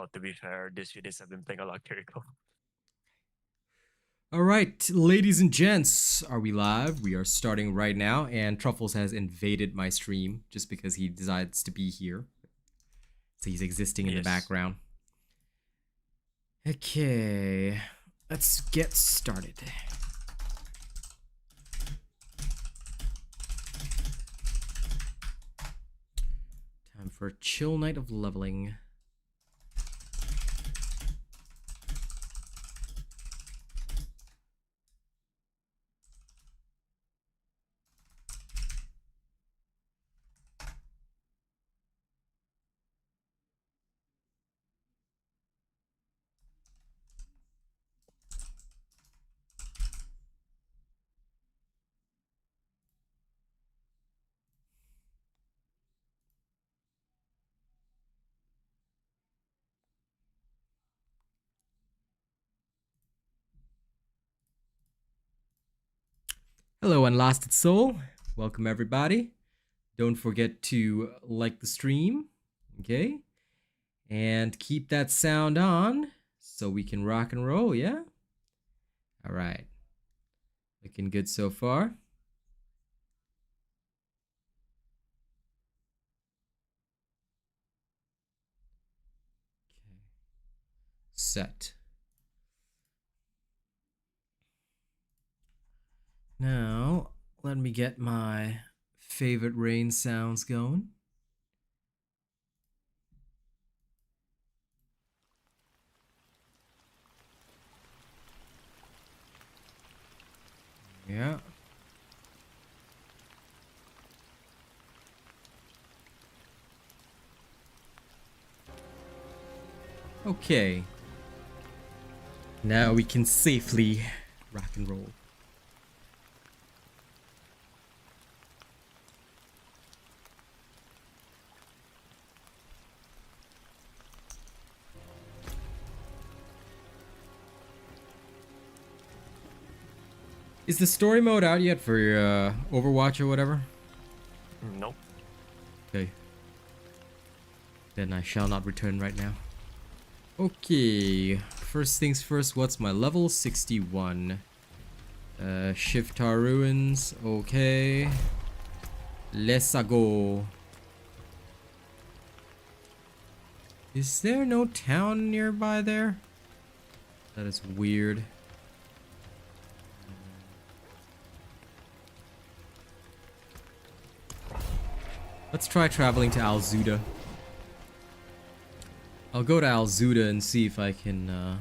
lot, to be fair. These few days I've been playing a lot Kiriko. All right, ladies and gents, are we live? We are starting right now, and Truffles has invaded my stream just because he decides to be here. So he's existing in the background. Okay, let's get started. Time for a chill night of leveling. Hello, Unlasted Soul. Welcome, everybody. Don't forget to like the stream, okay? And keep that sound on so we can rock and roll, yeah? All right. Looking good so far. Okay. Set. Now, let me get my favorite rain sounds going. Yeah. Okay. Now we can safely rock and roll. Is the story mode out yet for your Overwatch or whatever? Nope. Okay. Then I shall not return right now. Okay. First things first, what's my level? 61. Shiftar Ruins. Okay. Let's go. Is there no town nearby there? That is weird. Let's try traveling to Alzuda. I'll go to Alzuda and see if I can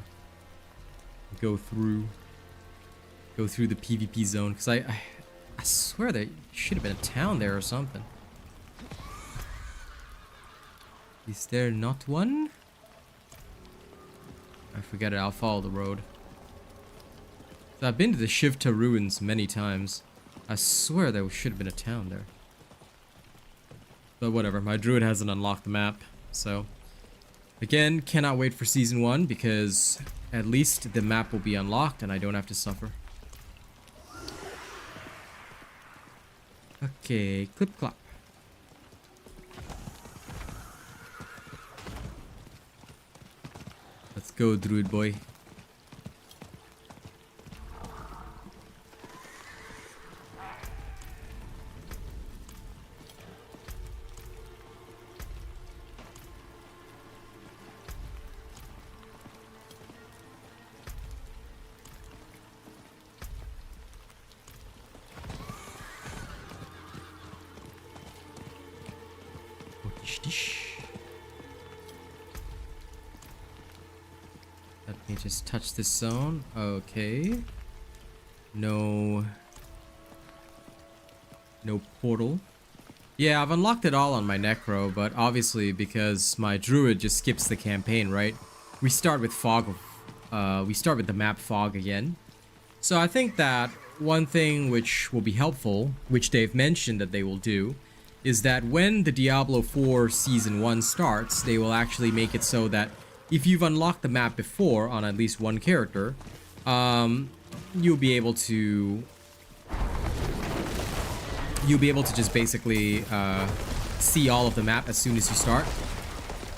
go through the PvP zone, because I swear there should have been a town there or something. Is there not one? I forget it, I'll follow the road. I've been to the Shifta Ruins many times. I swear there should have been a town there. But whatever, my druid hasn't unlocked the map, so... Again, cannot wait for Season 1, because at least the map will be unlocked and I don't have to suffer. Okay, clip clop. Let's go, druid boy. Let me just touch this zone. Okay. No portal. Yeah, I've unlocked it all on my Necro, but obviously because my druid just skips the campaign, right? We start with we start with the map fog again. So I think that one thing which will be helpful, which they've mentioned that they will do, is that when the Diablo 4 Season 1 starts, they will actually make it so that if you've unlocked the map before on at least one character, you'll be able to just basically see all of the map as soon as you start.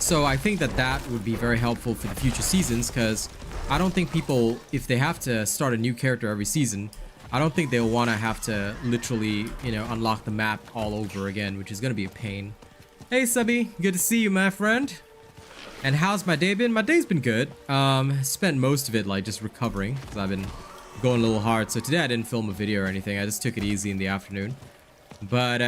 So I think that that would be very helpful for the future seasons, because I don't think people, if they have to start a new character every season, I don't think they'll want to have to literally, you know, unlock the map all over again, which is going to be a pain. Hey Subby, good to see you, my friend. And how's my day been? My day's been good. Spent most of it like just recovering, because I've been going a little hard. So today I didn't film a video or anything. I just took it easy in the afternoon. But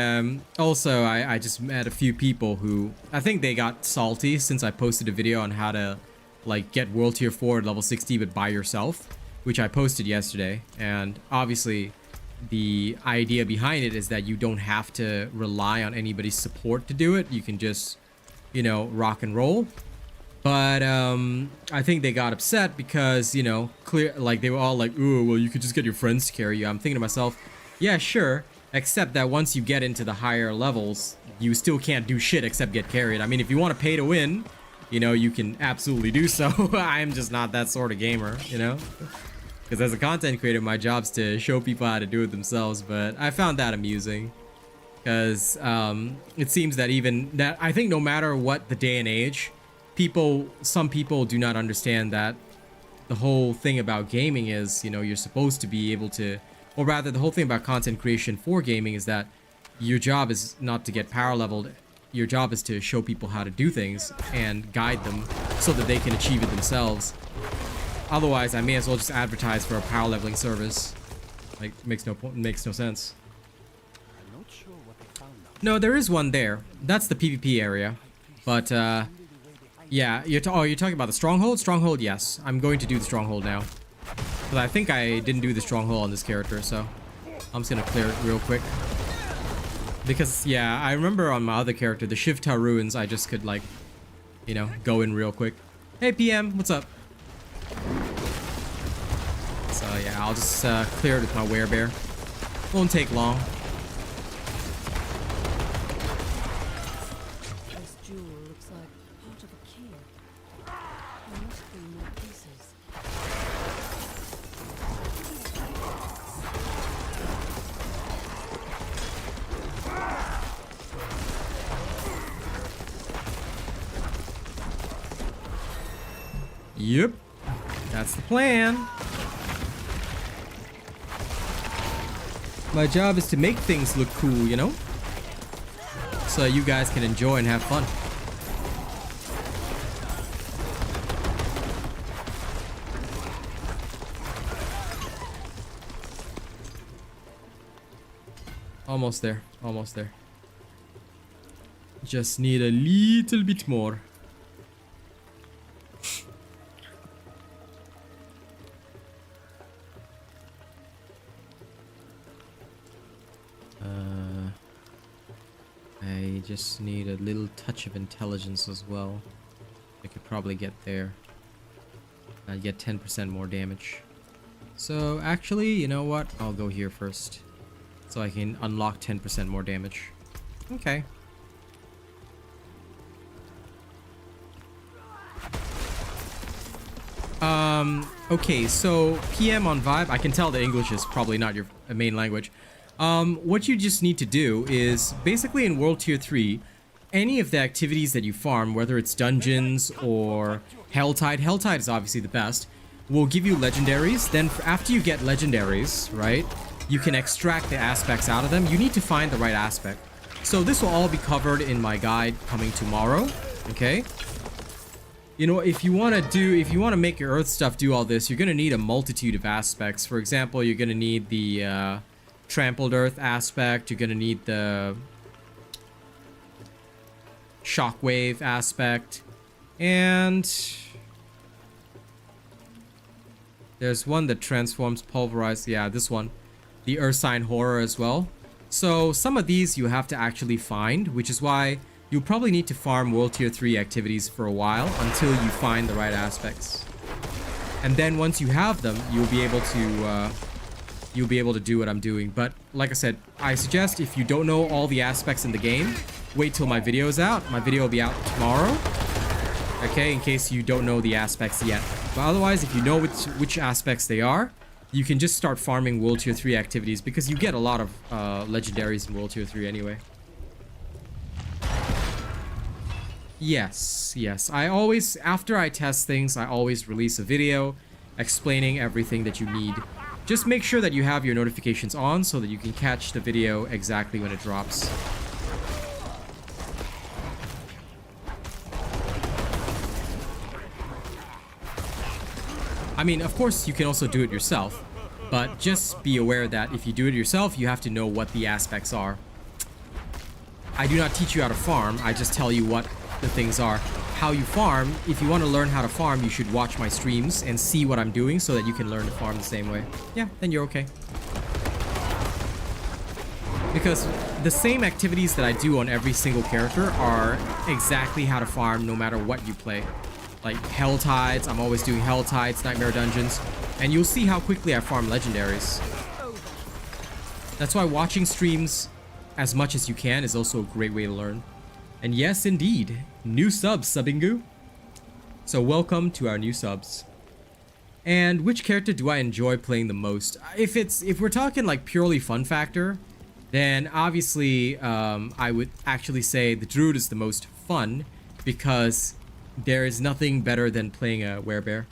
also I just met a few people who, I think they got salty since I posted a video on how to like get World Tier 4 at level 60 but by yourself, which I posted yesterday. And obviously the idea behind it is that you don't have to rely on anybody's support to do it. You can just, you know, rock and roll. But I think they got upset because, you know, like they were all like, ooh, well, you could just get your friends to carry you. I'm thinking to myself, yeah, sure. Except that once you get into the higher levels, you still can't do shit except get carried. I mean, if you want to pay to win, you know, you can absolutely do so. I'm just not that sort of gamer, you know? Because as a content creator, my job's to show people how to do it themselves. But I found that amusing. Because it seems that I think no matter what the day and age, some people do not understand that the whole thing about gaming is, you know, you're supposed to be able to, or rather the whole thing about content creation for gaming is that your job is not to get power leveled. Your job is to show people how to do things and guide them so that they can achieve it themselves. Otherwise, I may as well just advertise for a power leveling service. Like, makes no sense. No, there is one there. That's the PvP area. But, yeah, you're talking about the stronghold? Stronghold, yes. I'm going to do the stronghold now. But I think I didn't do the stronghold on this character, so I'm just gonna clear it real quick. Because, yeah, I remember on my other character, the Shivta Ruins, I just could, like, you know, go in real quick. Hey, PM, what's up? So, yeah, I'll just clear it with my werebear. Won't take long. This jewel looks like part of a key. There must be more pieces. Yep, that's the plan. My job is to make things look cool, you know? So you guys can enjoy and have fun. Almost there, almost there. Just need a little bit more. I just need a little touch of intelligence as well. I could probably get there. I'd get 10% more damage. So actually, you know what? I'll go here first. So I can unlock 10% more damage. Okay. Okay, so PM on Vibe, I can tell the English is probably not your main language. What you just need to do is, basically in World Tier 3, any of the activities that you farm, whether it's dungeons or Helltide is obviously the best, will give you legendaries. Then after you get legendaries, right, you can extract the aspects out of them. You need to find the right aspect. So this will all be covered in my guide coming tomorrow, okay? You know, if you want to make your earth stuff do all this, you're going to need a multitude of aspects. For example, you're going to need the trampled earth aspect. You're going to need the shockwave aspect. And there's one that transforms pulverize. Yeah, this one. The Ursine Horror as well. So some of these you have to actually find, which is why you'll probably need to farm World Tier 3 activities for a while until you find the right aspects. And then once you have them, you'll be able to do what I'm doing. But like I said, I suggest if you don't know all the aspects in the game, wait till my video is out. My video will be out tomorrow. Okay, in case you don't know the aspects yet. But otherwise, if you know which aspects they are, you can just start farming World Tier 3 activities because you get a lot of legendaries in World Tier 3 anyway. Yes. I always, after I test things, I always release a video explaining everything that you need. Just make sure that you have your notifications on so that you can catch the video exactly when it drops. I mean, of course, you can also do it yourself, but just be aware that if you do it yourself, you have to know what the aspects are. I do not teach you how to farm, I just tell you what the things are. How you farm, if you want to learn how to farm, you should watch my streams and see what I'm doing so that you can learn to farm the same way. Yeah, then you're okay. Because the same activities that I do on every single character are exactly how to farm no matter what you play. Like Hell Tides, I'm always doing Hell Tides, Nightmare Dungeons, and you'll see how quickly I farm legendaries. That's why watching streams as much as you can is also a great way to learn. And yes, indeed, new subs, Subingu. So welcome to our new subs. And which character do I enjoy playing the most? If we're talking like purely fun factor, then obviously I would actually say the Druid is the most fun because there is nothing better than playing a werebear.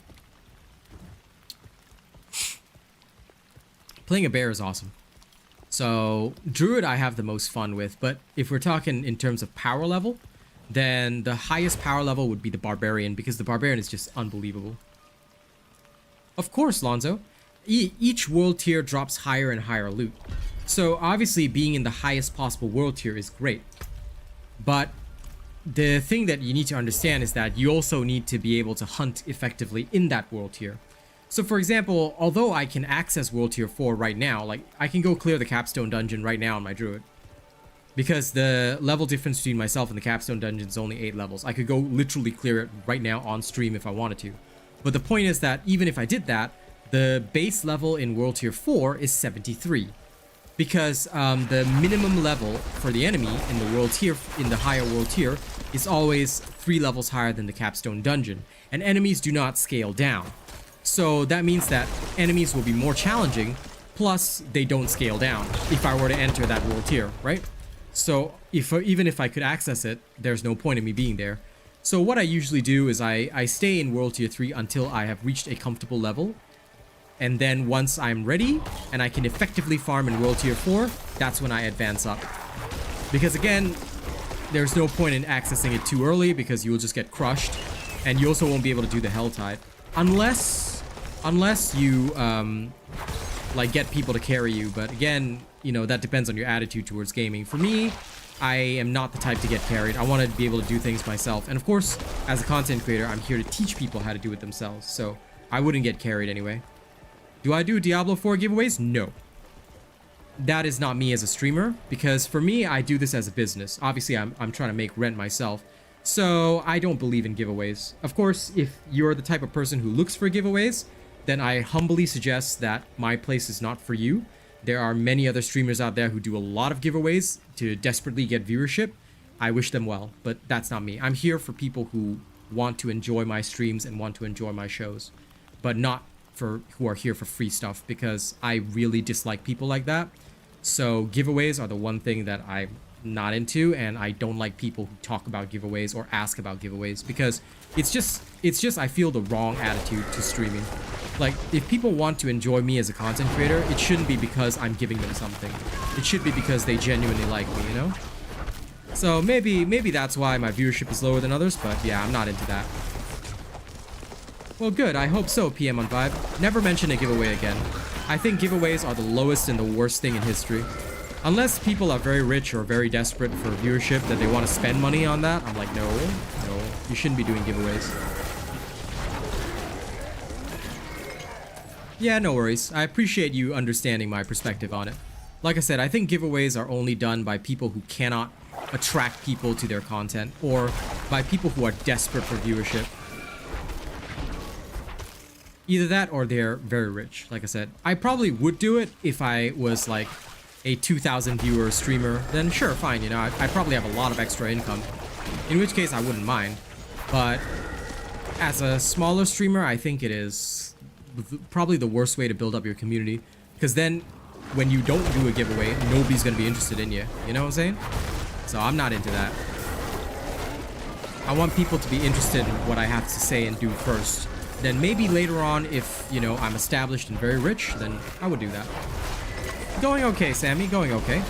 Playing a bear is awesome. So Druid I have the most fun with, but if we're talking in terms of power level, then the highest power level would be the Barbarian because the Barbarian is just unbelievable. Of course, Lonzo. Each world tier drops higher and higher loot. So obviously being in the highest possible world tier is great. But the thing that you need to understand is that you also need to be able to hunt effectively in that world tier. So for example, although I can access World Tier 4 right now, like I can go clear the Capstone Dungeon right now on my Druid. Because the level difference between myself and the Capstone Dungeon is only 8 levels. I could go literally clear it right now on stream if I wanted to. But the point is that even if I did that, the base level in World Tier 4 is 73. Because the minimum level for the enemy in the world tier, in the higher world tier, is always 3 levels higher than the Capstone Dungeon. And enemies do not scale down. So that means that enemies will be more challenging, plus they don't scale down if I were to enter that world tier, right? So even if I could access it, there's no point in me being there. So what I usually do is I stay in World Tier 3 until I have reached a comfortable level. And then once I'm ready and I can effectively farm in World Tier 4, that's when I advance up. Because again, there's no point in accessing it too early because you will just get crushed. And you also won't be able to do the Hell Tide. Unless you like get people to carry you, but again, you know, that depends on your attitude towards gaming. For me, I am not the type to get carried. I want to be able to do things myself. And of course, as a content creator, I'm here to teach people how to do it themselves. So I wouldn't get carried anyway. Do I do Diablo 4 giveaways? No. That is not me as a streamer, because for me, I do this as a business. Obviously, I'm trying to make rent myself. So I don't believe in giveaways. Of course, if you're the type of person who looks for giveaways, then I humbly suggest that my place is not for you. There are many other streamers out there who do a lot of giveaways to desperately get viewership. I wish them well, but that's not me. I'm here for people who want to enjoy my streams and want to enjoy my shows, but not for who are here for free stuff, because I really dislike people like that. So giveaways are the one thing that I'm not into, and I don't like people who talk about giveaways or ask about giveaways, because it's just I feel the wrong attitude to streaming. Like, if people want to enjoy me as a content creator, it shouldn't be because I'm giving them something. It should be because they genuinely like me, you know? So maybe that's why my viewership is lower than others, but yeah, I'm not into that. Well, good. I hope so, PM on Vibe. Never mention a giveaway again. I think giveaways are the lowest and the worst thing in history. Unless people are very rich or very desperate for viewership that they want to spend money on that, I'm like, no, you shouldn't be doing giveaways. Yeah, no worries. I appreciate you understanding my perspective on it. Like I said, I think giveaways are only done by people who cannot attract people to their content, or by people who are desperate for viewership. Either that or they're very rich. Like I said, I probably would do it if I was like a 2,000 viewer streamer. Then sure, fine, you know, I probably have a lot of extra income, in which case I wouldn't mind. But as a smaller streamer, I think it is probably the worst way to build up your community, because then when you don't do a giveaway, nobody's gonna be interested in you. You know what I'm saying? So I'm not into that. I want people to be interested in what I have to say and do first. Then maybe later on, if, you know, I'm established and very rich, then I would do that. Going okay, Sammy, going okay.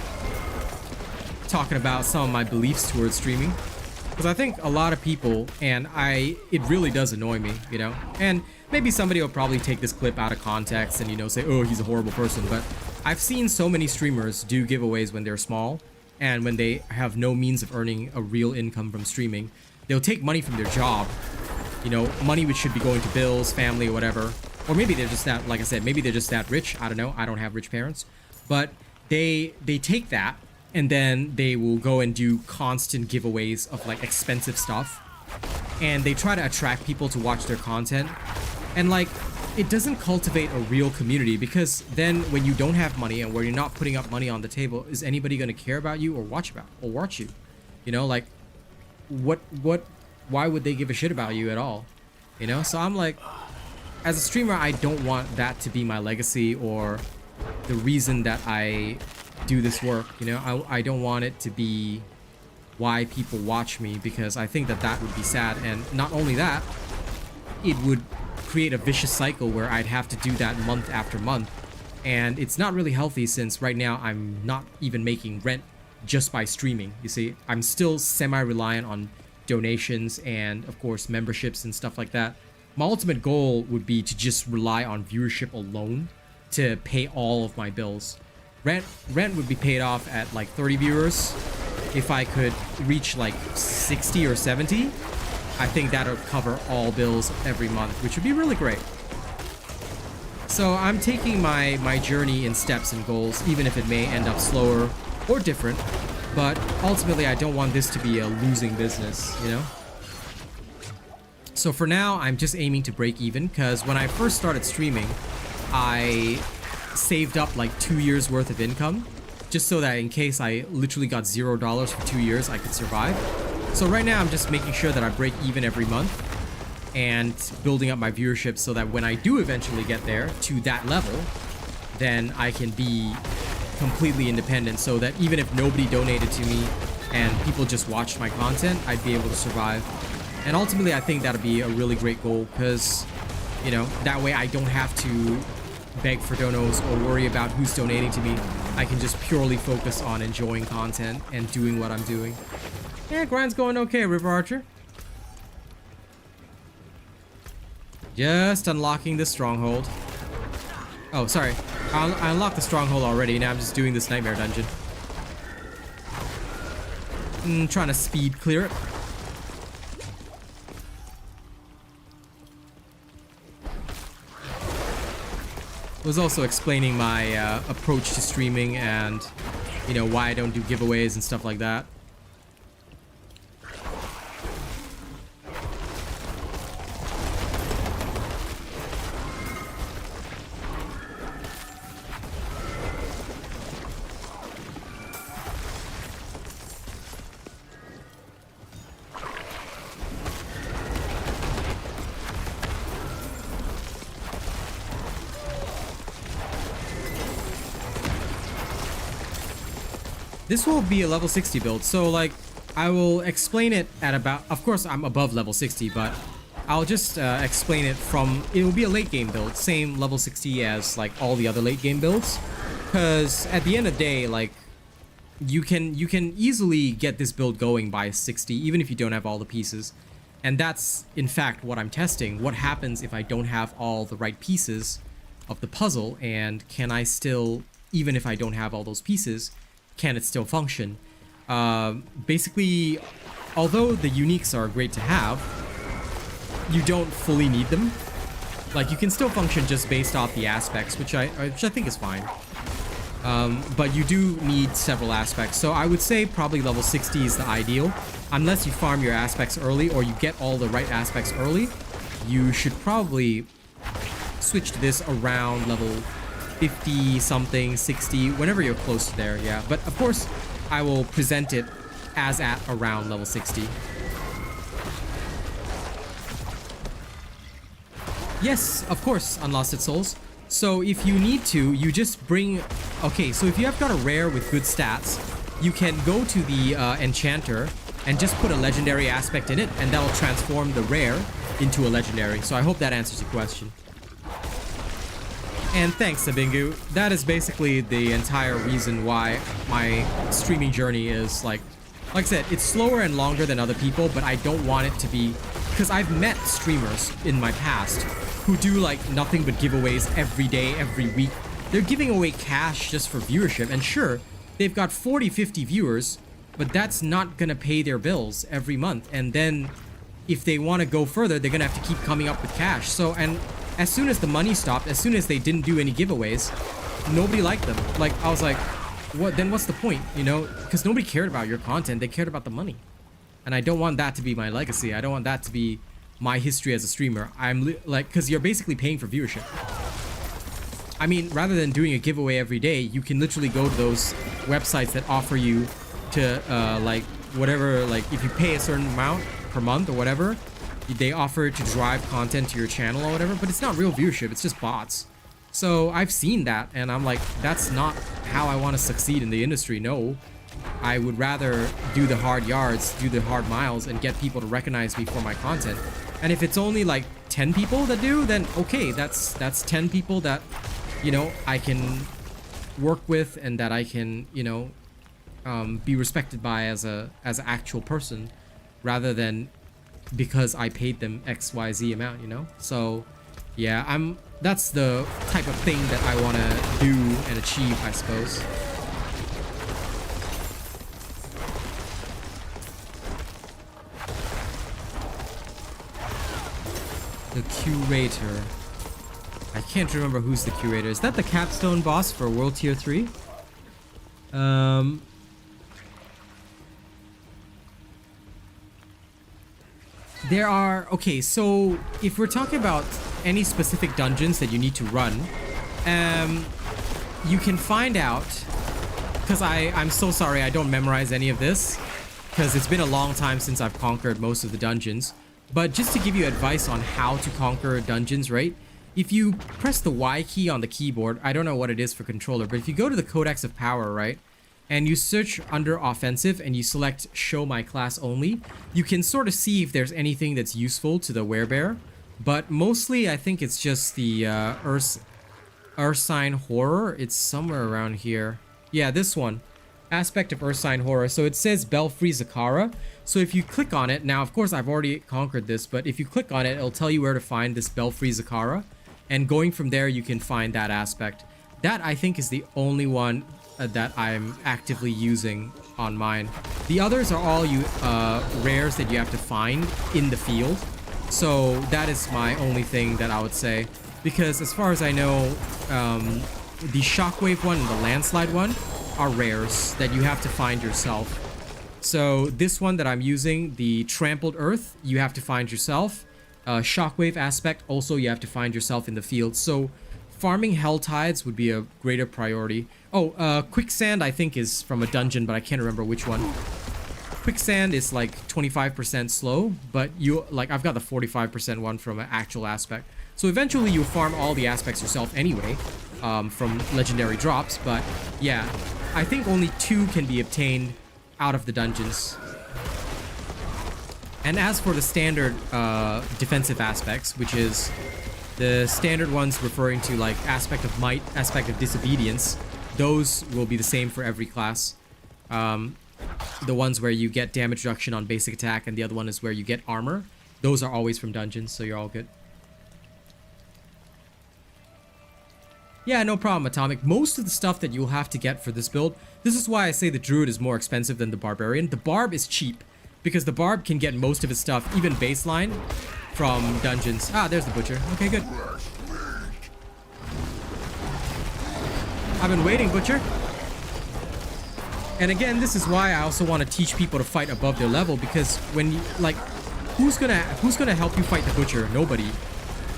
Talking about some of my beliefs towards streaming. Because I think a lot of people, and it really does annoy me, you know? And maybe somebody will probably take this clip out of context and, you know, say, oh, he's a horrible person. But I've seen so many streamers do giveaways when they're small and when they have no means of earning a real income from streaming. They'll take money from their job, you know, money which should be going to bills, family, or whatever. Or maybe they're just that, like I said, maybe they're just that rich. I don't know. I don't have rich parents. But they take that and then they will go and do constant giveaways of like expensive stuff. And they try to attract people to watch their content. And like, it doesn't cultivate a real community, because then when you don't have money and where you're not putting up money on the table, is anybody going to care about you or watch you? You know, like, why would they give a shit about you at all? You know, so I'm like, as a streamer, I don't want that to be my legacy or the reason that I do this work. You know, I don't want it to be why people watch me, because I think that would be sad. And not only that, it would create a vicious cycle where I'd have to do that month after month, and it's not really healthy, since right now I'm not even making rent just by streaming. You see, I'm still semi-reliant on donations and of course memberships and stuff like that. My ultimate goal would be to just rely on viewership alone to pay all of my bills. Rent would be paid off at like 30 viewers. If I could reach like 60 or 70, I think that would cover all bills every month, which would be really great. So I'm taking my journey in steps and goals, even if it may end up slower or different. But ultimately, I don't want this to be a losing business, you know? So for now, I'm just aiming to break even, because when I first started streaming, I saved up like 2 years worth of income, just so that in case I literally got $0 for 2 years, I could survive. So right now I'm just making sure that I break even every month and building up my viewership, so that when I do eventually get there to that level, then I can be completely independent, so that even if nobody donated to me and people just watched my content, I'd be able to survive. And ultimately, I think that'd be a really great goal, because, you know, that way I don't have to beg for donos or worry about who's donating to me. I can just purely focus on enjoying content and doing what I'm doing. Yeah, grind's going okay, River Archer. Just unlocking the stronghold. Oh, sorry. I unlocked the stronghold already. Now I'm just doing this nightmare dungeon. Trying to speed clear it. Was also explaining my approach to streaming and, you know, why I don't do giveaways and stuff like that. This will be a level 60 build, so like I will explain it at about, of course I'm above level 60, but I'll just explain it from, it will be a late game build, same level 60 as like all the other late game builds, because at the end of the day, like you can easily get this build going by 60 even if you don't have all the pieces. And that's in fact what I'm testing. What happens if I don't have all the right pieces of the puzzle, and can I still, even if I don't have all those pieces, can it still function? Basically, although the uniques are great to have, you don't fully need them. Like, you can still function just based off the aspects, which I think is fine. But you do need several aspects. So I would say probably level 60 is the ideal. Unless you farm your aspects early or you get all the right aspects early, you should probably switch to this around level 50 something, 60, whenever you're close to there, yeah. But of course, I will present it as at around level 60. Yes, of course, Unlost Souls. So if you need to, you just bring... Okay, so if you have got a rare with good stats, you can go to the enchanter and just put a legendary aspect in it, and that'll transform the rare into a legendary. So I hope that answers your question. And thanks, Subingu. That is basically the entire reason why my streaming journey is like I said, it's slower and longer than other people, but I don't want it to be, because I've met streamers in my past who do like nothing but giveaways every day, every week. They're giving away cash just for viewership, and sure, they've got 40, 50 viewers, but that's not gonna pay their bills every month. And then if they want to go further, they're gonna have to keep coming up with cash. So, and as soon as the money stopped, as soon as they didn't do any giveaways, nobody liked them. Like, I was like, what? Then what's the point, you know? Because nobody cared about your content, they cared about the money. And I don't want that to be my legacy. I don't want that to be my history as a streamer. I'm like, because you're basically paying for viewership. I mean, rather than doing a giveaway every day, you can literally go to those websites that offer you to, like, whatever, like, if you pay a certain amount per month or whatever, they offer to drive content to your channel or whatever, but it's not real viewership, it's just bots. So I've seen that, and I'm like, that's not how I want to succeed in the industry. No, I would rather do the hard yards, do the hard miles, and get people to recognize me for my content. And if it's only like 10 people that do, then okay, that's 10 people that, you know, I can work with and that I can, you know, be respected by as an actual person, rather than because I paid them XYZ amount, you know? So yeah, that's the type of thing that I want to do and achieve, I suppose. The curator. I can't remember who's the curator. Is that the capstone boss for World Tier 3? There are... Okay, so if we're talking about any specific dungeons that you need to run, you can find out... Because I'm so sorry I don't memorize any of this, because it's been a long time since I've conquered most of the dungeons. But just to give you advice on how to conquer dungeons, right? If you press the Y key on the keyboard, I don't know what it is for controller, but if you go to the Codex of Power, right? And you search under offensive and you select show my class only, you can sort of see if there's anything that's useful to the werebear. But mostly I think it's just the Ursine Horror. It's somewhere around here. Yeah, this one. Aspect of Ursine Horror. So it says Belfry Zakara. So if you click on it, now of course I've already conquered this, but if you click on it, it'll tell you where to find this Belfry Zakara. And going from there, you can find that aspect. That I think is the only one that I'm actively using on mine. The others are all rares that you have to find in the field. So that is my only thing that I would say. Because as far as I know, the Shockwave one and the Landslide one are rares that you have to find yourself. So this one that I'm using, the Trampled Earth, you have to find yourself. Shockwave aspect, also you have to find yourself in the field. So farming Hell Tides would be a greater priority. Oh, Quicksand I think is from a dungeon, but I can't remember which one. Quicksand is like 25% slow, but I've got the 45% one from an actual aspect. So eventually you farm all the aspects yourself anyway, from legendary drops, but yeah, I think only 2 can be obtained out of the dungeons. And as for the standard defensive aspects, which is the standard ones referring to like aspect of might, aspect of disobedience, those will be the same for every class. The ones where you get damage reduction on basic attack, and the other one is where you get armor. Those are always from dungeons, so you're all good. Yeah, no problem, Atomic. Most of the stuff that you'll have to get for this build, this is why I say the Druid is more expensive than the Barbarian. The Barb is cheap, because the Barb can get most of its stuff, even baseline, from dungeons. Ah, there's the Butcher. Okay, good. I've been waiting, Butcher. And again, this is why I also want to teach people to fight above their level, because when you, like, who's gonna help you fight the Butcher? Nobody.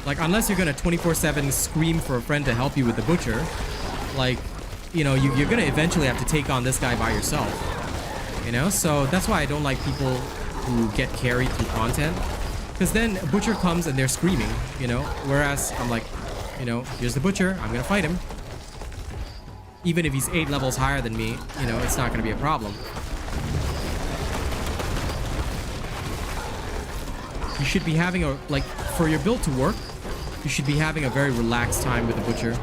Like, unless you're gonna 24/7 scream for a friend to help you with the Butcher, like, you know, you're gonna eventually have to take on this guy by yourself. You know, so that's why I don't like people who get carried through content, because then a Butcher comes and they're screaming, you know, whereas I'm like, you know, here's the Butcher, I'm gonna fight him. Even if he's 8 levels higher than me, you know, it's not gonna be a problem. you should be having a, like, for your build to work, you should be having a very relaxed time with the Butcher.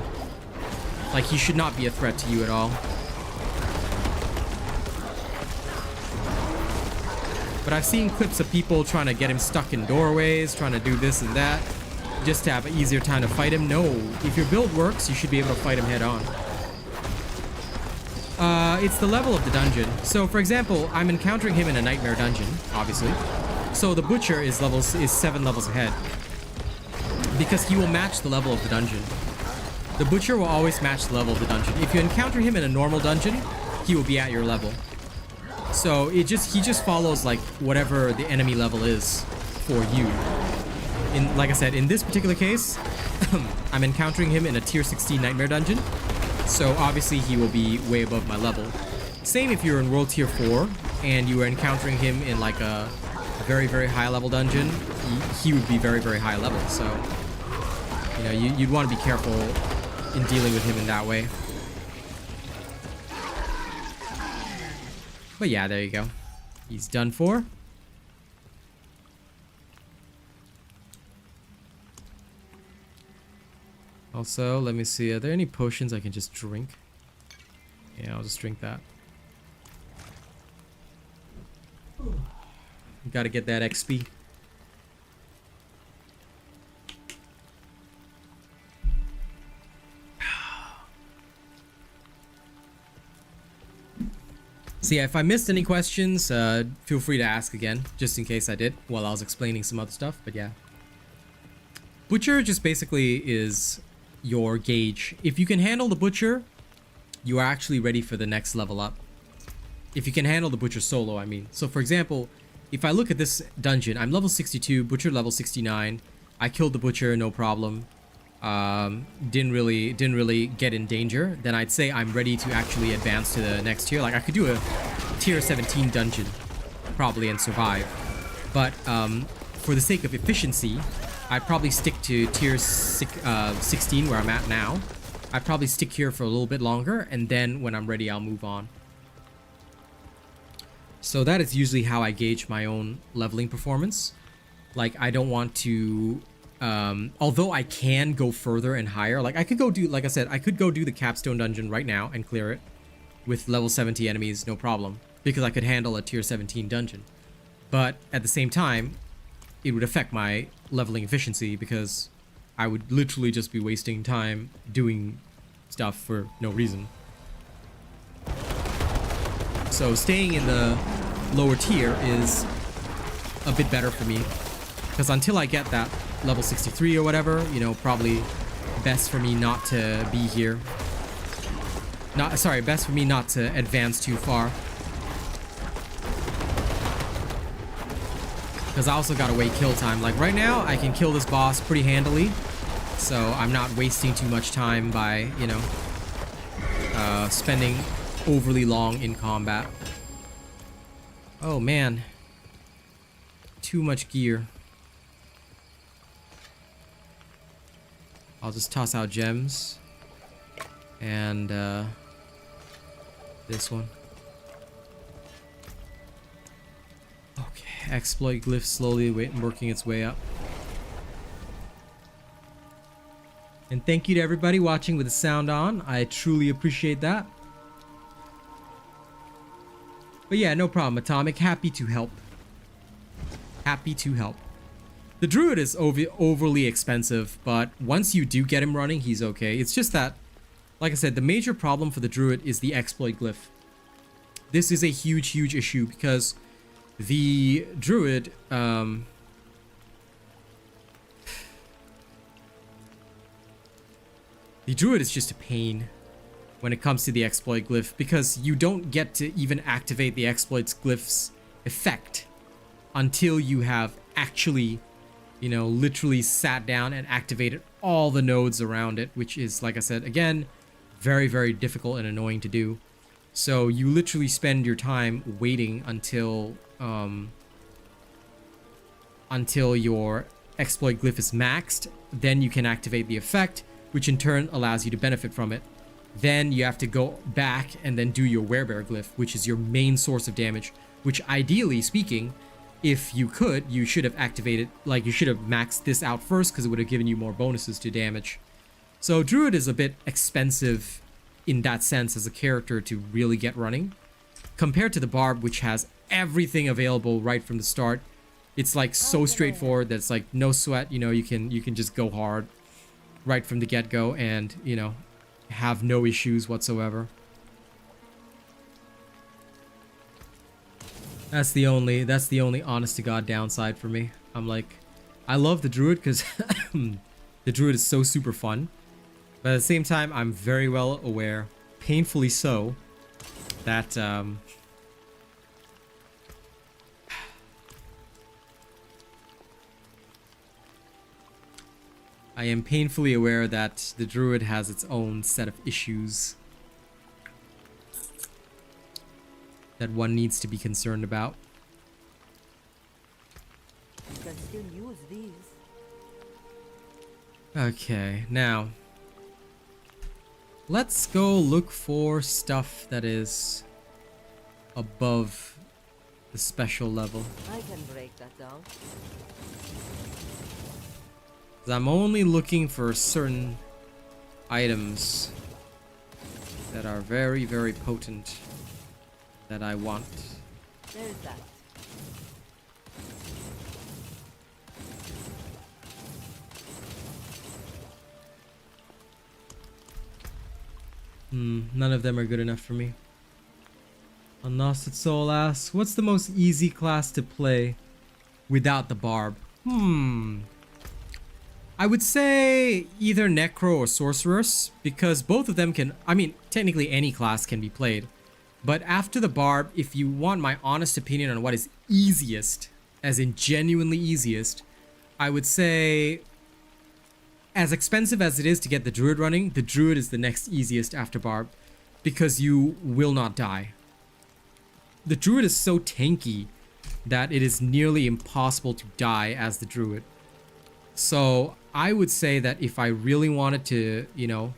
Like, he should not be a threat to you at all. But I've seen clips of people trying to get him stuck in doorways, trying to do this and that, just to have an easier time to fight him. No, if your build works, you should be able to fight him head on. It's the level of the dungeon. So, for example, I'm encountering him in a nightmare dungeon, obviously. So the Butcher is 7 levels ahead, because he will match the level of the dungeon. The Butcher will always match the level of the dungeon. If you encounter him in a normal dungeon, he will be at your level. So he just follows like whatever the enemy level is for you. Like I said, in this particular case, I'm encountering him in a tier 16 nightmare dungeon. So obviously he will be way above my level. Same if you're in world tier 4 and you are encountering him in like a very, very high level dungeon, he would be very, very high level. So, you know, you'd want to be careful in dealing with him in that way. But yeah, there you go. He's done for. Also, let me see. Are there any potions I can just drink? Yeah, I'll just drink that. Gotta get that XP. So yeah, if I missed any questions, feel free to ask again, just in case I did, while I was explaining some other stuff, but yeah. Butcher just basically is your gauge. If you can handle the Butcher, you are actually ready for the next level up. If you can handle the Butcher solo, I mean. So for example, if I look at this dungeon, I'm level 62, Butcher level 69. I killed the Butcher, no problem. Didn't really get in danger. Then I'd say I'm ready to actually advance to the next tier. Like I could do a tier 17 dungeon probably and survive. But for the sake of efficiency, I'd probably stick to tier 16 where I'm at now. I'd probably stick here for a little bit longer, and then when I'm ready, I'll move on. So that is usually how I gauge my own leveling performance. Like, I don't want to... although I can go further and higher. Like, I could go do... Like I said, I could go do the Capstone Dungeon right now and clear it with level 70 enemies, no problem. Because I could handle a tier 17 dungeon. But at the same time, it would affect my leveling efficiency because I would literally just be wasting time doing stuff for no reason. So staying in the lower tier is a bit better for me, because until I get that level 63 or whatever, you know, probably best for me not to be here. Best for me not to advance too far. Because I also gotta wait kill time. Like right now, I can kill this boss pretty handily. So I'm not wasting too much time by, you know, spending overly long in combat. Oh man. Too much gear. I'll just toss out gems. And this one. Okay, exploit glyph slowly working its way up. And thank you to everybody watching with the sound on. I truly appreciate that. But yeah, no problem, Atomic. Happy to help. Happy to help. The Druid is overly expensive, but once you do get him running, he's okay. It's just that, like I said, the major problem for the Druid is the exploit glyph. This is a huge, huge issue because the Druid, the Druid is just a pain when it comes to the exploit glyph, because you don't get to even activate the exploits glyph's effect until you have actually, you know, literally sat down and activated all the nodes around it, which is, like I said, again, very, very difficult and annoying to do. So you literally spend your time waiting until your exploit glyph is maxed. Then you can activate the effect, which in turn allows you to benefit from it. Then you have to go back and then do your werebear glyph, which is your main source of damage, which ideally speaking, if you could, you should have activated, like you should have maxed this out first because it would have given you more bonuses to damage. So Druid is a bit expensive in that sense as a character to really get running. Compared to the Barb, which has everything available right from the start. It's like so straightforward that it's like no sweat, you know, you can just go hard right from the get-go and, you know, have no issues whatsoever. That's the only honest to God downside for me. I'm like, I love the Druid because the Druid is so super fun. But at the same time, I'm very well aware, painfully so, that I am painfully aware that the Druid has its own set of issues that one needs to be concerned about. You can still use these. Okay, now let's go look for stuff that is above the special level. I can break that down. 'Cause I'm only looking for certain items that are very, very potent that I want. There's that. None of them are good enough for me. Unlost Soul asks, what's the most easy class to play without the Barb? I would say either Necro or Sorceress, because both of them can, I mean, technically any class can be played. But after the Barb, if you want my honest opinion on what is easiest, as in genuinely easiest, I would say, as expensive as it is to get the Druid running, the Druid is the next easiest after Barb, because you will not die. The Druid is so tanky that it is nearly impossible to die as the Druid. So I would say that if I really wanted to, you know,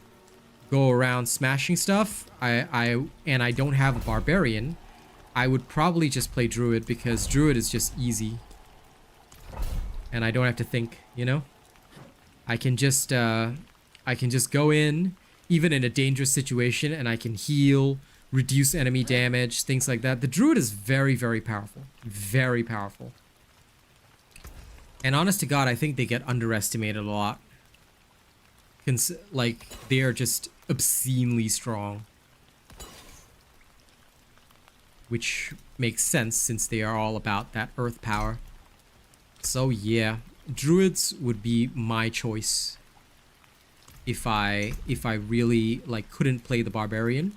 go around smashing stuff, and I don't have a Barbarian, I would probably just play Druid because Druid is just easy. And I don't have to think, you know? I can just go in, even in a dangerous situation, and I can heal, reduce enemy damage, things like that. The Druid is very, very powerful. Very powerful. And honest to God, I think they get underestimated a lot. Like, they are just obscenely strong. Which makes sense since they are all about that earth power. So yeah, Druids would be my choice. If I really like couldn't play the Barbarian,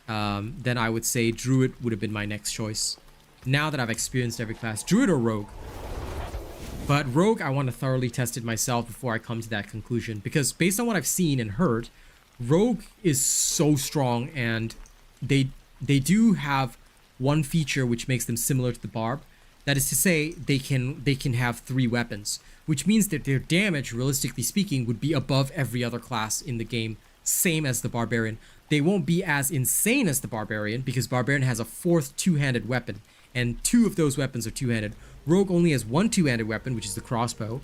then I would say Druid would have been my next choice. Now that I've experienced every class, Druid or Rogue. But Rogue, I want to thoroughly test it myself before I come to that conclusion. Because based on what I've seen and heard, Rogue is so strong, and they do have one feature which makes them similar to the Barb. That is to say, they can have 3 weapons, which means that their damage, realistically speaking, would be above every other class in the game, same as the Barbarian. They won't be as insane as the Barbarian, because Barbarian has a 4th two-handed weapon, and 2 of those weapons are two-handed. Rogue only has 1 two-handed weapon, which is the crossbow,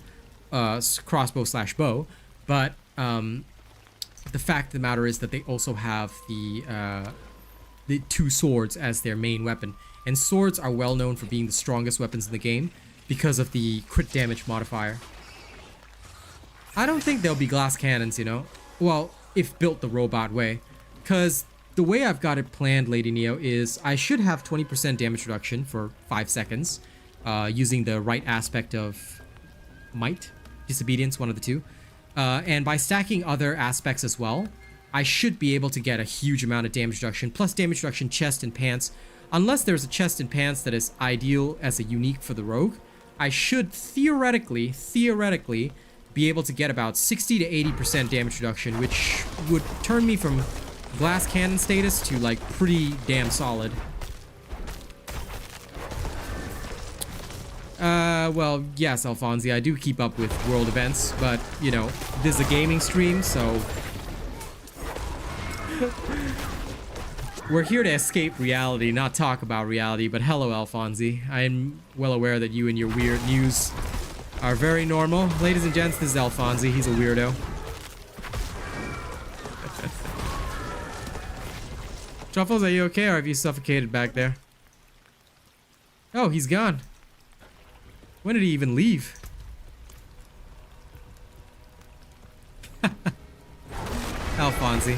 crossbow/bow. But the fact of the matter is that they also have the 2 swords as their main weapon, and swords are well known for being the strongest weapons in the game because of the crit damage modifier. I don't think they'll be glass cannons, you know. Well, if built the robot way, because the way I've got it planned, Lady Neo, is I should have 20% damage reduction for 5 seconds. Using the right aspect of might, disobedience, one of the two. And by stacking other aspects as well, I should be able to get a huge amount of damage reduction, plus damage reduction chest and pants. Unless there's a chest and pants that is ideal as a unique for the Rogue, I should theoretically be able to get about 60 to 80% damage reduction, which would turn me from glass cannon status to like pretty damn solid. Well, yes, Alfonzi, I do keep up with world events, but, you know, this is a gaming stream, so... We're here to escape reality, not talk about reality, but hello, Alfonsi. I am well aware that you and your weird news are very normal. Ladies and gents, this is Alfonsi. He's a weirdo. Truffles, are you okay, or have you suffocated back there? Oh, he's gone. When did he even leave? Alfonsi.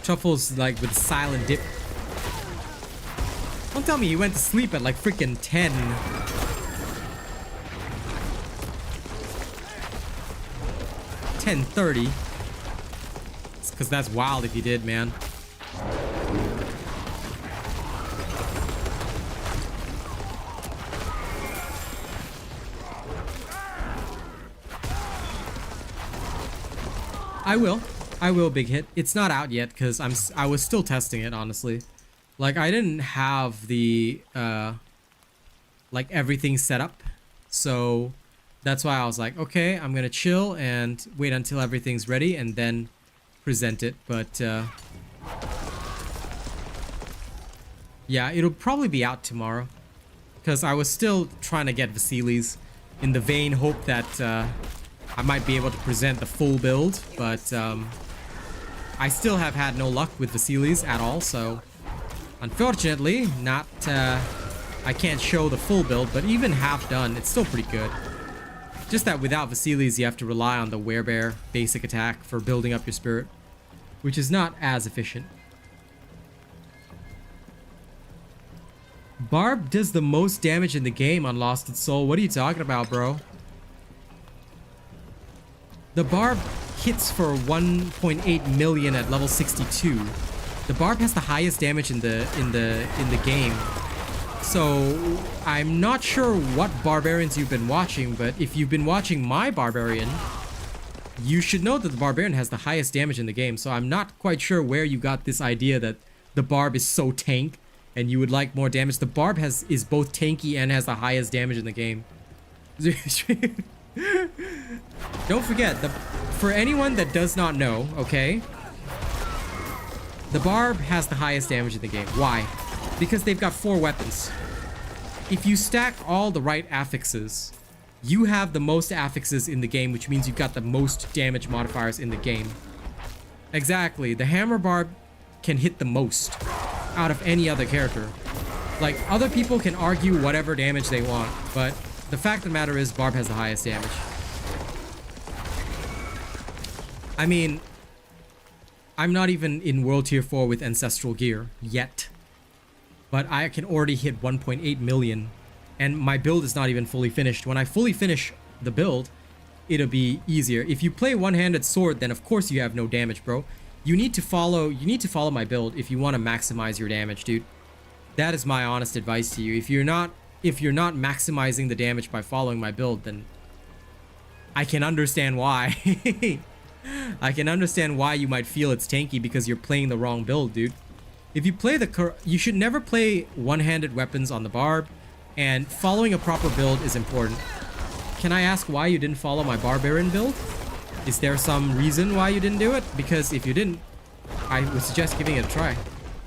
Truffles like with silent dip. Don't tell me he went to sleep at like freaking 10. 10:30. It's because that's wild if you did, man. I will, big hit. It's not out yet because I was still testing it, honestly. Like I didn't have the like everything set up, so that's why I was like, okay, I'm gonna chill and wait until everything's ready and then present it. But yeah, it'll probably be out tomorrow because I was still trying to get Vasilis in the vain hope that I might be able to present the full build, but I still have had no luck with Vasilis at all, so unfortunately, not I can't show the full build, but even half done, it's still pretty good. Just that without Vasilis, you have to rely on the Werebear basic attack for building up your spirit, which is not as efficient. Barb does the most damage in the game on Lost its Soul. What are you talking about, bro? The Barb hits for 1.8 million at level 62. The Barb has the highest damage in the game. So I'm not sure what Barbarians you've been watching, but if you've been watching my Barbarian, you should know that the Barbarian has the highest damage in the game. So I'm not quite sure where you got this idea that the Barb is so tank and you would like more damage. The Barb is both tanky and has the highest damage in the game. Don't forget, for anyone that does not know, okay, the Barb has the highest damage in the game. Why? Because they've got 4 weapons. If you stack all the right affixes, you have the most affixes in the game, which means you've got the most damage modifiers in the game. Exactly. The Hammer Barb can hit the most out of any other character. Like, other people can argue whatever damage they want, but the fact of the matter is Barb has the highest damage. I mean, I'm not even in World Tier 4 with Ancestral Gear yet, but I can already hit 1.8 million, and my build is not even fully finished. When I fully finish the build, it'll be easier. If you play one-handed sword, then of course you have no damage, bro. You need to follow my build if you want to maximize your damage, dude. That is my honest advice to you. If you're not maximizing the damage by following my build, then I can understand why. I can understand why you might feel it's tanky because you're playing the wrong build, dude. If you play you should never play one-handed weapons on the Barb, and following a proper build is important. Can I ask why you didn't follow my Barbarian build? Is there some reason why you didn't do it? Because if you didn't, I would suggest giving it a try.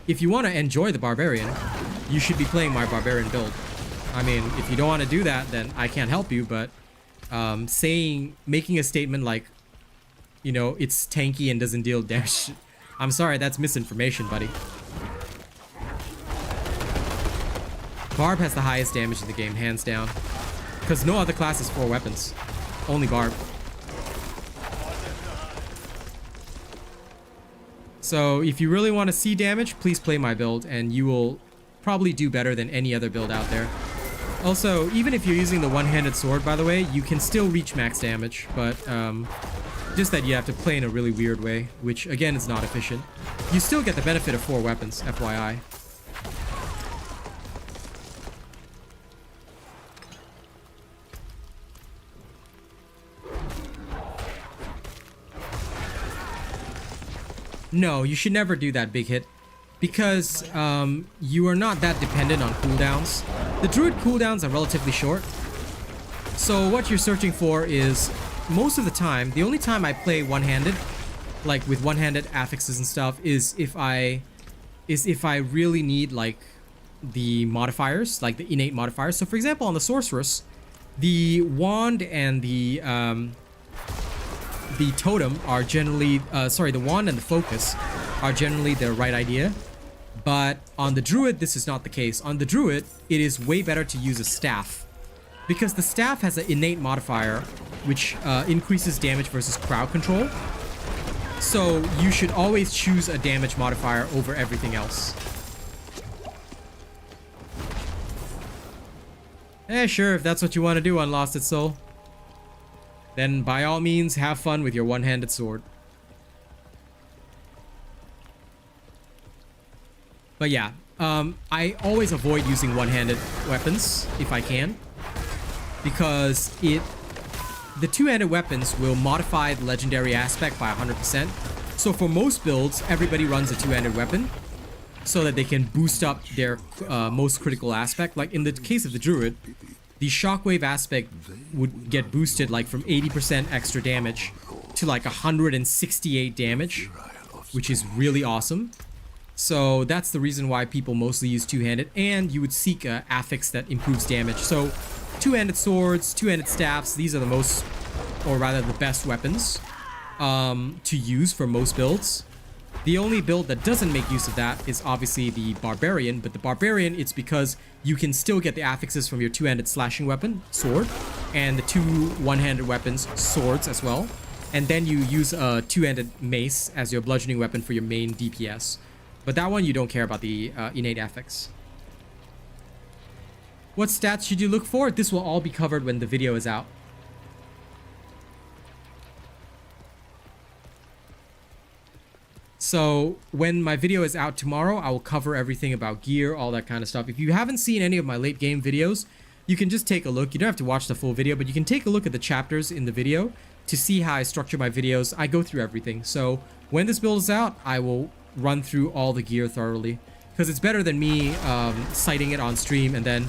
If you want to enjoy the Barbarian, you should be playing my Barbarian build. I mean, if you don't want to do that, then I can't help you, but making a statement like, you know, it's tanky and doesn't deal damage, I'm sorry, that's misinformation, buddy. Barb has the highest damage in the game, hands down. Because no other class has 4 weapons. Only Barb. So if you really want to see damage, please play my build and you will probably do better than any other build out there. Also, even if you're using the one-handed sword, by the way, you can still reach max damage, but just that you have to play in a really weird way, which again is not efficient. You still get the benefit of 4 weapons, FYI. No, you should never do that, Big Hit, because you are not that dependent on cooldowns. The Druid cooldowns are relatively short, So what you're searching for is, most of the time, the only time I play one-handed, like with one-handed affixes and stuff, is if I really need like the modifiers, like the innate modifiers. So for example, on the sorceress, the wand and the totem are generally, the wand and the focus are generally the right idea. But on the druid, this is not the case. On the druid, it is way better to use a staff, because the staff has an innate modifier which increases damage versus crowd control. So you should always choose a damage modifier over everything else. Sure, if that's what you want to do on Lost Its Soul, then by all means have fun with your one-handed sword. But yeah, I always avoid using one-handed weapons if I can, because the two-handed weapons will modify the legendary aspect by 100%. So for most builds, everybody runs a two-handed weapon so that they can boost up their most critical aspect. Like in the case of the druid, the shockwave aspect would get boosted like from 80% extra damage to like 168 damage, which is really awesome. So that's the reason why people mostly use two-handed, and you would seek a affix that improves damage. So two-handed swords, two-handed staffs, these are the most, or rather the best weapons to use for most builds. The only build that doesn't make use of that is obviously the Barbarian, but the Barbarian, it's because you can still get the affixes from your two-handed slashing weapon, sword, and the two one-handed weapons, swords as well. And then you use a two-handed mace as your bludgeoning weapon for your main DPS. But that one, you don't care about the innate affix. What stats should you look for? This will all be covered when the video is out. So when my video is out tomorrow, I will cover everything about gear, all that kind of stuff. If you haven't seen any of my late game videos, you can just take a look. You don't have to watch the full video, but you can take a look at the chapters in the video to see how I structure my videos. I go through everything. So when this build is out, I will run through all the gear thoroughly, because it's better than me citing it on stream and then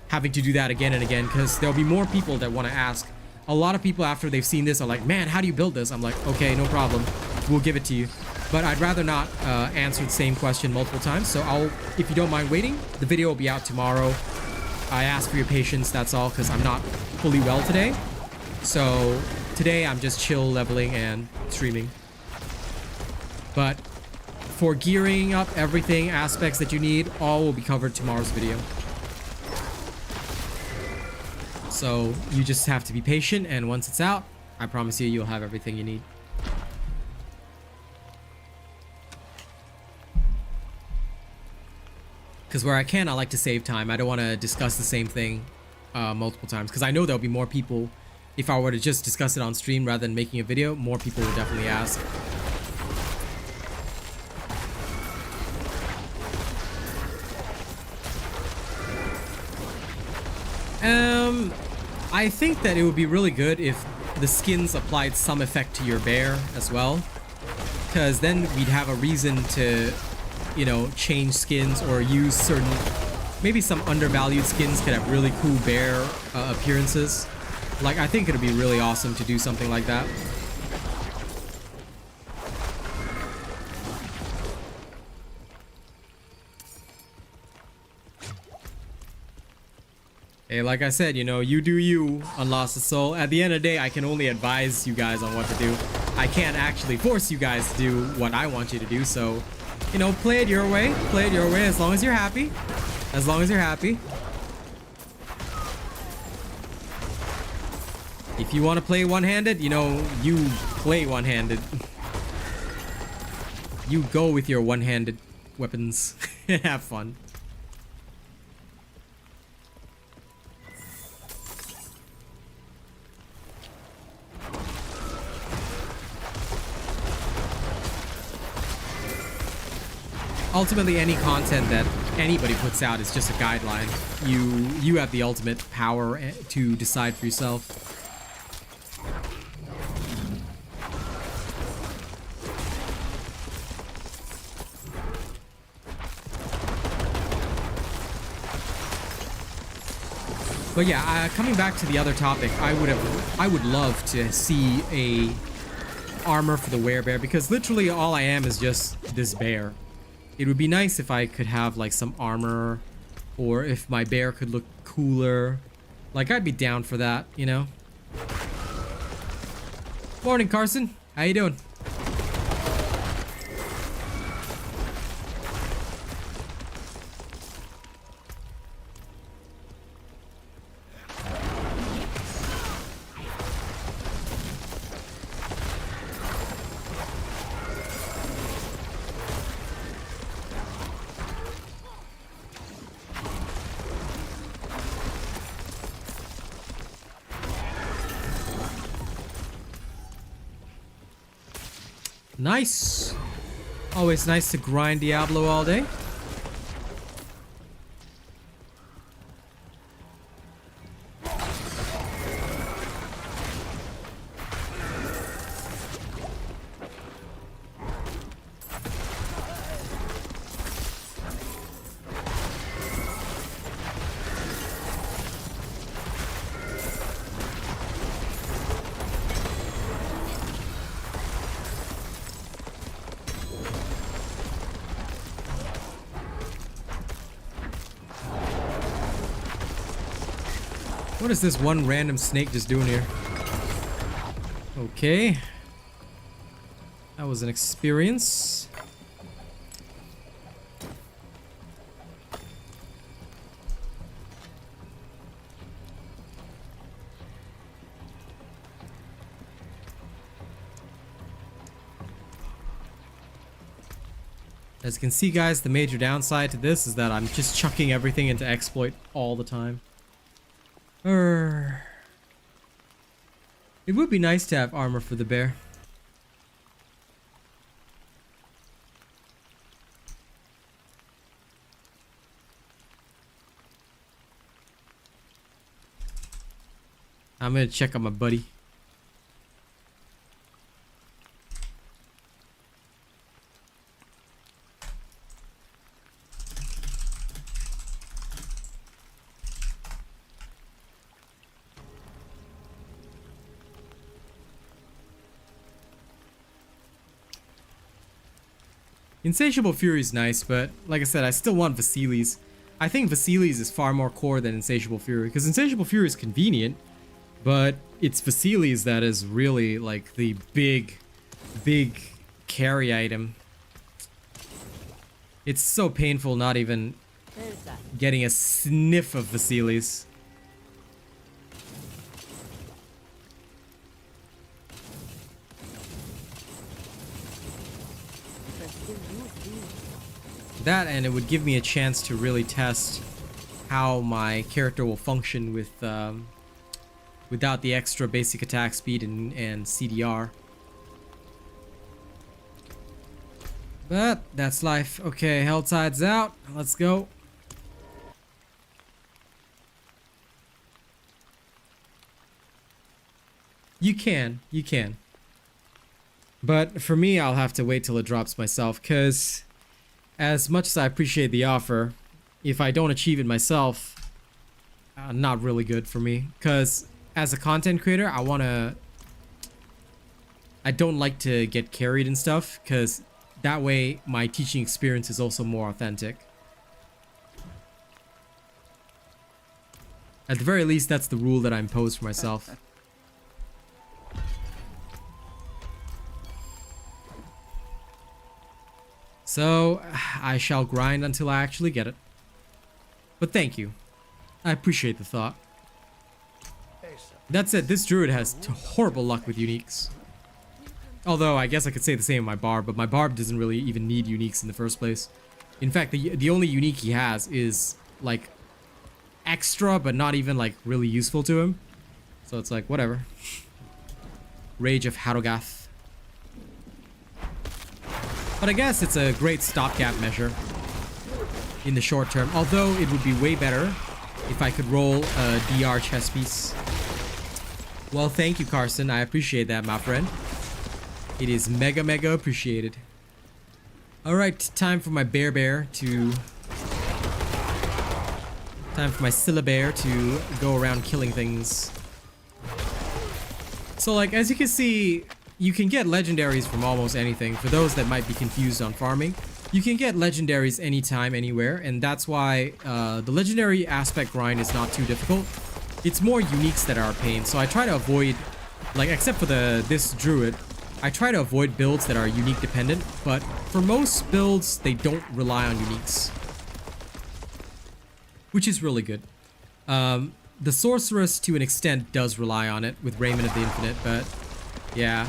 having to do that again and again, because there'll be more people that want to ask. A lot of people after they've seen this are like, man, how do you build this? I'm like, okay, no problem, we'll give it to you. But I'd rather not answer the same question multiple times, so if you don't mind waiting, the video will be out tomorrow. I ask for your patience, that's all, because I'm not fully well today. So today I'm just chill leveling and streaming. But for gearing up everything, aspects that you need, all will be covered tomorrow's video. So you just have to be patient, and once it's out, I promise you, you'll have everything you need. Because where I can, I like to save time. I don't want to discuss the same thing multiple times, because I know there'll be more people. If I were to just discuss it on stream rather than making a video, more people would definitely ask. I think that it would be really good if the skins applied some effect to your bear as well, because then we'd have a reason to, you know, change skins or use certain, maybe some undervalued skins could have really cool bear appearances. Like, I think it'd be really awesome to do something like that. Hey, like I said, you know, you do you on Lost Its Soul. At the end of the day, I can only advise you guys on what to do. I can't actually force you guys to do what I want you to do, so, you know, play it your way. Play it your way as long as you're happy. As long as you're happy. If you want to play one-handed, you know, you play one-handed. You go with your one-handed weapons. Have fun. Ultimately, any content that anybody puts out is just a guideline. You have the ultimate power to decide for yourself. But yeah, coming back to the other topic, I would love to see a armor for the werebear, because literally all I am is just this bear. It would be nice if I could have like some armor, or if my bear could look cooler. Like, I'd be down for that, you know? Morning, Carson. How you doing? Nice. Always nice to grind Diablo all day. What is this one random snake just doing here? Okay. That was an experience. As you can see, guys, the major downside to this is that I'm just chucking everything into exploit all the time. It would be nice to have armor for the bear. I'm gonna check on my buddy. Insatiable Fury is nice, but like I said, I still want Vasilis. I think Vasilis is far more core than Insatiable Fury, because Insatiable Fury is convenient, but it's Vasilis that is really like the big carry item. It's so painful not even getting a sniff of Vasilis. That, and it would give me a chance to really test how my character will function with without the extra basic attack speed and CDR. But that's life. Okay, Helltide's out. Let's go. You can. But for me, I'll have to wait till it drops myself, because as much as I appreciate the offer, if I don't achieve it myself, not really good for me. Because as a content creator, I don't like to get carried and stuff, because that way my teaching experience is also more authentic. At the very least, that's the rule that I impose for myself. So, I shall grind until I actually get it. But thank you. I appreciate the thought. That said, this druid has horrible luck with uniques. Although, I guess I could say the same of my Barb, but my Barb doesn't really even need uniques in the first place. In fact, the only unique he has is, like, extra, but not even, like, really useful to him. So it's like, whatever. Rage of Harogath. But I guess it's a great stopgap measure in the short term. Although it would be way better if I could roll a DR chess piece. Well, thank you, Carson. I appreciate that, my friend. It is mega appreciated. Alright, time for my bear to Time for my Syllabear to go around killing things. So like, as you can see, you can get legendaries from almost anything. For those that might be confused on farming, you can get legendaries anytime, anywhere, and that's why the legendary aspect grind is not too difficult. It's more uniques that are a pain, so I try to avoid, like, except for this druid, I try to avoid builds that are unique dependent, but for most builds, they don't rely on uniques, which is really good. The sorceress, to an extent, does rely on it with Raiment of the Infinite, but yeah.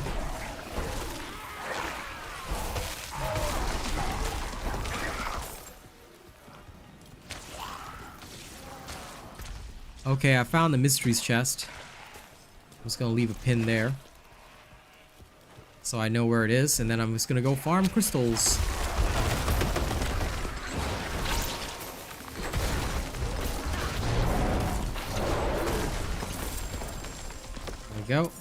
Okay, I found the mysteries chest. I'm just gonna leave a pin there, so I know where it is, and then I'm just gonna go farm crystals. There we go.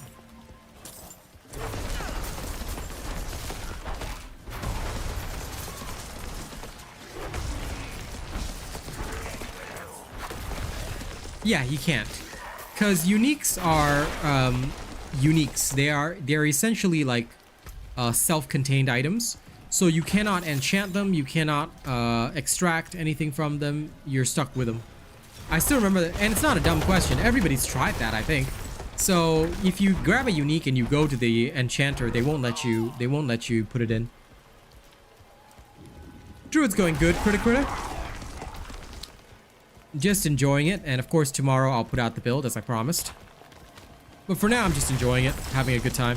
Yeah, you can't, because uniques are uniques. They're essentially like self-contained items, so you cannot enchant them, you cannot extract anything from them. You're stuck with them. I still remember that, and it's not a dumb question. Everybody's tried that, I think. So if you grab a unique and you go to the enchanter, they won't let you. They won't let you put it in. Druid's going good, critter. Just enjoying it, and of course tomorrow I'll put out the build as I promised. But for now I'm just enjoying it, having a good time.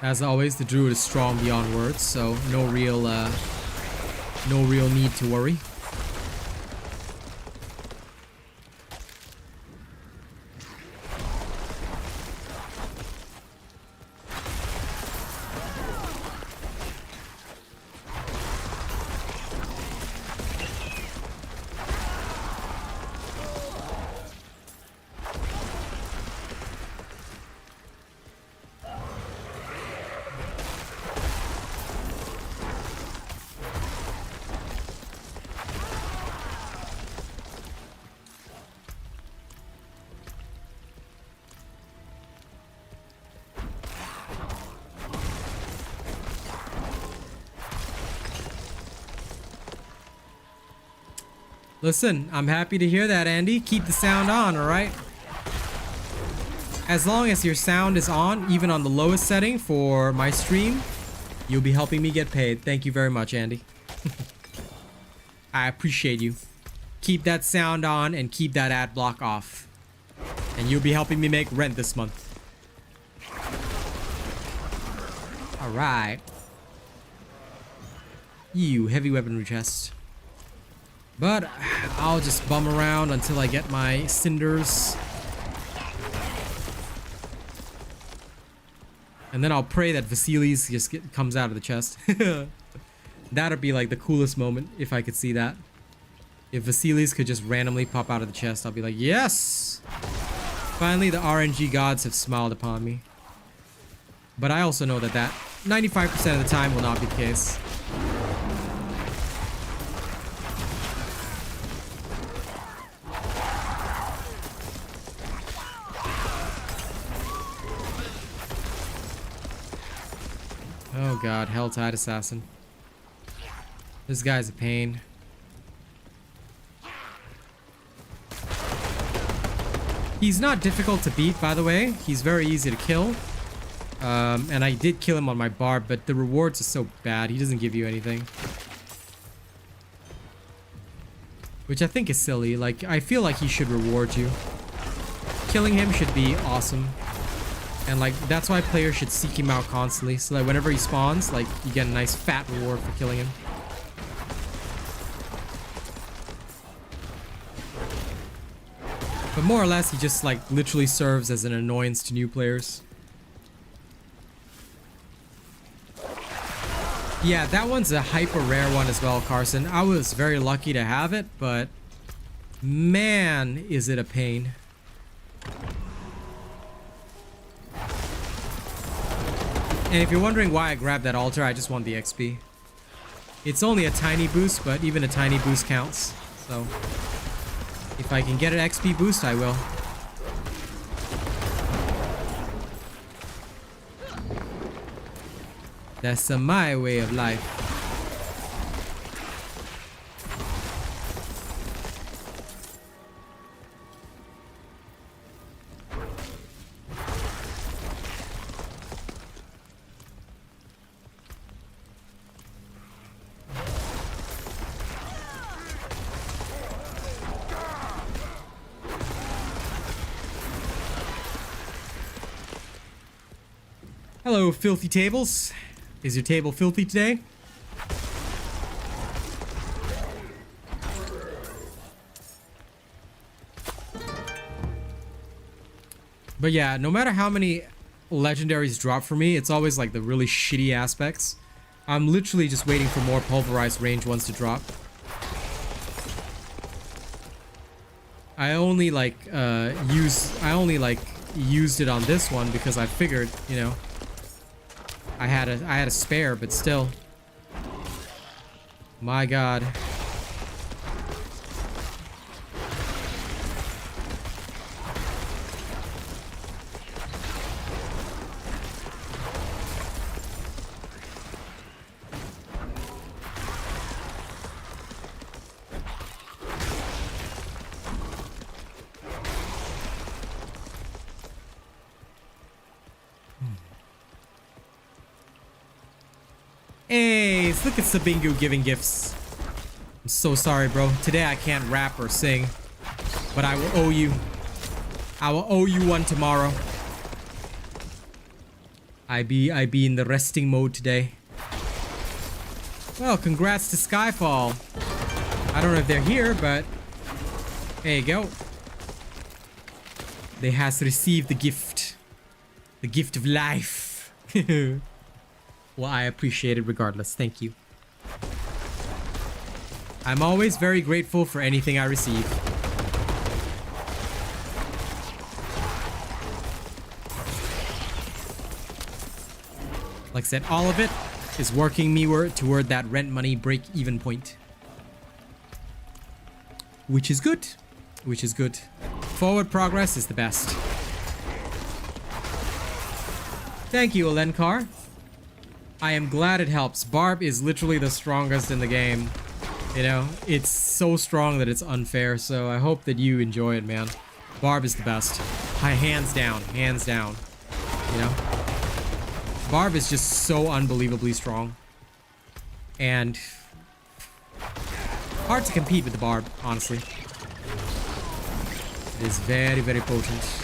As always, the druid is strong beyond words, so no real need to worry. Listen, I'm happy to hear that, Andy. Keep the sound on, alright? As long as your sound is on, even on the lowest setting for my stream, you'll be helping me get paid. Thank you very much, Andy. I appreciate you. Keep that sound on and keep that ad block off. And you'll be helping me make rent this month. Alright. You, heavy weaponry chest. But I'll just bum around until I get my cinders. And then I'll pray that Vasilis just comes out of the chest. That'd be like the coolest moment if I could see that. If Vasilis could just randomly pop out of the chest, I'll be like, yes! Finally, the RNG gods have smiled upon me. But I also know that 95% of the time will not be the case. Oh god, Helltide Assassin. This guy's a pain. He's not difficult to beat, by the way. He's very easy to kill. And I did kill him on my Barb, but the rewards are so bad. He doesn't give you anything. Which I think is silly. Like, I feel like he should reward you. Killing him should be awesome. And like, that's why players should seek him out constantly. So that whenever he spawns, like, you get a nice fat reward for killing him. But more or less, he just like literally serves as an annoyance to new players. Yeah, that one's a hyper rare one as well, Carson. I was very lucky to have it, but Man, is it a pain. And if you're wondering why I grabbed that altar, I just want the XP. It's only a tiny boost, but even a tiny boost counts. So, if I can get an XP boost, I will. That's my way of life. Hello, filthy tables. Is your table filthy today? But yeah, no matter how many legendaries drop for me, it's always like the really shitty aspects. I'm literally just waiting for more pulverized range ones to drop. I only used it on this one because I figured, you know, I had a spare, but still. My God. Hey, look at Subingu giving gifts. I'm so sorry, bro. Today I can't rap or sing, but I will owe you. I will owe you one tomorrow. I be in the resting mode today. Well, congrats to Skyfall. I don't know if they're here, but there you go. They has received the gift of life. Well, I appreciate it regardless. Thank you. I'm always very grateful for anything I receive. Like I said, all of it is working me toward that rent money break-even point. Which is good. Which is good. Forward progress is the best. Thank you, Alenkar. I am glad it helps. Barb is literally the strongest in the game. You know, it's so strong that it's unfair, so I hope that you enjoy it, man. Barb is the best. Hands down, hands down. You know? Barb is just so unbelievably strong. And hard to compete with the Barb, honestly. It is very, very potent.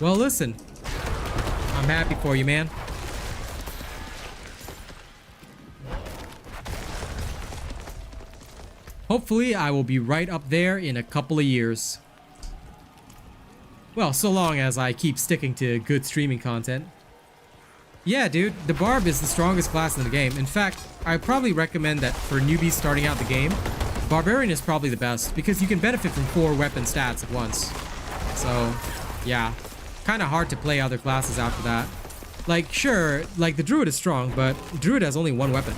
Well, listen. I'm happy for you, man. Hopefully, I will be right up there in a couple of years. Well, so long as I keep sticking to good streaming content. Yeah, dude, the Barb is the strongest class in the game. In fact, I probably recommend that for newbies starting out the game, Barbarian is probably the best because you can benefit from 4 weapon stats at once. So, yeah. Kind of hard to play other classes after that. Like, sure, like the Druid is strong, but Druid has only 1 weapon.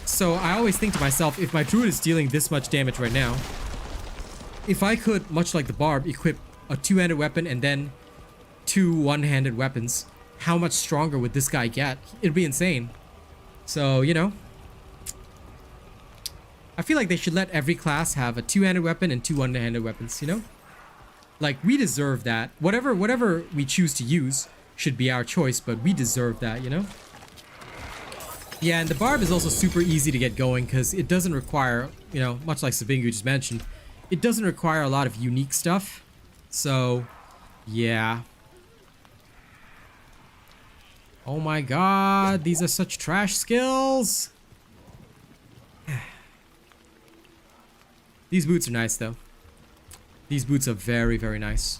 So I always think to myself, if my Druid is dealing this much damage right now, if I could, much like the Barb, equip a 2-handed weapon and then 2 one-handed weapons, how much stronger would this guy get? It'd be insane. So, you know, I feel like they should let every class have a 2-handed weapon and 2 one-handed weapons, you know? Like, we deserve that. Whatever we choose to use should be our choice, but we deserve that, you know? Yeah, and the Barb is also super easy to get going because it doesn't require, you know, much like Subingu just mentioned, it doesn't require a lot of unique stuff. So, yeah. Oh my God, these are such trash skills. These boots are nice, though. These boots are very, very nice.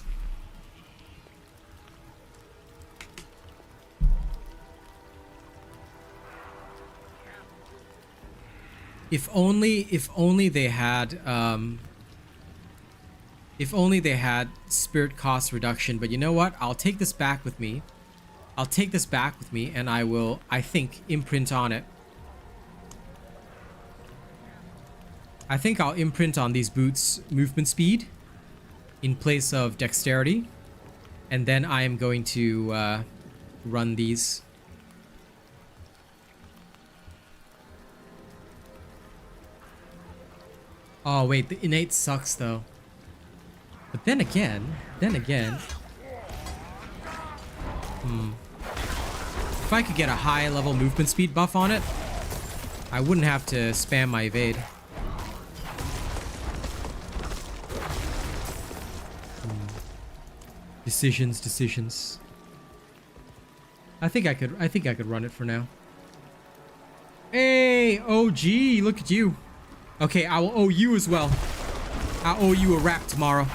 If only they had spirit cost reduction. But you know what? I'll take this back with me. I'll take this back with me, and I will, I think, imprint on it. I think I'll imprint on these boots movement speed in place of dexterity, and then I am going to run these. Oh wait, the innate sucks though. But then again, if I could get a high level movement speed buff on it, I wouldn't have to spam my evade. Decisions. I think I could run it for now. Hey, OG, look at you. Okay, I will owe you as well. I'll owe you a rap tomorrow.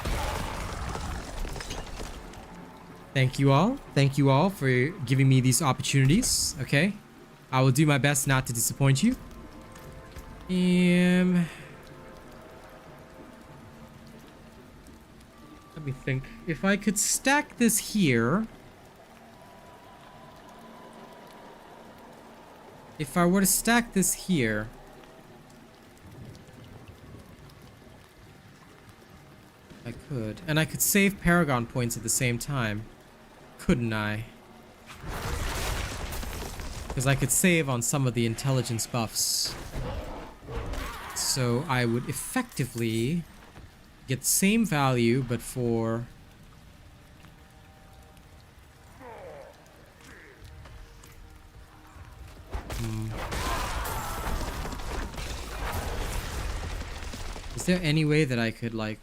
Thank you all. Thank you all for giving me these opportunities. Okay. I will do my best not to disappoint you. Let me think. If I could stack this here. If I were to stack this here. I could. And I could save Paragon points at the same time. Couldn't I? Because I could save on some of the intelligence buffs. So I would effectively get the same value, but for... Is there any way that I could, like...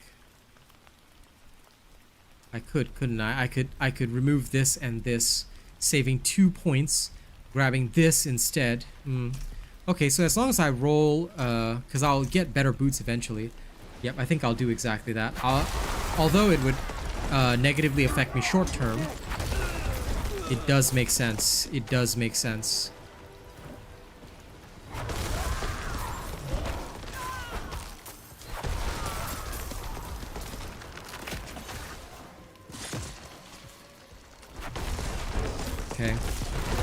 I could, couldn't I? I could remove this and this, saving 2 points, grabbing this instead. Okay, so as long as I roll, because I'll get better boots eventually. Yep, I think I'll do exactly that. Although it would negatively affect me short term, it does make sense. It does make sense. Okay.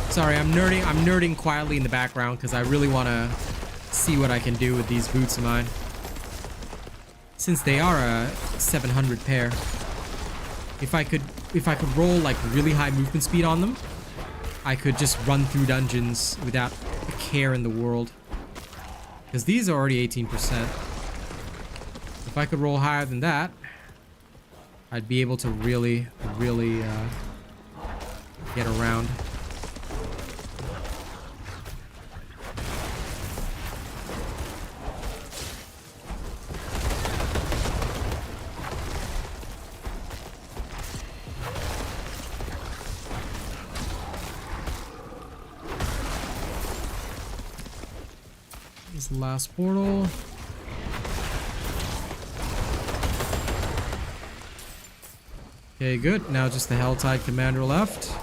Sorry, I'm nerding quietly in the background because I really want to see what I can do with these boots of mine. Since they are a 700 pair. If I could roll like really high movement speed on them, I could just run through dungeons without a care in the world. Because these are already 18%. If I could roll higher than that, I'd be able to really get around. This is the last portal. Okay, good. Now just the Helltide Commander left.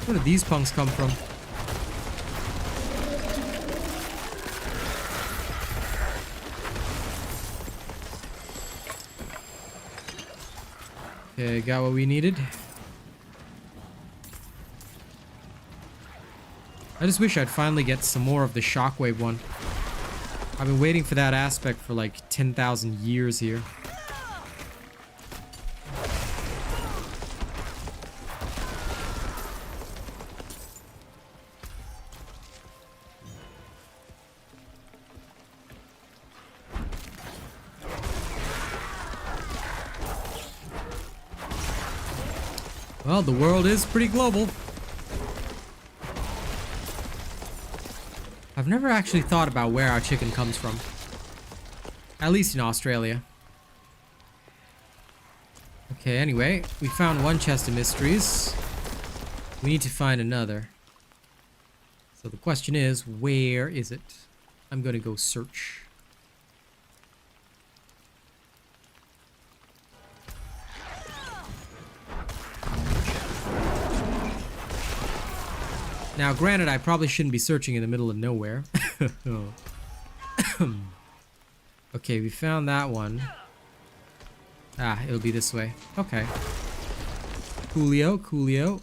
Where did these punks come from? Okay, got what we needed. I just wish I'd finally get some more of the Shockwave one. I've been waiting for that aspect for like 10,000 years here. Well, the world is pretty global. I've never actually thought about where our chicken comes from. At least in Australia. Okay, anyway, we found one chest of mysteries. We need to find another. So the question is, where is it? I'm gonna go search. Now, granted, I probably shouldn't be searching in the middle of nowhere. Okay, we found that one. Ah, it'll be this way. Okay. Coolio, coolio.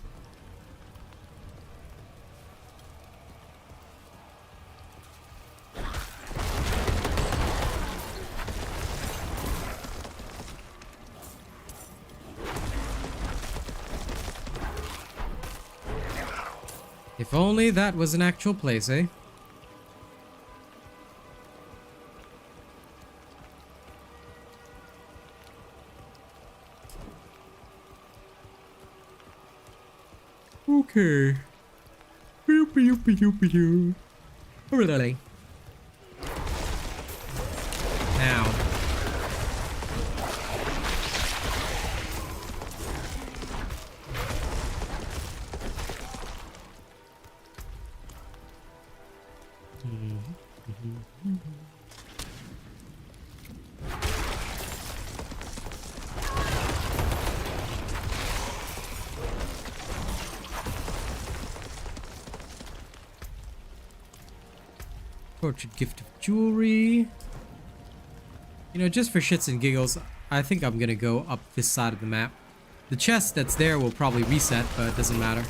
If only that was an actual place, eh? Okay. Now. Tortured gift of jewelry. You know, just for shits and giggles, I think I'm gonna go up this side of the map. The chest that's there will probably reset, but it doesn't matter.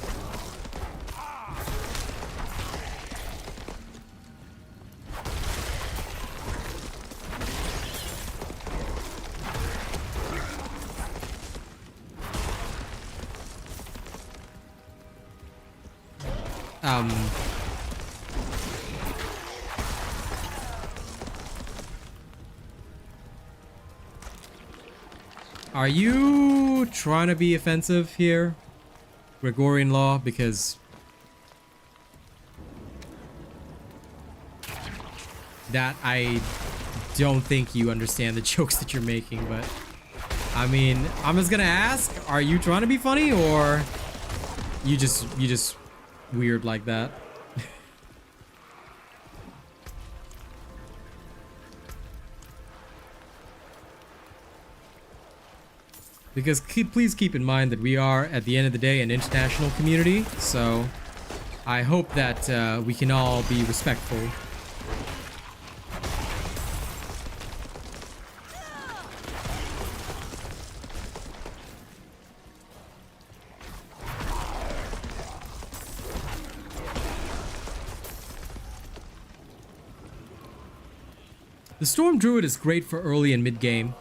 Are you trying to be offensive here, Gregorian law? Because that I don't think you understand the jokes that you're making, but I mean, I'm just gonna ask, are you trying to be funny, or you just weird like that? Because please keep in mind that we are, at the end of the day, an international community, so I hope that we can all be respectful. The Storm Druid is great for early and mid game,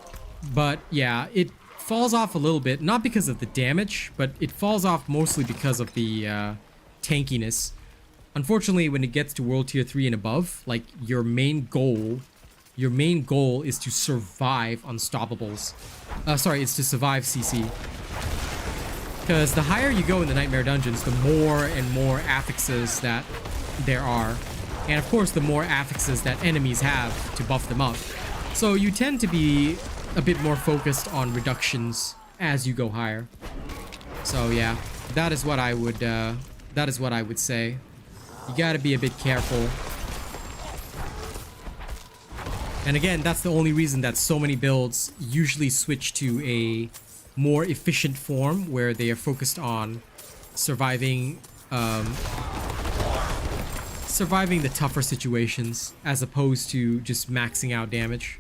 but yeah, it falls off a little bit, not because of the damage, but it falls off mostly because of the tankiness. Unfortunately, when it gets to World Tier 3 and above, like your main goal is to survive Unstoppables. Sorry, it's to survive CC. Because the higher you go in the Nightmare Dungeons, the more and more affixes that there are. And of course, the more affixes that enemies have to buff them up. So you tend to be a bit more focused on reductions as you go higher. So yeah, that is what I would say. You gotta be a bit careful. And again, that's the only reason that so many builds usually switch to a more efficient form where they are focused on surviving the tougher situations as opposed to just maxing out damage.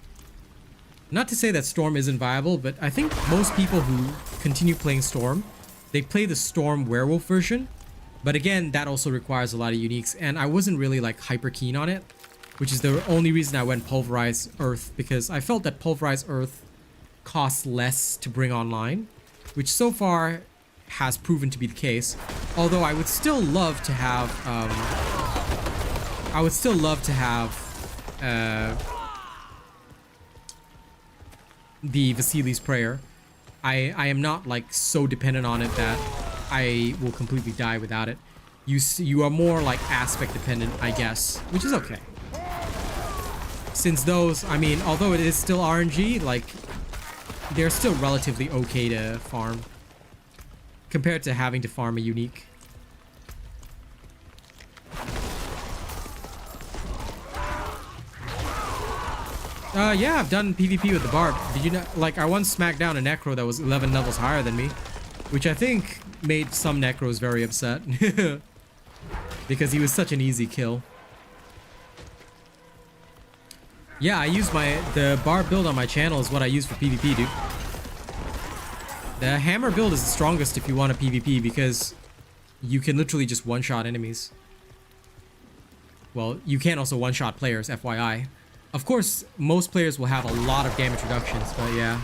Not to say that Storm isn't viable, but I think most people who continue playing Storm, they play the Storm Werewolf version. But again, that also requires a lot of uniques, and I wasn't really like hyper keen on it, which is the only reason I went Pulverize Earth, because I felt that Pulverize Earth costs less to bring online, which so far has proven to be the case. Although I would still love to have the Vasili's Prayer. I am not like so dependent on it that I will completely die without it. You are more like aspect dependent, I guess, which is okay. Since those, I mean, although it is still RNG, like they're still relatively okay to farm compared to having to farm a unique. Yeah, I've done PvP with the Barb. Did you know, like, I once smacked down a Necro that was 11 levels higher than me, which I think made some Necros very upset. because he was such an easy kill. Yeah, I use the Barb build on my channel is what I use for PvP, dude. The hammer build is the strongest if you want a PvP because you can literally just one-shot enemies. Well, you can also one-shot players, FYI. Of course, most players will have a lot of damage reductions, but yeah.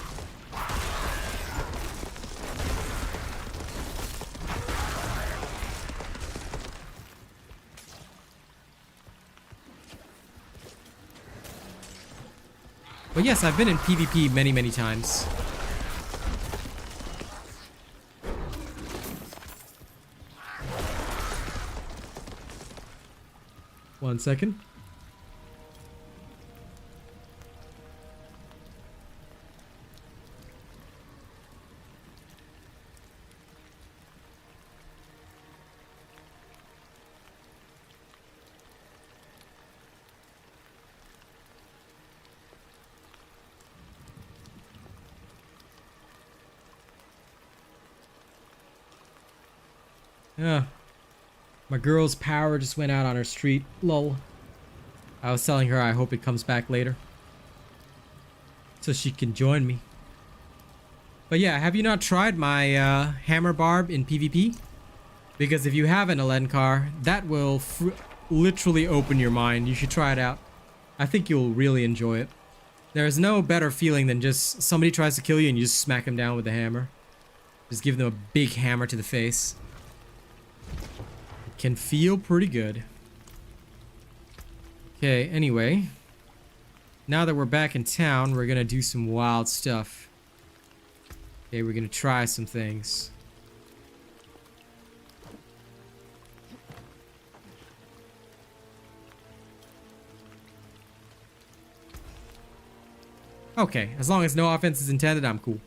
But yes, I've been in PvP many, many times. One second. Yeah. My girl's power just went out on her street. Lol. I was telling her I hope it comes back later. So she can join me. But yeah, have you not tried my hammer barb in PvP? Because if you haven't, Alenkar, that will literally open your mind. You should try it out. I think you'll really enjoy it. There's no better feeling than just somebody tries to kill you and you just smack them down with a hammer. Just give them a big hammer to the face. Can feel pretty good. Okay, anyway. Now that we're back in town, we're gonna do some wild stuff. Okay, we're gonna try some things. Okay, as long as no offense is intended, I'm cool.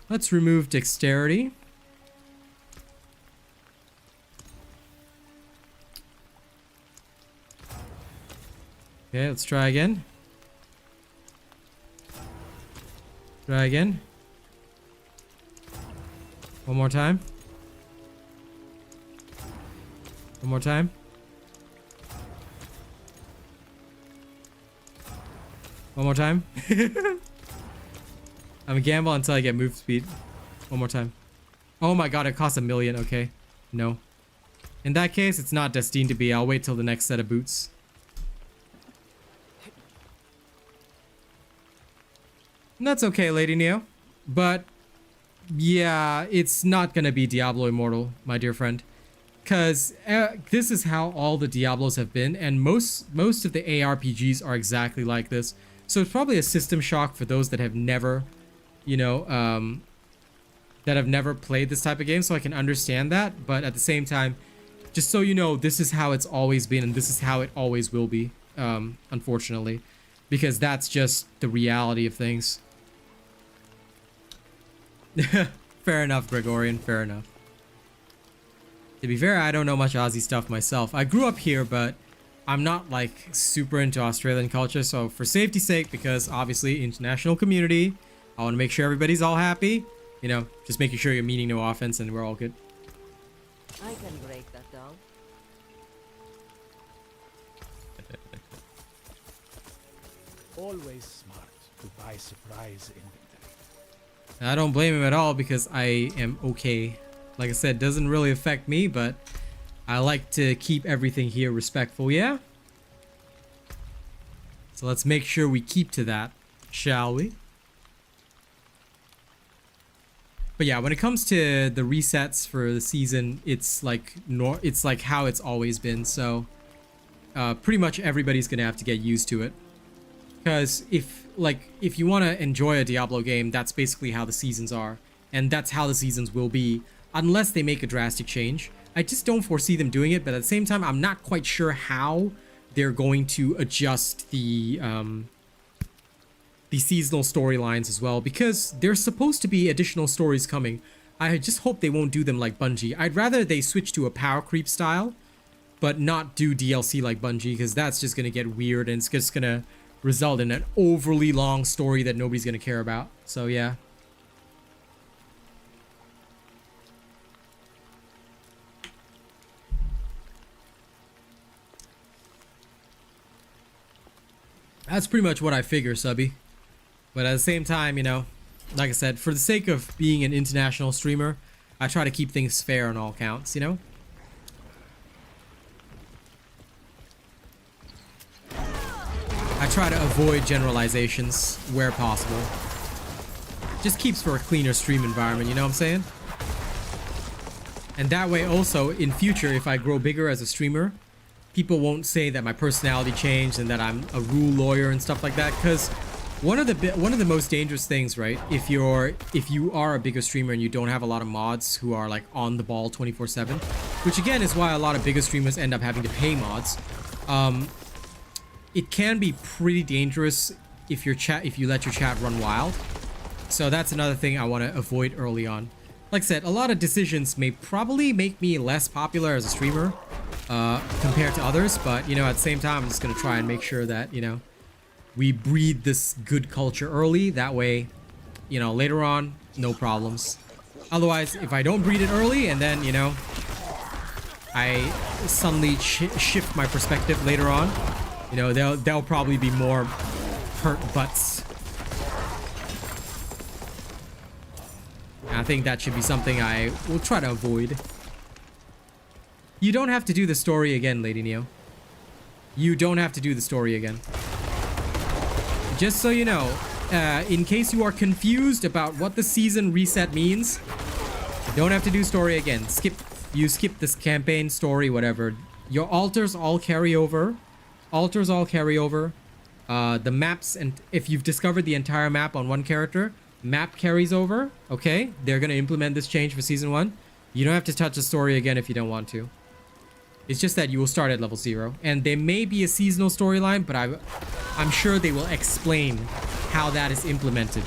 Let's remove dexterity. Okay, let's try again. Try again. One more time. One more time. One more time. I'm gonna gamble until I get move speed. One more time. Oh my god, it costs 1 million. Okay. No. In that case, it's not destined to be. I'll wait till the next set of boots. And that's okay, Lady Neo. But, yeah, it's not gonna be Diablo Immortal, my dear friend. Because this is how all the Diablos have been, and most of the ARPGs are exactly like this. So it's probably a system shock for those that have never, you know, that have never played this type of game, so I can understand that. But at the same time, just so you know, this is how it's always been, and this is how it always will be, unfortunately. Because that's just the reality of things. Fair enough, Gregorian, fair enough. To be fair, I don't know much Aussie stuff myself. I grew up here, but I'm not like super into Australian culture, so for safety's sake, because obviously international community, I want to make sure everybody's all happy. You know, just making sure you're meaning no offense and we're all good. I can break that down. Always smart to buy surprise inventory. I don't blame him at all because I am okay. Like I said, doesn't really affect me, but I like to keep everything here respectful, yeah? So let's make sure we keep to that, shall we? But yeah, when it comes to the resets for the season, it's like how it's always been. So pretty much everybody's gonna have to get used to it. Because if you want to enjoy a Diablo game, that's basically how the seasons are, and that's how the seasons will be, unless they make a drastic change. I just don't foresee them doing it, but at the same time, I'm not quite sure how they're going to adjust the seasonal storylines as well, because there's supposed to be additional stories coming. I just hope they won't do them like Bungie. I'd rather they switch to a power creep style, but not do DLC like Bungie, because that's just going to get weird and it's just going to result in an overly long story that nobody's going to care about. So yeah. That's pretty much what I figure, Subby. But at the same time, you know, like I said, for the sake of being an international streamer, I try to keep things fair on all counts, you know? I try to avoid generalizations where possible. Just keeps for a cleaner stream environment, you know what I'm saying? And that way also, in future, if I grow bigger as a streamer, people won't say that my personality changed and that I'm a rule lawyer and stuff like that. Because one of the most dangerous things, right? If you are a bigger streamer and you don't have a lot of mods who are like on the ball 24/7, which again is why a lot of bigger streamers end up having to pay mods. It can be pretty dangerous if you let your chat run wild. So that's another thing I want to avoid early on. Like I said, a lot of decisions may probably make me less popular as a streamer compared to others, but you know, at the same time, I'm just gonna try and make sure that, you know, we breed this good culture early. That way, you know, later on, no problems. Otherwise, if I don't breed it early and then, you know, I suddenly shift my perspective later on, you know, there'll probably be more hurt butts. And I think that should be something I will try to avoid. You don't have to do the story again, Lady Neo. You don't have to do the story again. Just so you know, in case you are confused about what the season reset means, you don't have to do story again. You skip this campaign, story, whatever. Your altars all carry over. Altars all carry over. The maps, and if you've discovered the entire map on one character, map carries over. Okay, they're gonna implement this change for season 1. You don't have to touch the story again if you don't want to. It's just that you will start at level 0, and there may be a seasonal storyline, but I'm sure they will explain how that is implemented.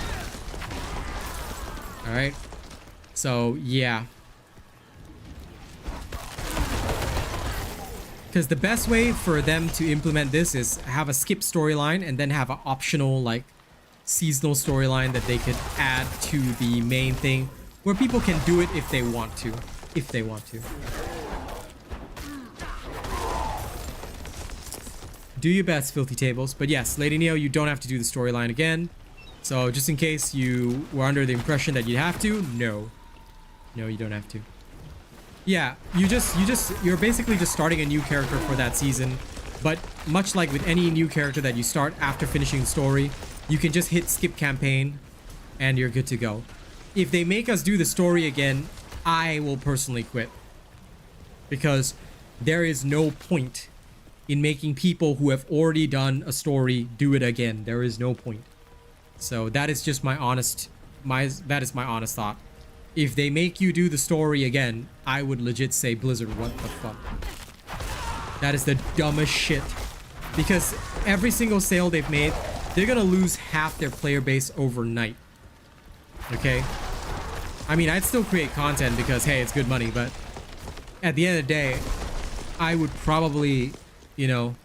All right, so yeah. Because the best way for them to implement this is have a skip storyline and then have an optional like seasonal storyline that they could add to the main thing, where people can do it if they want to. If they want to. Do your best, Filthy Tables. But yes, Lady Neo, you don't have to do the storyline again. So just in case you were under the impression that you'd have to, no. No, you don't have to. Yeah, you're basically just starting a new character for that season. But much like with any new character that you start after finishing the story, you can just hit skip campaign and you're good to go. If they make us do the story again, I will personally quit. Because there is no point in making people who have already done a story do it again. There is no point. So that is just my honest thought. If they make you do the story again, I would legit say, Blizzard, what the fuck? That is the dumbest shit. Because every single sale they've made, they're gonna lose half their player base overnight. Okay? I mean, I'd still create content because, hey, it's good money, but at the end of the day, I would probably, you know,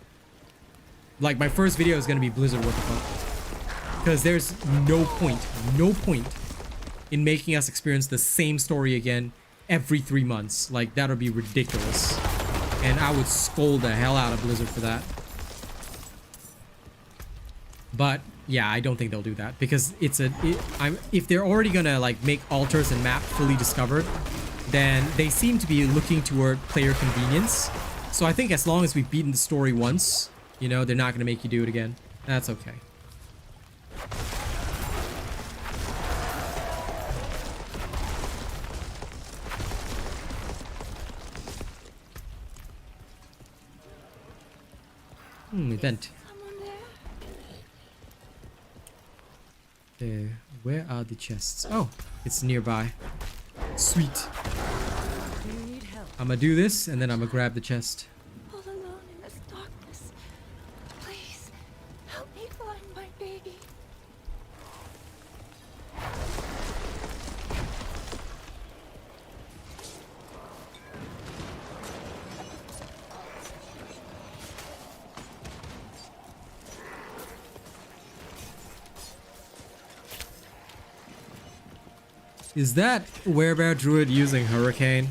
like my first video is gonna be Blizzard, what the fuck? Because there's no point in making us experience the same story again every 3 months. Like, that would be ridiculous. And I would scold the hell out of Blizzard for that. But yeah, I don't think they'll do that because if they're already gonna like make altars and map fully discovered, then they seem to be looking toward player convenience. So I think as long as we've beaten the story once, you know, they're not gonna make you do it again. That's okay. Event. Where are the chests? Oh, it's nearby. Sweet. I'm gonna do this and then I'm gonna grab the chest. All alone in this darkness. Please, help me find my baby. Is that Werebear Druid using Hurricane?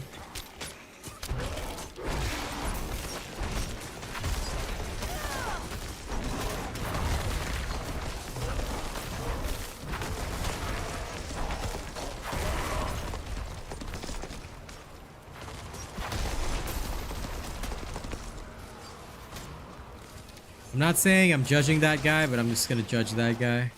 I'm not saying I'm judging that guy, but I'm just gonna judge that guy.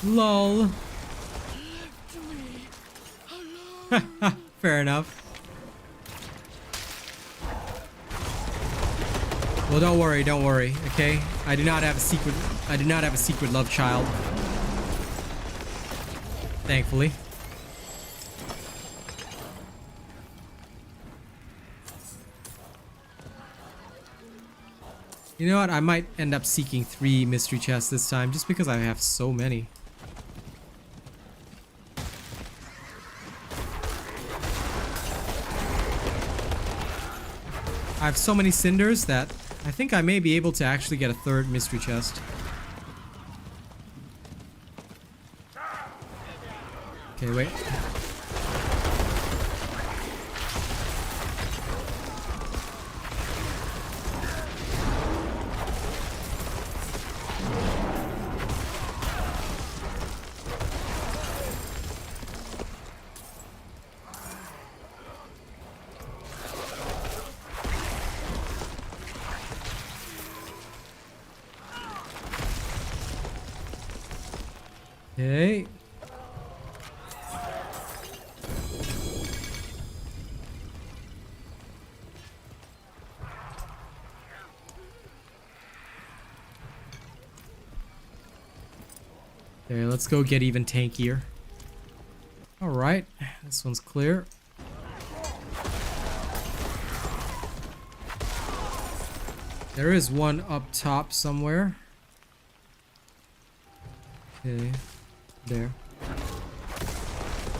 LOL. Fair enough. Well, don't worry, okay? I do not have a secret love child. Thankfully. You know what? I might end up seeking 3 mystery chests this time just because I have so many. I have so many cinders that I think I may be able to actually get a 3rd mystery chest. Okay, wait. Okay. Okay, let's go get even tankier. Alright, this one's clear. There is one up top somewhere. Okay. There.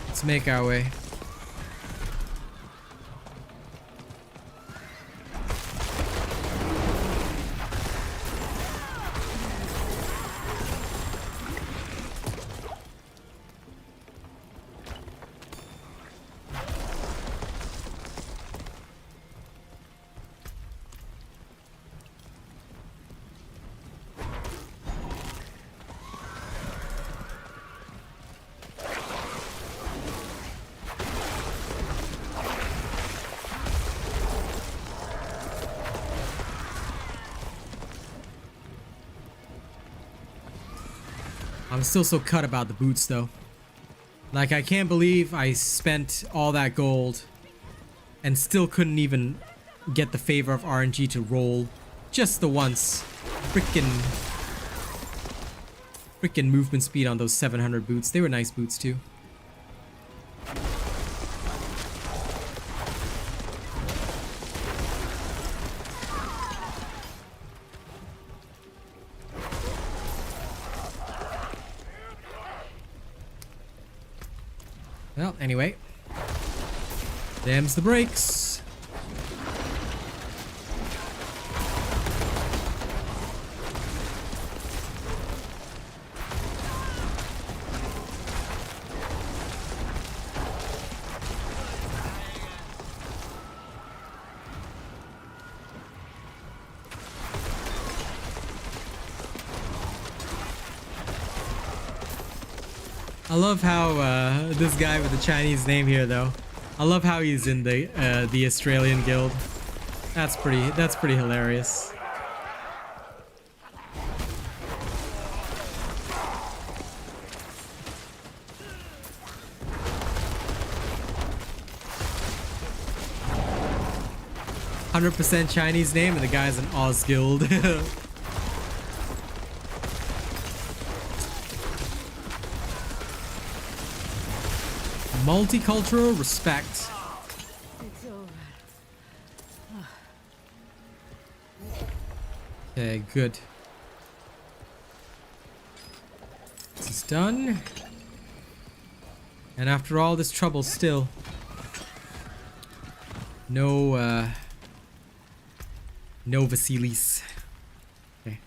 Let's make our way. I'm still so cut about the boots though. Like, I can't believe I spent all that gold and still couldn't even get the favor of RNG to roll just the once. Frickin' movement speed on those 700 boots. They were nice boots too. Well, anyway. Them's the brakes. I love how this guy with the Chinese name here, though. I love how he's in the Australian guild. That's pretty hilarious. "100% Chinese name," and the guy's an Oz guild. Multicultural respect. It's over. Okay, good. This is done. And after all this trouble still, no Vasilis. Okay.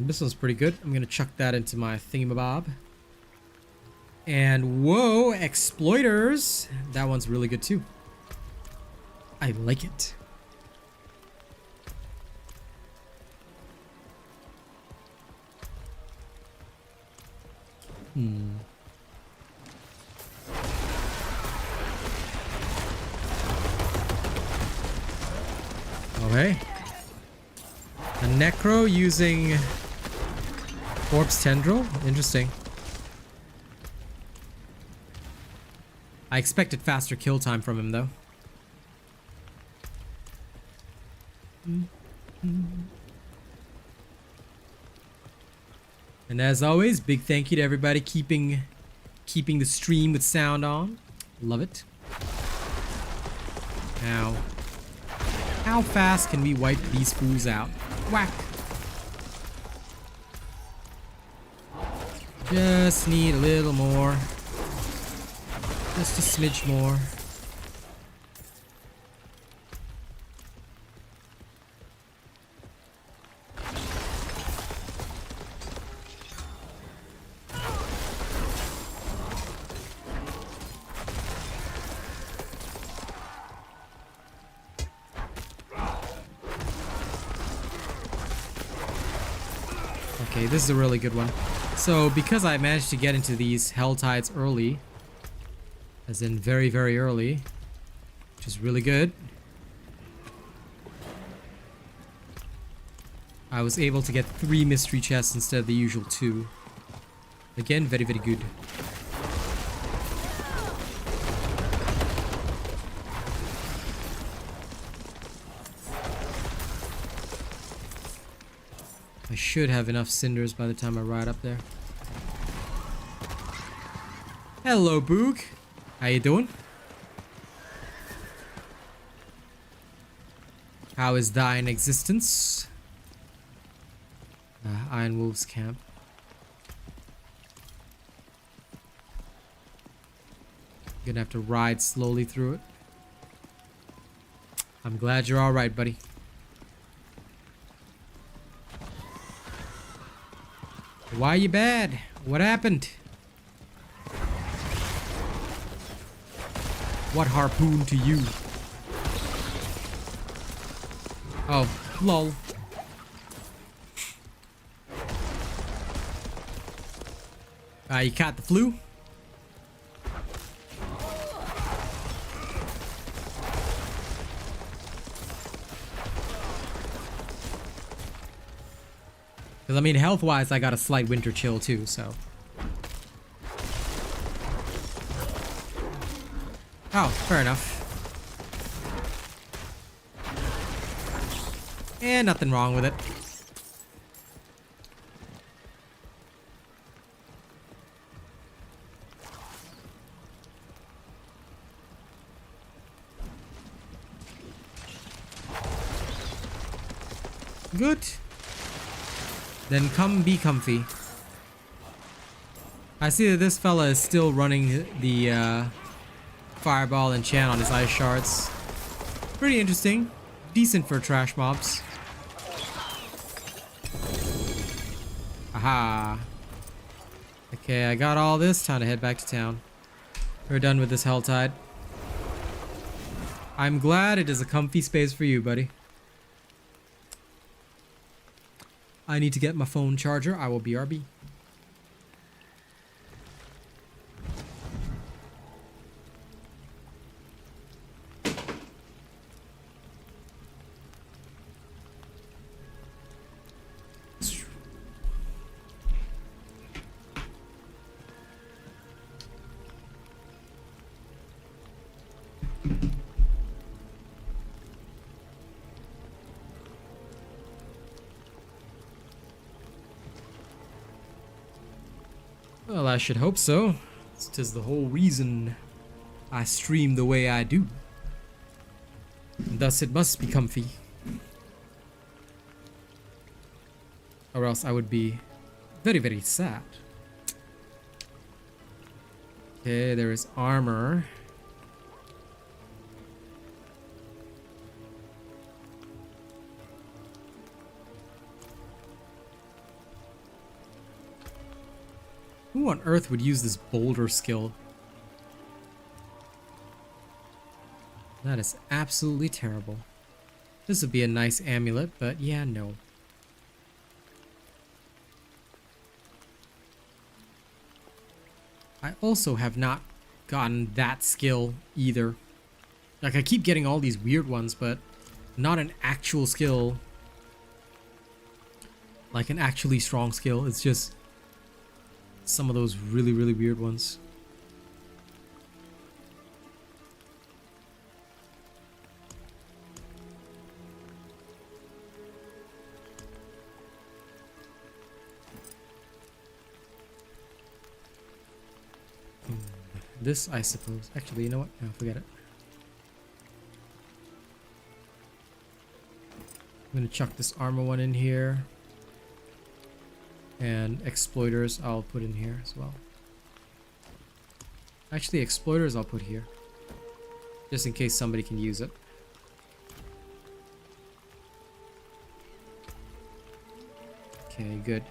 This one's pretty good. I'm gonna chuck that into my thingamabob. And whoa, exploiters! That one's really good too. I like it. Okay. A necro using corpse tendril. Interesting. I expected faster kill time from him though. And as always, big thank you to everybody keeping the stream with sound on. Love it. Now, how fast can we wipe these fools out? Whack. Just need a little more. Just a smidge more. Okay, this is a really good one. So, because I managed to get into these Hell Tides early, as in very, very early, which is really good, I was able to get 3 mystery chests instead of the usual 2. Again, very, very good. I should have enough cinders by the time I ride up there. Hello, Boog. How you doing? How is thine existence? Iron Wolves camp. Gonna have to ride slowly through it. I'm glad you're alright, buddy. Why you bad? What happened? What harpoon to you? Oh, lol. You caught the flu? Because, I mean, health-wise, I got a slight winter chill, too, so. Oh, fair enough. And nothing wrong with it. Good. Then come be comfy. I see that this fella is still running the fireball enchant on his ice shards. Pretty interesting. Decent for trash mobs. Aha. Okay, I got all this. Time to head back to town. We're done with this Helltide. I'm glad it is a comfy space for you, buddy. I need to get my phone charger. I will BRB. Well, I should hope so. 'Tis the whole reason I stream the way I do. Thus it must be comfy. Or else I would be very, very sad. Okay, there is armor. Who on earth would use this boulder skill? That is absolutely terrible. This would be a nice amulet, but yeah, no. I also have not gotten that skill either. Like, I keep getting all these weird ones, but not an actual skill. Like an actually strong skill. It's just some of those really, really weird ones. This, I suppose. Actually, you know what? No, forget it. I'm gonna chuck this armor one in here. And exploiters I'll put in here as well. Actually, exploiters I'll put here. Just in case somebody can use it. Okay, good.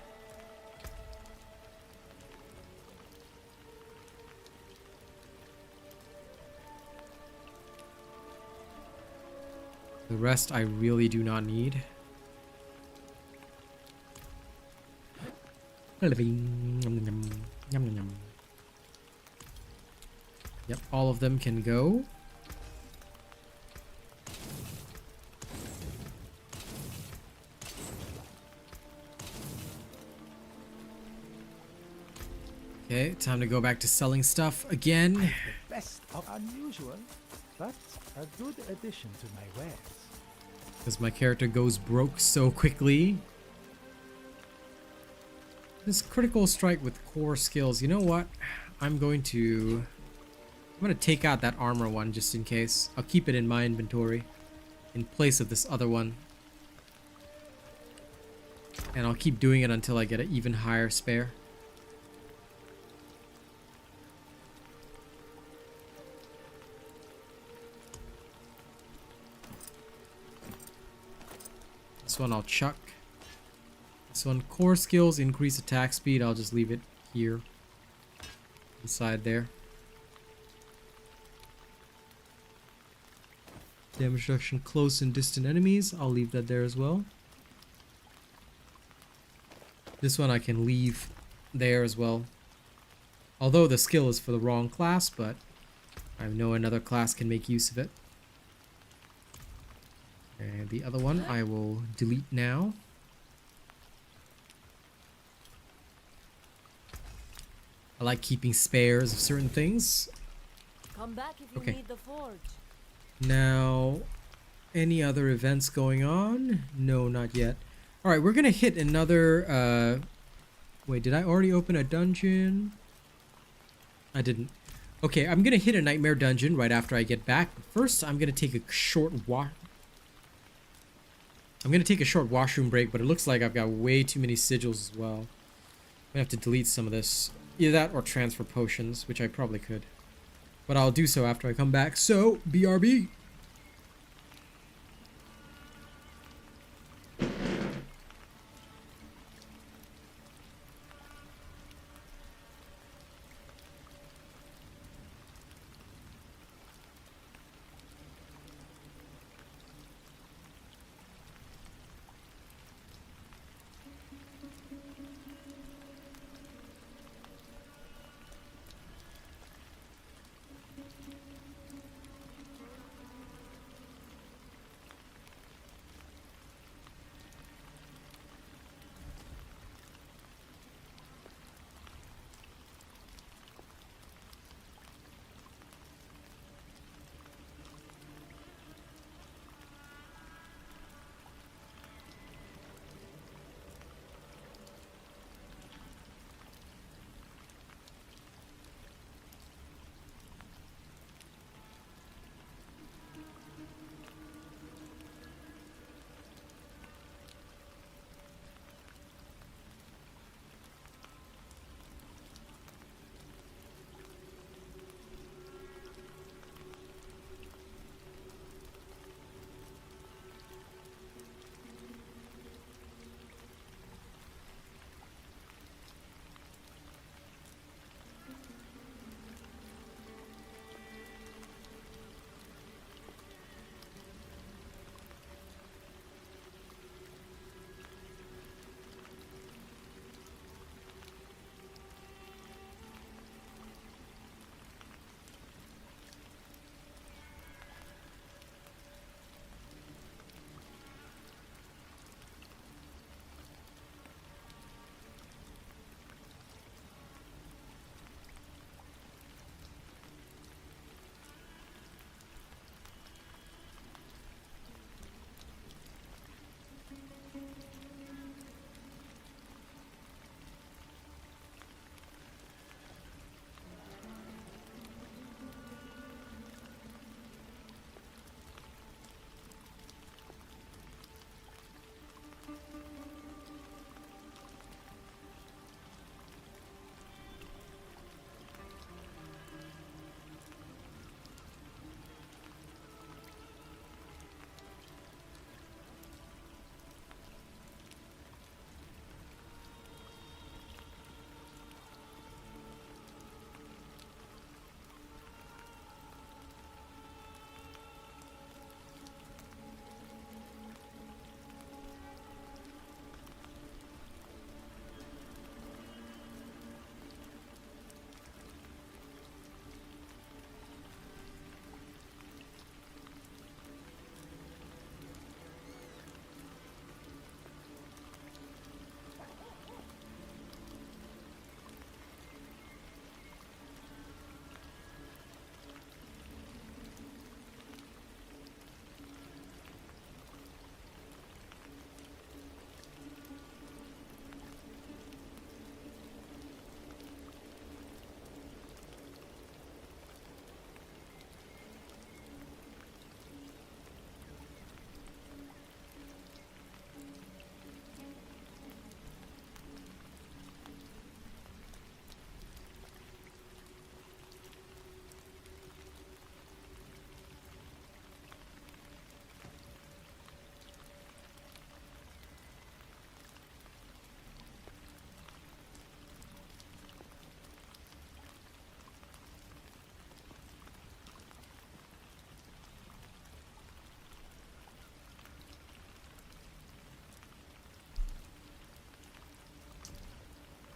The rest I really do not need. Yep, all of them can go. Okay, time to go back to selling stuff again. The best of unusual, but a good addition to my wares. Because my character goes broke so quickly. This critical strike with core skills. You know what? I'm gonna take out that armor one just in case. I'll keep it in my inventory in place of this other one. And I'll keep doing it until I get an even higher spare. This one I'll chuck. This one, core skills, increase attack speed. I'll just leave it here. Inside there. Damage reduction close and distant enemies. I'll leave that there as well. This one I can leave there as well. Although the skill is for the wrong class, but I know another class can make use of it. And the other one I will delete now. I like keeping spares of certain things. Come back if you Okay. need the forge. Now, any other events going on? No, not yet. Alright, we're gonna hit another, wait, did I already open a dungeon? I didn't. Okay, I'm gonna hit a nightmare dungeon right after I get back. But first, I'm gonna take a short washroom break, but it looks like I've got way too many sigils as well. I'm gonna have to delete some of this. Either that or transfer potions, which I probably could. But I'll do so after I come back. So, BRB!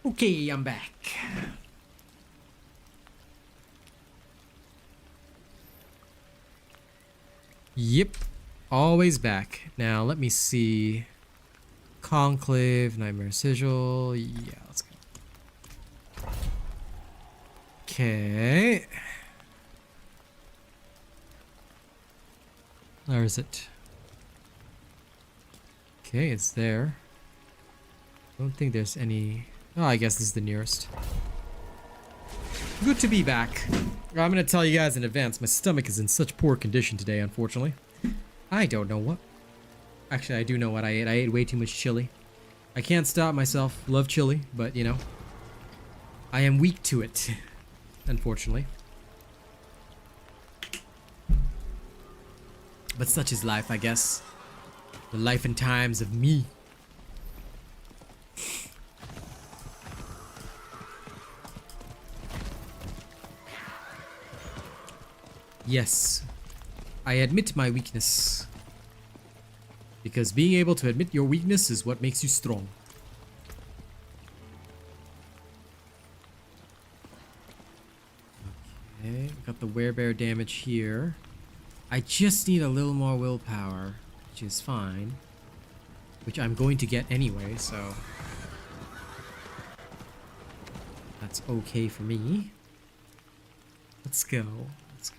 Okay, I'm back. Yep, always back. Now let me see. Conclave, Nightmare Sigil. Yeah, let's go. Okay. Where is it? Okay, it's there. Don't think there's any... Oh, I guess this is the nearest. Good to be back. I'm gonna tell you guys in advance, my stomach is in such poor condition today, unfortunately. I don't know what. Actually, I do know what I ate. I ate way too much chili. I can't stop myself. Love chili, but you know. I am weak to it, unfortunately. But such is life, I guess. The life and times of me. Yes, I admit my weakness. Because being able to admit your weakness is what makes you strong. Okay, got the werebear damage here. I just need a little more willpower, which is fine. Which I'm going to get anyway, so... that's okay for me. Let's go. Let's go.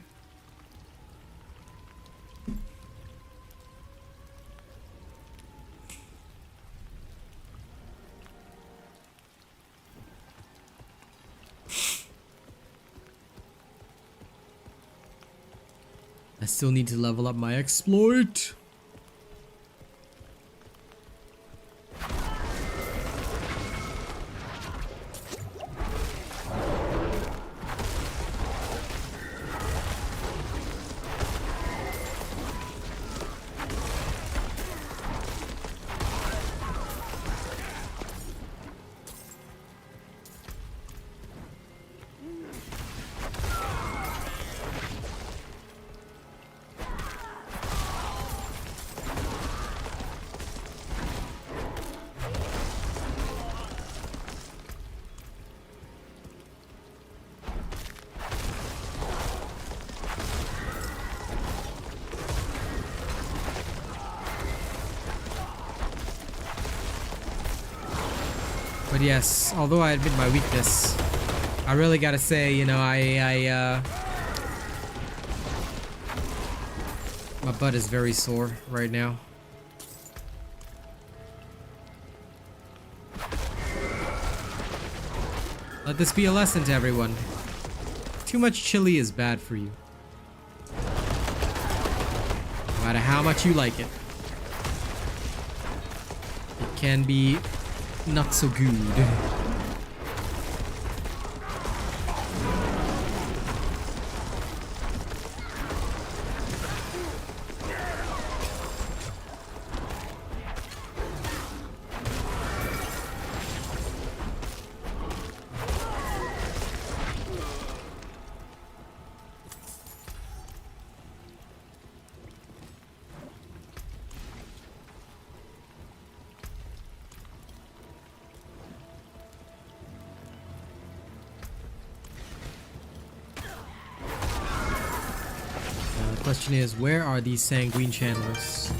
I still need to level up my exploit. But yes, although I admit my weakness, I really gotta say, you know, my butt is very sore right now. Let this be a lesson to everyone. Too much chili is bad for you. No matter how much you like it. It can be not so good. Question is, where are these sanguine channelers?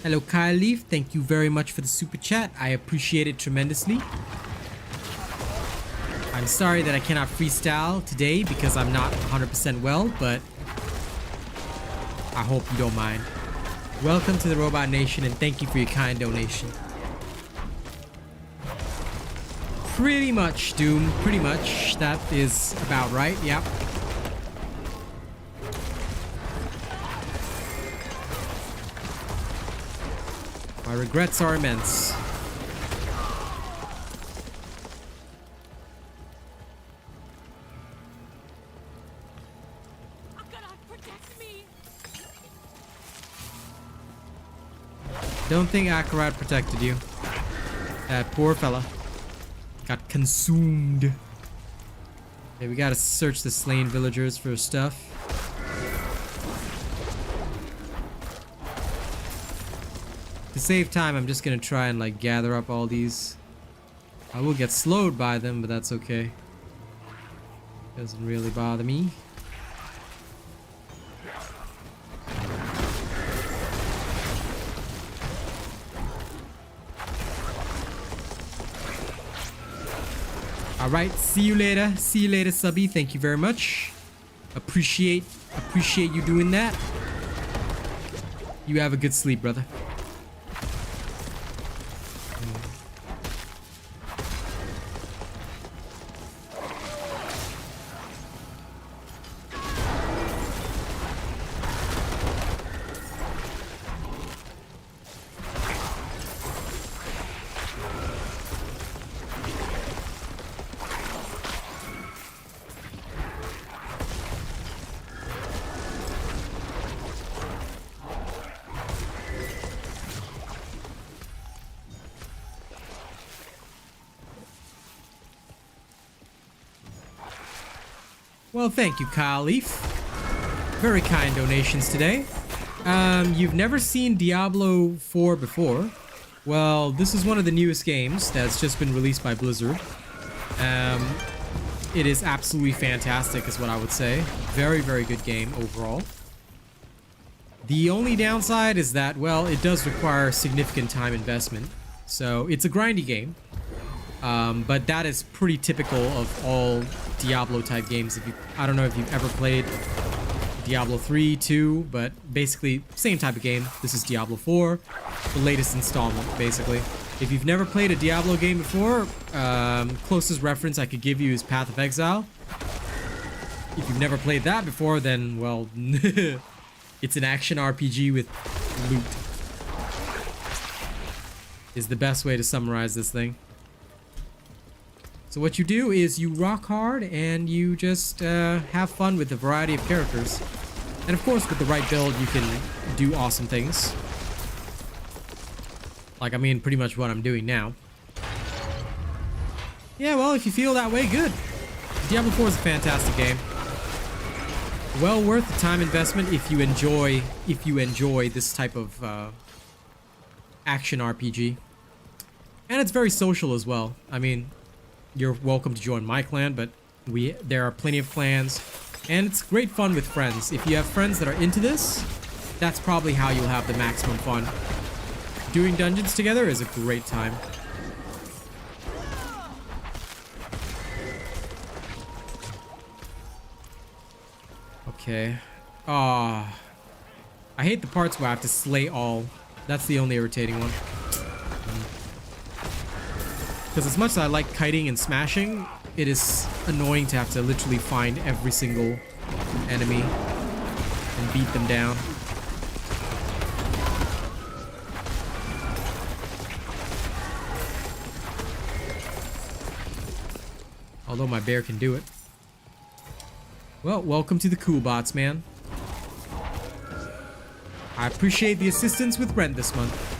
Hello Kyle Leaf, thank you very much for the super chat. I appreciate it tremendously. I'm sorry that I cannot freestyle today because I'm not 100% well, but I hope you don't mind. Welcome to the Robot Nation and thank you for your kind donation. Pretty much, Doom, pretty much. That is about right, yep. My regrets are immense. Don't think Akarat protected you. That poor fella got consumed. Okay, we gotta search the slain villagers for stuff. To save time, I'm just gonna try and like gather up all these I will get slowed by them, but that's okay. Doesn't really bother me. Alright, see you later. See you later, Subby. Thank you very much. Appreciate you doing that. You have a good sleep, brother. Well, thank you, Kyle Leaf. Very kind donations today. You've never seen Diablo 4 before. Well, this is one of the newest games that's just been released by Blizzard. It is absolutely fantastic is what I would say. Very, very good game overall. The only downside is that, well, it does require significant time investment. So it's a grindy game. But that is pretty typical of all Diablo type games. I don't know if you've ever played Diablo 3, 2, but basically same type of game. This is Diablo 4, the latest installment, basically. If you've never played a Diablo game before, closest reference I could give you is Path of Exile. If you've never played that before, then, well, it's an action RPG with loot. Is the best way to summarize this thing. So what you do is you rock hard and you just have fun with a variety of characters. And of course, with the right build, you can do awesome things. Like, I mean, pretty much what I'm doing now. Yeah, well, if you feel that way, good. Diablo 4 is a fantastic game. Well worth the time investment if you enjoy this type of action RPG. And it's very social as well. I mean, you're welcome to join my clan, but there are plenty of clans, and it's great fun with friends. If you have friends that are into this, that's probably how you'll have the maximum fun. Doing dungeons together is a great time. Okay. I hate the parts where I have to slay all. That's the only irritating one. Because as much as I like kiting and smashing, it is annoying to have to literally find every single enemy and beat them down. Although my bear can do it. Well, welcome to the cool bots, man. I appreciate the assistance with rent this month.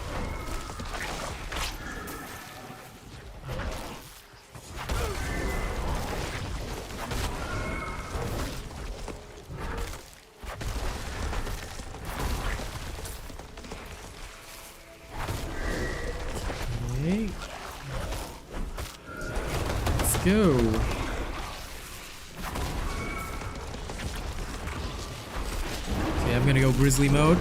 Okay. Let's go. Okay, I'm gonna go grizzly mode.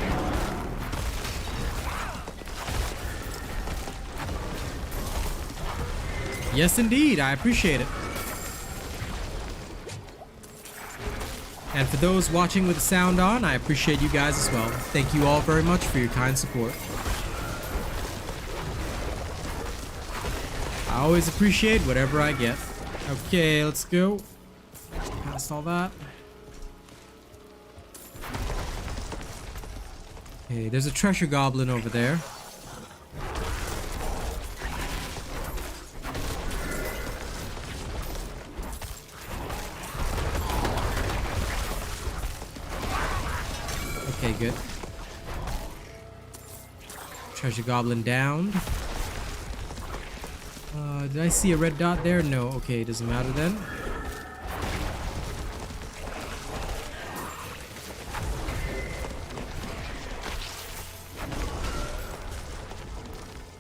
Yes, indeed. I appreciate it. And for those watching with the sound on, I appreciate you guys as well. Thank you all very much for your kind support. I always appreciate whatever I get. Okay, let's go. Past all that. Okay, there's a treasure goblin over there. Okay, good. Treasure goblin down. Did I see a red dot there? No. Okay, doesn't matter then.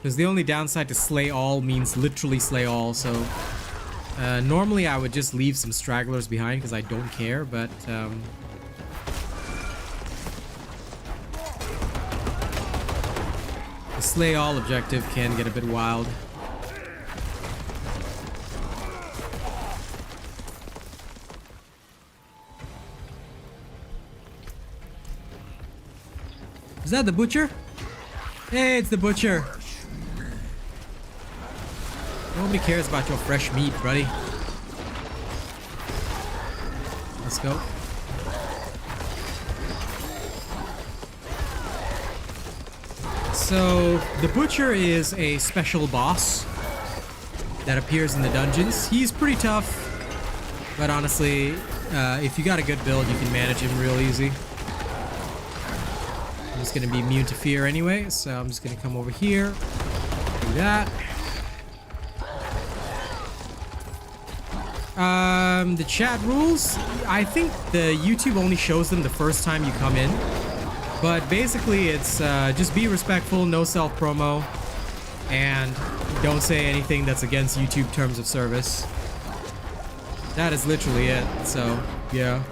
Because the only downside to slay all means literally slay all, so... normally I would just leave some stragglers behind because I don't care, but... the slay all objective can get a bit wild. Is that the butcher? Hey, it's the butcher. Nobody cares about your fresh meat, buddy. Let's go. So, the butcher is a special boss that appears in the dungeons. He's pretty tough, but honestly, if you got a good build, you can manage him real easy. I'm just gonna be immune to fear anyway, so I'm just gonna come over here, do that. The chat rules, I think the YouTube only shows them the first time you come in, but basically it's just be respectful, no self-promo, and don't say anything that's against YouTube terms of service. That is literally it, so yeah.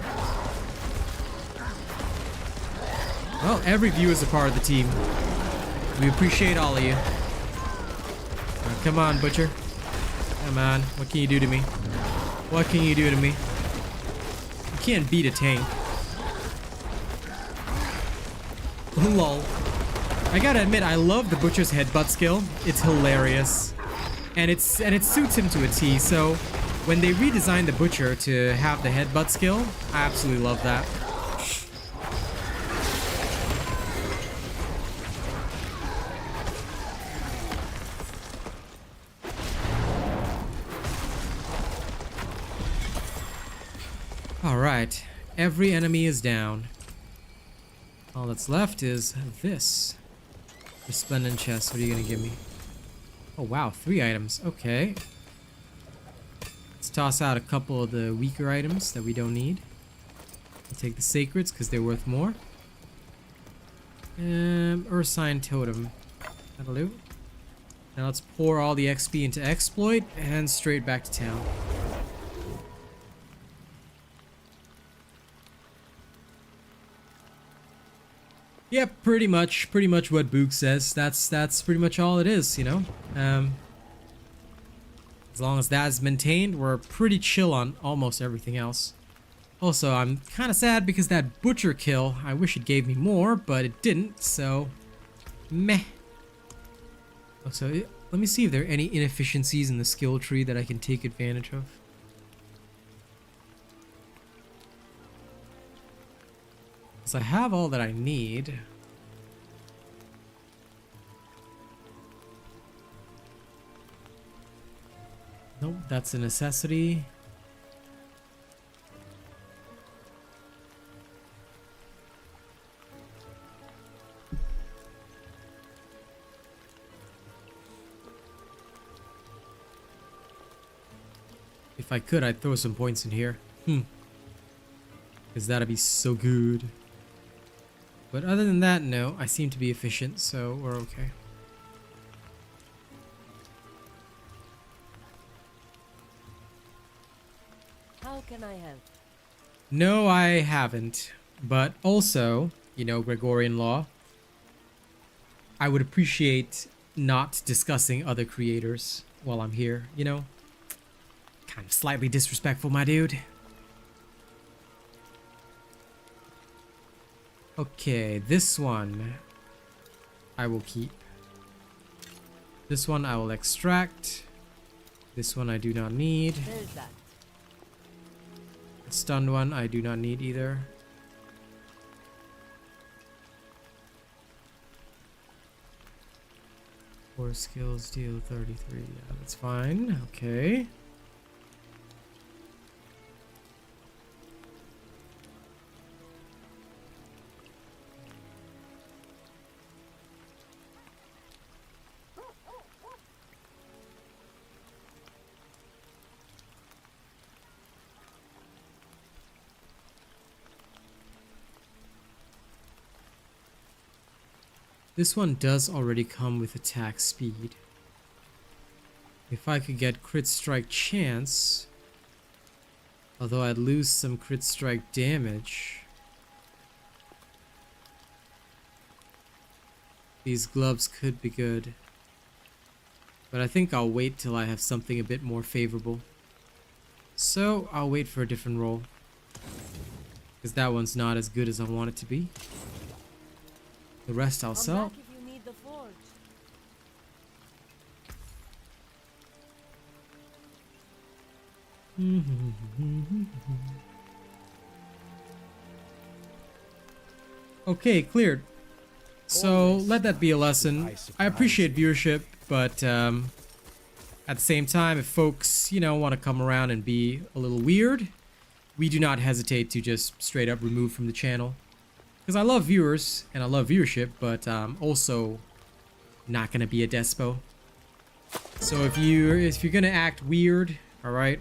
Well, every viewer is a part of the team. We appreciate all of you. Come on, butcher. Come on, what can you do to me? What can you do to me? You can't beat a tank. Lol. I gotta admit, I love the butcher's headbutt skill. It's hilarious, and it suits him to a T. So when they redesigned the butcher to have the headbutt skill, I absolutely love that. Alright, every enemy is down. All that's left is this. Resplendent chest, what are you gonna give me? Oh wow, 3 items, okay. Let's toss out a couple of the weaker items that we don't need. I'll take the sacreds because they're worth more. Ursine totem. That'll do. Now let's pour all the XP into exploit and straight back to town. Yep, pretty much what Boog says. That's pretty much all it is, you know. As long as that's maintained, we're pretty chill on almost everything else. Also, I'm kind of sad because that butcher kill, I wish it gave me more, but it didn't, so meh. So let me see if there are any inefficiencies in the skill tree that I can take advantage of. So I have all that I need. Nope, that's a necessity. If I could, I'd throw some points in here. Because that'd be so good. But other than that, no, I seem to be efficient, so we're okay. How can I help? No, I haven't. But also, you know, Gregorian law, I would appreciate not discussing other creators while I'm here, you know? Kind of slightly disrespectful, my dude. Okay, this one I will keep. This one I will extract. This one I do not need. There's that. The stunned one I do not need either. Four skills deal 33. Yeah, that's fine. Okay. This one does already come with attack speed. If I could get crit strike chance, although I'd lose some crit strike damage. These gloves could be good. But I think I'll wait till I have something a bit more favorable. So I'll wait for a different roll. Because that one's not as good as I want it to be. The rest I'll sell. Come back if you need the forge. Okay, cleared. So let that be a lesson. I appreciate viewership, but at the same time, if folks, you know, want to come around and be a little weird, we do not hesitate to just straight up remove from the channel. Because I love viewers and I love viewership, but also not gonna be a despo. So if you're gonna act weird, all right,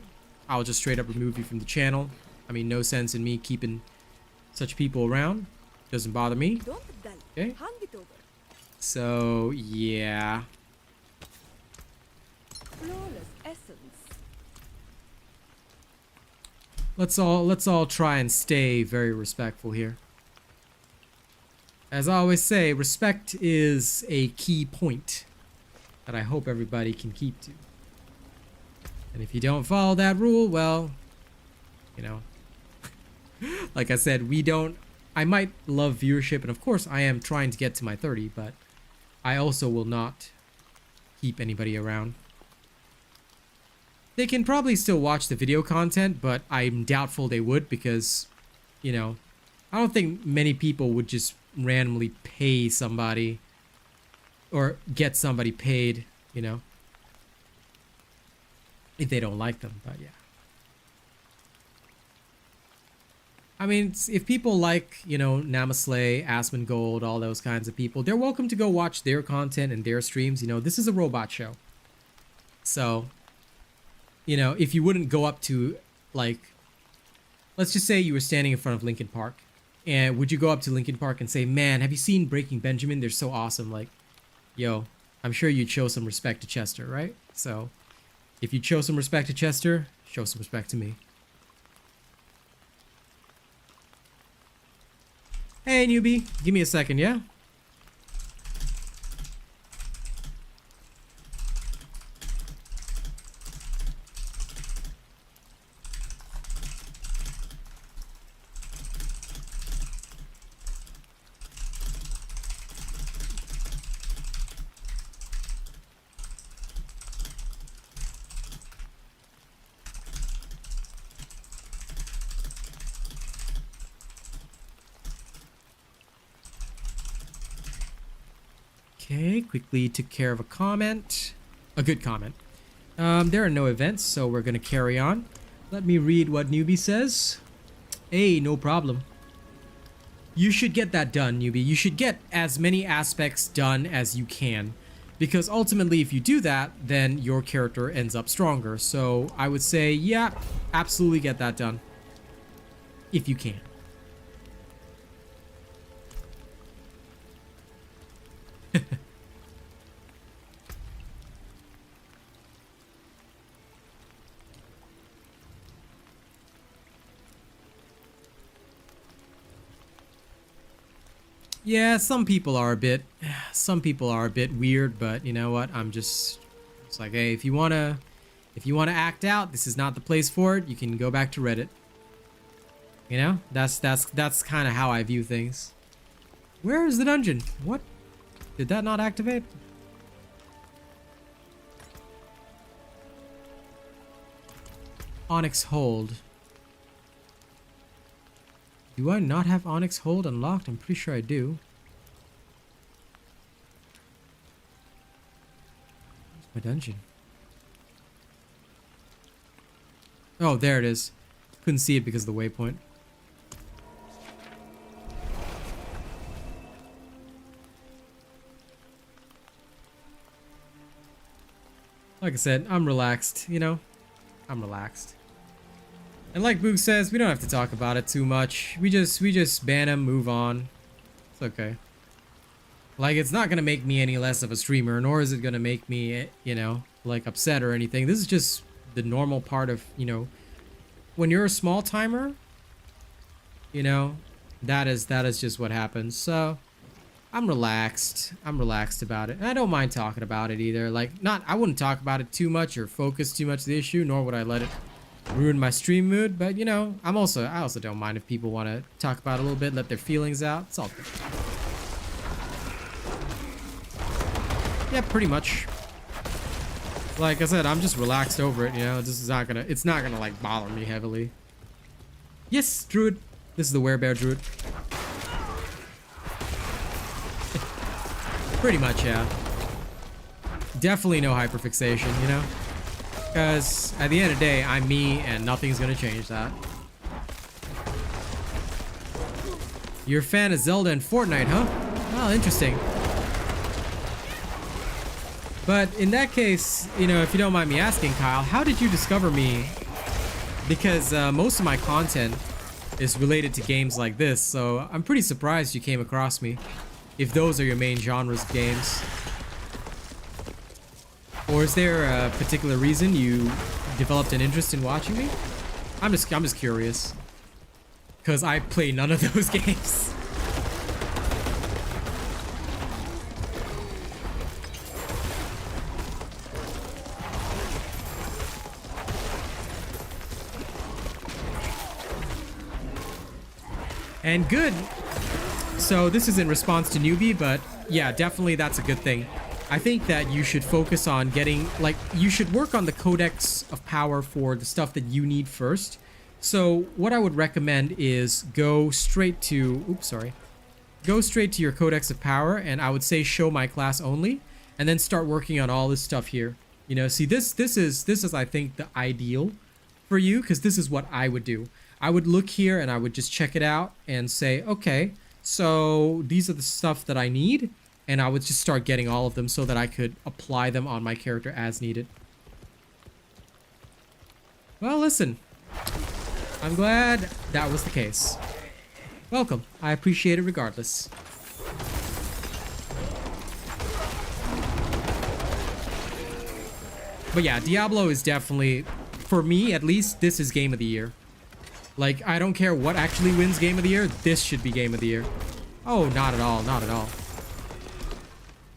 I'll just straight up remove you from the channel. I mean, no sense in me keeping such people around. Doesn't bother me. Don't dull. Okay. Hand it over. So yeah. Flawless essence. Let's all try and stay very respectful here. As I always say, respect is a key point that I hope everybody can keep to. And if you don't follow that rule, well, you know, like I said, I might love viewership, and of course I am trying to get to my 30, but I also will not keep anybody around. They can probably still watch the video content, but I'm doubtful they would because, you know, I don't think many people would just randomly pay somebody or get somebody paid, you know, if they don't like them. But yeah, I mean, if people like, you know, Namaslay, Asmongold, all those kinds of people, they're welcome to go watch their content and their streams. You know, this is a robot show, so, you know, if you wouldn't go up to, like, let's just say you were standing in front of Linkin Park, and would you go up to Linkin Park and say, man, have you seen Breaking Benjamin? They're so awesome. Like, yo, I'm sure you'd show some respect to Chester, right? So if you show some respect to Chester, show some respect to me. Hey, newbie, give me a second, yeah? Okay, quickly took care of a comment. A good comment. There are no events, so we're gonna carry on. Let me read what newbie says. Hey, no problem. You should get that done, newbie. You should get as many aspects done as you can. Because ultimately, if you do that, then your character ends up stronger. So I would say, yeah, absolutely get that done. If you can. Yeah, some people are a bit weird, but you know what? It's like, hey, if you wanna act out, this is not the place for it. You can go back to Reddit. You know, that's kind of how I view things. Where is the dungeon? What? Did that not activate? Onyx Hold. Do I not have Onyx Hold unlocked? I'm pretty sure I do. Where's my dungeon? Oh, there it is. Couldn't see it because of the waypoint. Like I said, I'm relaxed, you know? I'm relaxed. And like Boog says, we don't have to talk about it too much. We just ban him, move on. It's okay. Like, it's not gonna make me any less of a streamer, nor is it gonna make me, you know, like upset or anything. This is just the normal part of, you know, when you're a small timer, you know, that is just what happens. So I'm relaxed. I'm relaxed about it. And I don't mind talking about it either. Like, I wouldn't talk about it too much or focus too much on the issue, nor would I let it ruin my stream mood. But, you know, I also don't mind if people want to talk about it a little bit, let their feelings out. It's all good. Yeah, pretty much. Like I said, I'm just relaxed over it, you know. It's not gonna like bother me heavily. Yes, Druid. This is the Werebear Druid. Pretty much, yeah. Definitely no hyperfixation, you know? Because at the end of the day, I'm me and nothing's gonna change that. You're a fan of Zelda and Fortnite, huh? Well, interesting. But in that case, you know, if you don't mind me asking, Kyle, how did you discover me? Because most of my content is related to games like this, so I'm pretty surprised you came across me. If those are your main genres of games. Or is there a particular reason you developed an interest in watching me? I'm just curious. Cause I play none of those games. And good. So this is in response to newbie, but yeah, definitely that's a good thing. I think that you should focus on getting, like, you should work on the codex of power for the stuff that you need first. So what I would recommend is go straight to your codex of power, and I would say show my class only, and then start working on all this stuff here. You know, see, this is I think the ideal for you, because this is what I would do. I would look here and I would just check it out and say, okay, so these are the stuff that I need, and I would just start getting all of them so that I could apply them on my character as needed. Well, listen, I'm glad that was the case. Welcome. I appreciate it regardless. But yeah, Diablo is definitely, for me at least, this is game of the year. Like, I don't care what actually wins game of the year, this should be game of the year. Oh, not at all, not at all.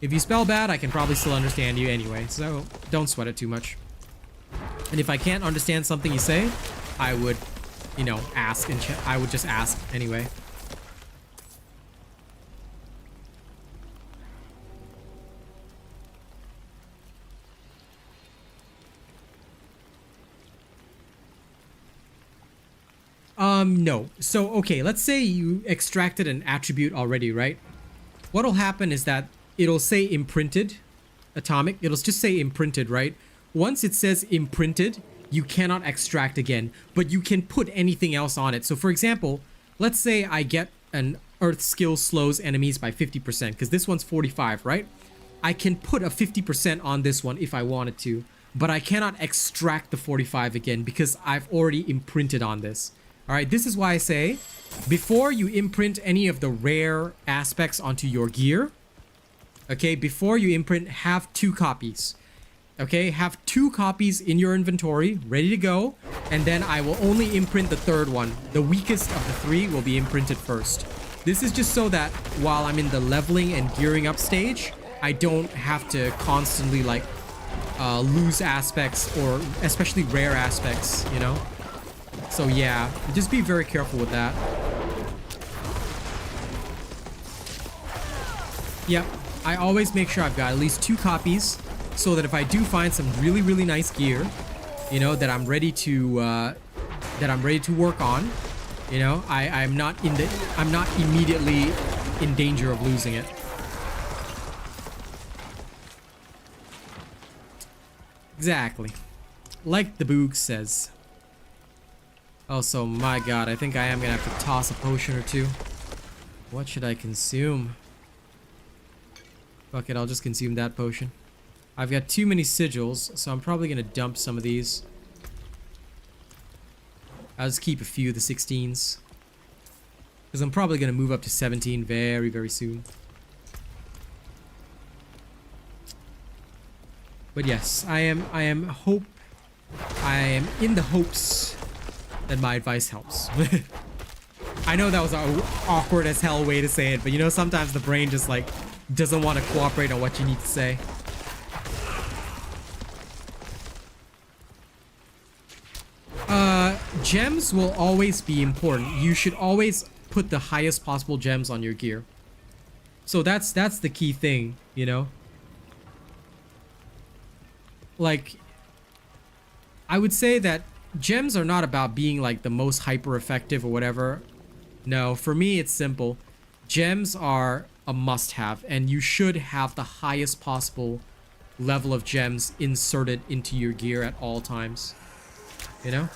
If you spell bad, I can probably still understand you anyway, so don't sweat it too much. And if I can't understand something you say, I would, you know, ask, and I would just ask anyway. No. So, okay, let's say you extracted an attribute already, right? What'll happen is that it'll say imprinted, atomic. It'll just say imprinted, right? Once it says imprinted, you cannot extract again, but you can put anything else on it. So, for example, let's say I get an earth skill slows enemies by 50%, because this one's 45, right? I can put a 50% on this one if I wanted to, but I cannot extract the 45 again because I've already imprinted on this. All right, this is why I say, before you imprint any of the rare aspects onto your gear, okay, before you imprint, have 2 copies. Okay, have 2 copies in your inventory, ready to go, and then I will only imprint the 3rd one. The weakest of the 3 will be imprinted first. This is just so that while I'm in the leveling and gearing up stage, I don't have to constantly, like, lose aspects, or especially rare aspects, you know? So yeah, just be very careful with that. Yep, I always make sure I've got at least 2 copies, so that if I do find some really, really nice gear, you know, that I'm ready to work on, you know, I'm not immediately in danger of losing it. Exactly. Like the Boog says. Also, my god, I think I am gonna have to toss a potion or 2. What should I consume? Fuck it, I'll just consume that potion. I've got too many sigils, so I'm probably gonna dump some of these. I'll just keep a few of the 16s. Because I'm probably gonna move up to 17 very, very soon. But yes, I am in the hopes that my advice helps. I know that was an awkward as hell way to say it, but you know, sometimes the brain just like doesn't want to cooperate on what you need to say. Gems will always be important. You should always put the highest possible gems on your gear. So that's the key thing, you know? Like, I would say that gems are not about being like the most hyper effective or whatever. No, for me it's simple. Gems are a must-have, and you should have the highest possible level of gems inserted into your gear at all times. You know?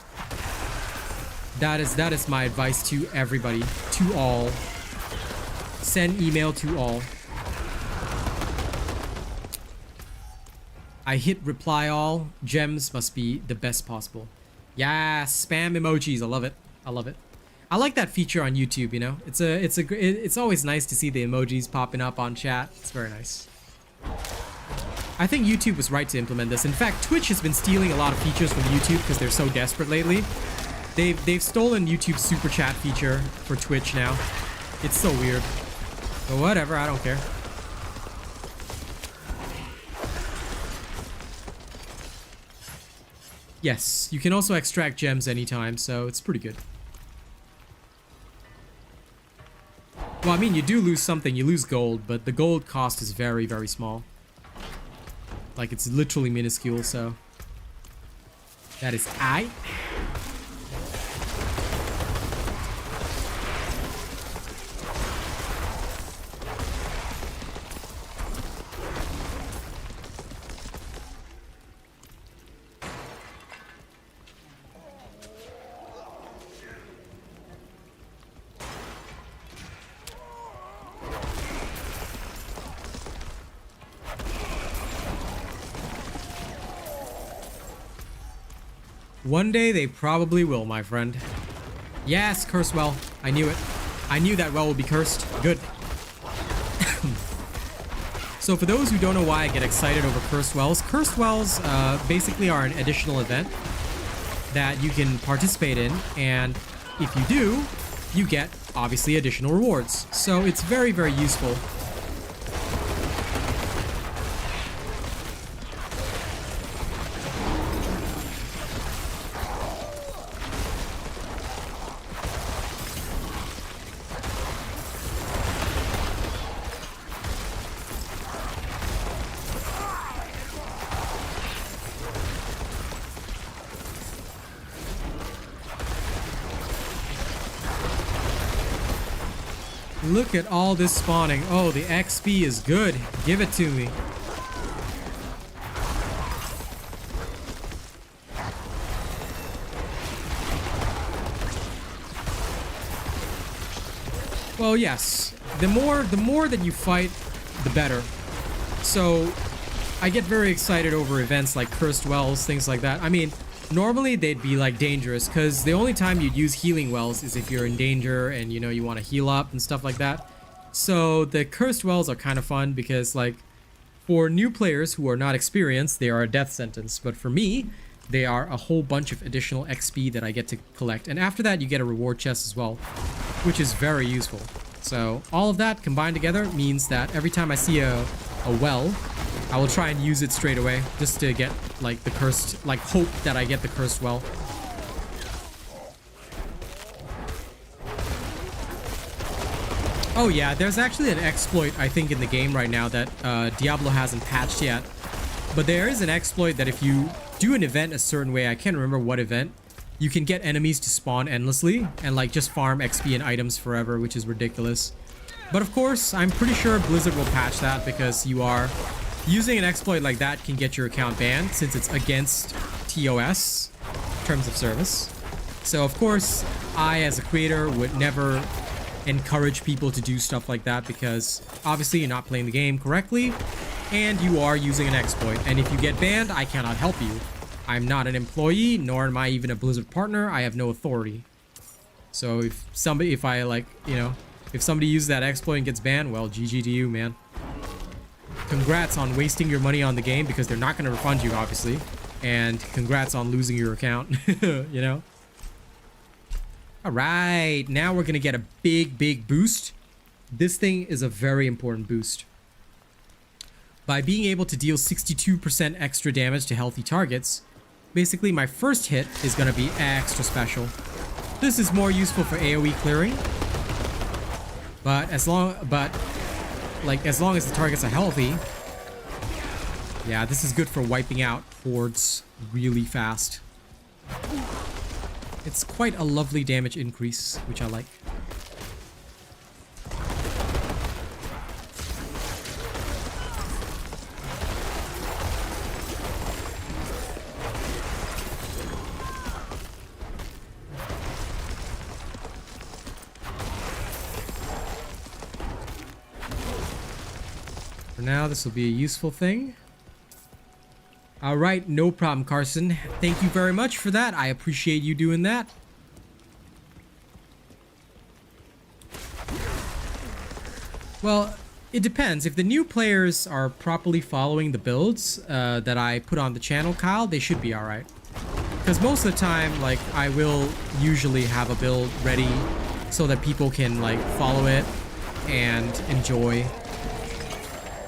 That is my advice to everybody, to all. Send email to all. I hit reply all. Gems must be the best possible. Yeah, spam emojis. I love it. I love it. I like that feature on YouTube, you know? It's always nice to see the emojis popping up on chat. It's very nice. I think YouTube was right to implement this. In fact, Twitch has been stealing a lot of features from YouTube because they're so desperate lately. They've stolen YouTube's super chat feature for Twitch now. It's so weird. But whatever, I don't care. Yes, you can also extract gems anytime, so it's pretty good. Well, I mean, you do lose something. You lose gold, but the gold cost is very, very small. Like, it's literally minuscule, so... That is I. One day they probably will, my friend. Yes, cursed well. I knew it. I knew that well would be cursed. Good. So for those who don't know why I get excited over cursed wells basically are an additional event that you can participate in, and if you do, you get obviously additional rewards. So it's very, very useful. Look at all this spawning. Oh, the XP is good. Give it to me. Well, yes. The more that you fight, the better. So, I get very excited over events like Cursed Wells, things like that. I mean, normally they'd be like dangerous, because the only time you'd use healing wells is if you're in danger and, you know, you want to heal up and stuff like that. So the cursed wells are kind of fun because, like, for new players who are not experienced, they are a death sentence. But for me, they are a whole bunch of additional XP that I get to collect. And after that, you get a reward chest as well, which is very useful. So all of that combined together means that every time I see a well, I will try and use it straight away just to get, like, the cursed, like, hope that I get the cursed well. Oh yeah, there's actually an exploit, I think, in the game right now that Diablo hasn't patched yet. But there is an exploit that if you do an event a certain way, I can't remember what event, you can get enemies to spawn endlessly and, like, just farm XP and items forever, which is ridiculous. But of course, I'm pretty sure Blizzard will patch that, because using an exploit like that can get your account banned since it's against TOS, terms of service. So of course, I as a creator would never encourage people to do stuff like that, because obviously you're not playing the game correctly and you are using an exploit. And if you get banned, I cannot help you. I'm not an employee, nor am I even a Blizzard partner. I have no authority. So if somebody uses that exploit and gets banned, well, GG to you, man. congrats on wasting your money on the game because they're not going to refund you, obviously. And congrats on losing your account, you know? All right, now we're going to get a big boost. This thing is a very important boost. By being able to deal 62% extra damage to healthy targets, basically my first hit is going to be extra special. This is more useful for AoE clearing. But as long as the targets are healthy, yeah, this is good for wiping out hordes really fast. It's quite a lovely damage increase, which I like. For now, this will be a useful thing. All right, no problem, Carson. Thank you very much for that. I appreciate you doing that. Well, it depends. If the new players are properly following the builds that I put on the channel, Kyle, they should be all right. Because most of the time, like, I will usually have a build ready so that people can, like, follow it and enjoy.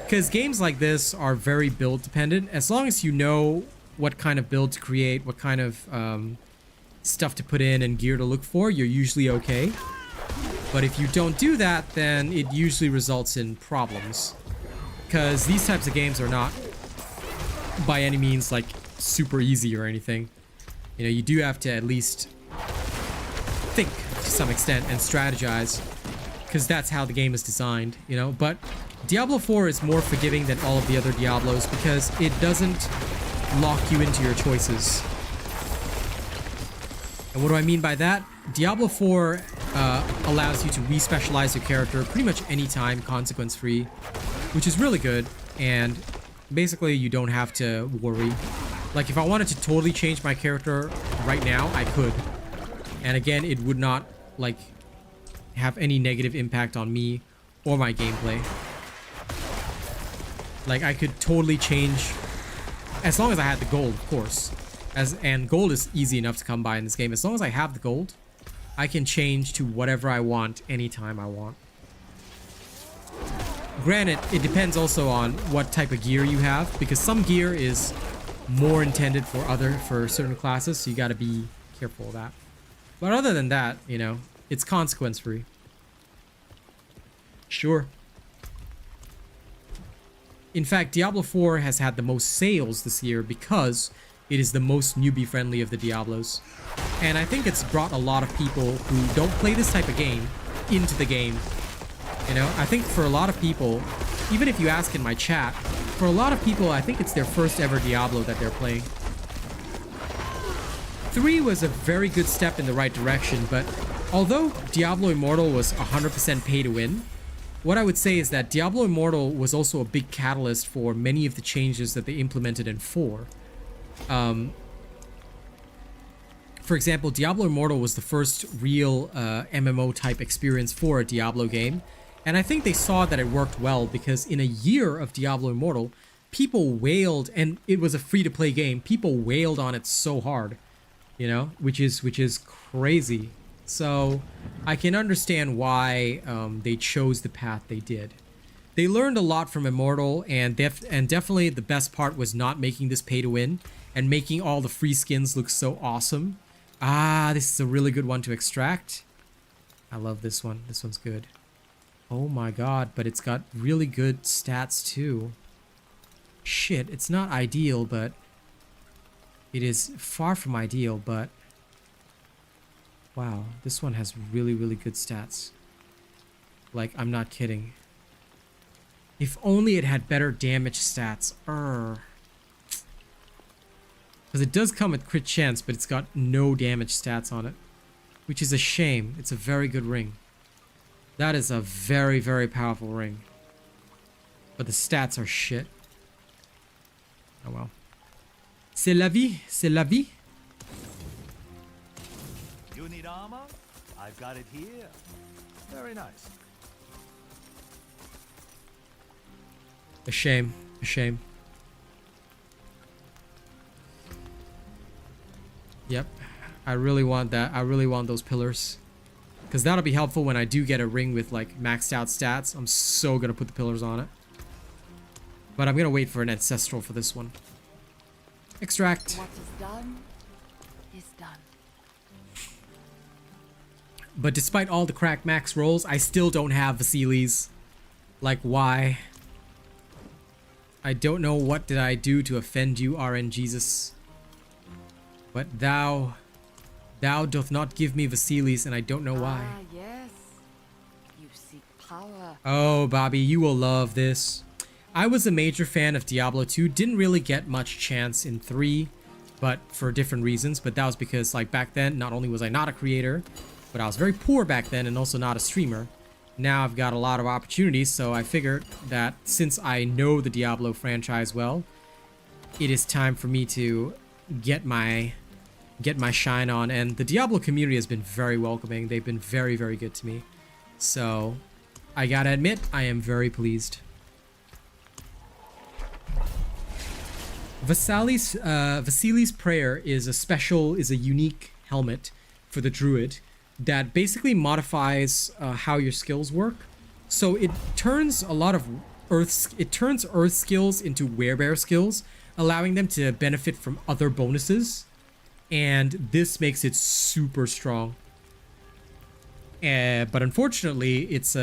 Because games like this are very build dependent. As long as you know what kind of build to create, what kind of stuff to put in and gear to look for, you're usually okay. But if you don't do that, then it usually results in problems. Because these types of games are not by any means like super easy or anything. You know, you do have to at least think to some extent and strategize. Because that's how the game is designed, you know. But Diablo 4 is more forgiving than all of the other Diablos because it doesn't lock you into your choices. And what do I mean by that? Diablo 4 allows you to re-specialize your character pretty much anytime, consequence-free, which is really good. And basically, you don't have to worry. Like, if I wanted to totally change my character right now, I could. And again, it would not, like, have any negative impact on me or my gameplay. Like, I could totally change, as long as I had the gold, of course. And gold is easy enough to come by in this game. As long as I have the gold, I can change to whatever I want anytime I want. Granted, it depends also on what type of gear you have, because some gear is more intended for certain classes, so you gotta be careful of that. But other than that, you know, it's consequence free. Sure. In fact, Diablo 4 has had the most sales this year because it is the most newbie friendly of the Diablos. And I think it's brought a lot of people who don't play this type of game into the game. You know, I think for a lot of people, even if you ask in my chat, for a lot of people, I think it's their first ever Diablo that they're playing. 3 was a very good step in the right direction, but although Diablo Immortal was 100% pay to win, what I would say is that Diablo Immortal was also a big catalyst for many of the changes that they implemented in 4. For example, Diablo Immortal was the first real MMO type experience for a Diablo game. And I think they saw that it worked well because in a year of Diablo Immortal, people wailed, and it was a free-to-play game, people wailed on it so hard, you know, which is crazy. So I can understand why they chose the path they did. They learned a lot from Immortal, and definitely the best part was not making this pay to win and making all the free skins look so awesome. Ah, this is a really good one to extract. I love this one. This one's good. Oh my god, but it's got really good stats too. Shit, it's not ideal, but it is far from ideal, but wow, this one has really, really good stats. Like, I'm not kidding. If only it had better damage stats. Because it does come with crit chance, but it's got no damage stats on it. Which is a shame. It's a very good ring. That is a very, very powerful ring. But the stats are shit. Oh well. C'est la vie. C'est la vie. You need armor? I've got it here. Very nice. A shame. A shame. Yep. I really want that. I really want those pillars. Because that'll be helpful when I do get a ring with like maxed out stats. I'm so gonna put the pillars on it. But I'm gonna wait for an ancestral for this one. Extract. What is done is done. But despite all the cracked max rolls, I still don't have Vasilis. Like, why? I don't know what did I do to offend you, RN Jesus. But thou doth not give me Vasilis, and I don't know why. Ah, yes. You seek power. Oh, Bobby, you will love this. I was a major fan of Diablo 2. Didn't really get much chance in 3, but for different reasons. But that was because, like, back then, not only was I not a creator, but I was very poor back then and also not a streamer. Now I've got a lot of opportunities, so I figured that since I know the Diablo franchise well, it is time for me to get my shine on. And the Diablo community has been very welcoming. They've been very, very good to me. So I gotta admit, I am very pleased. Vasili's Prayer is a unique helmet for the druid that basically modifies how your skills work. So it turns earth skills into werebear skills, allowing them to benefit from other bonuses, and this makes it super strong. But unfortunately, it's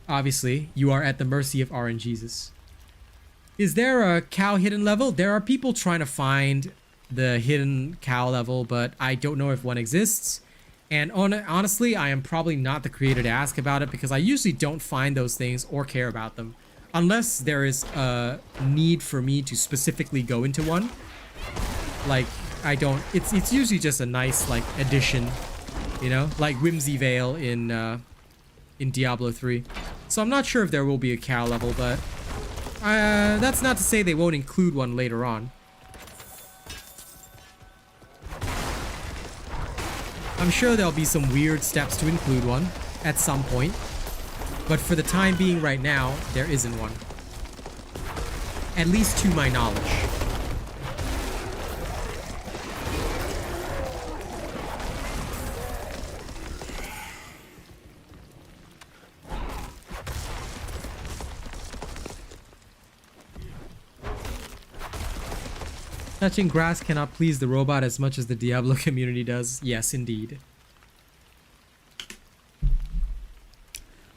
obviously you are at the mercy of RNGesus. Is there a cow hidden level? There are people trying to find the hidden cow level, but I don't know if one exists. And honestly, I am probably not the creator to ask about it because I usually don't find those things or care about them. Unless there is a need for me to specifically go into one. Like, I don't... It's usually just a nice, like, addition. You know? Like Whimsy Veil in Diablo 3. So I'm not sure if there will be a cow level, but... that's not to say they won't include one later on. I'm sure there'll be some weird steps to include one at some point. But for the time being right now, there isn't one. At least to my knowledge. Touching grass cannot please the robot as much as the Diablo community does. Yes, indeed.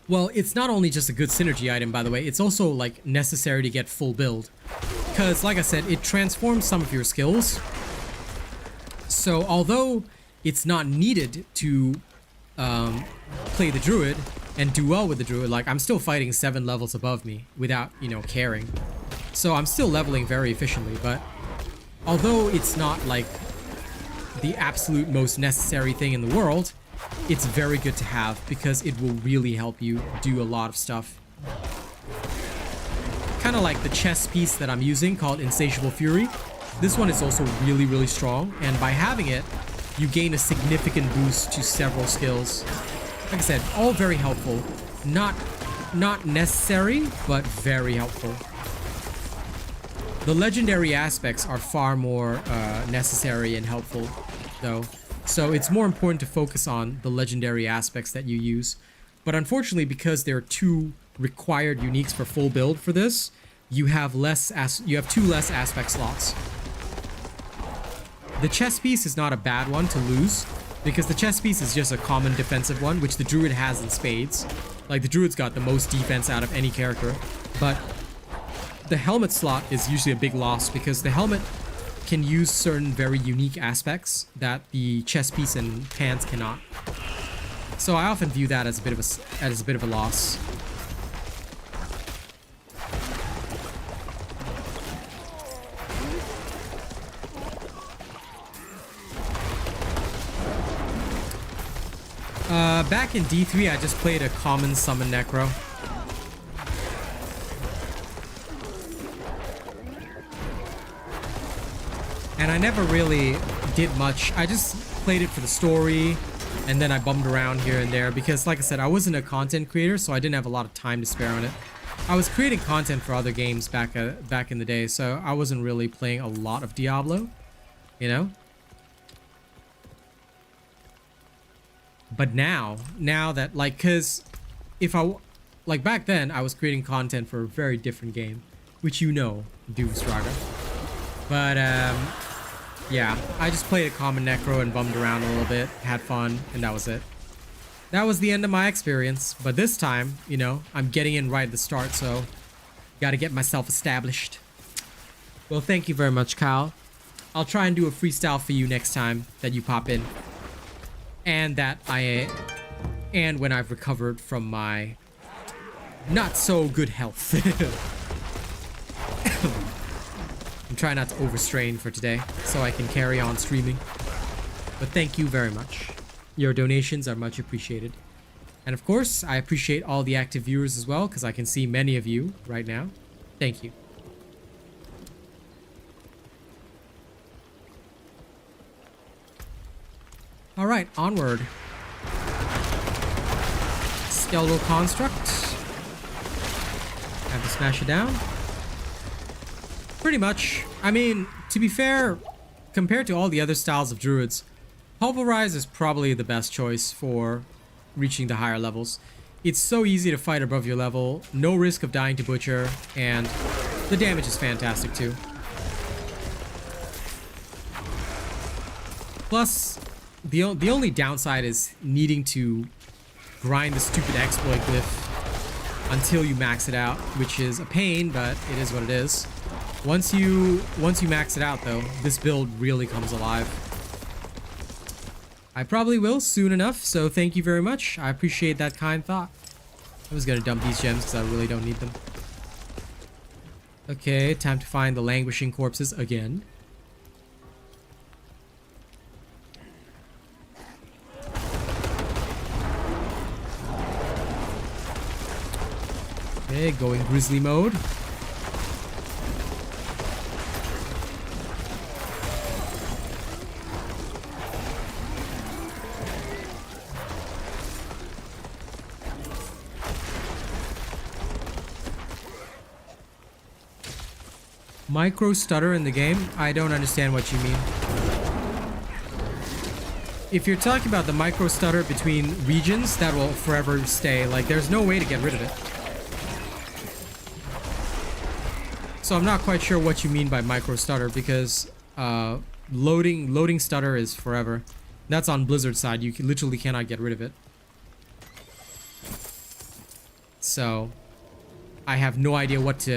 Well, it's not only just a good synergy item, by the way. It's also, like, necessary to get full build. Because, like I said, it transforms some of your skills. So, although it's not needed to play the druid and do well with the druid, like, I'm still fighting 7 levels above me without, you know, caring. So, I'm still leveling very efficiently, but... although it's not like the absolute most necessary thing in the world, it's very good to have because it will really help you do a lot of stuff. Kind of like the chess piece that I'm using called Insatiable Fury. This one is also really, really strong, and by having it, you gain a significant boost to several skills. Like I said, all very helpful. Not necessary, but very helpful. The legendary aspects are far more necessary and helpful, though. So it's more important to focus on the legendary aspects that you use. But unfortunately, because there are 2 required uniques for full build for this, you have 2 less aspect slots. The chess piece is not a bad one to lose, because the chess piece is just a common defensive one, which the druid has in spades. Like, the druid's got the most defense out of any character, but the helmet slot is usually a big loss because the helmet can use certain very unique aspects that the chest piece and pants cannot. So I often view that as a bit of a loss. Back in D3, I just played a common summon Necro. And I never really did much. I just played it for the story, and then I bummed around here and there because, like I said, I wasn't a content creator, so I didn't have a lot of time to spare on it. I was creating content for other games back in the day, so I wasn't really playing a lot of Diablo, you know. But now that like, cause if like back then I was creating content for a very different game, which you know, Doomstraga. But yeah, I just played a common necro and bummed around a little bit, had fun, and that was it. That was the end of my experience, but this time, you know, I'm getting in right at the start, so gotta get myself established. Well, thank you very much, Kyle. I'll try and do a freestyle for you next time that you pop in. And when I've recovered from my not so good health. I'm trying not to overstrain for today, so I can carry on streaming. But thank you very much. Your donations are much appreciated. And of course, I appreciate all the active viewers as well, because I can see many of you right now. Thank you. Alright, onward. Skeletal construct. Have to smash it down. Pretty much. I mean, to be fair, compared to all the other styles of druids, Pulverize is probably the best choice for reaching the higher levels. It's so easy to fight above your level, no risk of dying to Butcher, and the damage is fantastic too. Plus, the only downside is needing to grind the stupid exploit glyph until you max it out, which is a pain, but it is what it is. Once you max it out though, this build really comes alive. I probably will soon enough, so thank you very much. I appreciate that kind thought. I was gonna dump these gems because I really don't need them. Okay, time to find the languishing corpses again. Okay, going grizzly mode. Micro stutter in the game? I don't understand what you mean. If you're talking about the micro stutter between regions, that will forever stay. Like, there's no way to get rid of it. So I'm not quite sure what you mean by micro stutter, because loading stutter is forever. That's on Blizzard side. You literally cannot get rid of it. So I have no idea what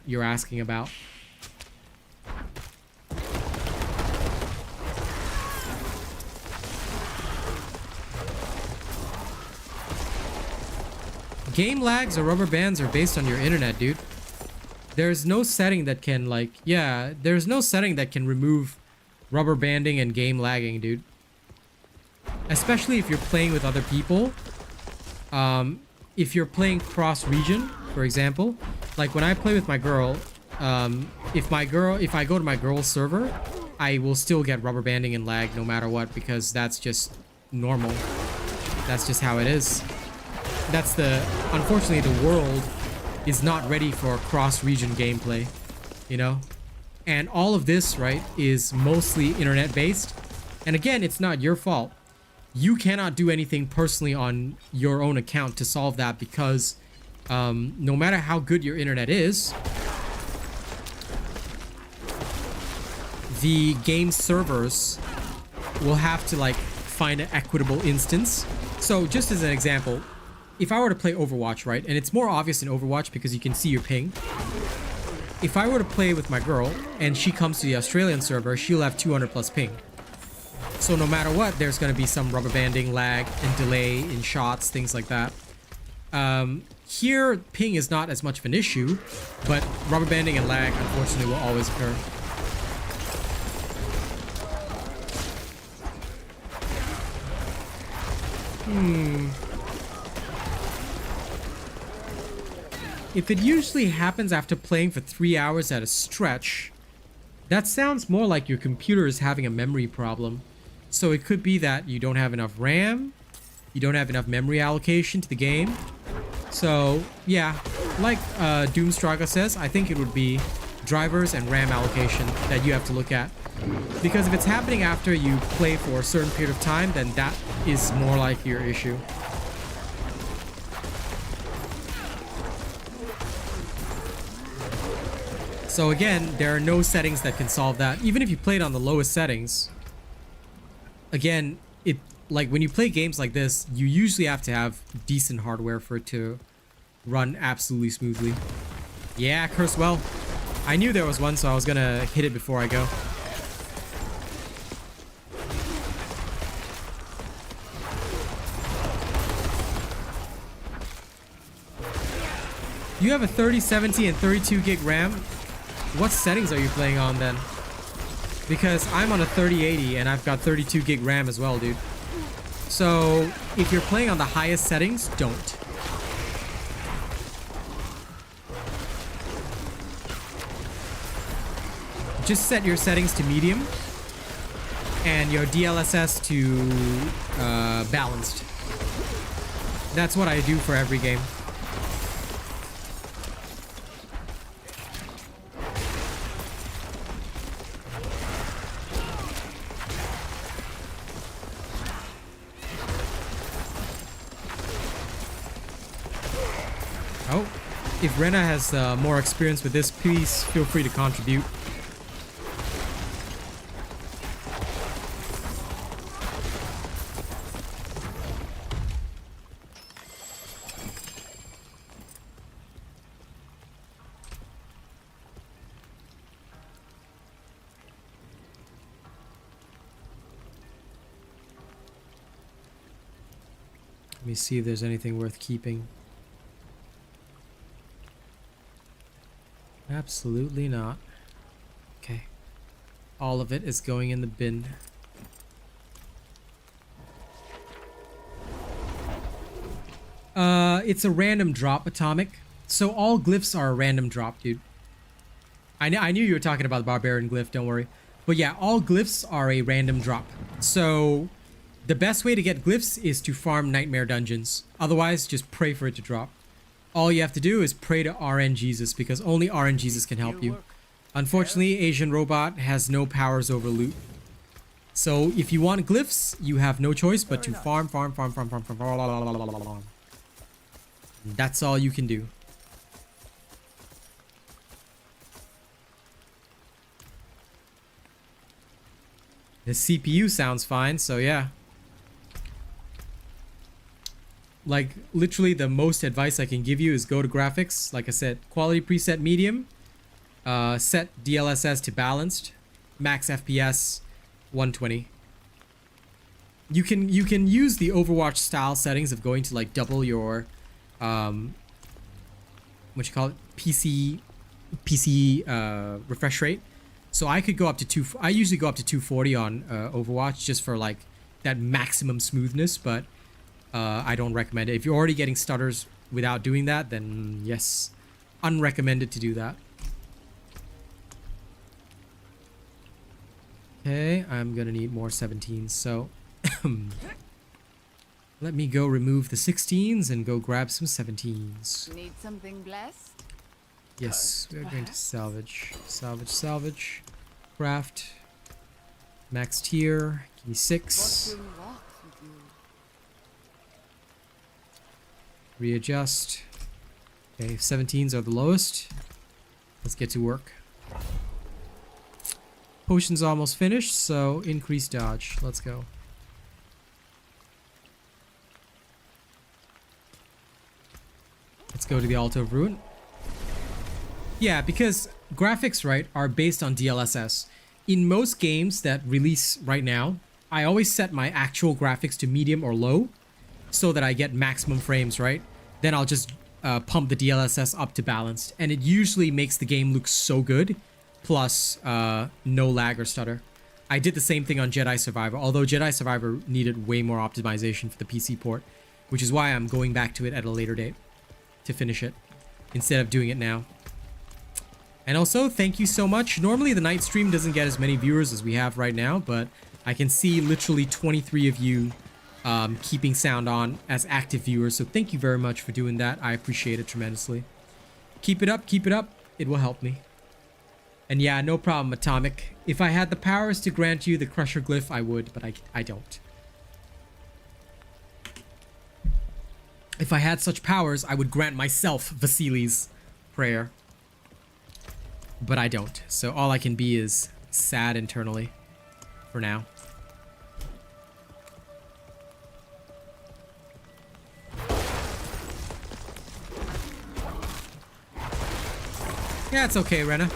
you're asking about. Game lags or rubber bands are based on your internet, dude. There's no setting that can, like, yeah, there's no setting that can remove rubber banding and game lagging, dude. Especially if you're playing with other people. If you're playing cross-region, for example, like when I play with my girl, if I go to my girl's server, I will still get rubber banding and lag no matter what, because that's just normal. That's just how it is. Unfortunately, the world is not ready for cross-region gameplay, you know? And all of this, right, is mostly internet-based. And again, it's not your fault. You cannot do anything personally on your own account to solve that, because no matter how good your internet is, the game servers will have to, like, find an equitable instance. So just as an example, if I were to play Overwatch, right, and it's more obvious in Overwatch because you can see your ping. If I were to play with my girl and she comes to the Australian server, she'll have 200 plus ping. So no matter what, there's going to be some rubber banding, lag, and delay in shots, things like that. Here, ping is not as much of an issue, but rubber banding and lag, unfortunately, will always occur. If it usually happens after playing for 3 hours at a stretch, that sounds more like your computer is having a memory problem. So it could be that you don't have enough RAM, you don't have enough memory allocation to the game. So, yeah, like Doomstraga says, I think it would be drivers and RAM allocation that you have to look at. Because if it's happening after you play for a certain period of time, then that is more like your issue. So again, there are no settings that can solve that. Even if you played on the lowest settings, again, it like when you play games like this, you usually have to have decent hardware for it to run absolutely smoothly. Yeah, Cursewell. I knew there was one, so I was gonna hit it before I go. You have a 3070 and 32 gig RAM. What settings are you playing on then? Because I'm on a 3080 and I've got 32 gig RAM as well, dude. So if you're playing on the highest settings, don't. Just set your settings to medium and your DLSS to balanced. That's what I do for every game. Oh, if Rena has more experience with this, please feel free to contribute. Let me see if there's anything worth keeping. Absolutely not. Okay. All of it is going in the bin. It's a random drop, Atomic. So all glyphs are a random drop, dude. I knew you were talking about the Barbarian glyph, don't worry. But yeah, all glyphs are a random drop. So the best way to get glyphs is to farm nightmare dungeons. Otherwise, just pray for it to drop. All you have to do is pray to RN Jesus, because only RN Jesus can help you. Unfortunately, Asian Robot has no powers over loot. So if you want glyphs, you have no choice but to farm. That's all you can do. The CPU sounds fine, so yeah. Like, literally the most advice I can give you is go to graphics. Like I said, quality preset medium. Set DLSS to balanced. Max FPS 120. You can use the Overwatch style settings of going to like double your what you call it, PC refresh rate. So I could go up to I usually go up to 240 on Overwatch just for like that maximum smoothness, but I don't recommend it. If you're already getting stutters without doing that, then yes, unrecommended to do that. Okay, I'm gonna need more 17s, so let me go remove the 16s and go grab some 17s. Need something blessed? Yes, we're going to salvage, craft, max tier, give me 6. Fortune walks with you. Readjust. Okay, 17s are the lowest. Let's get to work. Potion's almost finished, so increase dodge. Let's go. Let's go to the Altar of Ruin. Yeah, because graphics, right, are based on DLSS. In most games that release right now, I always set my actual graphics to medium or low so that I get maximum frames, right? Then I'll just pump the DLSS up to balanced, and it usually makes the game look so good, plus no lag or stutter. I did the same thing on Jedi Survivor, although Jedi Survivor needed way more optimization for the PC port, which is why I'm going back to it at a later date to finish it instead of doing it now. And also, thank you so much. Normally the night stream doesn't get as many viewers as we have right now, but I can see literally 23 of you keeping sound on as active viewers, so thank you very much for doing that. I appreciate it tremendously. Keep it up, keep it up. It will help me. And yeah, no problem, Atomic. If I had the powers to grant you the Crusher Glyph, I would, but I don't. If I had such powers, I would grant myself Vasili's prayer. But I don't. So all I can be is sad internally for now. Yeah, it's okay, Rena.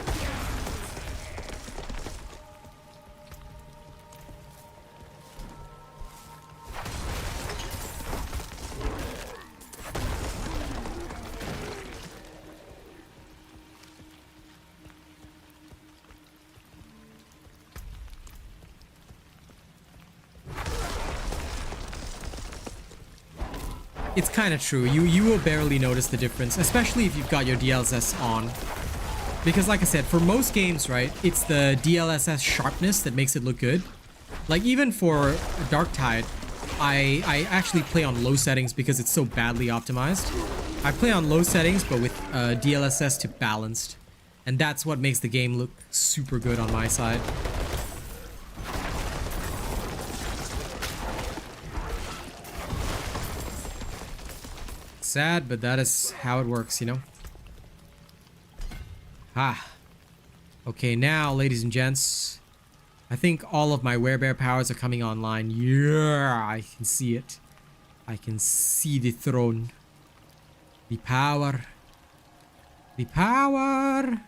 It's kind of true. You will barely notice the difference, especially if you've got your DLSS on. Because like I said, for most games, right, it's the DLSS sharpness that makes it look good. Like even for Darktide, I actually play on low settings because it's so badly optimized. I play on low settings, but with DLSS to balanced. And that's what makes the game look super good on my side. Sad, but that is how it works, you know? Ah. Okay, now, ladies and gents, I think all of my werebear powers are coming online. Yeah, I can see it. I can see the throne. The power. The power.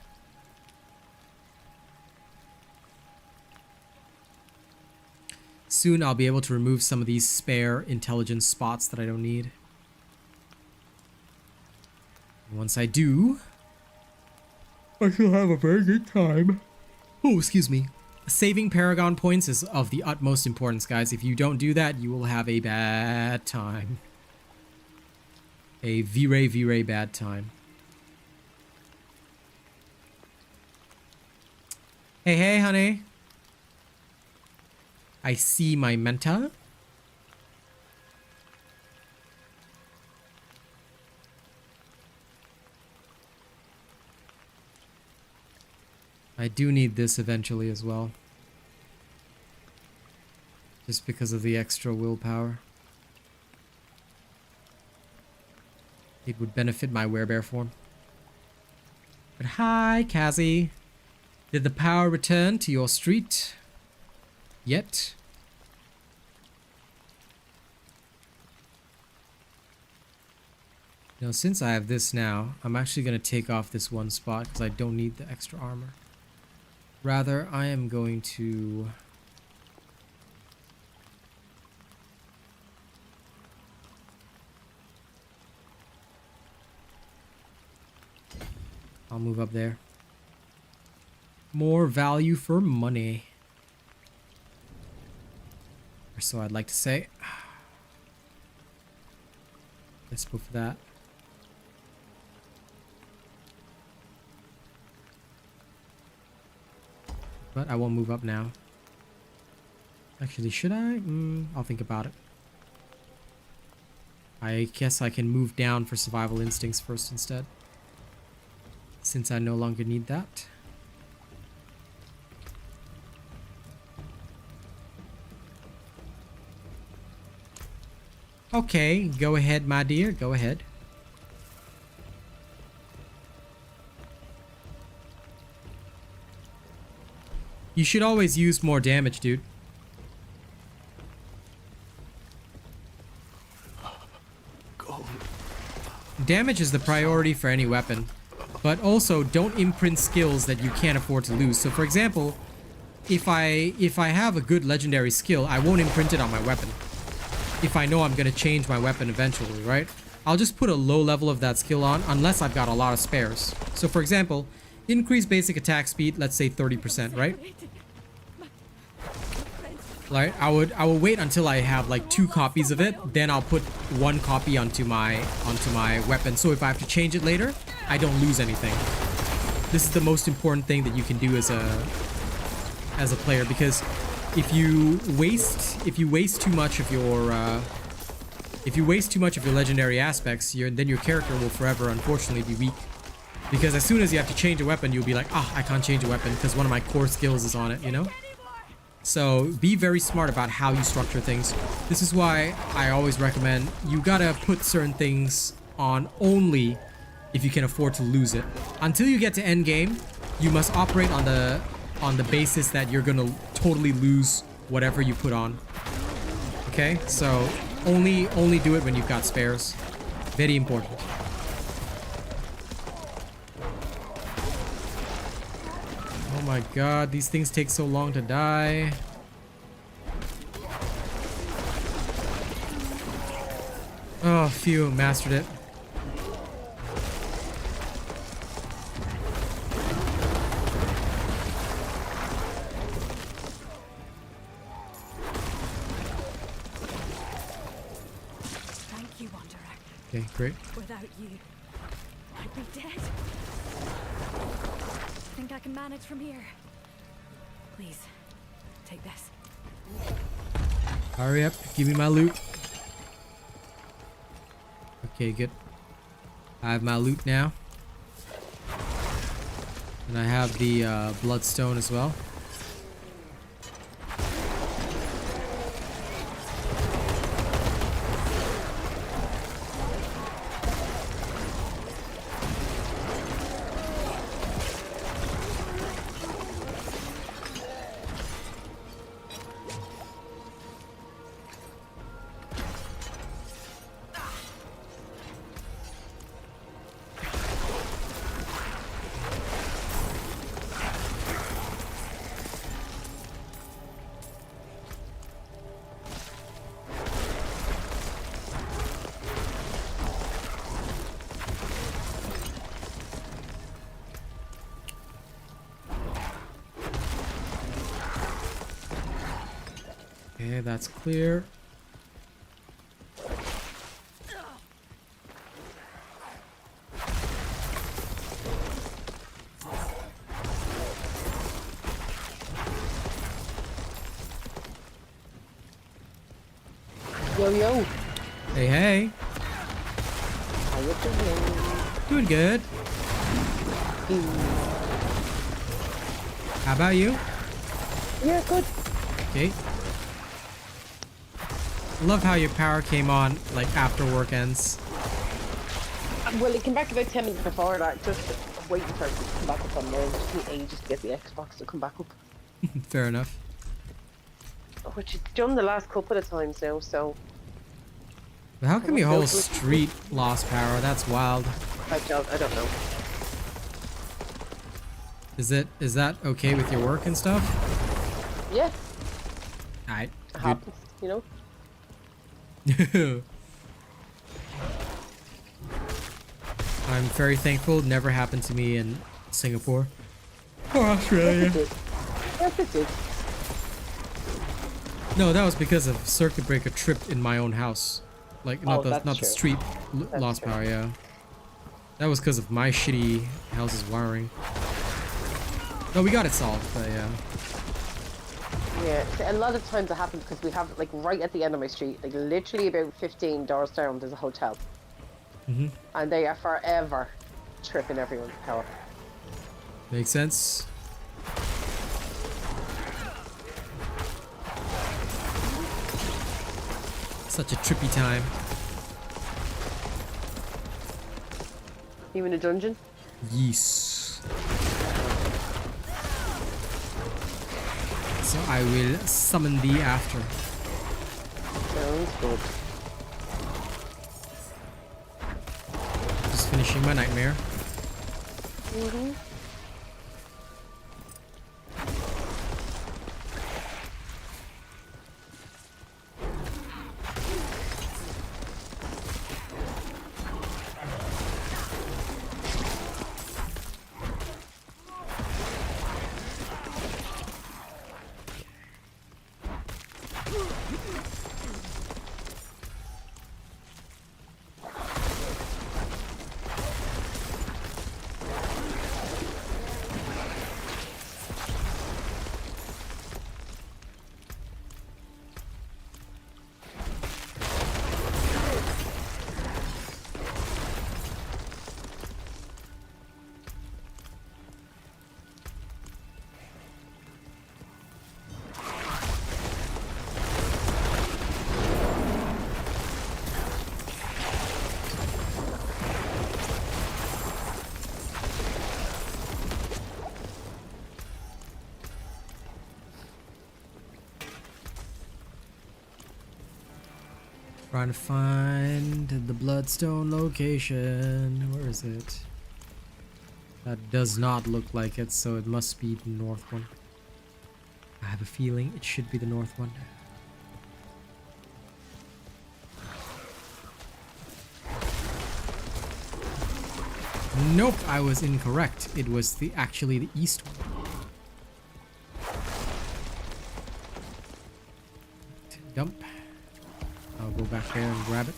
Soon I'll be able to remove some of these spare intelligence spots that I don't need. And once I do, I shall have a very good time. Oh, excuse me. Saving Paragon points is of the utmost importance, guys. If you don't do that, you will have a bad time. A very bad time. Hey, hey, honey. I see my Menta. I do need this eventually as well. Just because of the extra willpower. It would benefit my werebear form. But hi, Kazi. Did the power return to your street? Yet? Now, since I have this now, I'm actually going to take off this one spot because I don't need the extra armor. Rather, I am going to... I'll move up there. More value for money. Or so I'd like to say. Let's go for that. But I won't move up now. Actually, should I? I'll think about it. I guess I can move down for survival instincts first instead. Since I no longer need that. Okay, go ahead, my dear. Go ahead. You should always use more damage, dude. Damage is the priority for any weapon. But also, don't imprint skills that you can't afford to lose. So for example, if I have a good legendary skill, I won't imprint it on my weapon. If I know I'm going to change my weapon eventually, right? I'll just put a low level of that skill on unless I've got a lot of spares. So for example, increase basic attack speed, let's say 30%, right? Like I will wait until I have like 2 copies of it, then I'll put 1 copy onto my weapon. So if I have to change it later, I don't lose anything. This is the most important thing that you can do as a player, because if you waste too much of your legendary aspects, then your character will forever unfortunately be weak. Because as soon as you have to change a weapon, you'll be like, ah, I can't change a weapon because one of my core skills is on it, you know? So be very smart about how you structure things. This is why I always recommend you gotta put certain things on only if you can afford to lose it. Until you get to end game, you must operate on the basis that you're gonna totally lose whatever you put on. Okay, so only do it when you've got spares. Very important. Oh my god, these things take so long to die. Oh, phew, mastered it. Thank you, Wanderer. Okay, great. Without you, I'd be dead. Think I can manage from here? Please, take this. Hurry up, give me my loot. Okay, good. I have my loot now. And I have the bloodstone as well. Okay, that's clear. Yo, yo. Hey, hey. How you doing? Doing good. How about you? Yeah, good. Okay. Love how your power came on like after work ends. Well, it came back about 10 minutes before that. Just waiting for it to come back up on there. It just took ages to get the Xbox to come back up. Fair enough. Which it's done the last couple of times now, so... But how come your whole street lost power? That's wild. I don't know. Is that okay with your work and stuff? Yeah, Alright. it happens, you know? Good. I'm very thankful. It never happened to me in Singapore. Or Australia. Yes, it did. Yes, it did. No, that was because of circuit breaker tripped in my own house. Like not that's the true. street That's lost true. power, yeah. That was because of my shitty house's wiring. No, we got it solved, but yeah. Yeah, see, a lot of times it happens because we have, like, right at the end of my street, like, literally about 15 doors down, there's a hotel. Mm-hmm. And they are forever tripping everyone's power. Makes sense. Such a trippy time. You in a dungeon? Yes. So I will summon thee after. Sounds good. Just finishing my nightmare. Mm-hmm. Trying to find the bloodstone location. Where is it? That does not look like it, so it must be the north one. I have a feeling it should be the north one. Nope, I was incorrect. It was actually the east one. Dump. I'll go back there and grab it.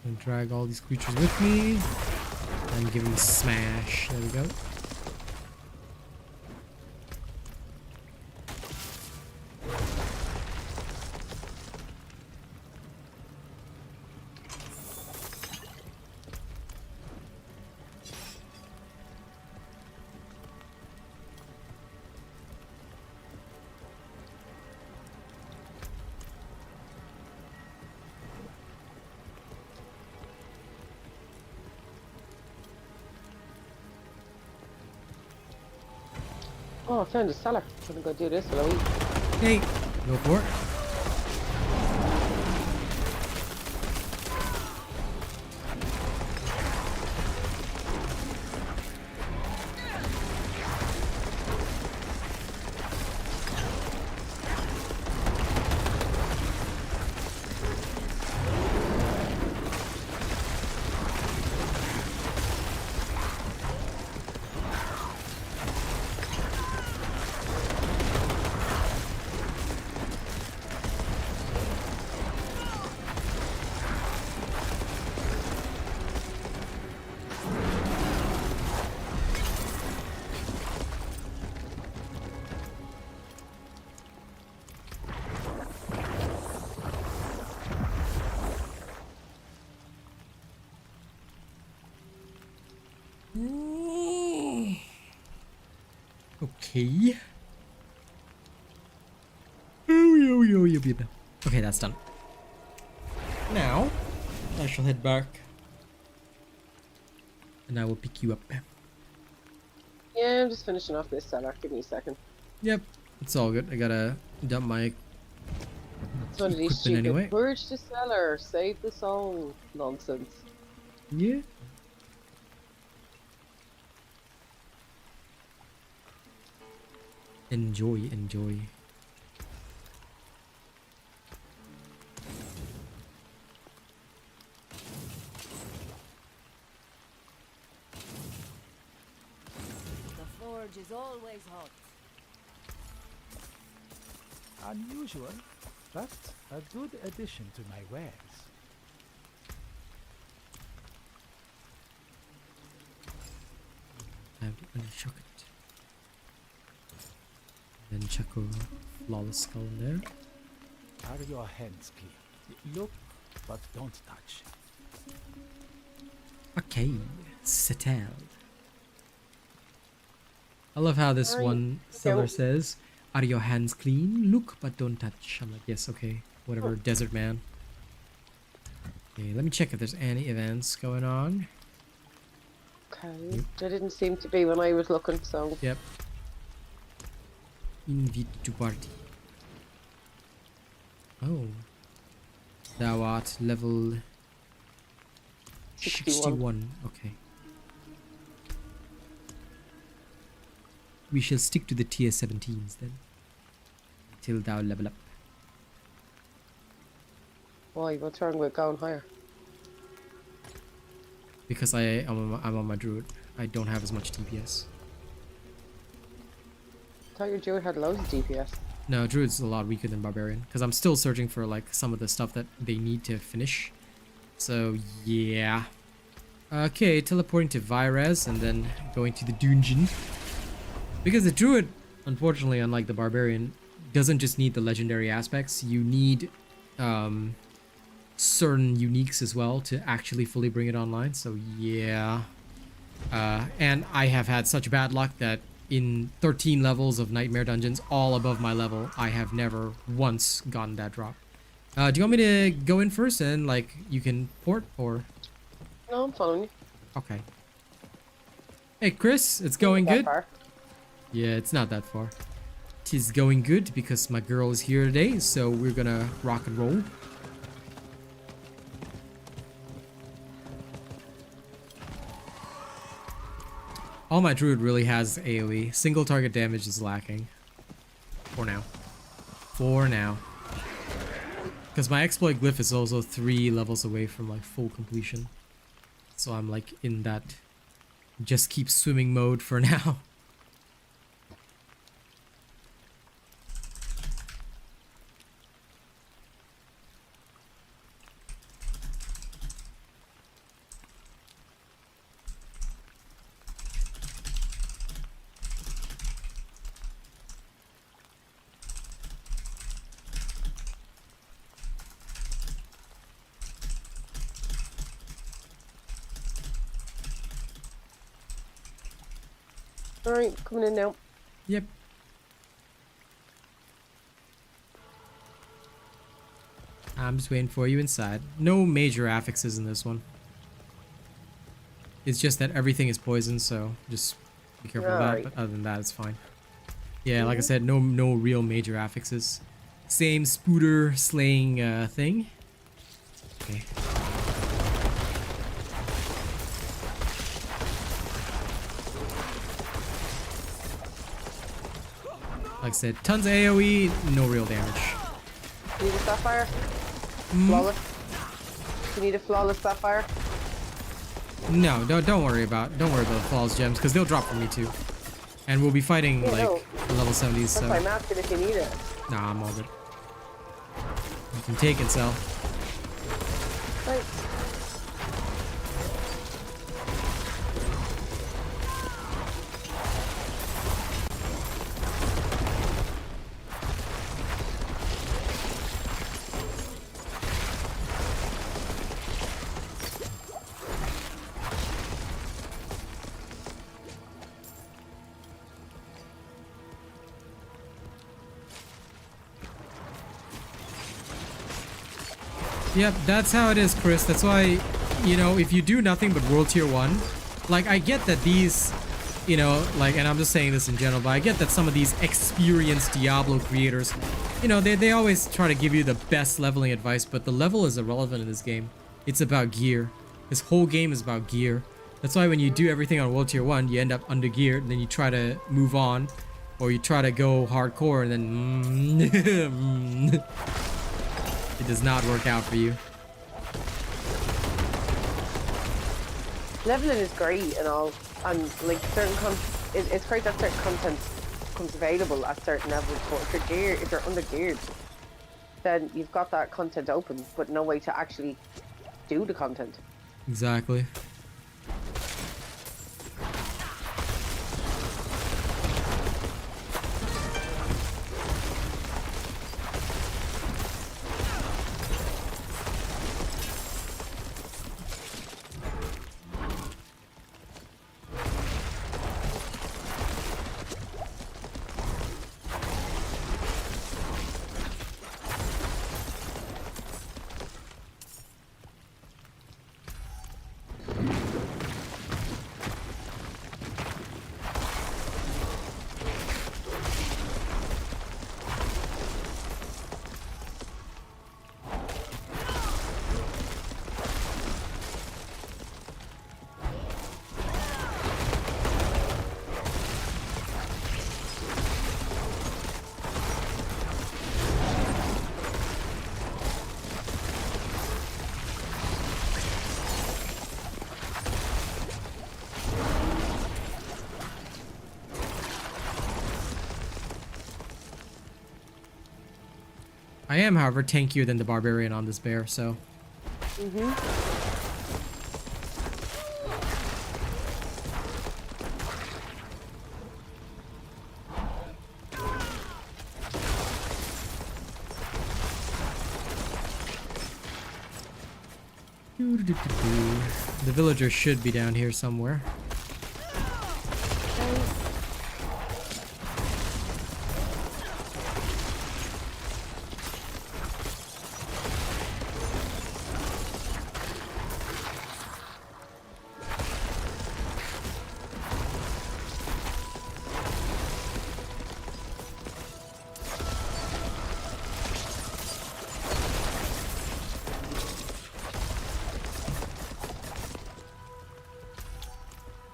And drag all these creatures with me and give them a smash. There we go. Oh, I found a cellar. I'm gonna go do this while I eat. Hey, go for it. Okay. Okay, that's done. Now, I shall head back. And I will pick you up. Yeah, I'm just finishing off this cellar. Give me a second. Yep, it's all good. I gotta dump my It's one of these equipment stupid anyway. purge the cellar, save the song nonsense. Yeah. Enjoy, enjoy. The forge is always hot. Unusual, but a good addition to my wares. I have to unchuck it. Then chuck a flawless skull in there. Are your hands clean? Look, but don't touch. Okay, settled. I love how this Alright, one seller go. says, "Are your hands clean? Look, but don't touch." I'm like, yes, okay, whatever, desert man. Okay, let me check if there's any events going on. Okay. There didn't seem to be when I was looking, so. Yep. Invite to party. Oh. Thou art level 61. Okay. We shall stick to the tier 17s then. Till thou level up. Why? What's wrong with going higher? Because I'm on my druid. I don't have as much DPS. I thought your druid had loads of DPS. No, druid's a lot weaker than barbarian. Because I'm still searching for like some of the stuff that they need to finish. So yeah. Okay, teleporting to Virez and then going to the dungeon. Because the druid, unfortunately, unlike the barbarian, doesn't just need the legendary aspects. You need certain uniques as well to actually fully bring it online. So yeah. And I have had such bad luck that in 13 levels of Nightmare Dungeons, all above my level, I have never once gotten that drop. Do you want me to go in first and like you can port or? No, I'm following you. Okay. Hey Chris, it's going That good? far. Yeah, it's not that far. Tis going good because my girl is here today, so we're gonna rock and roll. All my druid really has AoE. Single target damage is lacking. For now. For now. Because my exploit glyph is also 3 levels away from like full completion. So I'm like in that just keep swimming mode for now. Alright, coming in now. Yep. I'm just waiting for you inside. No major affixes in this one. It's just that everything is poison, so just be careful of that. Right. But other than that, it's fine. Yeah, like I said, no real major affixes. Same spooter slaying thing. Okay. Like I said, tons of AoE, no real damage. You need a sapphire? Mm, Flawless? You need a flawless sapphire? no, don't worry about flawless gems because they'll drop for me too, and we'll be fighting Yeah, like no. level 70s. That's So why I'm asking if you need it. nah, I'm all good. You can take and sell. Right. Yep, that's how it is, Chris. That's why, you know, if you do nothing but World Tier 1, like, I get that these, you know, like, and I'm just saying this in general, but I get that some of these experienced Diablo creators, you know, they always try to give you the best leveling advice, but the level is irrelevant in this game. It's about gear. This whole game is about gear. That's why when you do everything on World Tier 1, you end up under geared, and then you try to move on, or you try to go hardcore, and then it does not work out for you. Leveling is great and all, and like it's great that certain content becomes available at certain levels. But if you're under geared, then you've got that content open, but no way to actually do the content. Exactly. I am, however, tankier than the Barbarian on this bear, so... The villager should be down here somewhere.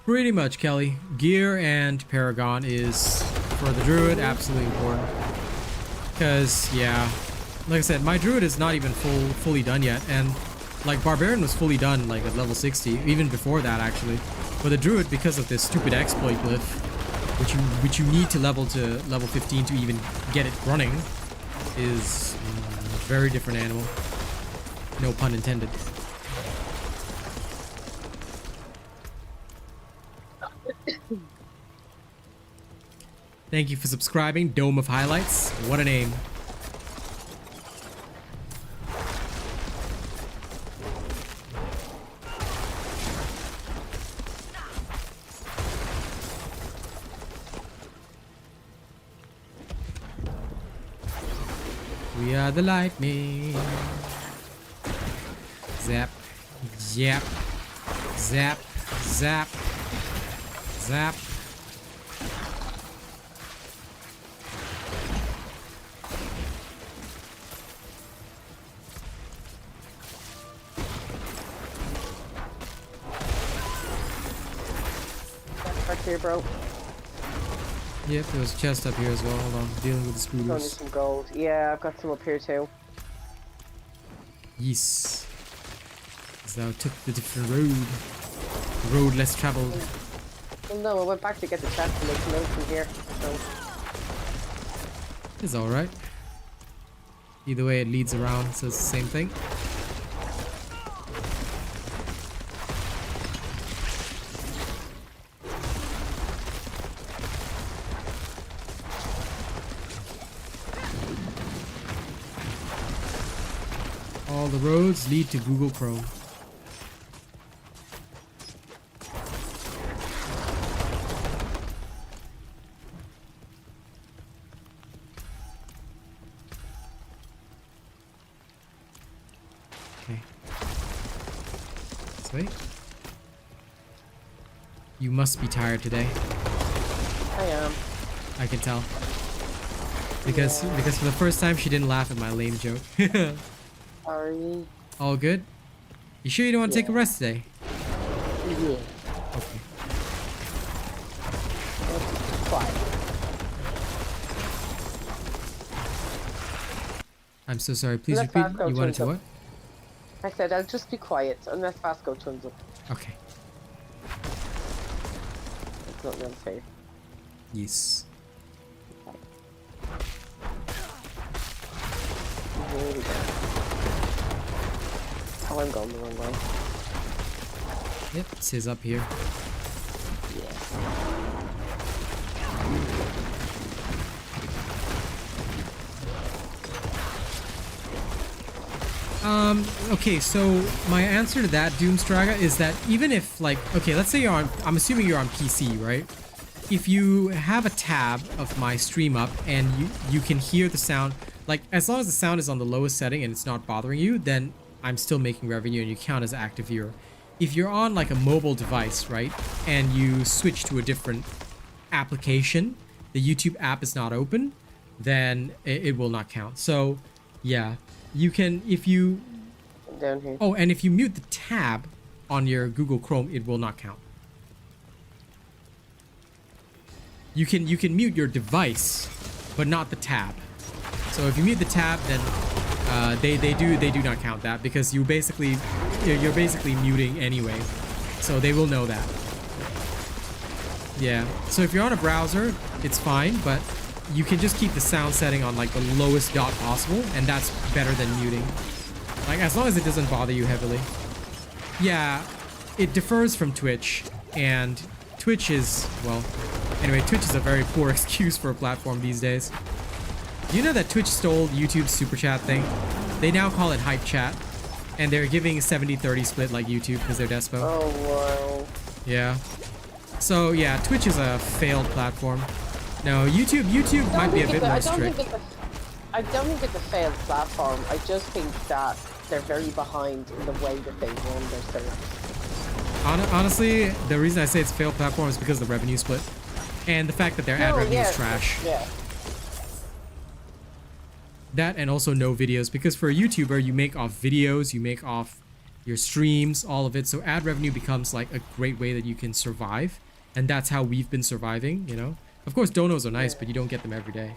Pretty much, Kelly. Gear and Paragon is, for the Druid, absolutely important. Because, yeah, like I said, my Druid is not even fully done yet. And, like, Barbarian was fully done, like, at level 60. Even before that, actually. But the Druid, because of this stupid exploit glyph, which you need to level 15 to even get it running, is a very different animal. No pun intended. Thank you for subscribing, Dome of Highlights. What a name. We are the lightning. Zap. Zap. Zap. Zap. Zap. Here, bro. Yep, there was a chest up here as well. Hold on, dealing with the Only spoolers. some gold. Yeah, I've got some up here too. Yes. As thou took the different road. The road less traveled. Well, no, I went back to get the chest and make some notes from here. So. It's alright. Either way, it leads around, so it's the same thing. All the roads lead to Google Chrome. Okay. Sweet. You must be tired today. I am. I can tell. Because for the first time she didn't laugh at my lame joke. Sorry. All good? You sure you don't want to take a rest today? Yeah. Okay. Quiet. I'm so sorry. Please Let repeat. Vasco You wanted to turns what? I said I'll just be quiet unless Vasco turns up. Okay. It's not real safe. Yes. Here we go. Oh, I'm going the wrong way. Yep, it says up here. Okay, so my answer to that, Doomstraga, is that even if, like, okay, let's say you're on, I'm assuming you're on PC, right? If you have a tab of my stream up and you can hear the sound, like, as long as the sound is on the lowest setting and it's not bothering you, then I'm still making revenue and you count as an active viewer. If you're on, like, a mobile device, right, and you switch to a different application, the YouTube app is not open, then it will not count. So, yeah, you can, if you... Down here. Oh, and if you mute the tab on your Google Chrome, it will not count. You can mute your device, but not the tab. So if you mute the tab, then they do not count that because you're basically muting anyway. So they will know that. Yeah. So if you're on a browser, it's fine, but you can just keep the sound setting on like the lowest dot possible, and that's better than muting. Like, as long as it doesn't bother you heavily. Yeah, it differs from Twitch, and Twitch is, well, anyway, Twitch is a very poor excuse for a platform these days. Do you know that Twitch stole YouTube's super chat thing? They now call it hype chat. And they're giving 70-30 split like YouTube because they're despo. Oh wow. Yeah. So yeah, Twitch is a failed platform. No, YouTube might be a bit more strict. I don't think it's a failed platform. I just think that they're very behind in the way that they run their service. Honestly, the reason I say it's a failed platform is because of the revenue split. And the fact that their ad revenue is trash. Yeah. That and also no videos, because for a YouTuber, you make off videos, you make off your streams, all of it. So ad revenue becomes like a great way that you can survive. And that's how we've been surviving, you know? Of course, donos are nice, but you don't get them every day.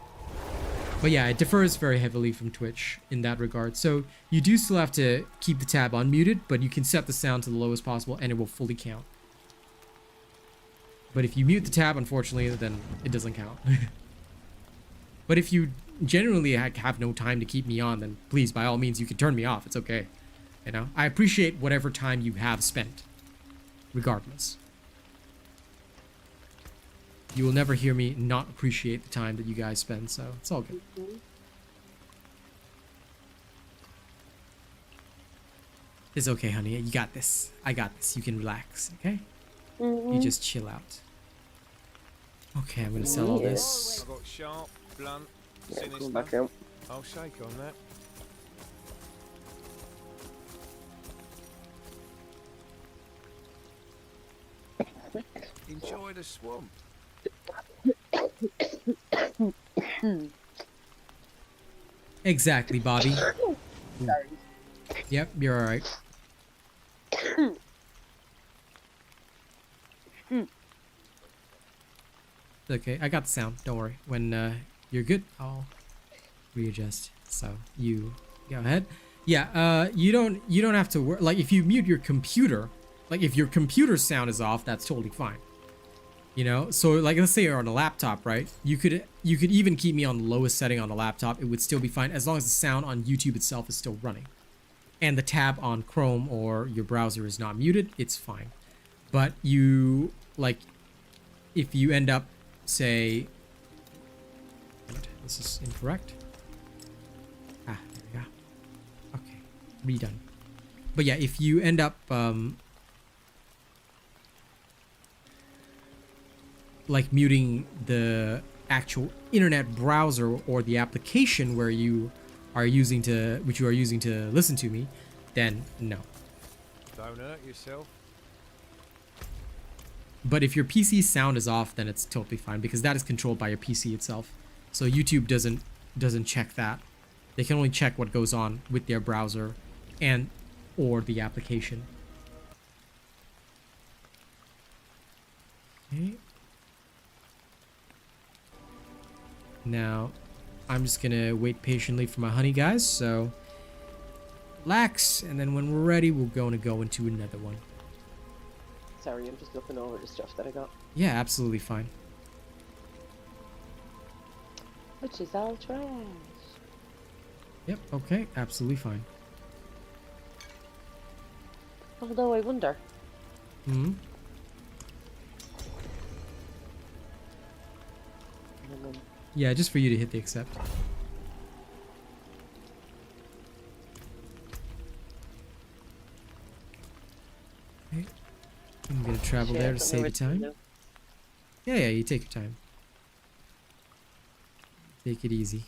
But yeah, it differs very heavily from Twitch in that regard. So you do still have to keep the tab unmuted, but you can set the sound to the lowest possible and it will fully count. But if you mute the tab, unfortunately, then it doesn't count. But if you generally have no time to keep me on, then please, by all means, you can turn me off. It's okay. You know, I appreciate whatever time you have spent, regardless. You will never hear me not appreciate the time that you guys spend, so it's all good. It's okay, honey. You got this. I got this. You can relax, okay? You just chill out. Okay, I'm gonna sell all this. I've got sharp, blunt, Yeah, come sinister. back out. I'll shake on that. Enjoy the swamp. Exactly, Bobby. Sorry. Yep, you're alright. Okay, I got the sound. Don't worry. When you're good, I'll readjust. So you go ahead. Yeah. You don't have to worry. Like if you mute your computer, like if your computer sound is off, that's totally fine. You know. So like let's say you're on a laptop, right? You could even keep me on the lowest setting on the laptop. It would still be fine as long as the sound on YouTube itself is still running, and the tab on Chrome or your browser is not muted. It's fine. But you like if you end up say this is incorrect. There we go. Okay, redone. But yeah, if you end up like muting the actual internet browser or the application where you are using to listen to me, then no. Don't hurt yourself. But if your PC sound is off, then it's totally fine because that is controlled by your PC itself. So YouTube doesn't check that. They can only check what goes on with their browser and or the application. Okay. Now, I'm just gonna wait patiently for my honey, guys. So relax, and then when we're ready, we'll go into another one. Sorry, I'm just looking over the stuff that I got. Yeah, absolutely fine. Which is all trash. Yep, okay, absolutely fine. Although I wonder. Hmm. Yeah, just for you to hit the accept. Okay. I'm gonna travel there to save you time. Yeah, you take your time. Take it easy.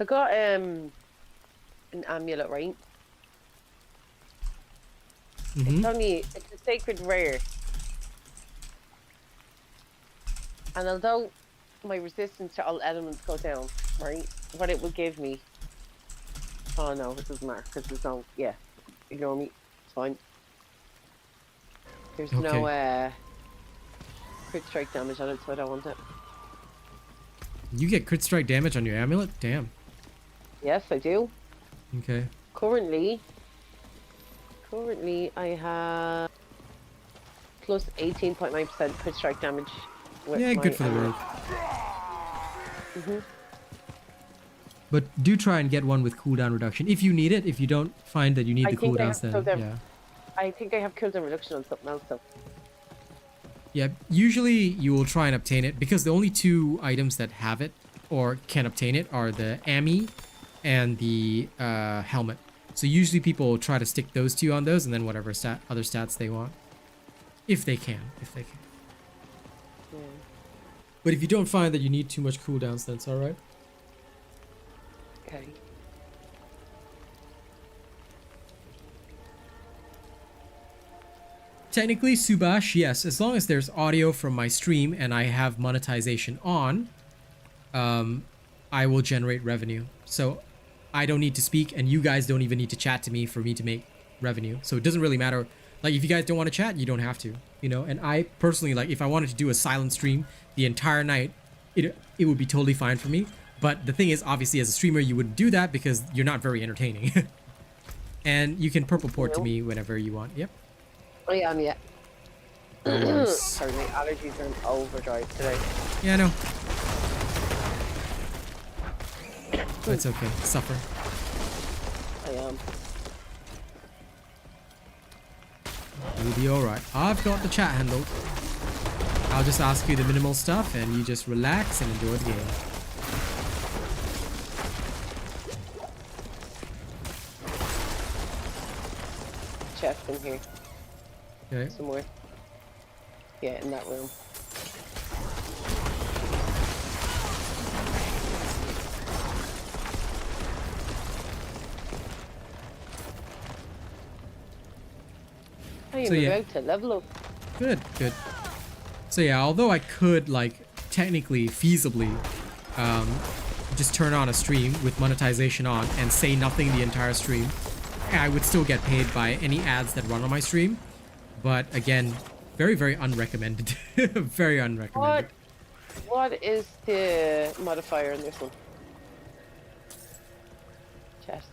I got an amulet, right? It's a sacred rare. And although my resistance to all elements go down, right? What it will give me. Oh no, it doesn't matter because there's no. Yeah, ignore me. It's fine. There's no crit strike damage on it, so I don't want it. You get crit strike damage on your amulet? Damn. Yes, I do. Okay. Currently I have plus 18.9% crit strike damage. Yeah, good for the rogue. But do try and get one with cooldown reduction if you need it. If you don't find that you need the cooldowns, then yeah. I think I have cooldown reduction on something else though. Yeah, usually you will try and obtain it because the only two items that have it or can obtain it are the Ami and the helmet. So usually people will try to stick those two on those and then whatever other stats they want. If they can. Yeah. But if you don't find that you need too much cooldowns, then it's alright. Okay. Technically, Subash, yes, as long as there's audio from my stream and I have monetization on, I will generate revenue. So I don't need to speak and you guys don't even need to chat to me for me to make revenue. So it doesn't really matter. Like, if you guys don't want to chat, you don't have to, you know? And I personally, like, if I wanted to do a silent stream the entire night, it would be totally fine for me. But the thing is, obviously, as a streamer, you wouldn't do that because you're not very entertaining. And you can purple port to me whenever you want. Yep. I am, yeah. No worries. Sorry, my allergies are in overdrive today. Yeah, I know. But it's okay. Suffer. I am. You'll be alright. I've got the chat handled. I'll just ask you the minimal stuff and you just relax and enjoy the game. Chest in here. Okay. Somewhere. Yeah, in that room. I am So, yeah. about to level up. Good, good. So yeah, although I could, like, technically, feasibly, just turn on a stream with monetization on and say nothing the entire stream, I would still get paid by any ads that run on my stream. But again, very, very unrecommended. Very unrecommended. What is the modifier in this one? Chest.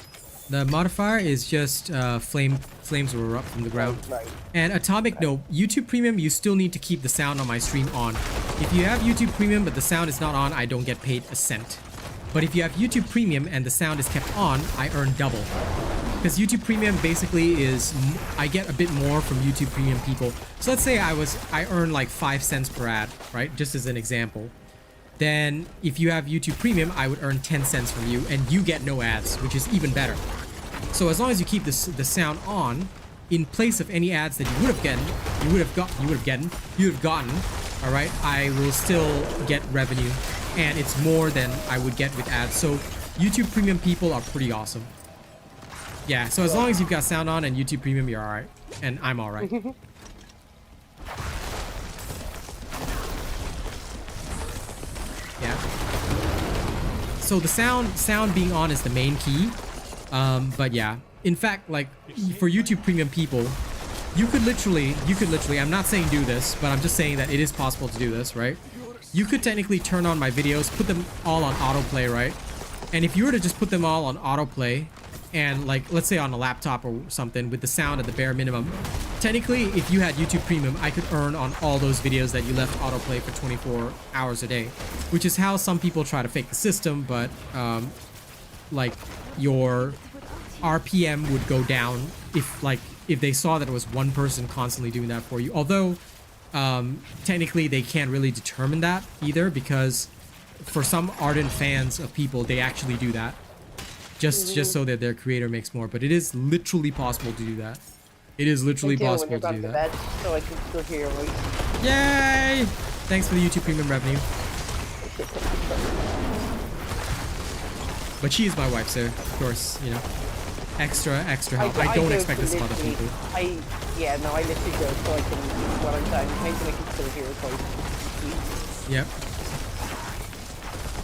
The modifier is just flames will erupt from the ground. Right. And Atomic, no, YouTube Premium, you still need to keep the sound on my stream on. If you have YouTube Premium but the sound is not on, I don't get paid a cent. But if you have YouTube Premium and the sound is kept on, I earn double. Because YouTube Premium basically is, I get a bit more from YouTube Premium people. So let's say I earn like 5 cents per ad, right? Just as an example. Then if you have YouTube Premium, I would earn 10 cents from you and you get no ads, which is even better. So as long as you keep the sound on, in place of any ads that you would have gotten, all right, I will still get revenue and it's more than I would get with ads. So YouTube Premium people are pretty awesome. Yeah, so as long as you've got sound on and YouTube Premium, you're all right. And I'm all right. Yeah. So the sound being on is the main key. But yeah, in fact, like for YouTube Premium people, you could literally, I'm not saying do this, but I'm just saying that it is possible to do this, right? You could technically turn on my videos, put them all on autoplay, right? And if you were to just put them all on autoplay and like, let's say on a laptop or something with the sound at the bare minimum, technically, if you had YouTube Premium, I could earn on all those videos that you left autoplay for 24 hours a day, which is how some people try to fake the system, but like your RPM would go down if they saw that it was one person constantly doing that for you. Although technically they can't really determine that either, because for some ardent fans of people, they actually do that just so that their creator makes more. But it is literally possible to do that. It is literally possible to do that. Bed, so I can still hear your voice. Yay! Thanks for the YouTube Premium revenue. But she is my wife, so of course, you know, extra help. I don't expect this from other people. Yeah, no, I literally do it so I can, what I'm saying, I can still hear his voice. Yep.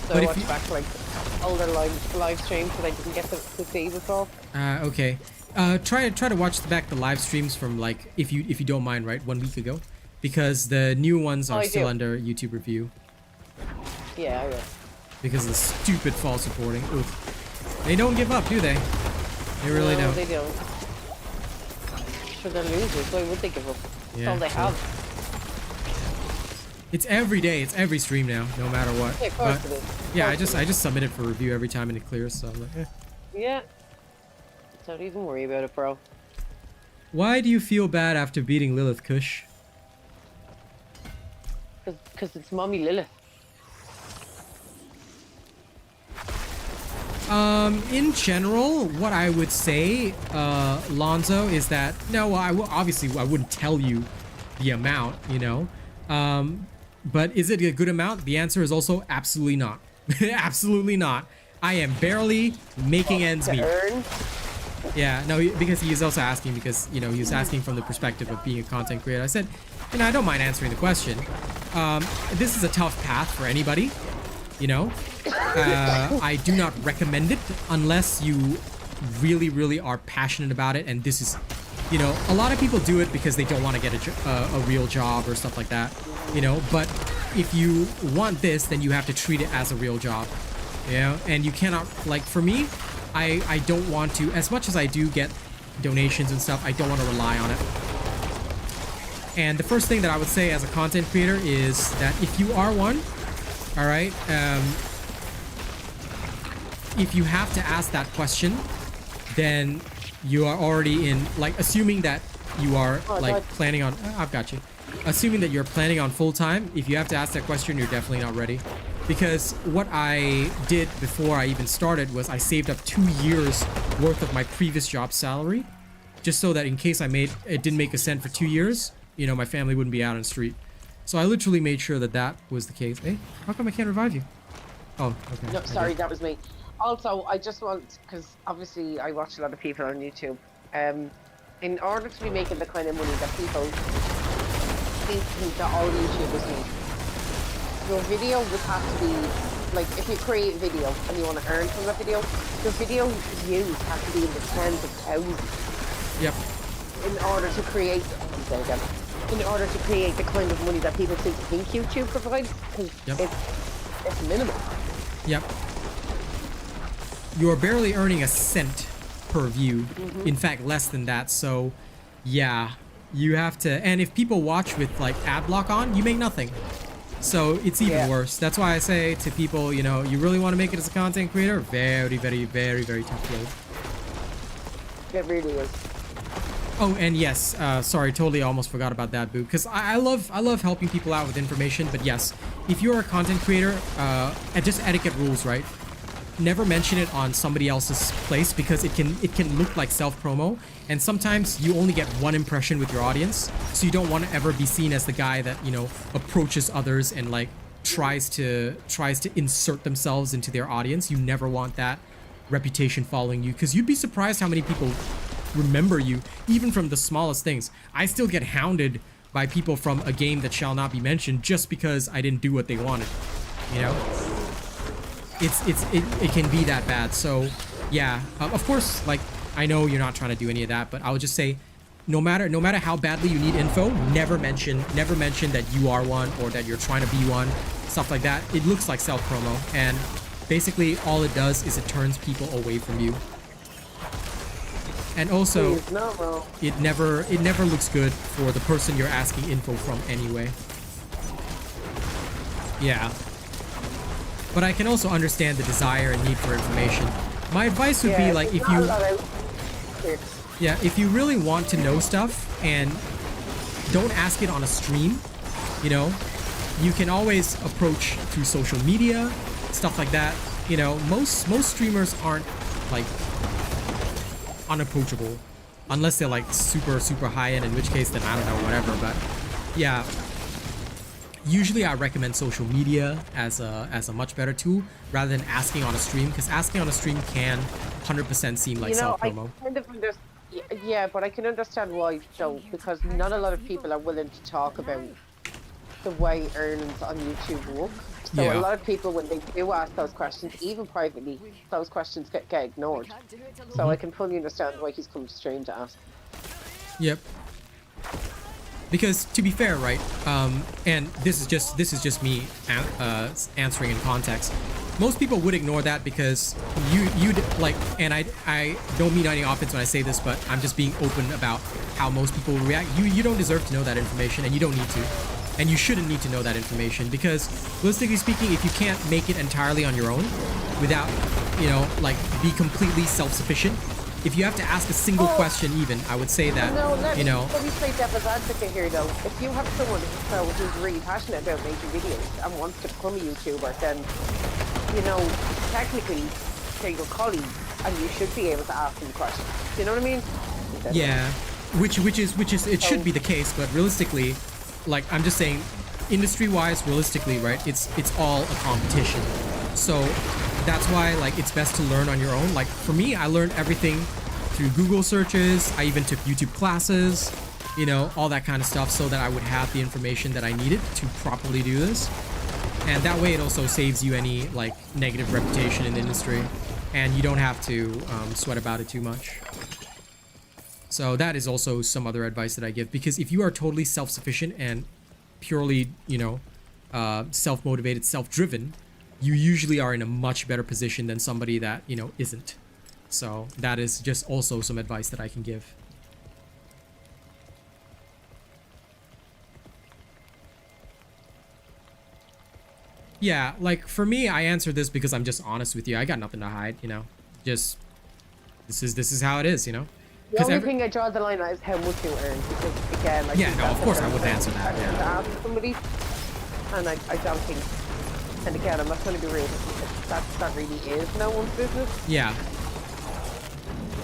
So I watched back like older live streams that I didn't get to see before. Okay. Try to watch back the live streams from like, if you don't mind, right, 1 week ago, because the new ones are still under YouTube review. Yeah, I will. Because of the stupid false reporting. Oof. They don't give up, do they? They really don't. They don't. Sure, they're losers. Why would they give up? That's all they have. It's every day. It's every stream now, no matter what. Yeah, of course it is. Yeah, I just submit it for review every time and it clears. So I'm like, eh. Yeah. Don't even worry about it, bro. Why do you feel bad after beating Lilith Kush? Because it's Mommy Lilith. In general, what I would say, Lonzo, is that no, obviously I wouldn't tell you the amount, you know. But is it a good amount? The answer is also absolutely not. Absolutely not. I am barely making ends meet. Earn? Yeah, no, because he was also asking because, you know, he was asking from the perspective of being a content creator. I said, you know, I don't mind answering the question. This is a tough path for anybody, you know. I do not recommend it unless you really, really are passionate about it. And this is, you know, a lot of people do it because they don't want to get a real job or stuff like that, you know. But if you want this, then you have to treat it as a real job, you know. And you cannot, like, for me, I don't want to, as much as I do get donations and stuff, I don't want to rely on it. And the first thing that I would say as a content creator is that if you are one, all right, if you have to ask that question, then you are already in, like, assuming that you are planning on, I've got you. Assuming that you're planning on full time, if you have to ask that question, you're definitely not ready. Because what I did before I even started was I saved up 2 years worth of my previous job salary, just so that in case it didn't make a cent for 2 years, you know, my family wouldn't be out on the street. So I literally made sure that that was the case. Hey, how come I can't revive you? Oh, okay. No, sorry, that was me. Also, I just want, because obviously I watch a lot of people on YouTube. In order to be making the kind of money that people think that all YouTubers need, your video would have to be, like, if you create a video and you want to earn from that video, your video views have to be in the tens of thousands. Yep. In order to create, in order to create the kind of money that people think YouTube provides, because it's minimal. Yep. You're barely earning a cent per view. In fact, less than that. So, yeah, you have to. And if people watch with, like, ad block on, you make nothing. So it's even worse. That's why I say to people, you know, you really want to make it as a content creator, very, very, very, very tough road. It really is. Oh, and yes, sorry, totally almost forgot about that, Boo, because I love helping people out with information. But yes, if you're a content creator, and just etiquette rules, right? Never mention it on somebody else's place, because it can look like self-promo, and sometimes you only get one impression with your audience, so you don't want to ever be seen as the guy that, you know, approaches others and, like, tries to insert themselves into their audience. You never want that reputation following you, because you'd be surprised how many people remember you, even from the smallest things. I still get hounded by people from a game that shall not be mentioned just because I didn't do what they wanted, you know. It can be that bad. So yeah, of course, like, I know you're not trying to do any of that, but I would just say, no matter how badly you need info, never mention that you are one or that you're trying to be one, stuff like that. It looks like self-promo, and basically all it does is it turns people away from you. And also, it never looks good for the person you're asking info from anyway. Yeah. But I can also understand the desire and need for information. My advice would be, like, if you really want to know stuff and don't ask it on a stream, you know, you can always approach through social media, stuff like that. You know, most streamers aren't, like, unapproachable unless they're, like, super high end, in which case then I don't know, whatever. But yeah, usually I recommend social media as a much better tool rather than asking on a stream, because asking on a stream can 100% seem like self-promo. Yeah, but I can understand why, though, because not a lot of people are willing to talk about the way earnings on YouTube work. So a lot of people, when they do ask those questions, even privately, those questions get ignored. So I can fully understand why he's come to stream to ask. Yep. Because to be fair, right? And this is just me answering in context. Most people would ignore that because you'd like, and I don't mean any offense when I say this, but I'm just being open about how most people react. You don't deserve to know that information, and you don't need to. And you shouldn't need to know that information, because realistically speaking, if you can't make it entirely on your own without, you know, like, be completely self-sufficient, if you have to ask a single question even, I would say that, No, let you know, let me play devil's advocate here though. If you have someone who's really passionate about making videos and wants to become a YouTuber, then, you know, technically they're your colleague and you should be able to ask them questions. Do you know what I mean? yeah, which is it should be the case, but realistically, like I'm just saying, industry-wise, realistically, right? It's all a competition, so that's why like it's best to learn on your own. Like for me, I learned everything through Google searches. I even took YouTube classes, you know, all that kind of stuff, so that I would have the information that I needed to properly do this. And that way, it also saves you any like negative reputation in the industry, and you don't have to sweat about it too much. So that is also some other advice that I give, because if you are totally self-sufficient and purely, you know, self-motivated, self-driven, you usually are in a much better position than somebody that, you know, isn't. So that is just also some advice that I can give. Yeah, like for me, I answered this because I'm just honest with you. I got nothing to hide, you know. Just this is how it is, you know. The only thing I draw the line at is how much you earn, because again, like, yeah, no, of course I wouldn't answer that. To Yeah. ask somebody, and I don't think, and again, I'm not going to be rude. That really is no one's business. Yeah.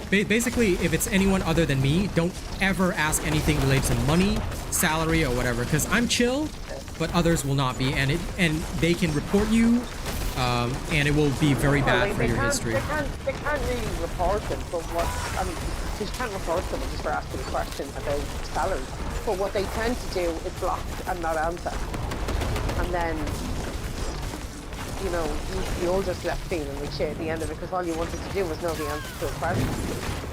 Basically, if it's anyone other than me, don't ever ask anything related to money, salary, or whatever, because I'm chill, but others will not be, and they can report you, and it will be very bad for your history. They can't really report them, but what I mean, you can't report someone just for asking a question about salary. But what they tend to do is block and not answer, and then, you know, you're just left feeling like shit at the end of it, because all you wanted to do was know the answer to a question.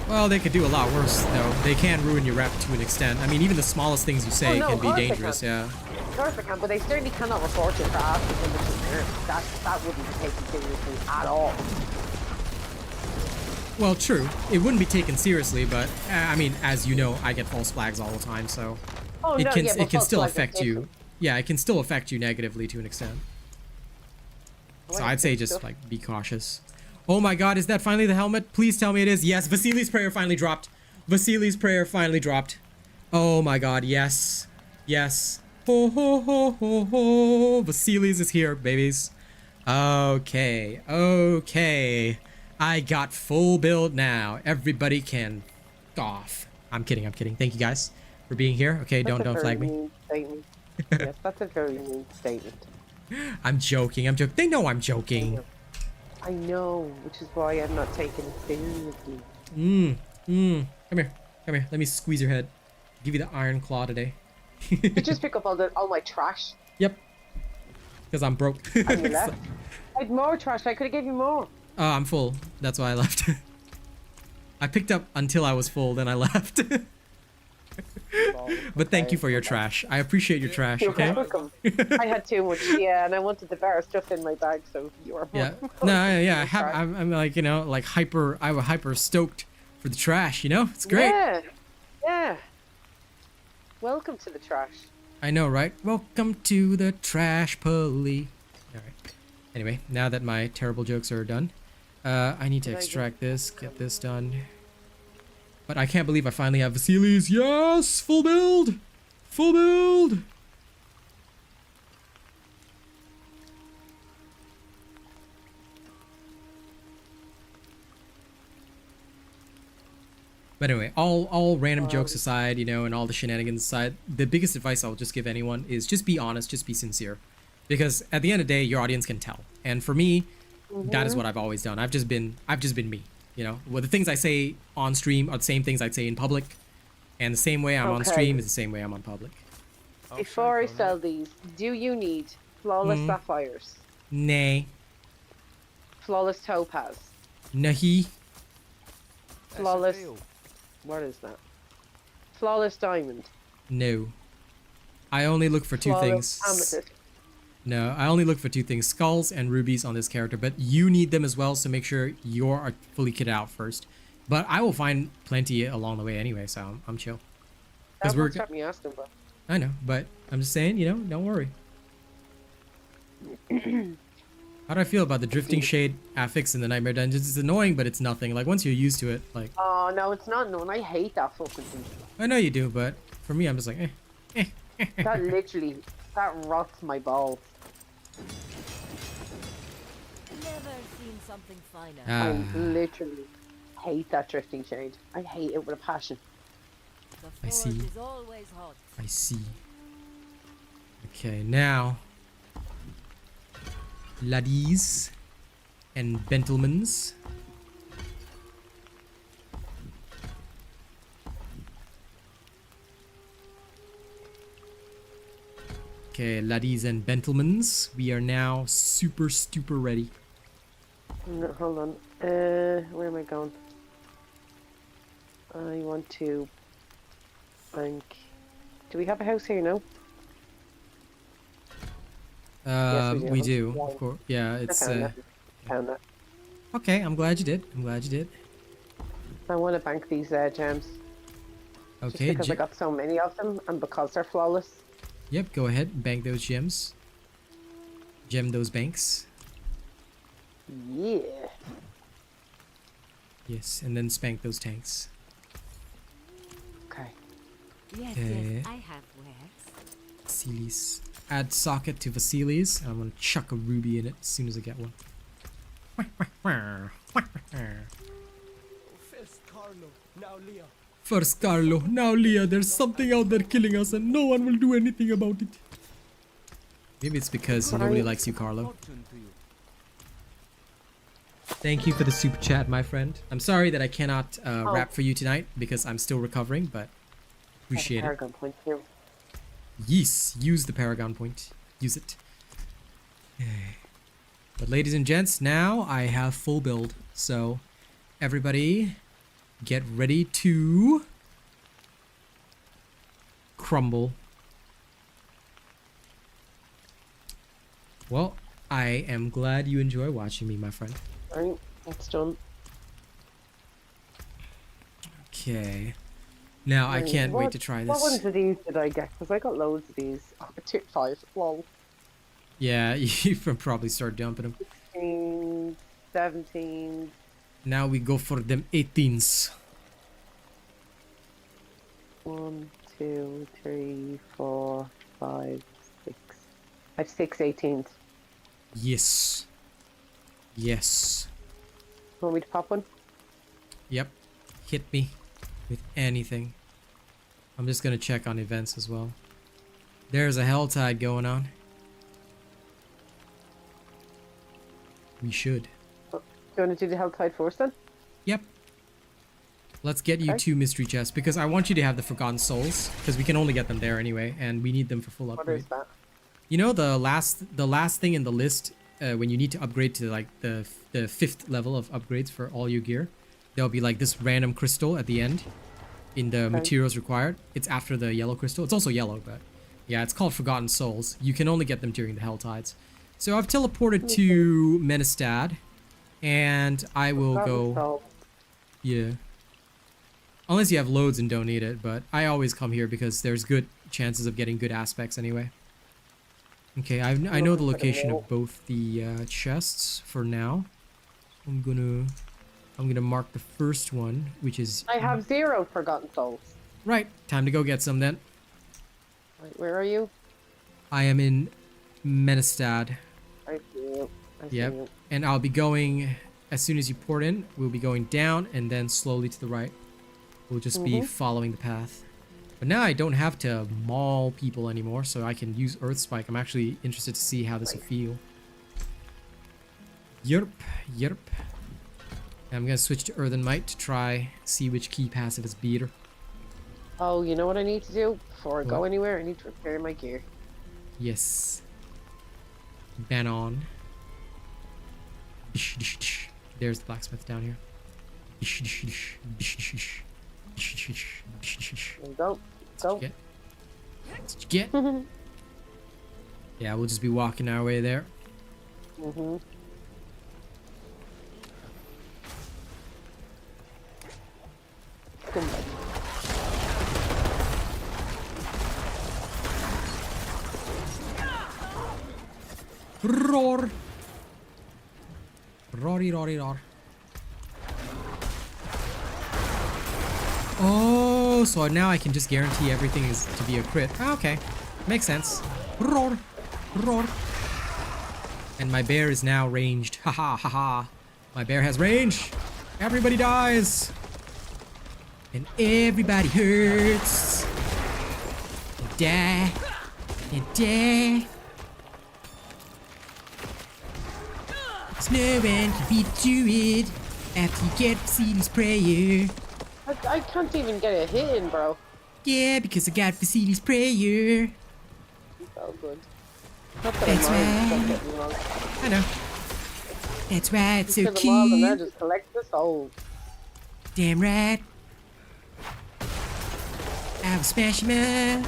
Well, they could do a lot worse, though. They can ruin your rep to an extent. I mean, even the smallest things you say can be dangerous, yeah. Of course they can, but they certainly cannot report you for asking how much you earn. That wouldn't be taken seriously at all. Well, true. It wouldn't be taken seriously, but I mean, as you know, I get false flags all the time, so it can still affect you. Yeah, it can still affect you negatively to an extent. So I'd say just like be cautious. Oh my god, is that finally the helmet? Please tell me it is. Yes, Vasili's prayer finally dropped. Vasili's prayer finally dropped. Oh my god, yes. Yes. Ho ho ho ho ho. Vasili's is here, babies. Okay. Okay. I got full build now. Everybody can off. I'm kidding, I'm kidding. Thank you guys for being here. Okay, don't flag me. Yes, that's a very mean statement. I'm joking. I'm joking. They know I'm joking. I know, which is why I'm not taking it seriously. Come here. Come here. Let me squeeze your head. Give you the iron claw today. You just pick up all my trash. Yep. Because I'm broke. And you left. I had more trash. I could have given you more. Oh, I'm full. That's why I left. I picked up until I was full, then I left. But thank you for your trash. I appreciate your trash, You're okay? welcome. I had too much, yeah, and I wanted the bar stuff in my bag, so you are Yeah. welcome. No, yeah. I'm like, you know, like I'm hyper stoked for the trash, you know? It's great. Yeah. Yeah. Welcome to the trash. I know, right? Welcome to the trash pulley. Alright. Anyway, now that my terrible jokes are done, I need to extract this, get this done. But I can't believe I finally have Vasili's. Yes! Full build! Full build! But anyway, all random jokes aside, you know, and all the shenanigans aside, the biggest advice I'll just give anyone is just be honest, just be sincere. Because at the end of the day, your audience can tell. And for me, that is what I've always done. I've just been me. You know, well, the things I say on stream are the same things I'd say in public, and the same way I'm on stream is the same way I'm on public. Before I sell these, do you need flawless sapphires? Nay. Flawless topaz? Nahi. Flawless... What is that? Flawless diamond? No. I only look for two Flawless things. amethyst? No, I only look for two things, skulls and rubies on this character, but you need them as well, so make sure you're fully kitted out first. But I will find plenty along the way anyway, so I'm chill. That's what kept me asking about. I know, but I'm just saying, you know, don't worry. How do I feel about the drifting shade affix in the nightmare dungeons? It's annoying, but it's nothing. Like once you're used to it, like Oh no, it's not known. I hate that fucking thing. I know you do, but for me, I'm just like, eh. That literally, that rots my balls. Never seen something finer. I Ah, literally hate that drifting shade. I hate it with a passion. The I forge see. is always hot. I see. Okay, now, laddies and gentlemans. Okay, laddies and gentlemans, we are now super ready. No, hold on. Where am I going? I want to bank. Do we have a house here? No. Yes, We we do, do. of course. Yeah, it's Found that. okay. I'm glad you did. I want to bank these gems. Just Okay, because I got so many of them, and because they're flawless. yep. Go ahead, bank those gems. Gem those banks. Yeah. Yes, and then spank those tanks. Okay. Yes, Okay. yes, I have wares. Vasilis. Add socket to Vasilis. I'm gonna chuck a ruby in it as soon as I get one. First Carlo, now Leah. There's something out there killing us and no one will do anything about it. Maybe it's because nobody likes you, Carlo. Thank you for the super chat, my friend. I'm sorry that I cannot rap for you tonight because I'm still recovering, but appreciate it. Paragon point here. Yes, use the Paragon point. Use it. But ladies and gents, now I have full build. So everybody get ready to crumble. Well, I am glad you enjoy watching me, my friend. Alright, that's done. Okay. Now I can't wait to try What ones this. of these did I get? Because I got loads of these. Oh, tip 5. Lol. Yeah, you can probably start dumping them. 16, 17. Now we go for them 18s. 1, 2, 3, 4, 5, 6. I have 6 18s. Yes. Yes. Want me to pop one? Yep. Hit me with anything. I'm just gonna check on events as well. There's a hell tide going on. We should. Do you want to do the Helltide first then? Yep. Let's get you Okay. 2 mystery chests because I want you to have the Forgotten Souls because we can only get them there anyway and we need them for full What upgrade. is that? You know the last thing in the list when you need to upgrade to like the 5th level of upgrades for all your gear, there'll be like this random crystal at the end in the materials required. It's after the yellow crystal. It's also yellow, but yeah, it's called Forgotten Souls. You can only get them during the Hell Tides. So I've teleported to Menestad and I will go. Yeah. Unless you have loads and don't need it, but I always come here because there's good chances of getting good aspects anyway. Okay, I know the location of both the chests for now. I'm gonna mark the first one, which is I have 0 Forgotten Souls. right. Time to go get some then. Right, where are you? I am in Menestad. I see you. I see Yep. you. And I'll be going as soon as you port in. We'll be going down and then slowly to the right. We'll just be following the path. But now I don't have to maul people anymore, so I can use Earth Spike. I'm actually interested to see how this will feel. Yerp, yerp. I'm gonna switch to Earthen Might to try see which key passive is better. Oh, you know what I need to do? Before I go What? anywhere, I need to repair my gear. Yes. Ban on. There's the blacksmith down here. There you go. Go. Get. That's what you get. Yeah, we'll just be walking our way there. Mhm. Good buddy. Roar. Rory, rory, roar. Oh, so now I can just guarantee everything is to be a crit. Ah, okay, makes sense. Roar, roar. And my bear is now ranged. Haha, haha. My bear has range. Everybody dies. And everybody hurts. And die. And die. 'Cause no one can beat Druid after you get Vasily's prayer. I can't even get a hit in, bro. Yeah, because I got Vasily's prayer. So good. Not that That's I mind, right. don't get me wrong. I know. That's right, it's so Kill them all and then cute. just collect the souls. Damn right. I will smash him up.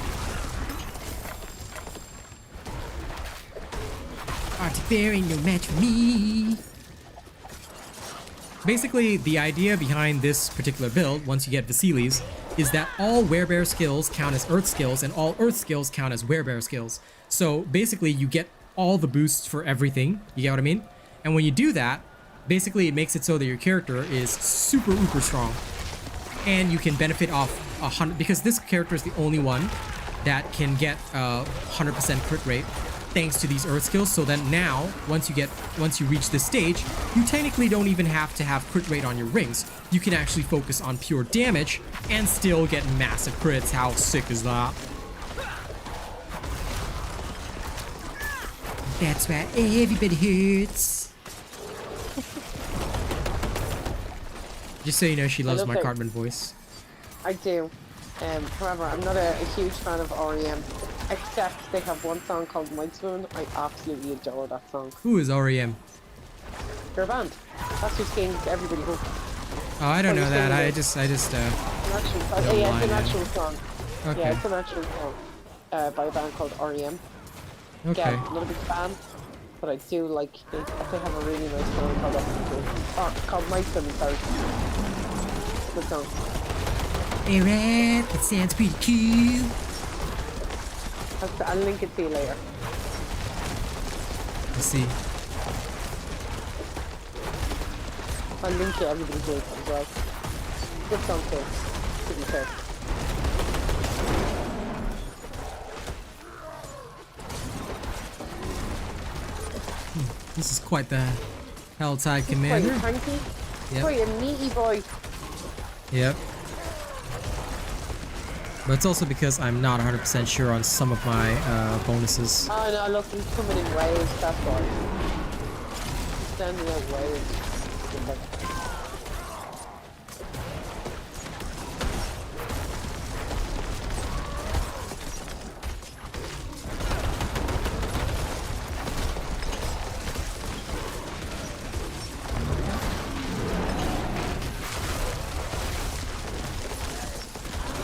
Arctic Bear ain't no match for me. Basically, the idea behind this particular build, once you get Vasily's, is that all werebear skills count as earth skills and all earth skills count as werebear skills. So basically, you get all the boosts for everything. You get what I mean? And when you do that, basically it makes it so that your character is super uber strong. And you can benefit off 100, because this character is the only one that can get 100% crit rate thanks to these earth skills. So then now, once you reach this stage, you technically don't even have to have crit rate on your rings. You can actually focus on pure damage and still get massive crits. How sick is that? That's why everybody hurts. Just so you know, she loves my it. Cartman voice. I do. However, I'm not a huge fan of REM, except they have one song called Might Swoon. I absolutely adore that song. Who is REM? They're a band. That's who sings Everybody Hope. Oh, I don't Oh, know you that. sing I it. just An actual song. No Yeah, it's an line, actual song. Okay. Yeah, it's an actual song by a band called REM. Okay. Yeah, I'm not a big fan, but I do like they have a really nice song called called Might Swoon. Sorry, good song. Alright, that sounds pretty cool. I'll link it to you later. Let's see. I'll link to Everybody's Voice as well. Good song too, to be fair. This is quite the Helltide Quite Commander. tanky. Yep. Quite a meaty boy. Yep. But it's also because I'm not 100% sure on some of my bonuses. Oh no, look, he's coming in waves, that's why. He's standing out waves.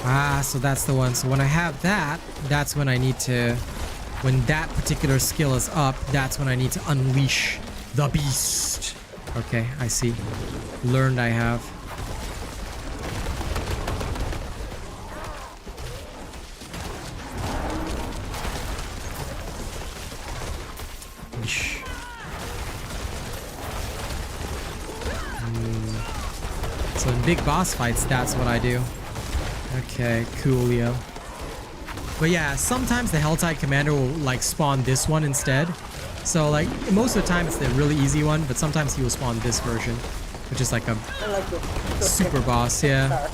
Ah, so that's the one. So when I have that, that's when I need to... When that particular skill is up, that's when I need to unleash the beast. Okay, I see. Learned I have. Yeesh. So in big boss fights, that's what I do. Okay, coolio. But yeah, sometimes the Helltide Commander will like spawn this one instead. So like most of the time it's the really easy one, but sometimes he will spawn this version, which is like a I like it. super boss, yeah.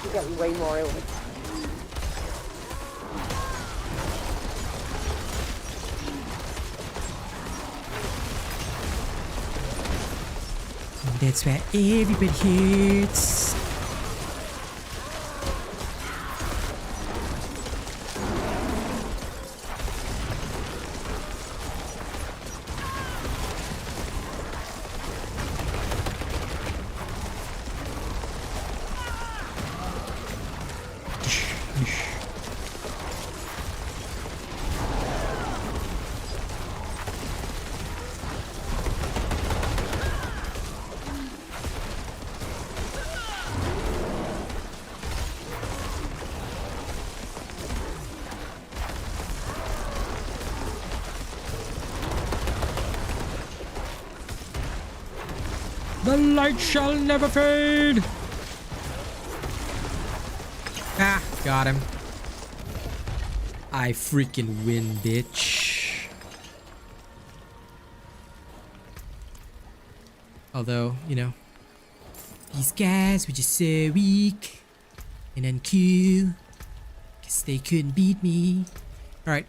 You get way more out of it. That's where everybody hurts. The light shall never fade. Ah, got him. I freaking win, bitch. Although, you know, these guys were just so weak and uncool because they couldn't beat me. All right,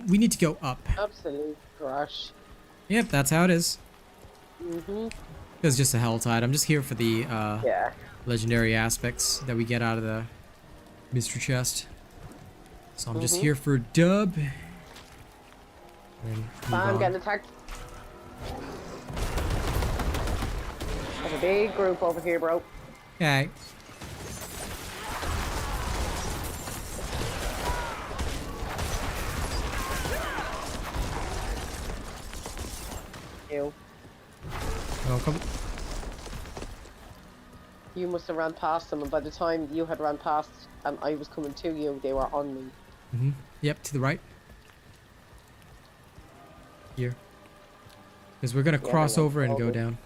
we need to go up. Absolute trash. Yep, that's how it is. Mhm. It's just a hell tide. I'm just here for the Yeah. legendary aspects that we get out of the mystery chest. So I'm just here for a dub. And move I'm on. getting attacked. Have a big group over here, bro. Okay. You. Welcome. You must have ran past them, and by the time you had ran past and I was coming to you, they were on me. Yep, to the right. Here. Because we're gonna Yeah, cross I know. over and go Over. down.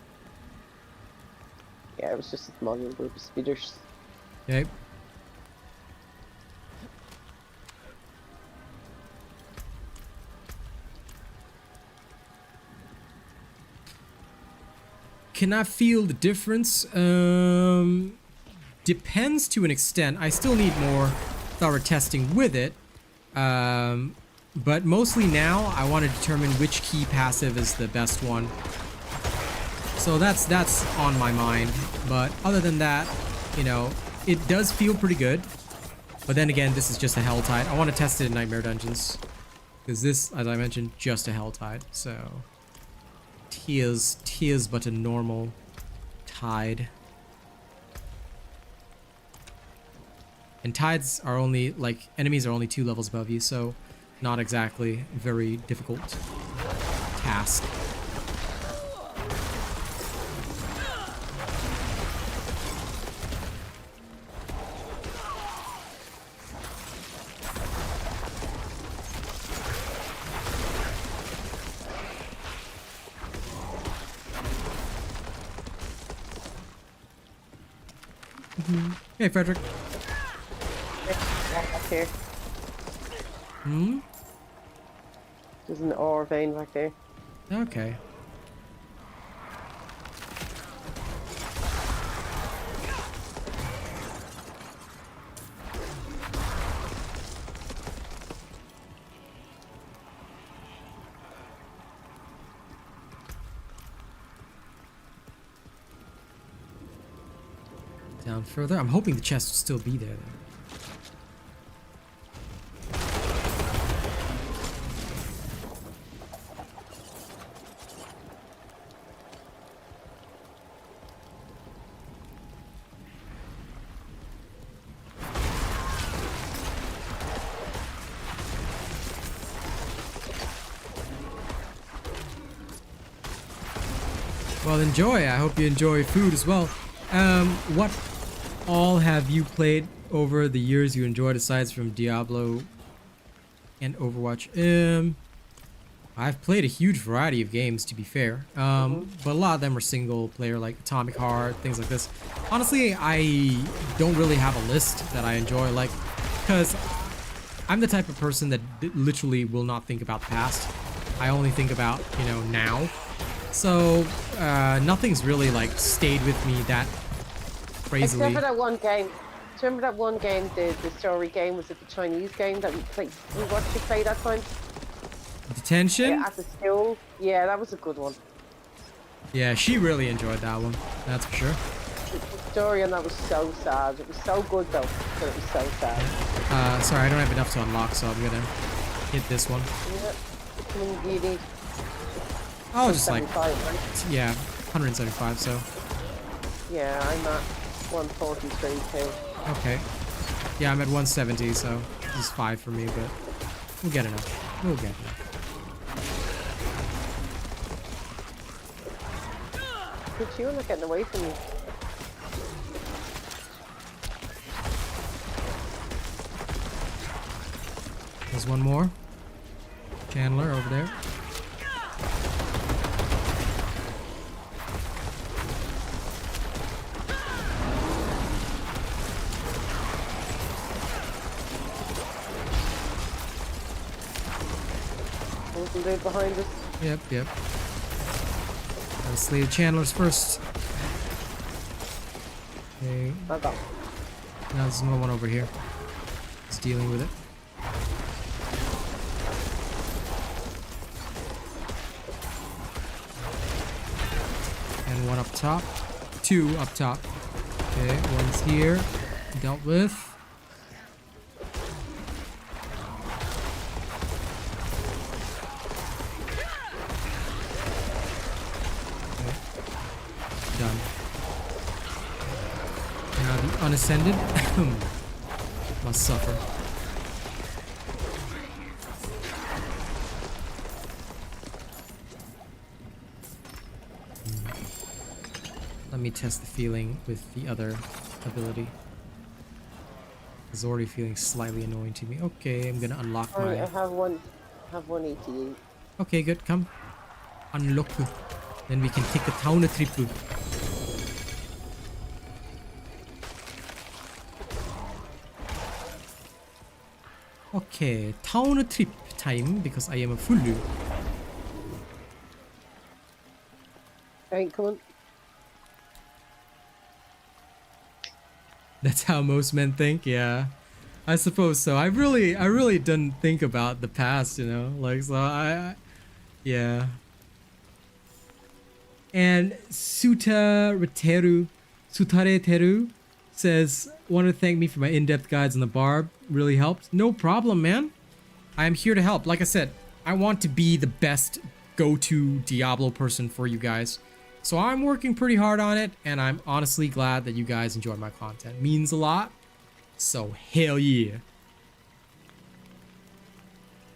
Yeah, it was just a small group of speeders. Okay. Can I feel the difference? Depends to an extent. I still need more thorough testing with it. But mostly now, I want to determine which key passive is the best one. So that's on my mind. But other than that, you know, it does feel pretty good. But then again, this is just a hell tide. I want to test it in Nightmare Dungeons. Because this, as I mentioned, just a hell tide. So, tis but a normal tide. And tides are only, like, enemies are only 2 levels above you, so not exactly a very difficult task. Hey, Frederick. Back here. Hmm? There's an ore vein back there. Okay. Down further. I'm hoping the chest will still be there, though. Well, enjoy. I hope you enjoy food as well. What all have you played over the years you enjoyed aside from Diablo and Overwatch? I've played a huge variety of games, to be fair. But a lot of them are single player, like Atomic Heart, things like this. Honestly, I don't really have a list that I enjoy, like, because I'm the type of person that literally will not think about the past. I only think about, you know, now. So, nothing's really, like, stayed with me that crazily. Except for that one game. Do you remember that one game, the story game? Was it the Chinese game that we played? We watched you play that time? Detention? Yeah, at the school. Yeah, that was a good one. Yeah, she really enjoyed that one. That's for sure. The story on that was so sad. It was so good though, but it was so sad. Sorry, I don't have enough to unlock, so I'm gonna hit this one. Yeah. Come on, you need Oh, just like, 75, right? yeah, 175, so. Yeah, I'm at 143 too. Okay. Yeah, I'm at 170, so this is 5 for me, but we'll get enough. We'll get enough. But you're not getting away from me. There's one more. Chandler over there. Little dude behind us. Yep, yep. Gotta slay the channelers first. Okay. I got. Now there's another one over here. It's dealing with it. And one up top. Two up top. Okay, one's here. Dealt with. Okay. Done. Now the unascended must suffer. Let me test the feeling with the other ability. It's already feeling slightly annoying to me. Okay, I'm gonna unlock Alright, I my... have 188. Okay, good, come. Unlock. Then we can take a town trip. Okay, town trip time because I am a fool. Alright, come on. That's how most men think, yeah. I suppose so. I really didn't think about the past, you know? Like, so yeah. And Sutareteru says, want to thank me for my in-depth guides on the Barb. Really helped. No problem, man. I am here to help. Like I said, I want to be the best go-to Diablo person for you guys. So I'm working pretty hard on it, and I'm honestly glad that you guys enjoy my content. Means a lot. So hell yeah.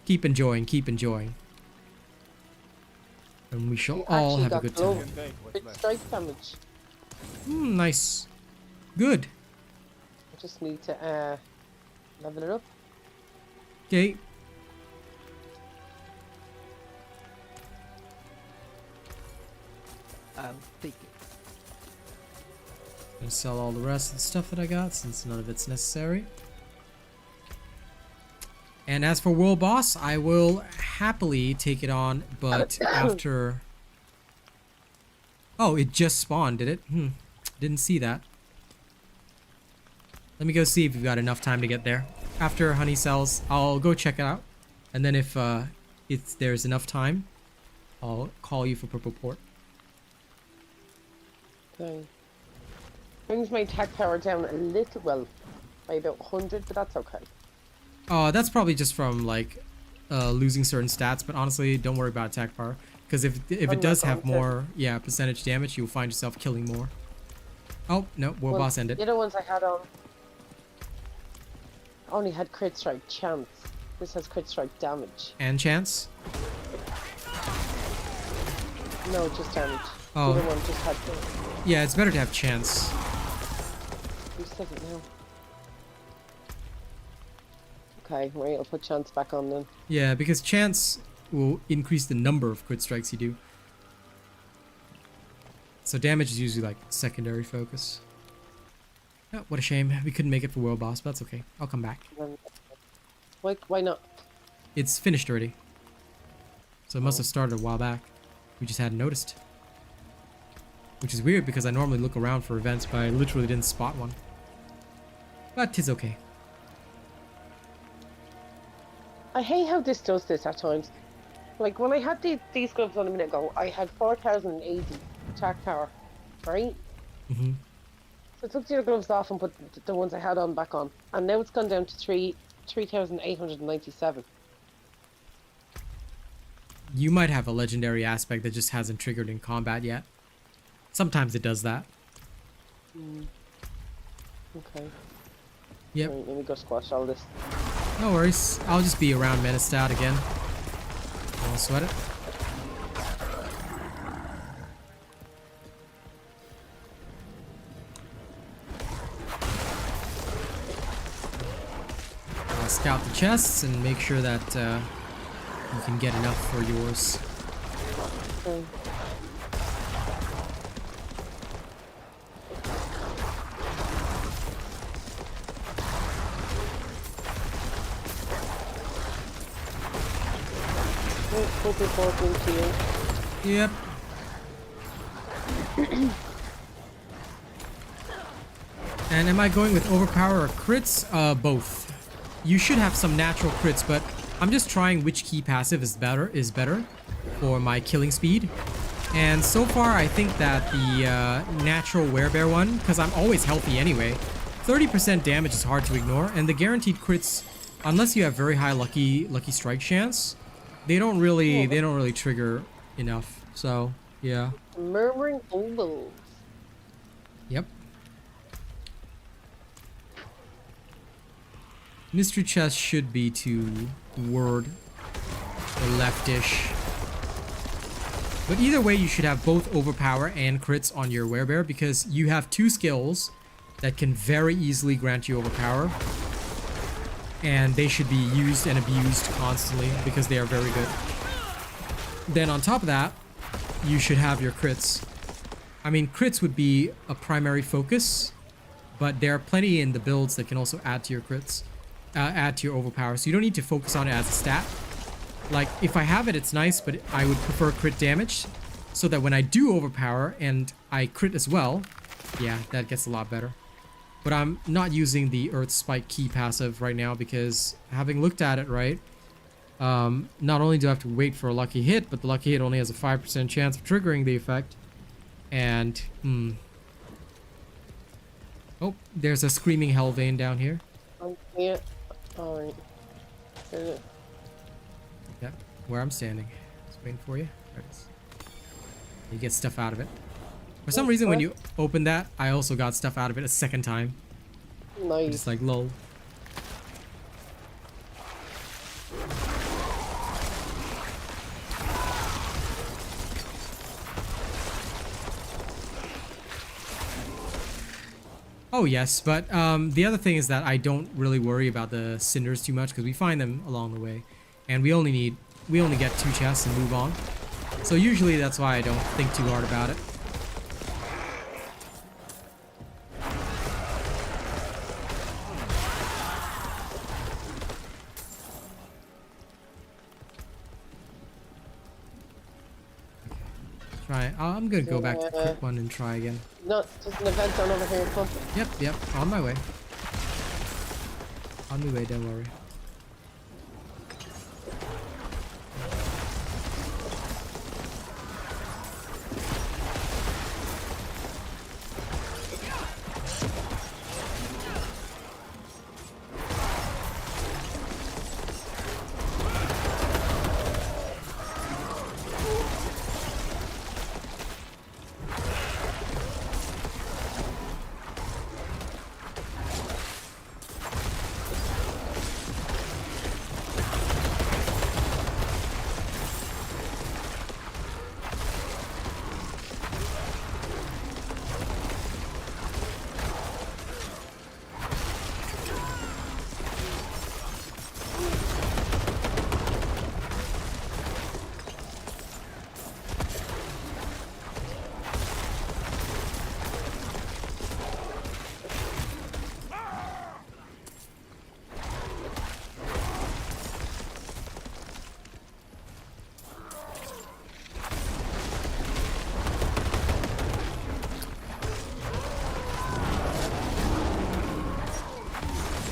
Keep enjoying, keep enjoying. And we shall You all actually have a got good glow. time. Crit strike damage. Nice. Good. I just need to level it up. Okay. I'll take it. Gonna sell all the rest of the stuff that I got since none of it's necessary. And as for World Boss, I will happily take it on, but after... Oh, it just spawned, did it? Didn't see that. Let me go see if we've got enough time to get there. After Honey sells, I'll go check it out. And then if there's enough time, I'll call you for Purple Port. Okay. Brings my attack power down a little, well, by about 100, but that's okay. That's probably just from like losing certain stats, but honestly, don't worry about attack power, because if it does have more, yeah, percentage damage, you'll find yourself killing more. Oh no, World Boss ended. The other ones I had on only had crit strike chance. This has crit strike damage. And chance. No, just damage. Oh. The other one just had. Yeah, it's better to have chance. You said it now. Okay, wait, I'll put chance back on then. Yeah, because chance will increase the number of crit strikes you do. So damage is usually like secondary focus. Oh, what a shame. We couldn't make it for World Boss, but that's okay. I'll come back. Why not? It's finished already. So it must have started a while back. We just hadn't noticed. Which is weird because I normally look around for events, but I literally didn't spot one. But 'tis okay. I hate how this does this at times. Like when I had these gloves on a minute ago, I had 4,080 attack power, right? Mm-hmm. So I took the other gloves off and put the ones I had on back on, and now it's gone down to 3,897. You might have a legendary aspect that just hasn't triggered in combat yet. Sometimes it does that. Okay. Yep. Right, let me go squash all this. No worries. I'll just be around Menestad again. Don't sweat it. I'll scout the chests and make sure that you can get enough for yours. Okay. Full reporting to you. Yep. And am I going with overpower or crits? Both. You should have some natural crits, but I'm just trying which key passive is better for my killing speed. And so far, I think that the natural werebear one, because I'm always healthy anyway, 30% damage is hard to ignore, and the guaranteed crits, unless you have very high lucky strike chance, they don't really trigger enough. So yeah. Murmuring Obols. Yep. Mystery chest should be to word or leftish. But either way, you should have both overpower and crits on your werebear because you have two skills that can very easily grant you overpower. And they should be used and abused constantly because they are very good. Then on top of that, you should have your crits. I mean, crits would be a primary focus, but there are plenty in the builds that can also add to your crits, add to your overpower. So you don't need to focus on it as a stat. Like, if I have it, it's nice, but I would prefer crit damage so that when I do overpower and I crit as well, yeah, that gets a lot better. But I'm not using the Earth Spike key passive right now because having looked at it, right, not only do I have to wait for a lucky hit, but the lucky hit only has a 5% chance of triggering the effect. And, oh, there's a Screaming Hell Vein down here. Yeah. Alright. Yep, where I'm standing. Just waiting for you. There it is. You get stuff out of it. For some reason, when you open that, I also got stuff out of it a second time. Nice. Just like, lol. Oh yes, but the other thing is that I don't really worry about the cinders too much because we find them along the way, and we only get 2 chests and move on. So usually that's why I don't think too hard about it. Try. I'm gonna go back to the quick one and try again. No, just an event done over here. Come. Yep, on my way. On my way, don't worry.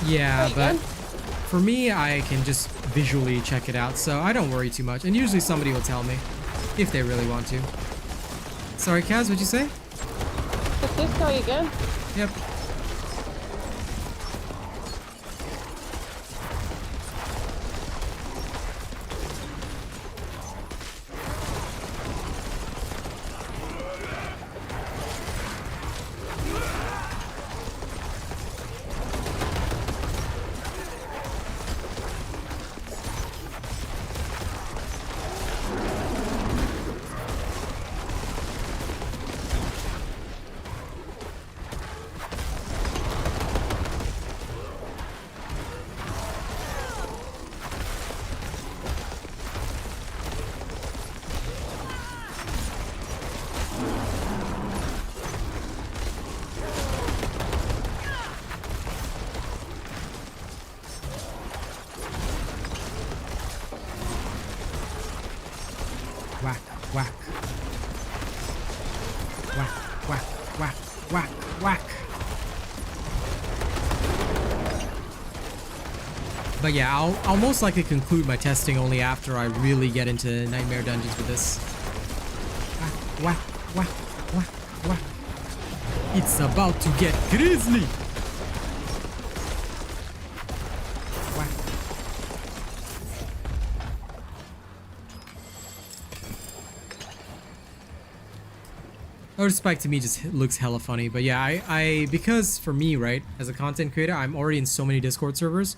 Yeah, but for me, I can just visually check it out, so I don't worry too much. And usually somebody will tell me if they really want to. Sorry, Kaz, what'd you say? It's this guy again. Yep. whack, whack. Whack, whack, whack, whack, whack. But yeah, I'll most likely conclude my testing only after I really get into Nightmare Dungeons with this. Whack, whack, whack, whack, whack. It's about to get grisly. Whack. Or Spike to me just looks hella funny, but yeah, I because for me, right, as a content creator, I'm already in so many Discord servers.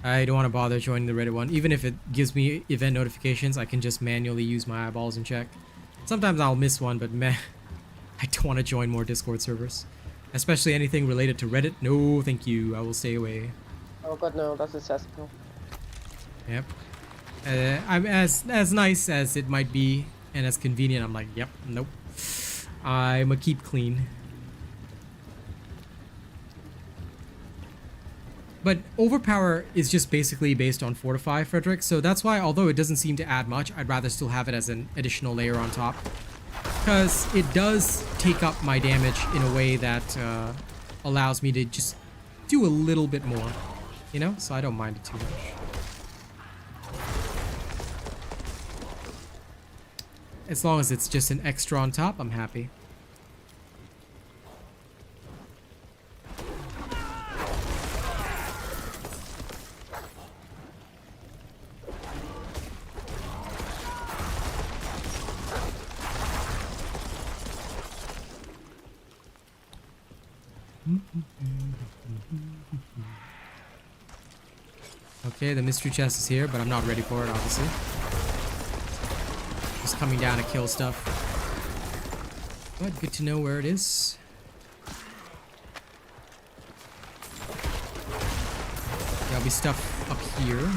I don't want to bother joining the Reddit one. Even if it gives me event notifications, I can just manually use my eyeballs and check. Sometimes I'll miss one, but man, I don't want to join more Discord servers. Especially anything related to Reddit. No, thank you. I will stay away. Oh god, no, that's accessible. Yep. I'm as nice as it might be and as convenient. I'm like, yep, nope. I'm a keep clean. But Overpower is just basically based on Fortify, Frederick, so that's why, although it doesn't seem to add much, I'd rather still have it as an additional layer on top. Because it does take up my damage in a way that allows me to just do a little bit more, you know? So I don't mind it too much. As long as it's just an extra on top, I'm happy. Okay, the mystery chest is here, but I'm not ready for it, obviously. Just coming down to kill stuff. But good to know where it is. There'll be stuff up here.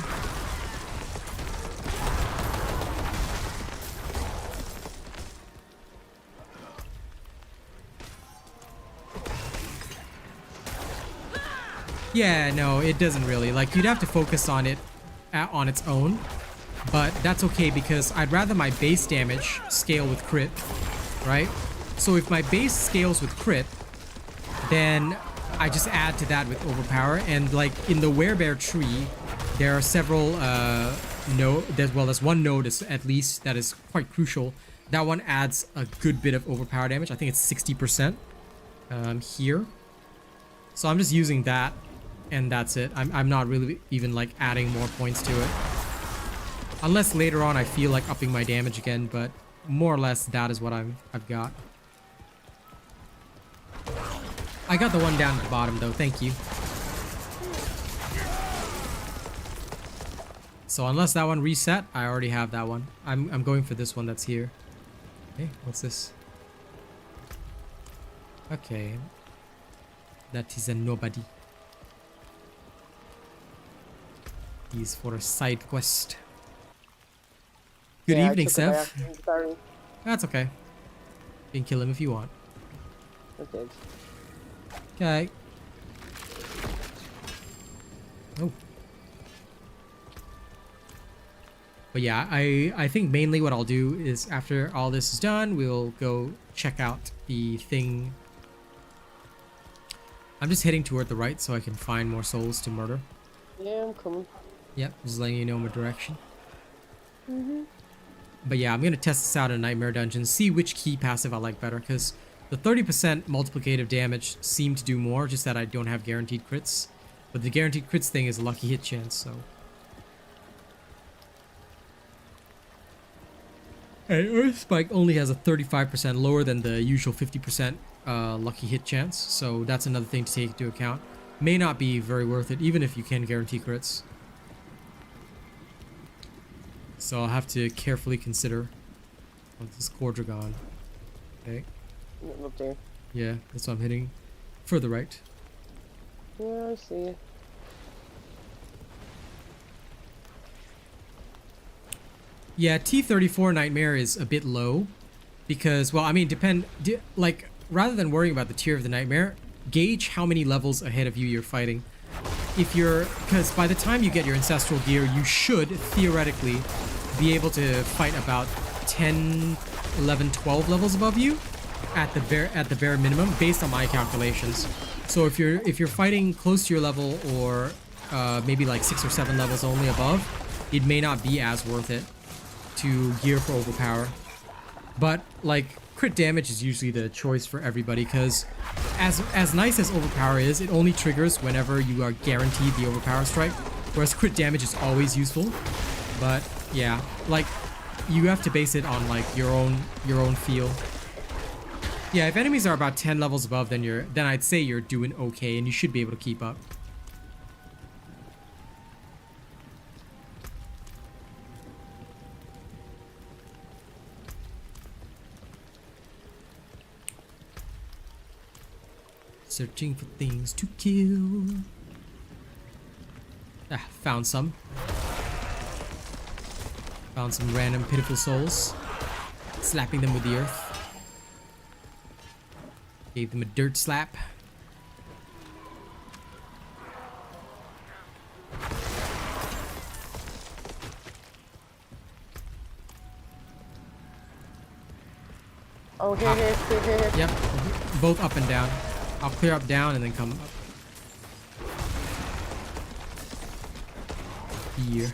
Yeah, no, it doesn't really. Like, you'd have to focus on it on its own. But that's okay because I'd rather my base damage scale with crit, right? So if my base scales with crit, then I just add to that with overpower. And like in the werebear tree, there are several there's one node at least that is quite crucial. That one adds a good bit of overpower damage. I think it's 60% here. So I'm just using that. And that's it. I'm not really even like adding more points to it. Unless later on I feel like upping my damage again, but more or less that is what I've got. I got the one down at the bottom though, thank you. So unless that one reset, I already have that one. I'm going for this one that's here. Hey, what's this? Okay. That is a nobody. He's for a side quest. Good evening, Sev. Sorry. That's okay. You can kill him if you want. Okay. Okay. Oh. But yeah, I think mainly what I'll do is after all this is done, we'll go check out the thing. I'm just heading toward the right so I can find more souls to murder. Yeah, I'm coming. Yep, just letting you know my direction. But yeah, I'm going to test this out in Nightmare Dungeon, see which key passive I like better, because the 30% multiplicative damage seemed to do more, just that I don't have guaranteed crits. But the guaranteed crits thing is a lucky hit chance, so... And Earth Spike only has a 35% lower than the usual 50% lucky hit chance, so that's another thing to take into account. May not be very worth it, even if you can guarantee crits. So I'll have to carefully consider. Oh, this is Quadragon. Okay. Up there. Yeah, that's what I'm hitting. Further right. Yeah, I see it. Yeah, T34 Nightmare is a bit low. Because, well, I mean, like, rather than worrying about the tier of the Nightmare, gauge how many levels ahead of you you're fighting. Because by the time you get your Ancestral Gear, you should, theoretically, be able to fight about 10, 11, 12 levels above you at the bare minimum based on my calculations. So if you're fighting close to your level or maybe like 6 or 7 levels only above, it may not be as worth it to gear for overpower. But like crit damage is usually the choice for everybody, because as nice as overpower is, it only triggers whenever you are guaranteed the overpower strike, whereas crit damage is always useful. But yeah, like you have to base it on like your own feel. Yeah, if enemies are about 10 levels above, then I'd say you're doing okay and you should be able to keep up. Searching for things to kill. Ah, found some. Found some random pitiful souls. Slapping them with the earth. Gave them a dirt slap. Oh, here. Yep, both up and down. I'll clear up down and then come up. Here.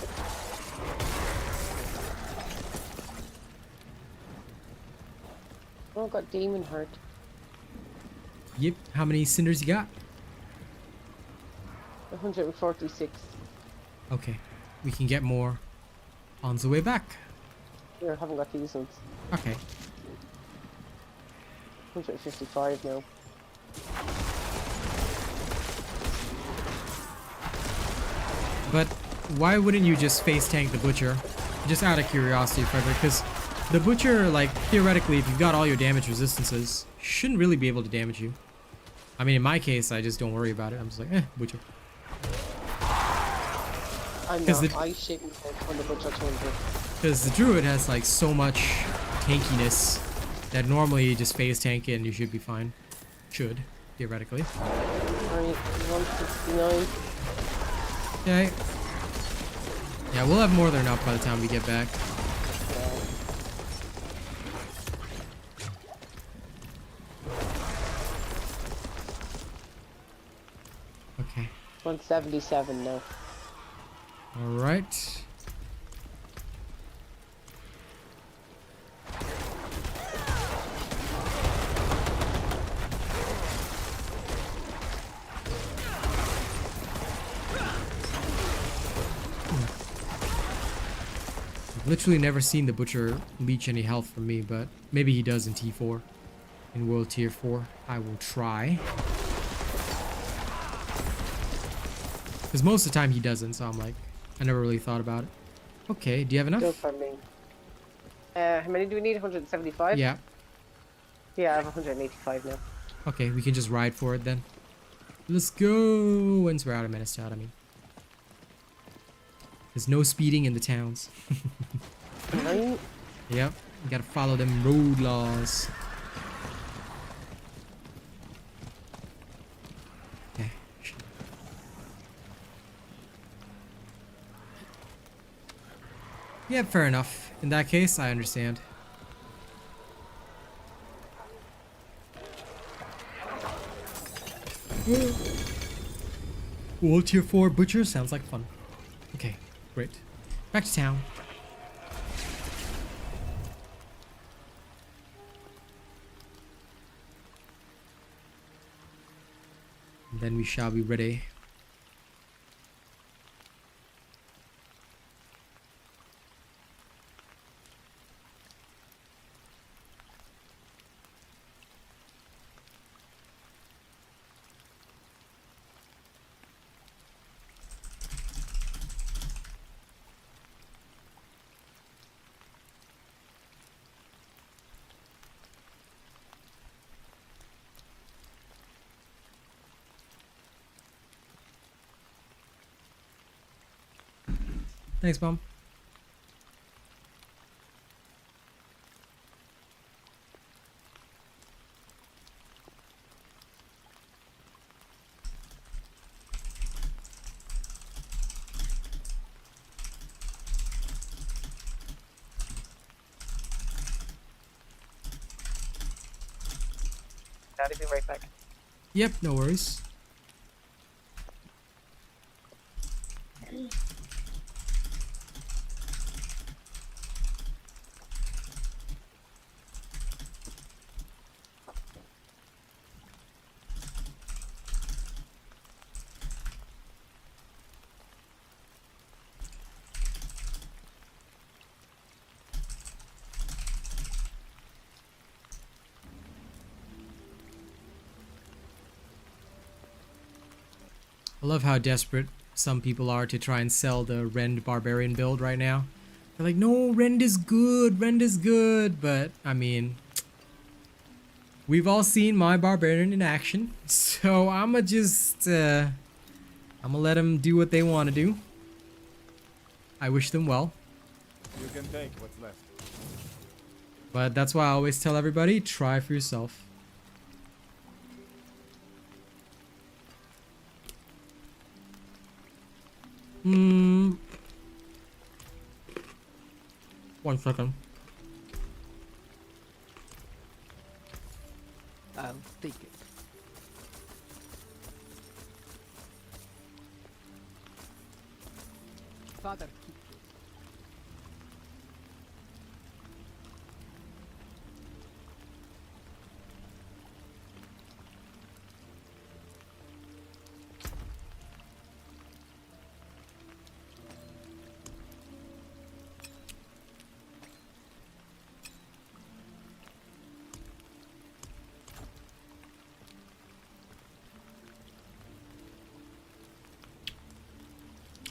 Oh, got demon hurt. Yep, how many cinders you got? 146. Okay, we can get more on the way back. Here, I haven't got these ones. Okay. 155 now. But why wouldn't you just face tank the butcher? Just out of curiosity, Frederick, because the butcher, like, theoretically, if you've got all your damage resistances, shouldn't really be able to damage you. I mean, in my case, I just don't worry about it. I'm just like, butcher. I'm not. I shit myself on the butcher 200. Because the druid has, like, so much tankiness that normally you just phase tank it and you should be fine. Should, theoretically. Alright, 169. Okay. Yeah, we'll have more than enough by the time we get back. Okay. 177 now. Alright. Literally never seen the butcher leech any health from me, but maybe he does in T4. In World Tier 4. I will try. Because most of the time he doesn't, so I'm like, I never really thought about it. Okay, do you have enough? Still funding. How many do we need? 175? Yeah. Yeah, I have 185 now. Okay, we can just ride for it then. Let's go! Once we're out of Menaced, I mean. There's no speeding in the towns. Right? Yep, you gotta follow them road laws. Okay. Yeah, fair enough. In that case, I understand. Well, tier 4 butcher sounds like fun. Okay, great. Back to town. And then we shall be ready. Thanks, Mom. that. I'll be right back. Yep, no worries. I love how desperate some people are to try and sell the Rend Barbarian build right now. They're like, no, Rend is good, but I mean, we've all seen my Barbarian in action, so I'ma just, I'ma let them do what they want to do. I wish them well. You can take what's left. But that's why I always tell everybody, try for yourself. One second. I'll take it. Father, keep this.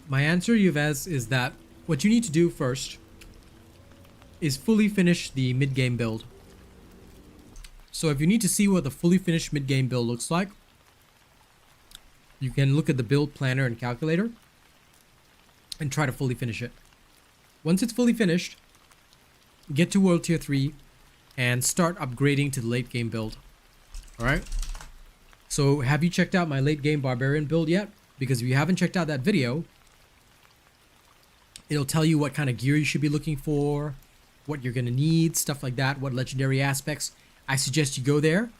My answer, Yves, is that what you need to do first is fully finish the mid-game build. So if you need to see what the fully finished mid-game build looks like, you can look at the build planner and calculator and try to fully finish it. Once it's fully finished, get to World Tier 3 and start upgrading to the late game build. Alright? So have you checked out my late game Barbarian build yet? Because if you haven't checked out that video, it'll tell you what kind of gear you should be looking for, what you're going to need, stuff like that, what legendary aspects. I suggest you go there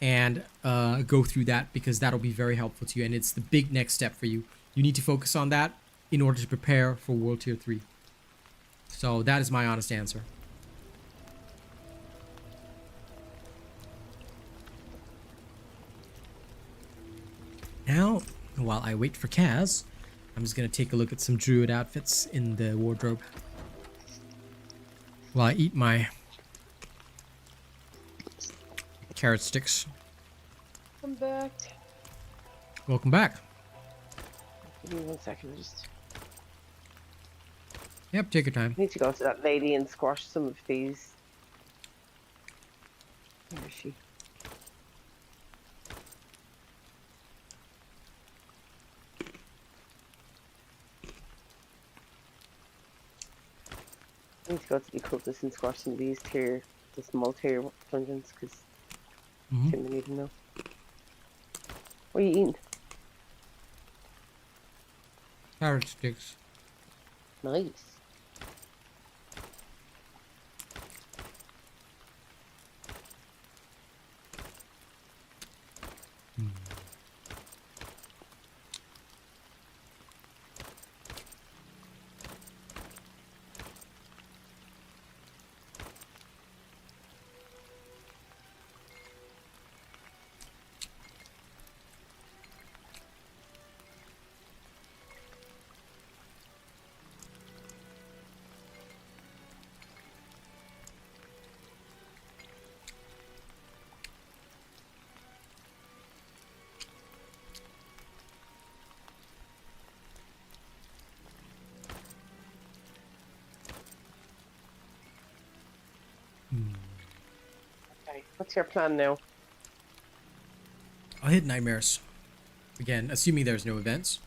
and go through that, because that'll be very helpful to you, and it's the big next step for you. You need to focus on that in order to prepare for World Tier 3. So that is my honest answer. Now, while I wait for Kaz, I'm just going to take a look at some druid outfits in the wardrobe while I eat my carrot sticks. I'm back. Welcome back. Give me 1 second. Just Yep, take your time. need to go to that lady and squash some of these. Where is she? I need to go to the cultists and squash some of these tier, the small tier dungeons, because Mhm. too many of them now. What are you eating? Carrot sticks. Nice. Okay, what's your plan now? I'll hit nightmares. Again, assuming there's no events.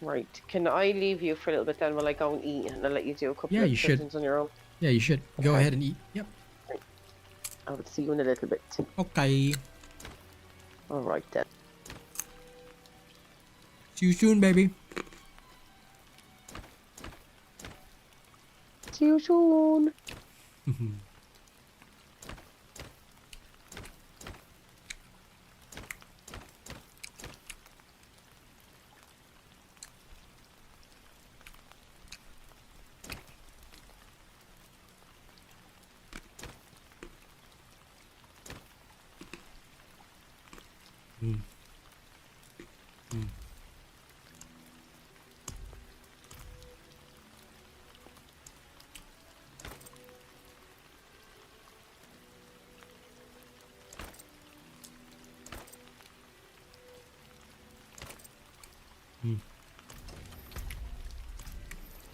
Right, can I leave you for a little bit then while I go and eat, and I'll let you do a couple Yeah, of you should. sessions on your own? Yeah, you should. Go Okay. ahead and eat. Yep. I will see you in a little bit. Okay. Alright then. See you soon, baby. See you soon.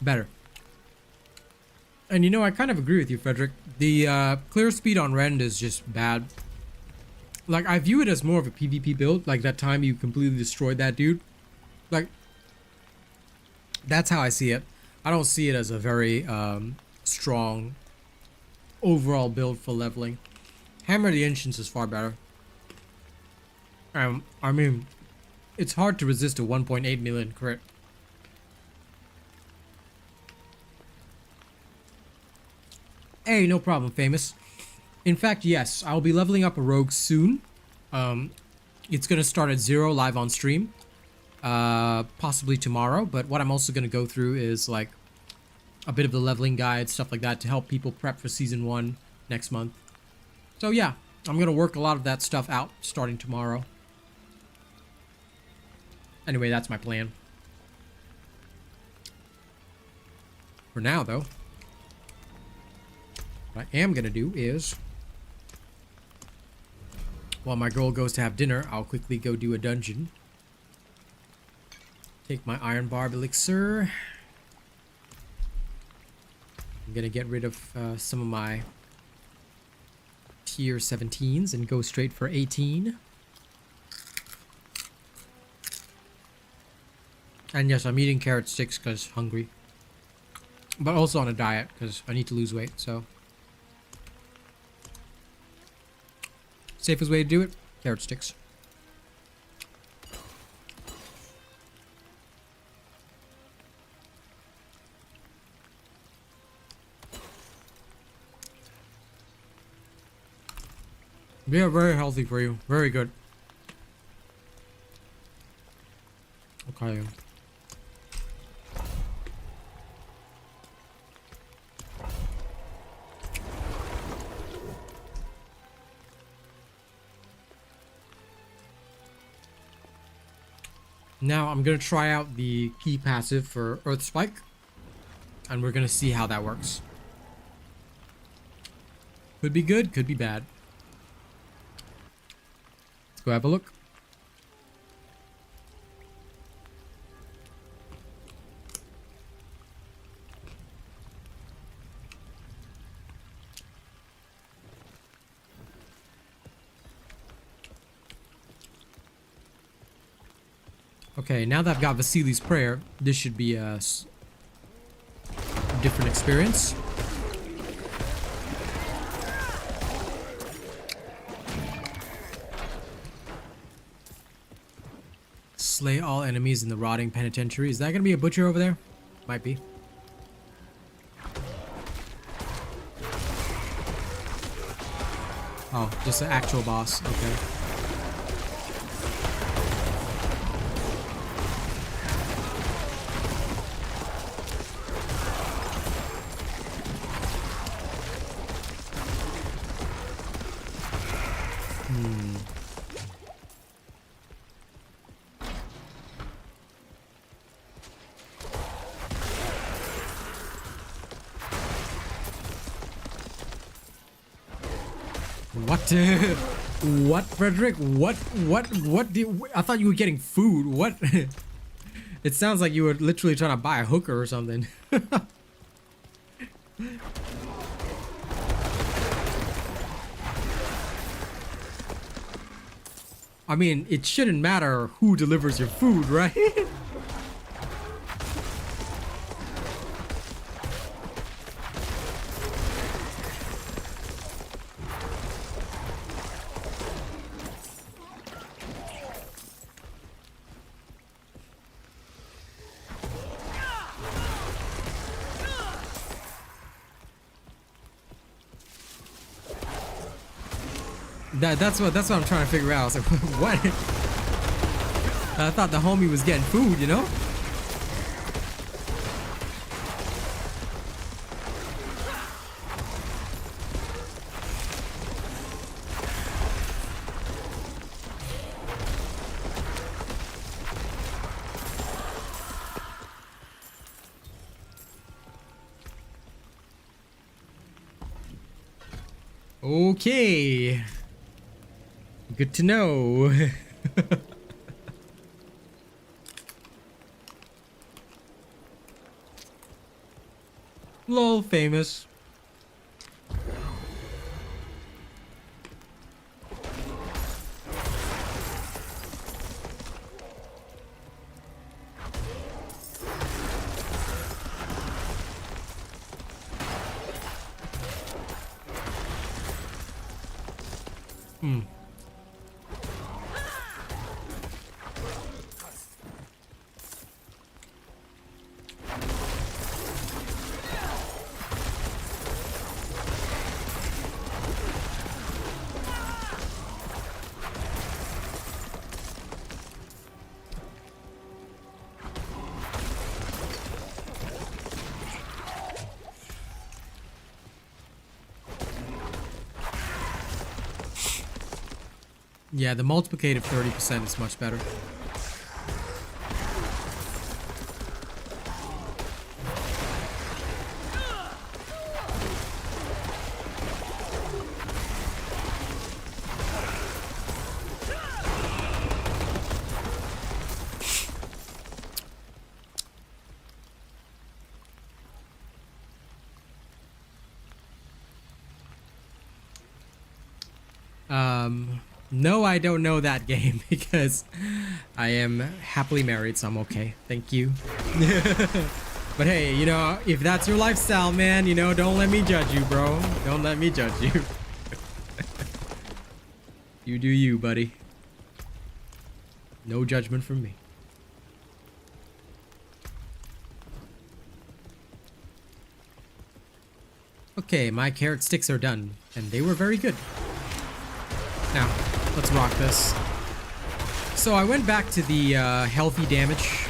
better. And you know, I kind of agree with you, Frederick. The clear speed on Rend is just bad. Like, I view it as more of a PvP build. Like, that time you completely destroyed that dude. Like, that's how I see it. I don't see it as a very strong overall build for leveling. Hammer of the Ancients is far better. I mean, it's hard to resist a 1.8 million crit. Hey, no problem, Famous. In fact, yes, I'll be leveling up a rogue soon. It's gonna start at 0 live on stream. Possibly tomorrow, but what I'm also gonna go through is like a bit of the leveling guide, stuff like that, to help people prep for season 1 next month. So yeah, I'm gonna work a lot of that stuff out starting tomorrow. Anyway, that's my plan. For now, though, what I am gonna do is, while my girl goes to have dinner, I'll quickly go do a dungeon. Take my Iron Barb elixir. I'm gonna get rid of some of my tier 17s and go straight for 18. And yes, I'm eating carrot sticks because hungry. But also on a diet because I need to lose weight, so. Safest way to do it, carrot sticks. Yeah, very healthy for you. Very good. Okay. Now I'm gonna try out the key passive for Earth Spike, and we're gonna see how that works. Could be good, could be bad. Let's go have a look. Okay, now that I've got Vasili's Prayer, this should be a different experience. Slay all enemies in the rotting penitentiary. Is that gonna be a butcher over there? Might be. Oh, just an actual boss. Okay. What? What, Frederick? What I thought you were getting food. What? It sounds like you were literally trying to buy a hooker or something. I mean, it shouldn't matter who delivers your food, right? That's what I'm trying to figure out. I was like, what? I thought the homie was getting food, you know? Okay. Good to know. Lol, famous. Hmm. Yeah, the multiplicative 30% is much better. No, I don't know that game because I am happily married, so I'm okay. Thank you. But hey, you know, if that's your lifestyle, man, you know, don't let me judge you, bro. Don't let me judge you. You do you, buddy. No judgment from me. Okay, my carrot sticks are done, and they were very good. Now, let's rock this. So I went back to the healthy damage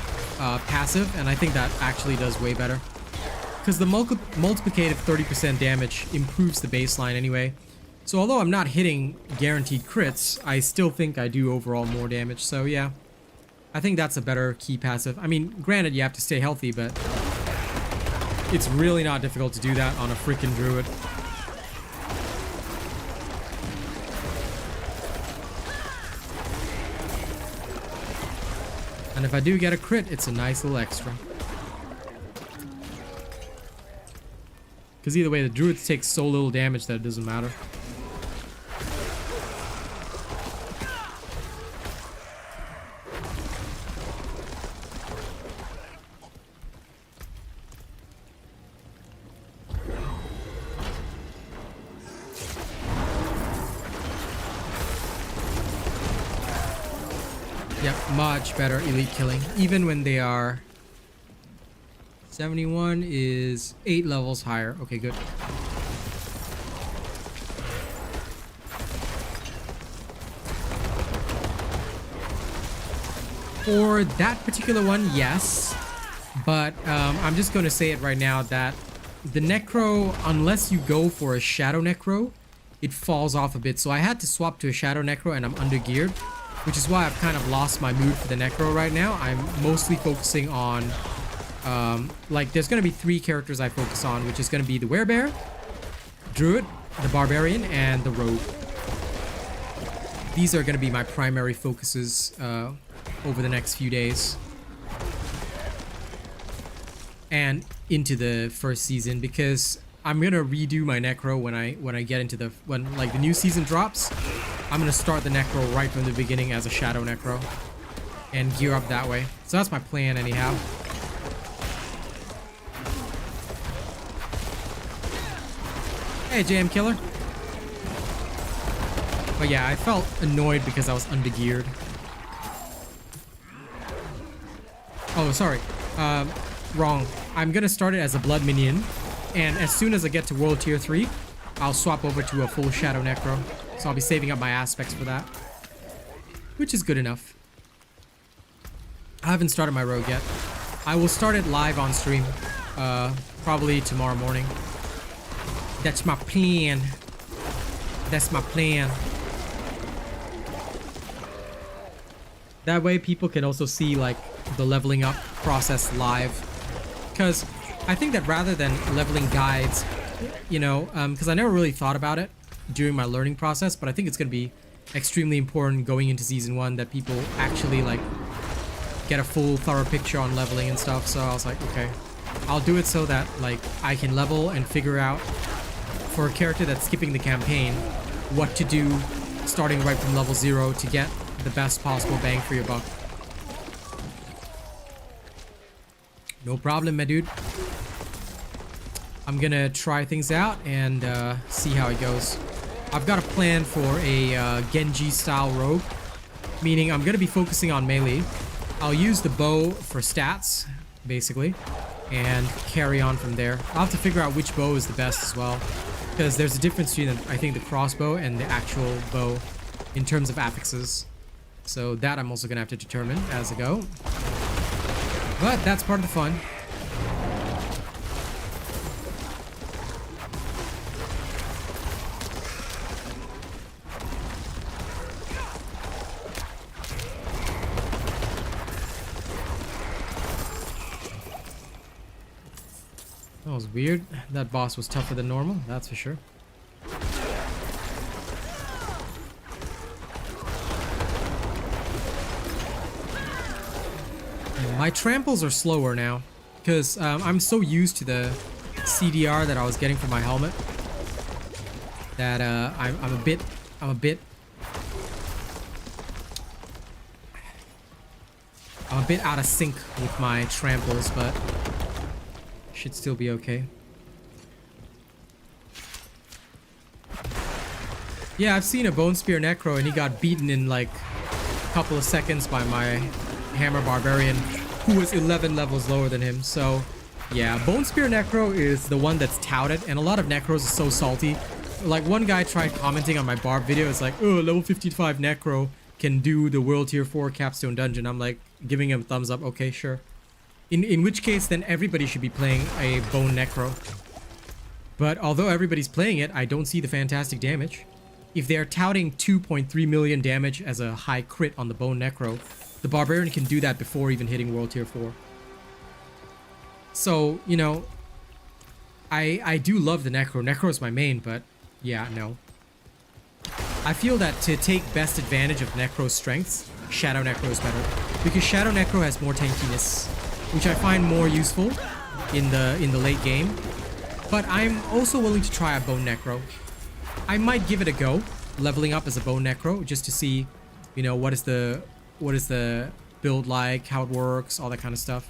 passive, and I think that actually does way better. Because the multiplicative 30% damage improves the baseline anyway. So although I'm not hitting guaranteed crits, I still think I do overall more damage. So yeah, I think that's a better key passive. I mean, granted, you have to stay healthy, but it's really not difficult to do that on a freaking druid. And if I do get a crit, it's a nice little extra. Because either way, the druids take so little damage that it doesn't matter. Yep, much better elite killing, even when they are 71 is 8 levels higher. Okay, good. For that particular one, yes. But I'm just going to say it right now that the Necro, unless you go for a Shadow Necro, it falls off a bit. So I had to swap to a Shadow Necro and I'm under geared, which is why I've kind of lost my mood for the Necro right now. I'm mostly focusing on, like, there's going to be 3 characters I focus on, which is going to be the Werebear, Druid, the Barbarian, and the Rogue. These are going to be my primary focuses over the next few days. And into the first season, because I'm going to redo my Necro when I get into the, when like the new season drops. I'm going to start the Necro right from the beginning as a Shadow Necro and gear up that way. So that's my plan anyhow. Hey, JM Killer. But yeah, I felt annoyed because I was under-geared. Oh, sorry. Wrong. I'm going to start it as a Blood Minion. And as soon as I get to World Tier 3, I'll swap over to a full Shadow Necro. So I'll be saving up my aspects for that, which is good enough. I haven't started my rogue yet. I will start it live on stream, probably tomorrow morning. That's my plan. That's my plan. That way people can also see like the leveling up process live. Because I think that rather than leveling guides, you know, because I never really thought about it during my learning process, but I think it's going to be extremely important going into season 1 that people actually like get a full thorough picture on leveling and stuff. So I was like, okay, I'll do it so that like I can level and figure out for a character that's skipping the campaign what to do starting right from level 0 to get the best possible bang for your buck. No problem, my dude. I'm gonna try things out and see how it goes. I've got a plan for a Genji style rogue, meaning I'm gonna be focusing on melee. I'll use the bow for stats, basically, and carry on from there. I'll have to figure out which bow is the best as well, because there's a difference between, I think, the crossbow and the actual bow in terms of affixes. So that I'm also gonna have to determine as I go. But that's part of the fun. That was weird. That boss was tougher than normal, that's for sure. My tramples are slower now because I'm so used to the CDR that I was getting from my helmet that I'm a bit out of sync with my tramples, but should still be okay. Yeah, I've seen a Bone Spear Necro and he got beaten in like a couple of seconds by my Hammer Barbarian, who was 11 levels lower than him. So yeah, Bone Spear Necro is the one that's touted, and a lot of Necros are so salty. Like one guy tried commenting on my Barb video, it's like, oh, level 55 Necro can do the World Tier 4 Capstone Dungeon. I'm like giving him a thumbs up, okay, sure. In which case then everybody should be playing a Bone Necro. But although everybody's playing it, I don't see the fantastic damage. If they're touting 2.3 million damage as a high crit on the Bone Necro, the Barbarian can do that before even hitting World Tier 4. So, you know, I do love the Necro. Necro is my main, but yeah, no. I feel that to take best advantage of Necro's strengths, Shadow Necro is better. Because Shadow Necro has more tankiness, which I find more useful in the late game. But I'm also willing to try a Bone Necro. I might give it a go, leveling up as a Bone Necro, just to see, you know, what is the build like, how it works, all that kind of stuff.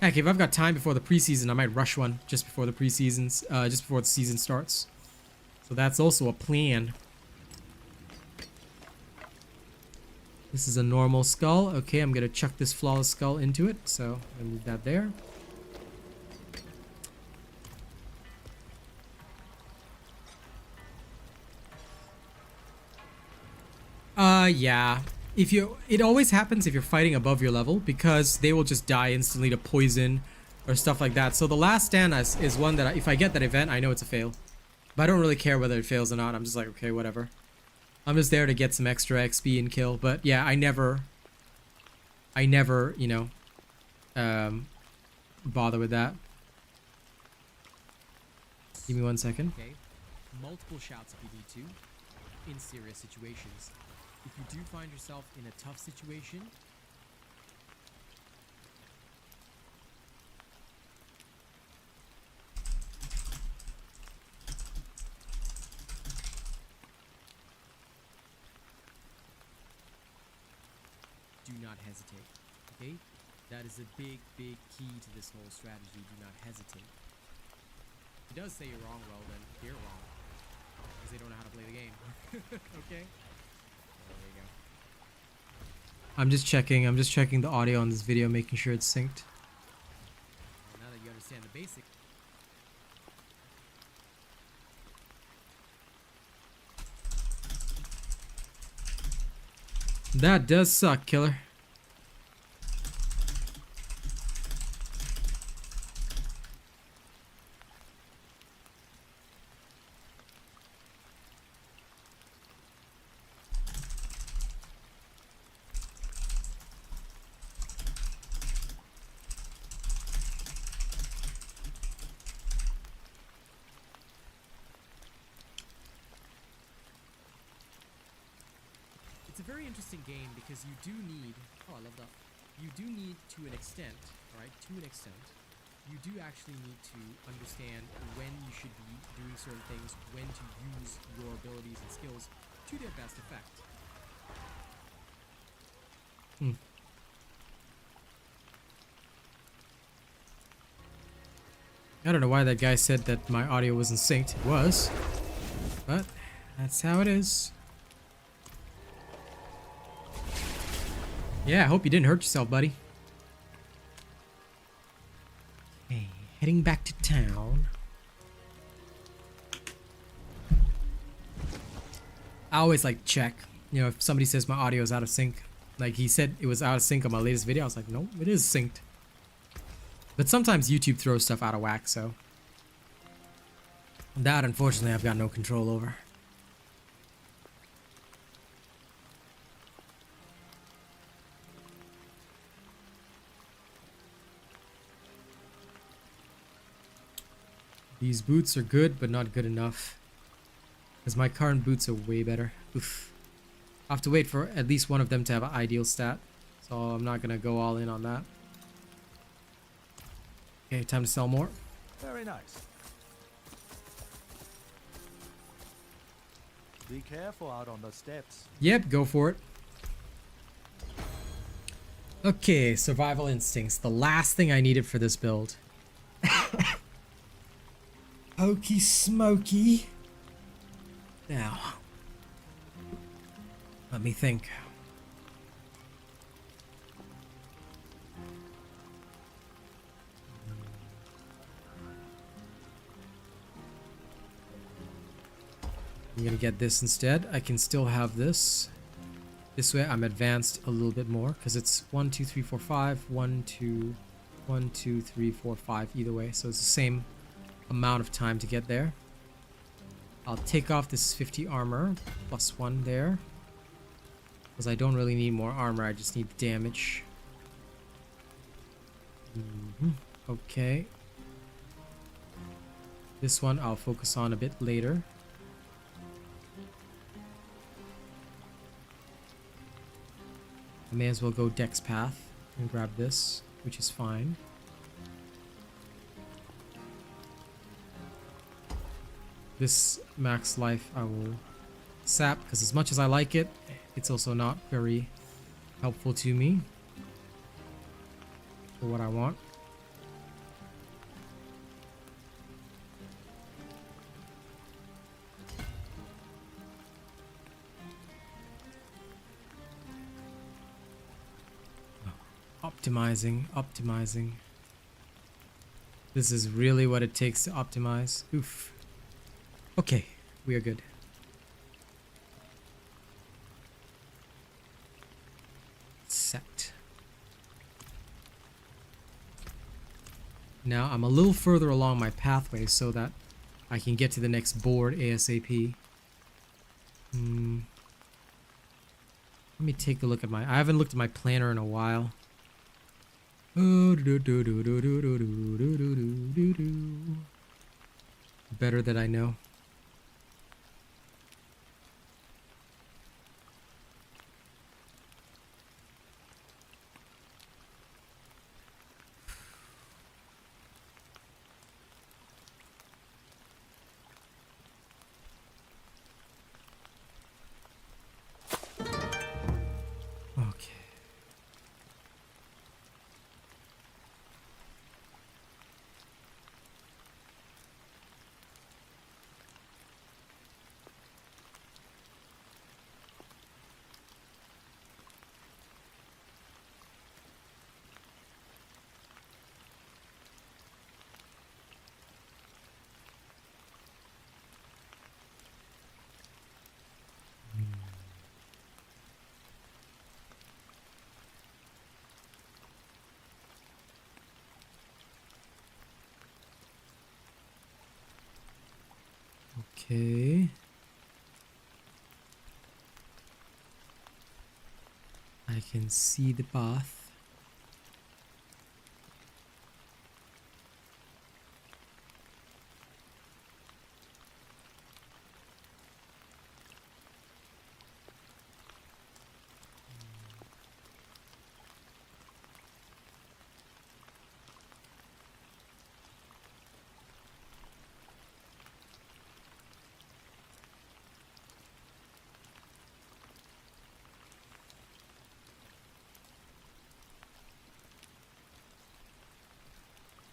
Heck, if I've got time before the preseason, I might rush one just before the just before the season starts. So that's also a plan. This is a normal skull. Okay, I'm gonna chuck this flawless skull into it, so I'll move that there. Yeah. It always happens if you're fighting above your level, because they will just die instantly to poison or stuff like that. So the last stand is one that if I get that event, I know it's a fail. But I don't really care whether it fails or not. I'm just like, okay, whatever. I'm just there to get some extra XP and kill. But yeah, I never, you know, bother with that. Give me 1 second. Okay. Multiple shouts if you need to, in serious situations. If you do find yourself in a tough situation, do not hesitate, okay? That is a big, big key to this whole strategy. Do not hesitate. If it does say you're wrong, well then, you're wrong. Because they don't know how to play the game. Okay? There you go. I'm just checking the audio on this video, making sure it's synced. Well, now that you understand the basic. That does suck, killer. It's a very interesting game because you do need, oh, I love that. You do need to an extent, alright, to an extent, you do actually need to understand when you should be doing certain things, when to use your abilities and skills to their best effect. I don't know why that guy said that my audio wasn't synced. It was. But that's how it is. Yeah, I hope you didn't hurt yourself, buddy. Okay, heading back to town. I always like check, you know, if somebody says my audio is out of sync. Like he said it was out of sync on my latest video. I was like, no, it is synced. But sometimes YouTube throws stuff out of whack, so that unfortunately I've got no control over. These boots are good, but not good enough. Because my current boots are way better. Oof. I have to wait for at least one of them to have an ideal stat. So I'm not going to go all in on that. Okay, time to sell more. Very nice. Be careful out on the steps. Yep, go for it. Okay, survival instincts. The last thing I needed for this build. Hokey smoky. Now, let me think. I'm gonna get this instead. I can still have this. This way I'm advanced a little bit more because it's 1, 2, 3, 4, 5. 1, 2, 1, 2, 3, 4, 5 either way. So it's the same amount of time to get there. I'll take off this 50 armor plus 1 there because I don't really need more armor. I just need damage. Okay. This one I'll focus on a bit later. I may as well go Dex Path and grab this, which is fine. This max life I will sap because as much as I like it, it's also not very helpful to me for what I want. Optimizing. This is really what it takes to optimize. Oof. Okay, we are good. Set. Now I'm a little further along my pathway so that I can get to the next board ASAP. Let me take a look at I haven't looked at my planner in a while. Better that I know. Okay. Okay. I can see the path.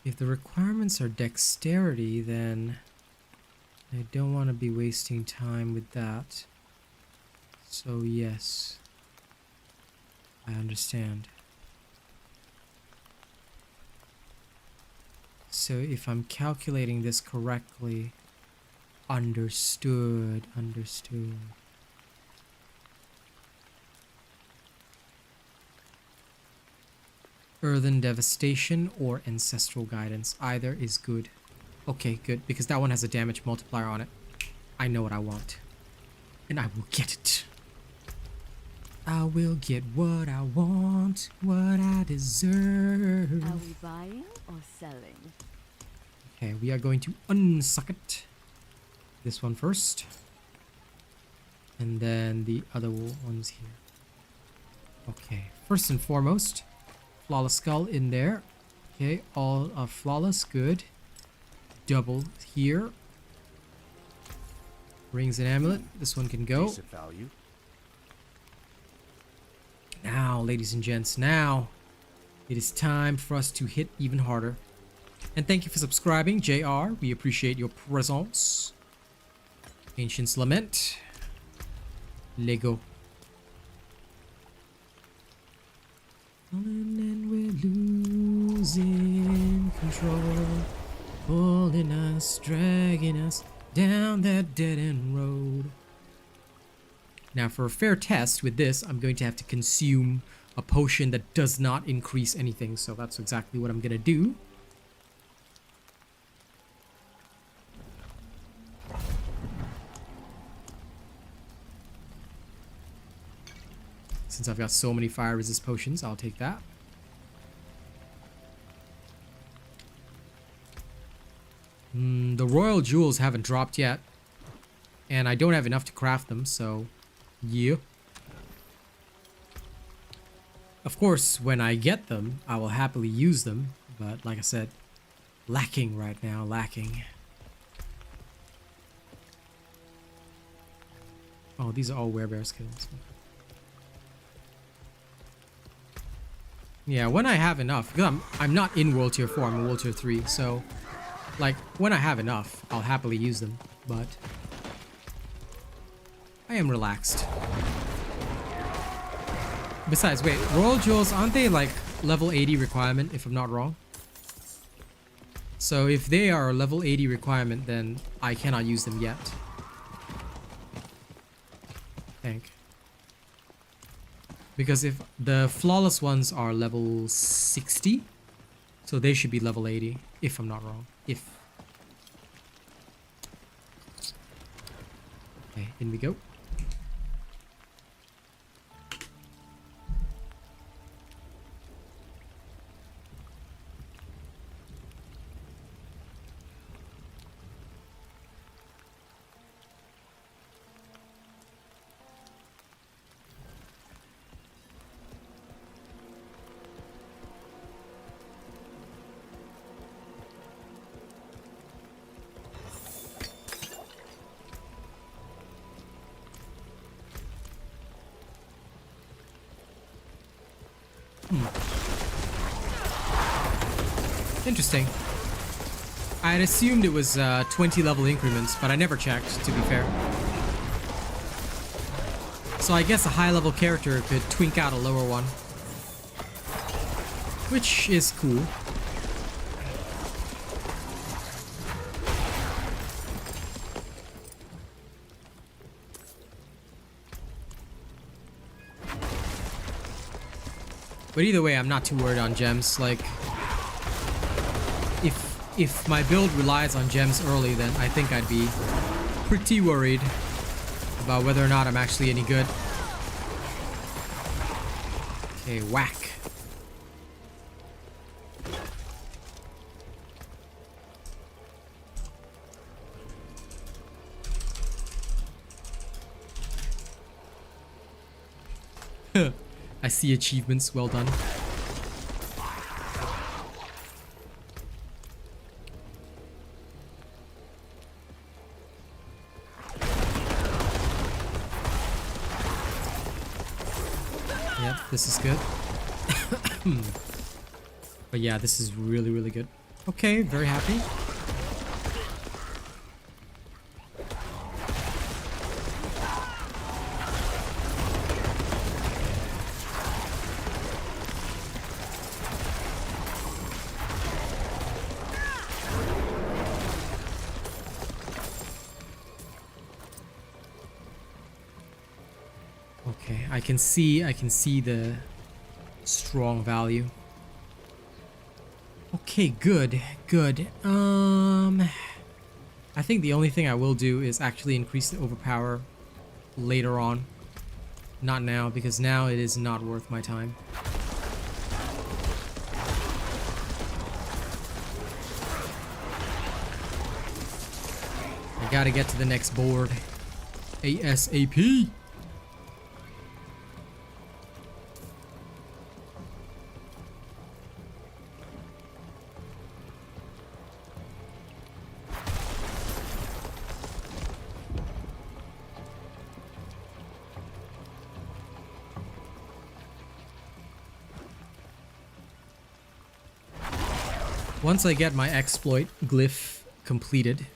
If the requirements are dexterity, then I don't want to be wasting time with that. So yes, I understand. So if I'm calculating this correctly, understood. Earthen Devastation or Ancestral Guidance. Either is good. Okay, good. Because that one has a damage multiplier on it. I know what I want. And I will get it. I will get what I want, what I deserve. Are we buying or selling? Okay, we are going to unsuck it. This one first. And then the other ones here. Okay, first and foremost, Flawless Skull in there. Okay, all of Flawless, good. Double here. Rings and Amulet, this one can go. Decent value. Now, ladies and gents, now it is time for us to hit even harder. And thank you for subscribing, JR. We appreciate your presence. Ancient's Lament. Lego. And we're losing control. Pulling us, dragging us down that dead-end road. Now, for a fair test with this, I'm going to have to consume a potion that does not increase anything. So that's exactly what I'm going to do. Since I've got so many fire resist potions, I'll take that. The royal jewels haven't dropped yet. And I don't have enough to craft them, so yeah. Of course, when I get them, I will happily use them. But like I said, lacking right now, lacking. Oh, these are all werebear skills. Yeah, when I have enough, because I'm not in World Tier 4, I'm in World Tier 3, so like when I have enough, I'll happily use them, but I am relaxed. Besides, wait, Royal Jewels, aren't they like level 80 requirement, if I'm not wrong? So if they are a level 80 requirement, then I cannot use them yet. I think. Because if the flawless ones are level 60, so they should be level 80, if I'm not wrong. If. Okay, in we go. Interesting. I had assumed it was 20 level increments, but I never checked, to be fair. So I guess a high level character could twink out a lower one. Which is cool. But either way, I'm not too worried on gems. Like, if my build relies on gems early, then I think I'd be pretty worried about whether or not I'm actually any good. Okay, whack. I see achievements, well done. Yep, this is good. But yeah, this is really, really good. Okay, very happy. Okay, I can see the strong value. Okay, good, good. I think the only thing I will do is actually increase the overpower later on. Not now, because now it is not worth my time. I gotta get to the next board. ASAP! Once I get my exploit glyph completed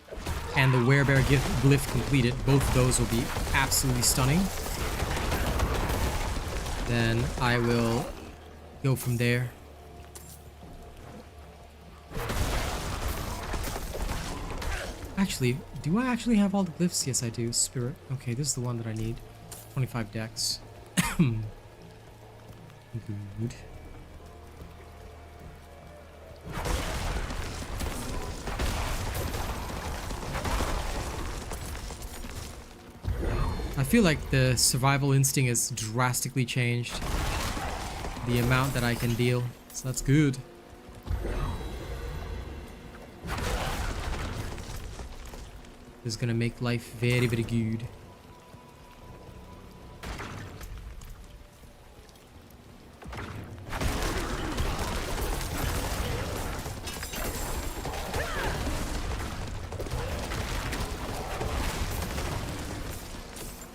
and the werebear glyph completed, both of those will be absolutely stunning. Then I will go from there. Actually, do I actually have all the glyphs? Yes, I do. Spirit. Okay, this is the one that I need. 25 dex. Good. I feel like the survival instinct has drastically changed the amount that I can deal, so that's good. This is gonna make life very, very good.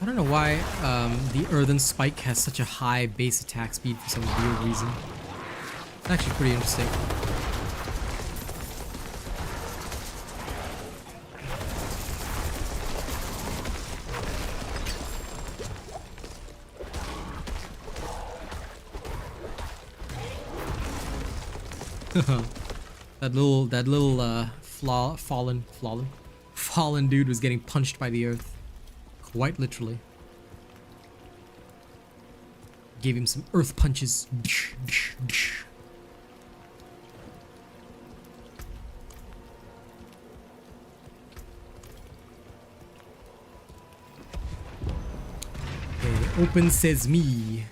I don't know why the Earthen Spike has such a high base attack speed for some weird reason. It's actually pretty interesting. that little fallen dude was getting punched by the earth. Quite literally. Gave him some earth punches. Okay, open sesame.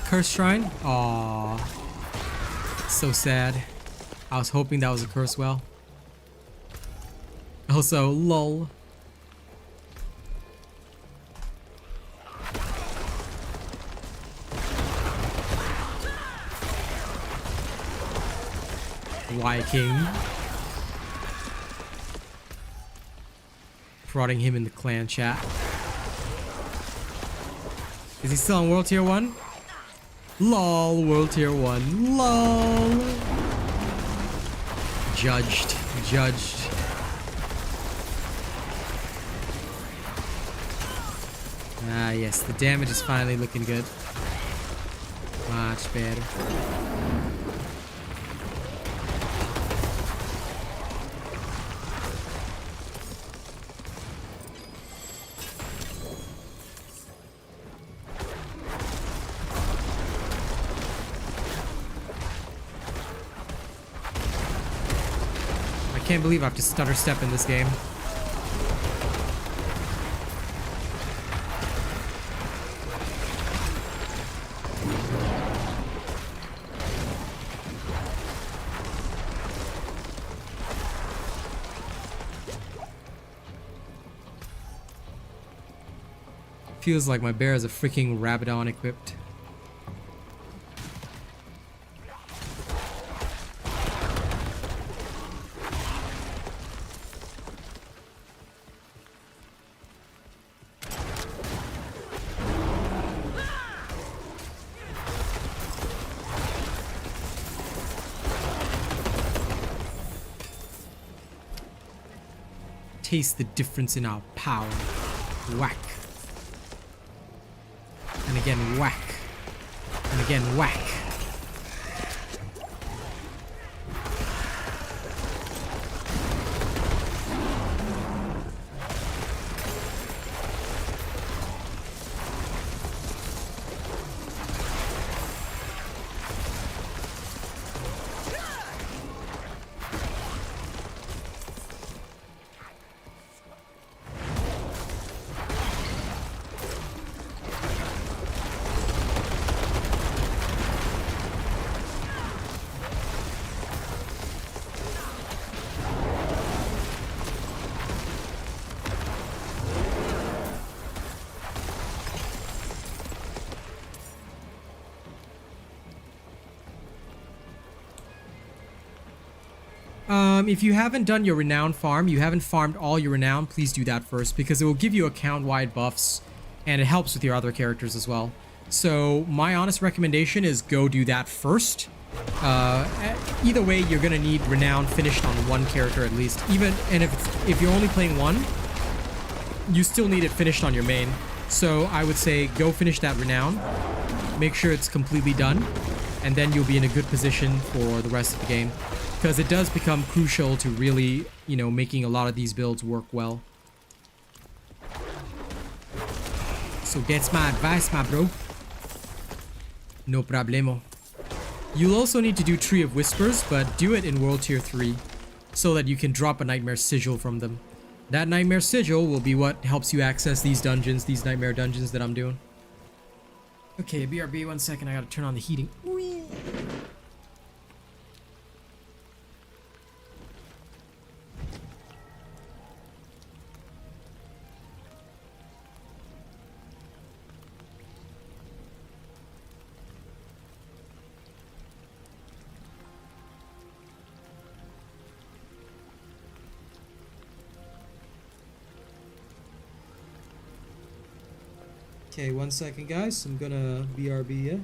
Curse shrine? Aww. So sad. I was hoping that was a curse well. Also, lol. Why King? Prodding him in the clan chat. Is he still on World Tier 1? LOL, World Tier 1. LOL. Judged. Ah, yes, the damage is finally looking good. Much better. can't believe I have to stutter step in this game. Feels like my bear is a freaking Rabadon equipped. Taste the difference in our power. Whack. And again, whack. And again, whack. If you haven't done your renown farm, you haven't farmed all your renown, please do that first because it will give you account-wide buffs and it helps with your other characters as well. So my honest recommendation is go do that first. Either way, you're gonna need renown finished on one character at least. And if you're only playing one, you still need it finished on your main. So I would say go finish that renown, make sure it's completely done, and then you'll be in a good position for the rest of the game. Because it does become crucial to really, you know, making a lot of these builds work well. So that's my advice, my bro. No problemo. You'll also need to do Tree of Whispers, but do it in World Tier 3 so that you can drop a Nightmare Sigil from them. That Nightmare Sigil will be what helps you access these dungeons, these Nightmare dungeons that I'm doing. Okay, BRB, 1 second, I gotta turn on the heating. Okay, 1 second, guys. I'm gonna BRB, yeah?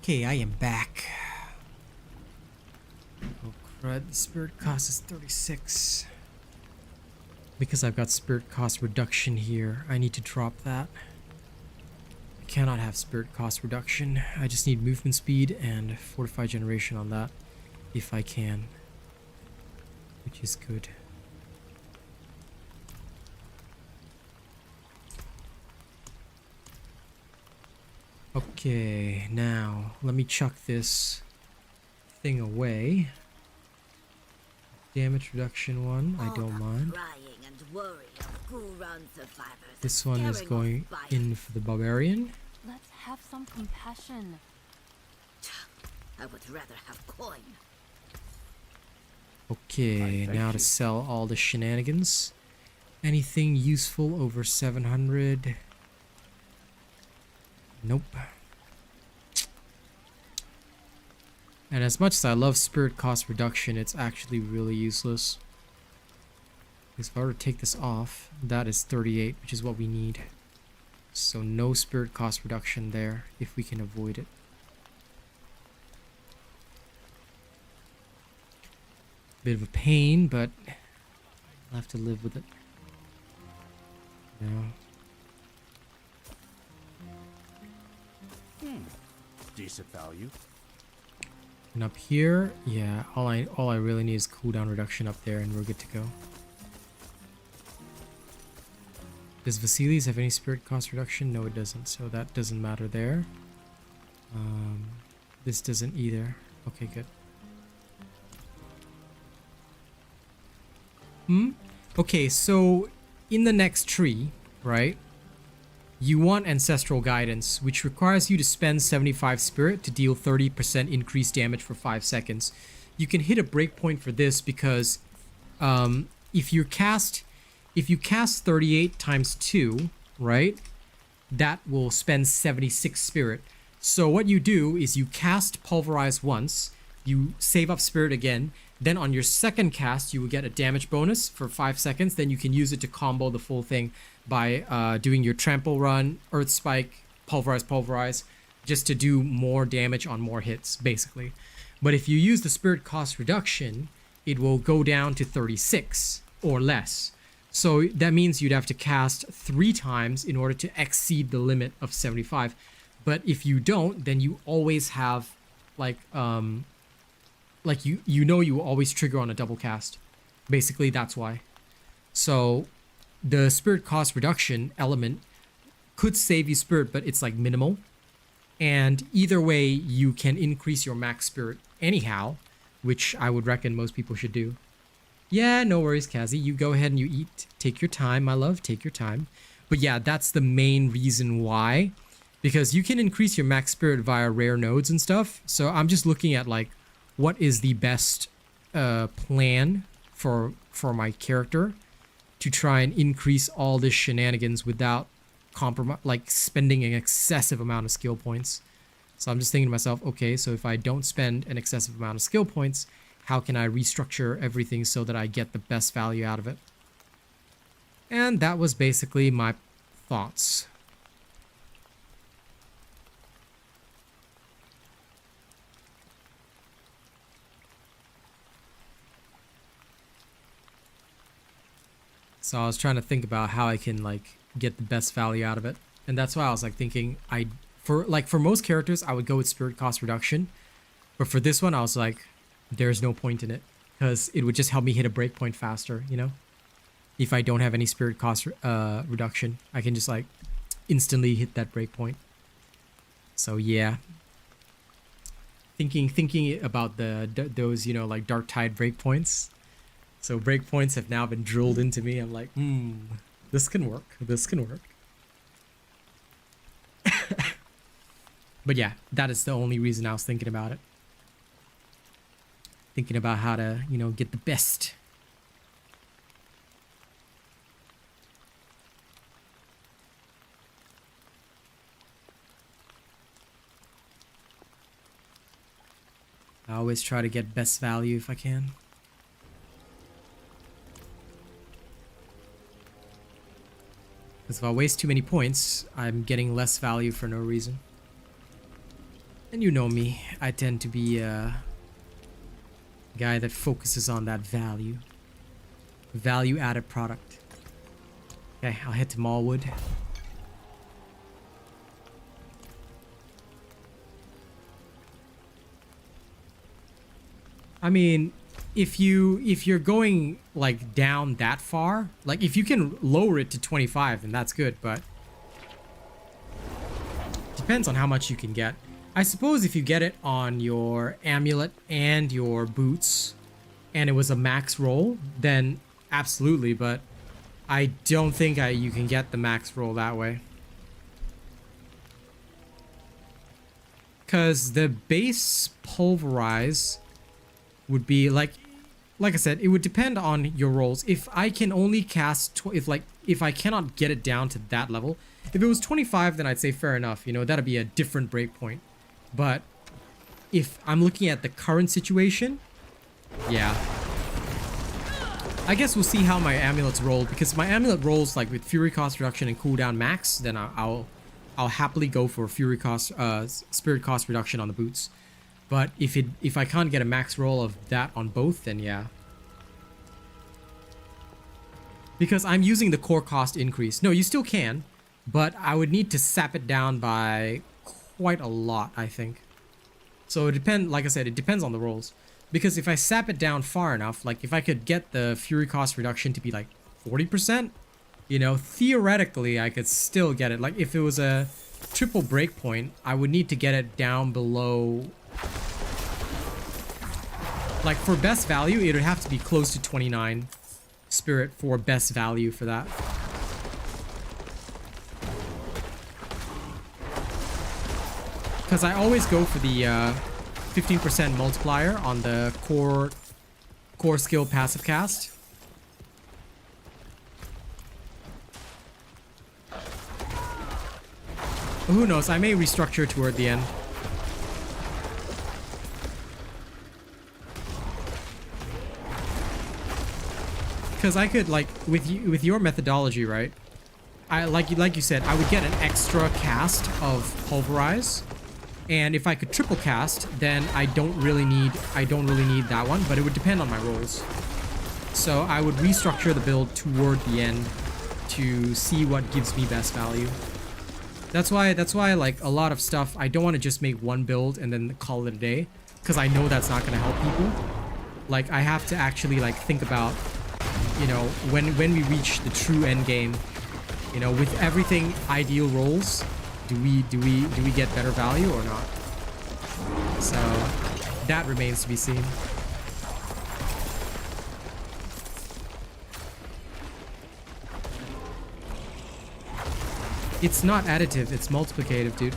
Okay, I am back. Oh crud, the spirit cost is 36. Because I've got spirit cost reduction here, I need to drop that. I cannot have spirit cost reduction. I just need movement speed and fortified generation on that, if I can. Which is good. Okay, now let me chuck this thing away. Damage reduction one, I don't mind. This one is going in for the Barbarian. Let's have some compassion. I would rather have coin. Okay, now to sell all the shenanigans. Anything useful over 700? Nope. And as much as I love spirit cost reduction, it's actually really useless. Because if I were to take this off, that is 38, which is what we need. So no spirit cost reduction there, if we can avoid it. Bit of a pain, but I'll have to live with it. No. Decent value. And up here, yeah, all I really need is cooldown reduction up there and we're good to go. Does Vasilis have any spirit cost reduction? No, it doesn't, so that doesn't matter there. This doesn't either. Okay, good. Okay, so in the next tree, right, you want Ancestral Guidance, which requires you to spend 75 spirit to deal 30% increased damage for 5 seconds. You can hit a breakpoint for this because if you cast 38 times 2, right, that will spend 76 spirit. So what you do is you cast Pulverize once, you save up spirit again, then on your second cast you will get a damage bonus for 5 seconds, then you can use it to combo the full thing by doing your Trample Run, Earth Spike, Pulverize, just to do more damage on more hits, basically. But if you use the Spirit Cost Reduction, it will go down to 36 or less. So that means you'd have to cast 3 times in order to exceed the limit of 75. But if you don't, then you always have, like you know you will always trigger on a double cast. Basically, that's why. So the spirit cost reduction element could save you spirit, but it's like minimal. And either way, you can increase your max spirit anyhow, which I would reckon most people should do. Yeah, no worries, Kazi. You go ahead and you eat. Take your time, my love. Take your time. But yeah, that's the main reason why. Because you can increase your max spirit via rare nodes and stuff. So I'm just looking at like what is the best plan for my character to try and increase all this shenanigans without like spending an excessive amount of skill points. So I'm just thinking to myself, okay, so if I don't spend an excessive amount of skill points, how can I restructure everything so that I get the best value out of it? And that was basically my thoughts. So I was trying to think about how I can like get the best value out of it. And that's why I was like thinking for most characters I would go with spirit cost reduction. But for this one I was like, there's no point in it because it would just help me hit a breakpoint faster, you know? If I don't have any spirit cost reduction, I can just like instantly hit that breakpoint. So yeah. Thinking about those, you know, like Dark Tide breakpoints. So breakpoints have now been drilled into me. I'm like, this can work. This can work. But yeah, that is the only reason I was thinking about it. Thinking about how to, you know, get the best. I always try to get best value if I can. Because if I waste too many points, I'm getting less value for no reason. And you know me, I tend to be a guy that focuses on that value. Value added product. Okay, I'll head to Mallwood. I mean, if you're going like down that far, like if you can lower it to 25, then that's good, but depends on how much you can get. I suppose if you get it on your amulet and your boots and it was a max roll, then absolutely, but I don't think you can get the max roll that way. Because the base Pulverize would be like I said, it would depend on your rolls. If I can only cast, if I cannot get it down to that level, if it was 25, then I'd say fair enough, you know, that'd be a different breakpoint. But if I'm looking at the current situation, yeah. I guess we'll see how my amulets roll, because my amulet rolls like with fury cost reduction and cooldown max, then I'll happily go for fury cost, spirit cost reduction on the boots. But if I can't get a max roll of that on both, then yeah. Because I'm using the core cost increase. No, you still can, but I would need to sap it down by quite a lot, I think. So it depends, like I said, it depends on the rolls. Because if I sap it down far enough, like if I could get the fury cost reduction to be like 40%, you know, theoretically I could still get it. Like if it was a triple breakpoint, I would need to get it down below, like for best value, it would have to be close to 29 spirit for best value for that. Because I always go for the 15% multiplier on the core skill passive cast. Who knows, I may restructure toward the end. Because I could, like, with your methodology, right? Like you said, I would get an extra cast of Pulverize, and if I could triple cast, then I don't really need that one. But it would depend on my rolls. So I would restructure the build toward the end to see what gives me best value. That's why like a lot of stuff, I don't want to just make one build and then call it a day, because I know that's not going to help people. Like I have to actually like think about, you know, when we reach the true end game, you know, with everything ideal rolls, do we get better value or not? So that remains to be seen. It's not additive, it's multiplicative, dude.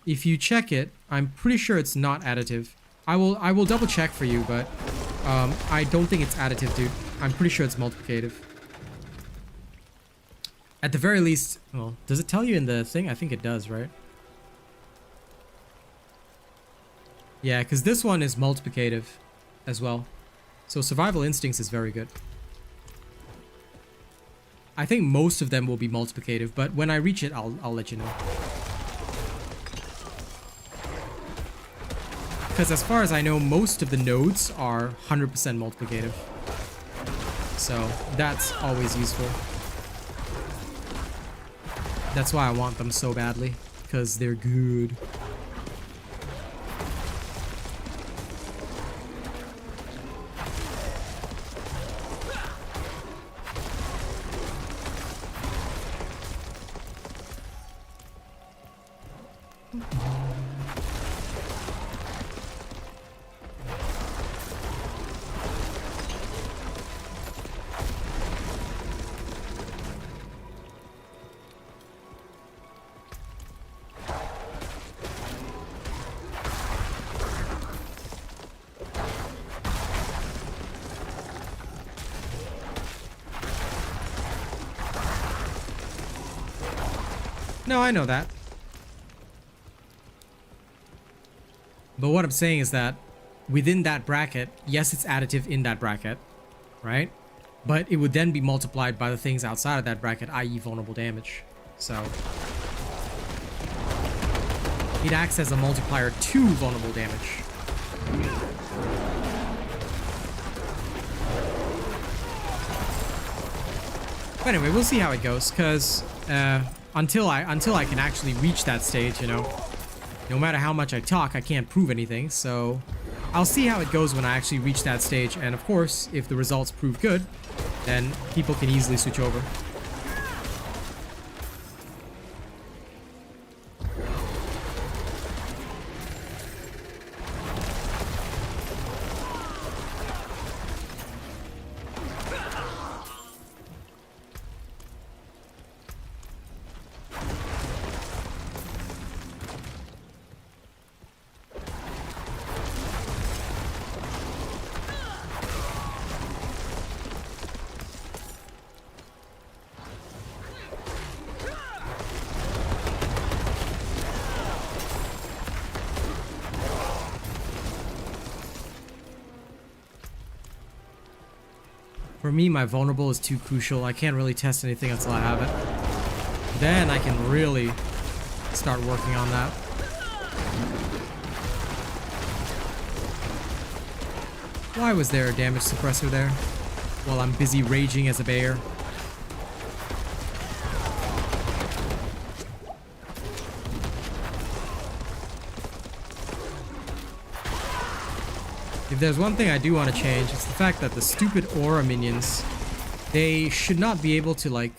If you check it, I'm pretty sure it's not additive. I will double check for you, but I don't think it's additive, dude. I'm pretty sure it's multiplicative. At the very least, well, does it tell you in the thing? I think it does, right? Yeah, because this one is multiplicative as well. So Survival Instincts is very good. I think most of them will be multiplicative, but when I reach it, I'll let you know. Because as far as I know, most of the nodes are 100% multiplicative. So that's always useful. That's why I want them so badly, because they're good. No, I know that. But what I'm saying is that within that bracket, yes, it's additive in that bracket, right? But it would then be multiplied by the things outside of that bracket, i.e. vulnerable damage. So it acts as a multiplier to vulnerable damage. But anyway, we'll see how it goes, because until I can actually reach that stage, you know, no matter how much I talk, I can't prove anything. So I'll see how it goes when I actually reach that stage, and of course, if the results prove good, then people can easily switch over. For me, my vulnerable is too crucial. I can't really test anything until I have it. Then I can really start working on that. Why was there a damage suppressor there while I'm busy raging as a bear? If there's one thing I do want to change, it's the fact that the stupid aura minions, they should not be able to like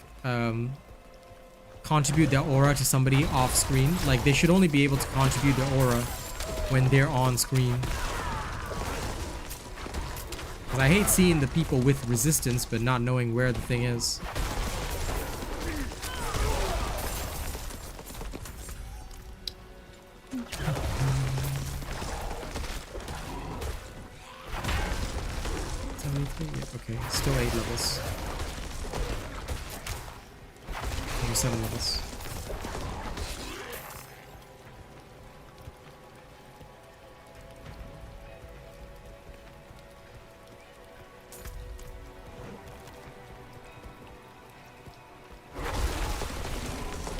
contribute their aura to somebody off screen. Like they should only be able to contribute their aura when they're on screen. Because I hate seeing the people with resistance but not knowing where the thing is. Okay, still 8 levels. Maybe 7 levels.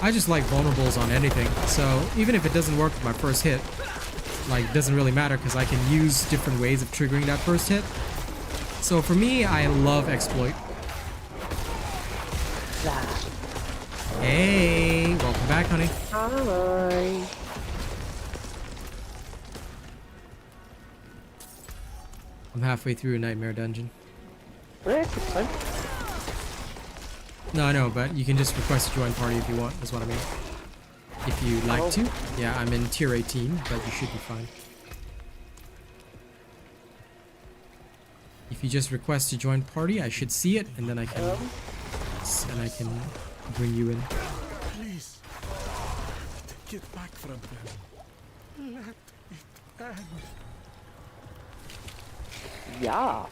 I just like vulnerables on anything, so even if it doesn't work with my first hit, like, it doesn't really matter because I can use different ways of triggering that first hit. So for me, I love exploit. Hey, welcome back, honey. Hi. I'm halfway through a nightmare dungeon. Yeah, it's fun. No, I know, but you can just request a join party if you want, is what I mean. If you'd like to. Yeah, I'm in tier 18, but you should be fine. If you just request to join party, I should see it, and then I can bring you in. Please, take it back from them. Let it end. Yeah.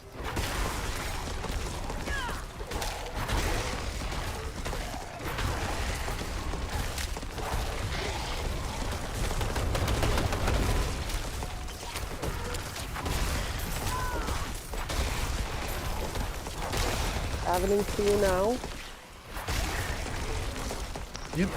Happening to you now. Yep.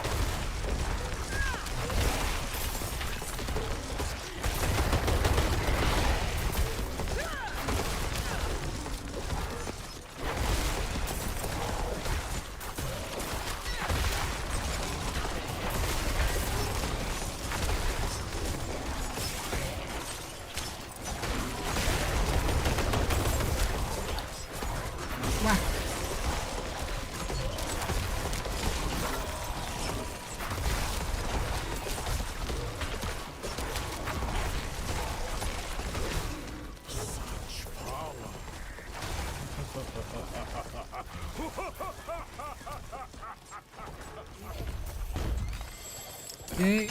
Okay,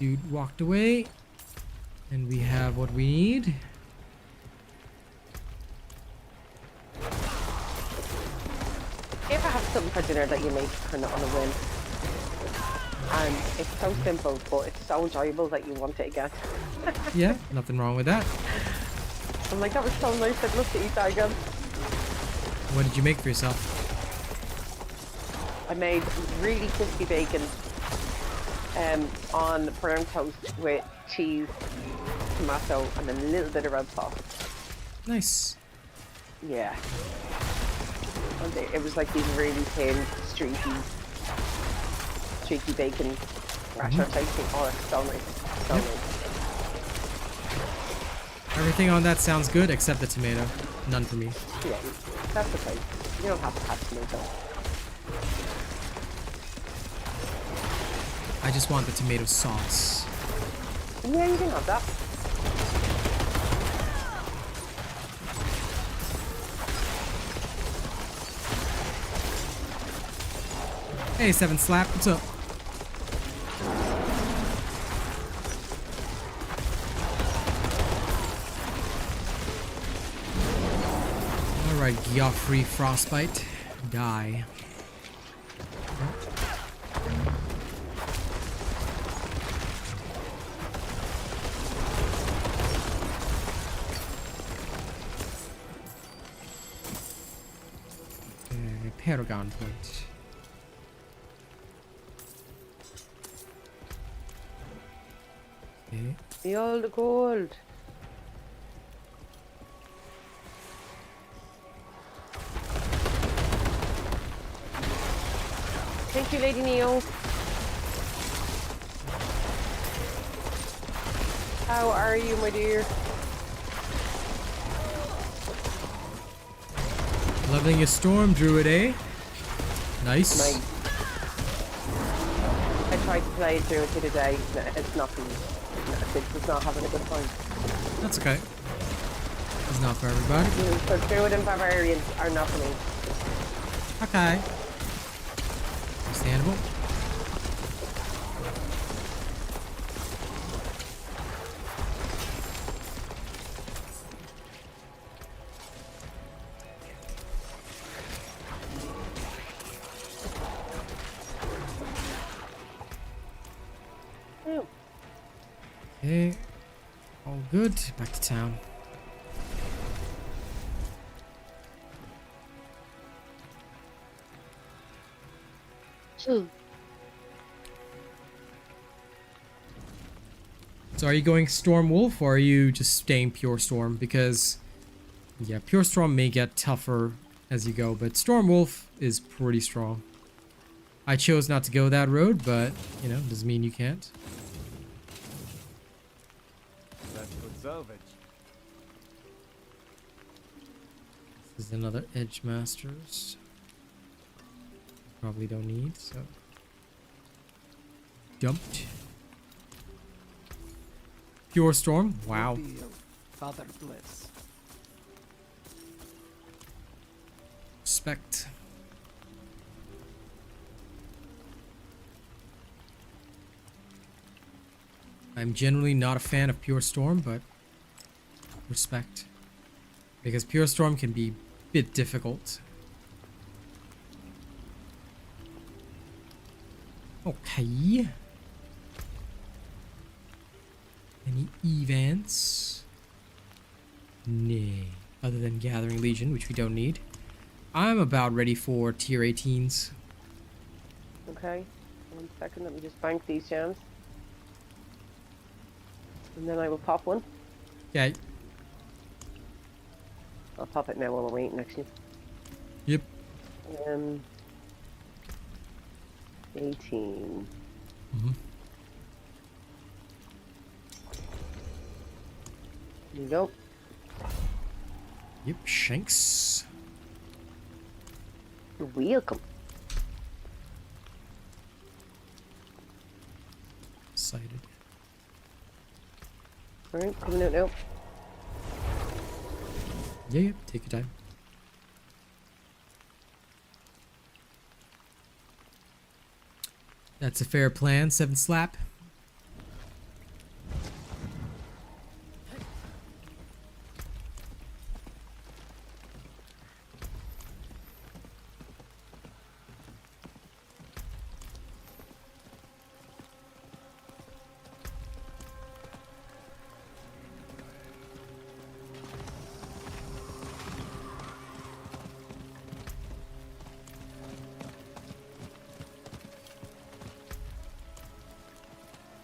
dude walked away, and we have what we need. You ever have something for dinner that you make kind of on a whim? And it's so simple, but it's so enjoyable that you want it again. Yeah, nothing wrong with that. I'm like, that was so nice, I'd love to eat that again. What did you make for yourself? I made really crispy bacon on brown toast with cheese, tomato, and a little bit of red sauce. Nice. Yeah. And it was like these really thin, streaky bacon rasher type thing. Oh, it's so nice. So nice. Everything on that sounds good except the tomato. None for me. Yeah, that's okay. You don't have to have tomato. I just want the tomato sauce. Yeah, you can have that. Hey, Seven Slap, what's up? Alright, Geoffrey Frostbite. Die. Paragon point. Okay. The old gold. Thank you, Lady Neo. How are you, my dear? Leveling a storm druid, eh? Nice. Nice. I tried to play it through it today. It's not for me. It's not having a good time. That's okay. It's not for everybody. So Druid and Barbarian are not for me. Okay. Understandable. Okay, all good. Back to town. So are you going Storm Wolf or are you just staying Pure Storm? Because, yeah, Pure Storm may get tougher as you go, but Storm Wolf is pretty strong. I chose not to go that road, but, you know, doesn't mean you can't. That's good salvage. This is another Edge Masters. Probably don't need, so. Dumped. Pure Storm, wow. Deal. Father bless. Respect. I'm generally not a fan of Pure Storm, but respect. Because Pure Storm can be a bit difficult. Okay. Any events? Nay. Other than Gathering Legion, which we don't need. I'm about ready for tier 18s. Okay. 1 second, let me just bank these gems. And then I will pop one. Okay. I'll pop it now while we're waiting, actually. Yep. 18. Mm-hmm. There you go. Yep, Shanks. You're welcome. Excited. Alright, coming out now. Yeah, yeah, take your time. That's a fair plan, 7 Slap.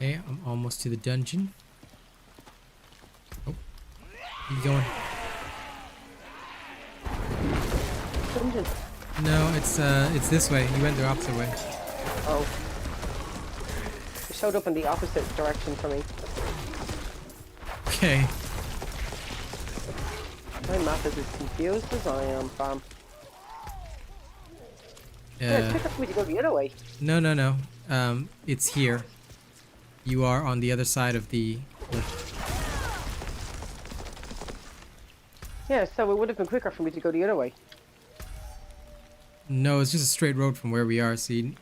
Okay, I'm almost to the dungeon. Oh, you going? Dungeon. No, it's this way. You went the opposite way. Oh. It showed up in the opposite direction for me. Okay. My map is as confused as I am, fam. Yeah, it's quicker for me to go the other way. No, no, no. It's here. You are on the other side of the cliff. Yeah, so it would have been quicker for me to go the other way. No, it's just a straight road from where we are, see?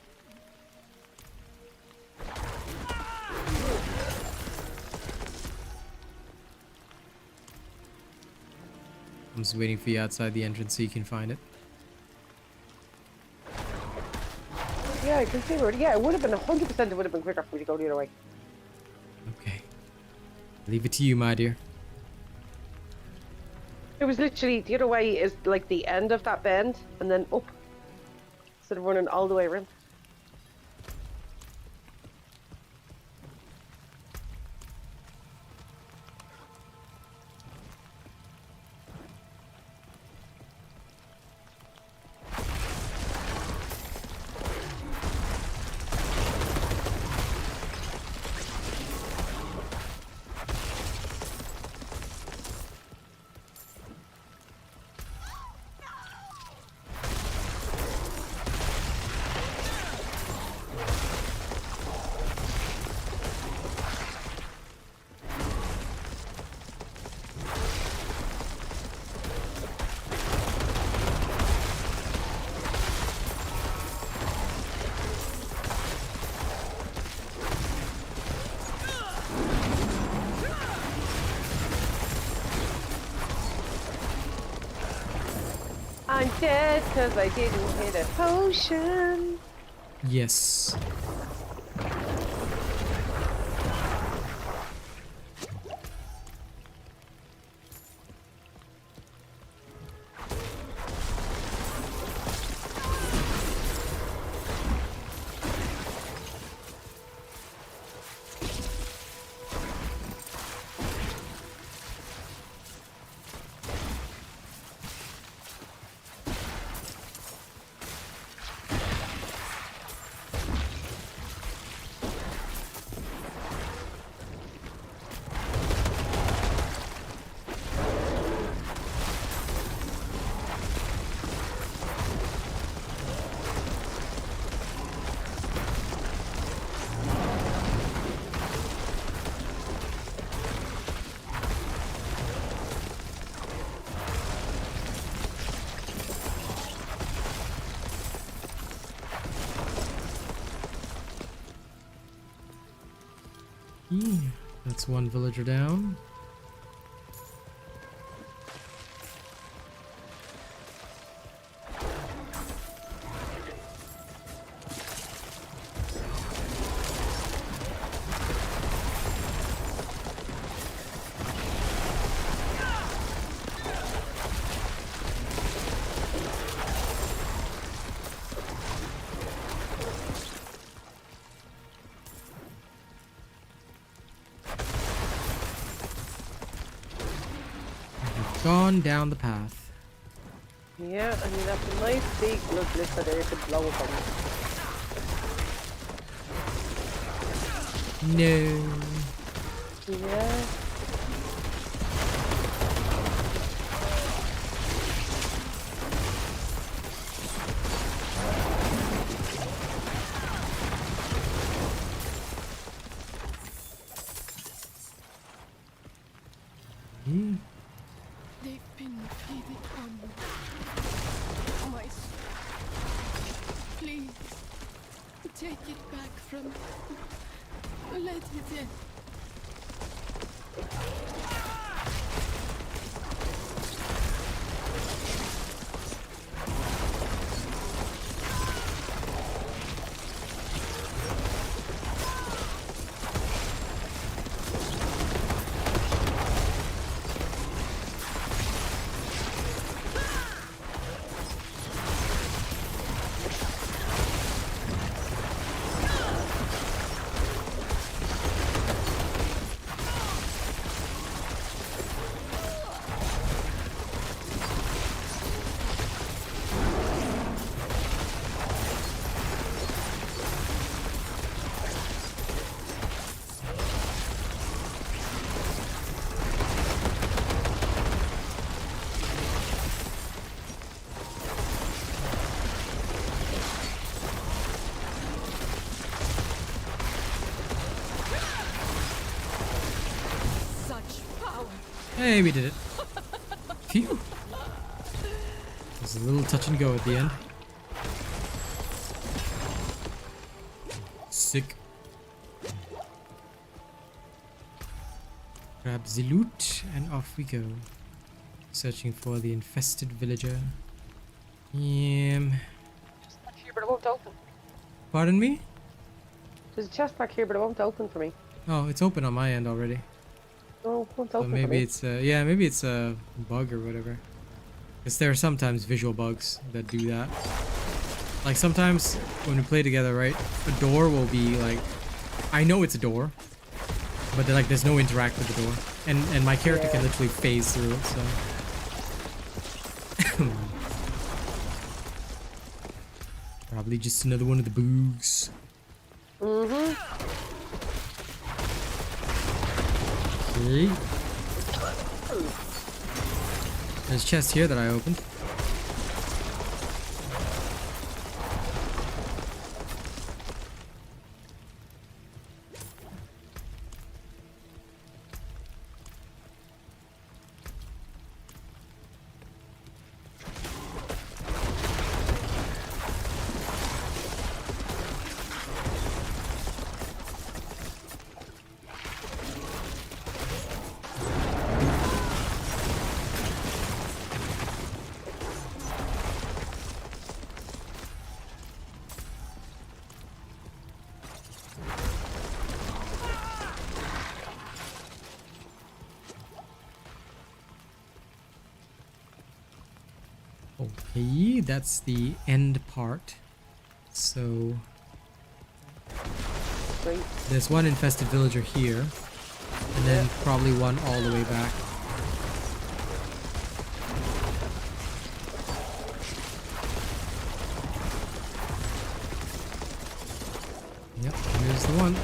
I'm just waiting for you outside the entrance so you can find it. Yeah, I can see where. Yeah, it would have been 100%. It would have been quicker for me to go the other way. Okay. Leave it to you, my dear. It was literally the other way is like the end of that bend and then up. Instead of running all the way around. I'm dead because I didn't hit a potion. Yes. That's one villager down. Gone down the path. Yeah, I mean that's a nice big blood blister there to blow up on. No. Yeah. They've been feeding on my soul. Please, take it back from me. Let it in. Hey, we did it. Phew. There's a little touch and go at the end. Sick. Grab the loot and off we go. Searching for the infested villager. Chest back here, but it won't open. Pardon me? There's a chest back here, but it won't open for me. Oh, it's open on my end already. No, it won't So open for maybe me. it's yeah, maybe it's a bug or whatever. Because there are sometimes visual bugs that do that. Like sometimes when we play together, right? A door will be like, I know it's a door, but like there's no interact with the door, and my character can literally phase through it. So. Probably just another one of the bugs. Mm-hmm. Okay. There's a chest here that I opened. Okay, that's the end part. So Great. there's one infested villager here, and then probably one all the way back. Yep, here's the one.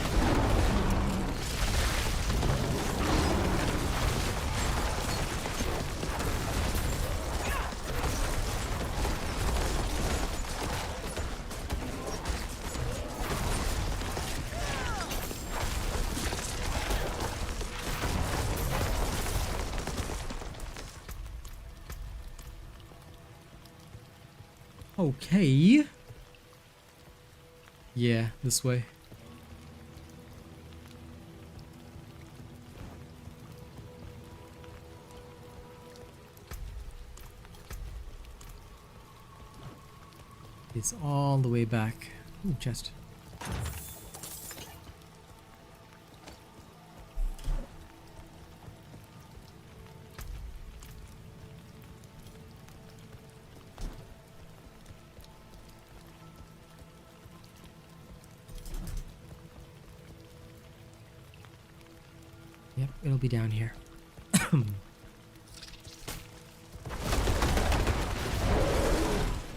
Okay. Yeah, this way. It's all the way back. Ooh, chest. Yep, it'll be down here.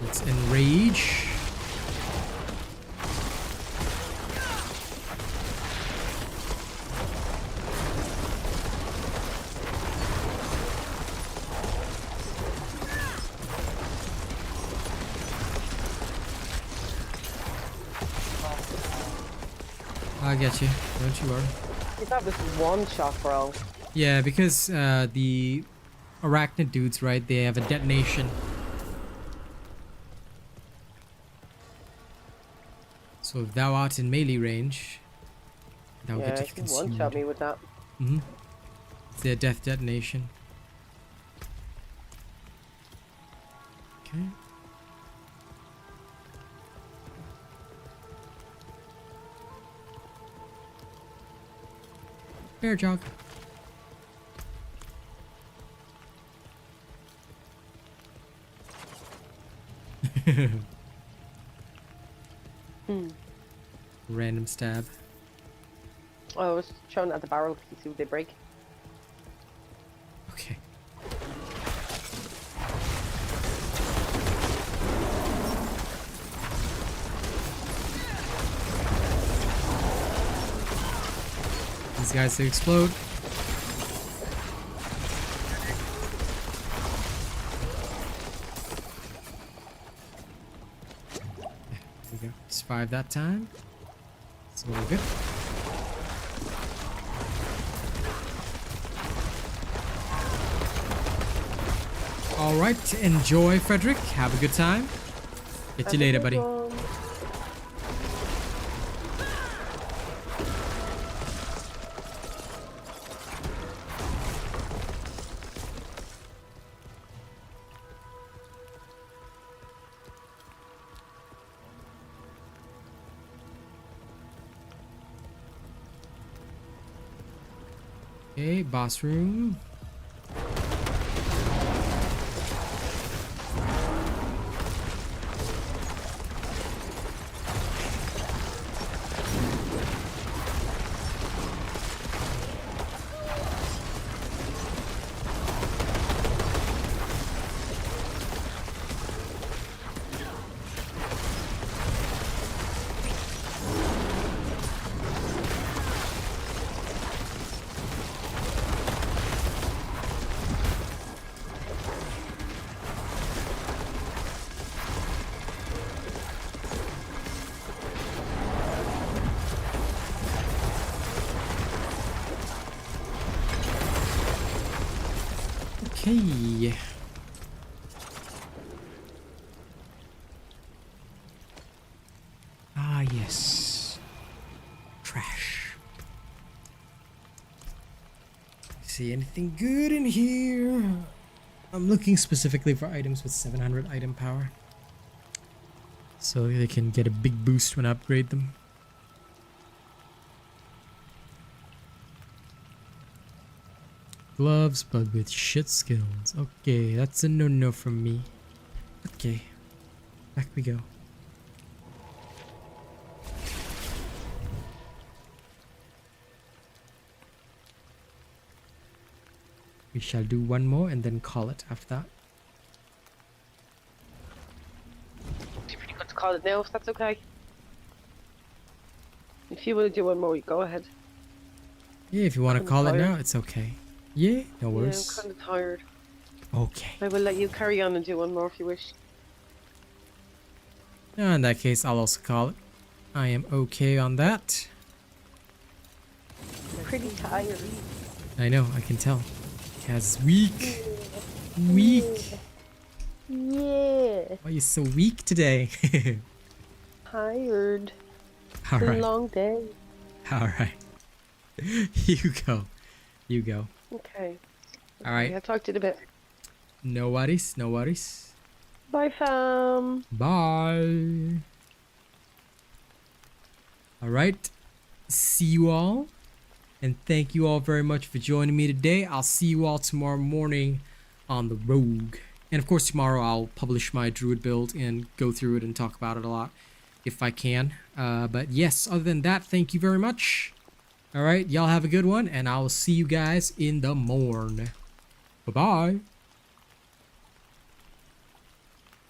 Let's enrage. I'll get you. Don't you worry. That was one shot, bro. Yeah, because the arachnid dudes, right? They have a detonation. So if thou art in melee range, thou Yeah, getteth he consumed. one-shot me with that. Mm-hmm. It's their death detonation. Okay. Bear jog. Random stab. Oh, I was showing at the barrel to see what they break. Okay. These guys to explode. There we go. Survived that time. So we're good. All right, enjoy, Frederick. Have a good time. Get you later, buddy. Okay, boss room. Okay. Ah, yes. Trash. See anything good in here? I'm looking specifically for items with 700 item power, so they can get a big boost when I upgrade them. Gloves, but with shit skills. Okay, that's a no-no from me. Okay, back we go. We shall do one more and then call it after that. It's pretty good to call it now, if that's okay. If you want to do one more, you go ahead. Yeah, if you want to call it tired. now, it's okay. Yeah, no Yeah, worries. I'm kind of tired. Okay. I will let you carry on and do one more if you wish. In that case, I'll also call it. I am okay on that. Pretty tired. I know, I can tell. Kaz weak. Weak. Yeah. Why are you so weak today? Tired. All It's been a right. long day. All right. You go. You go. Okay. All right. I'll talk to you in a bit. No worries. No worries. Bye, fam. Bye. All right. See you all. And thank you all very much for joining me today. I'll see you all tomorrow morning on the Rogue. And of course, tomorrow I'll publish my Druid build and go through it and talk about it a lot if I can. But yes, other than that, thank you very much. All right, y'all have a good one, and I'll see you guys in the morn. Bye-bye.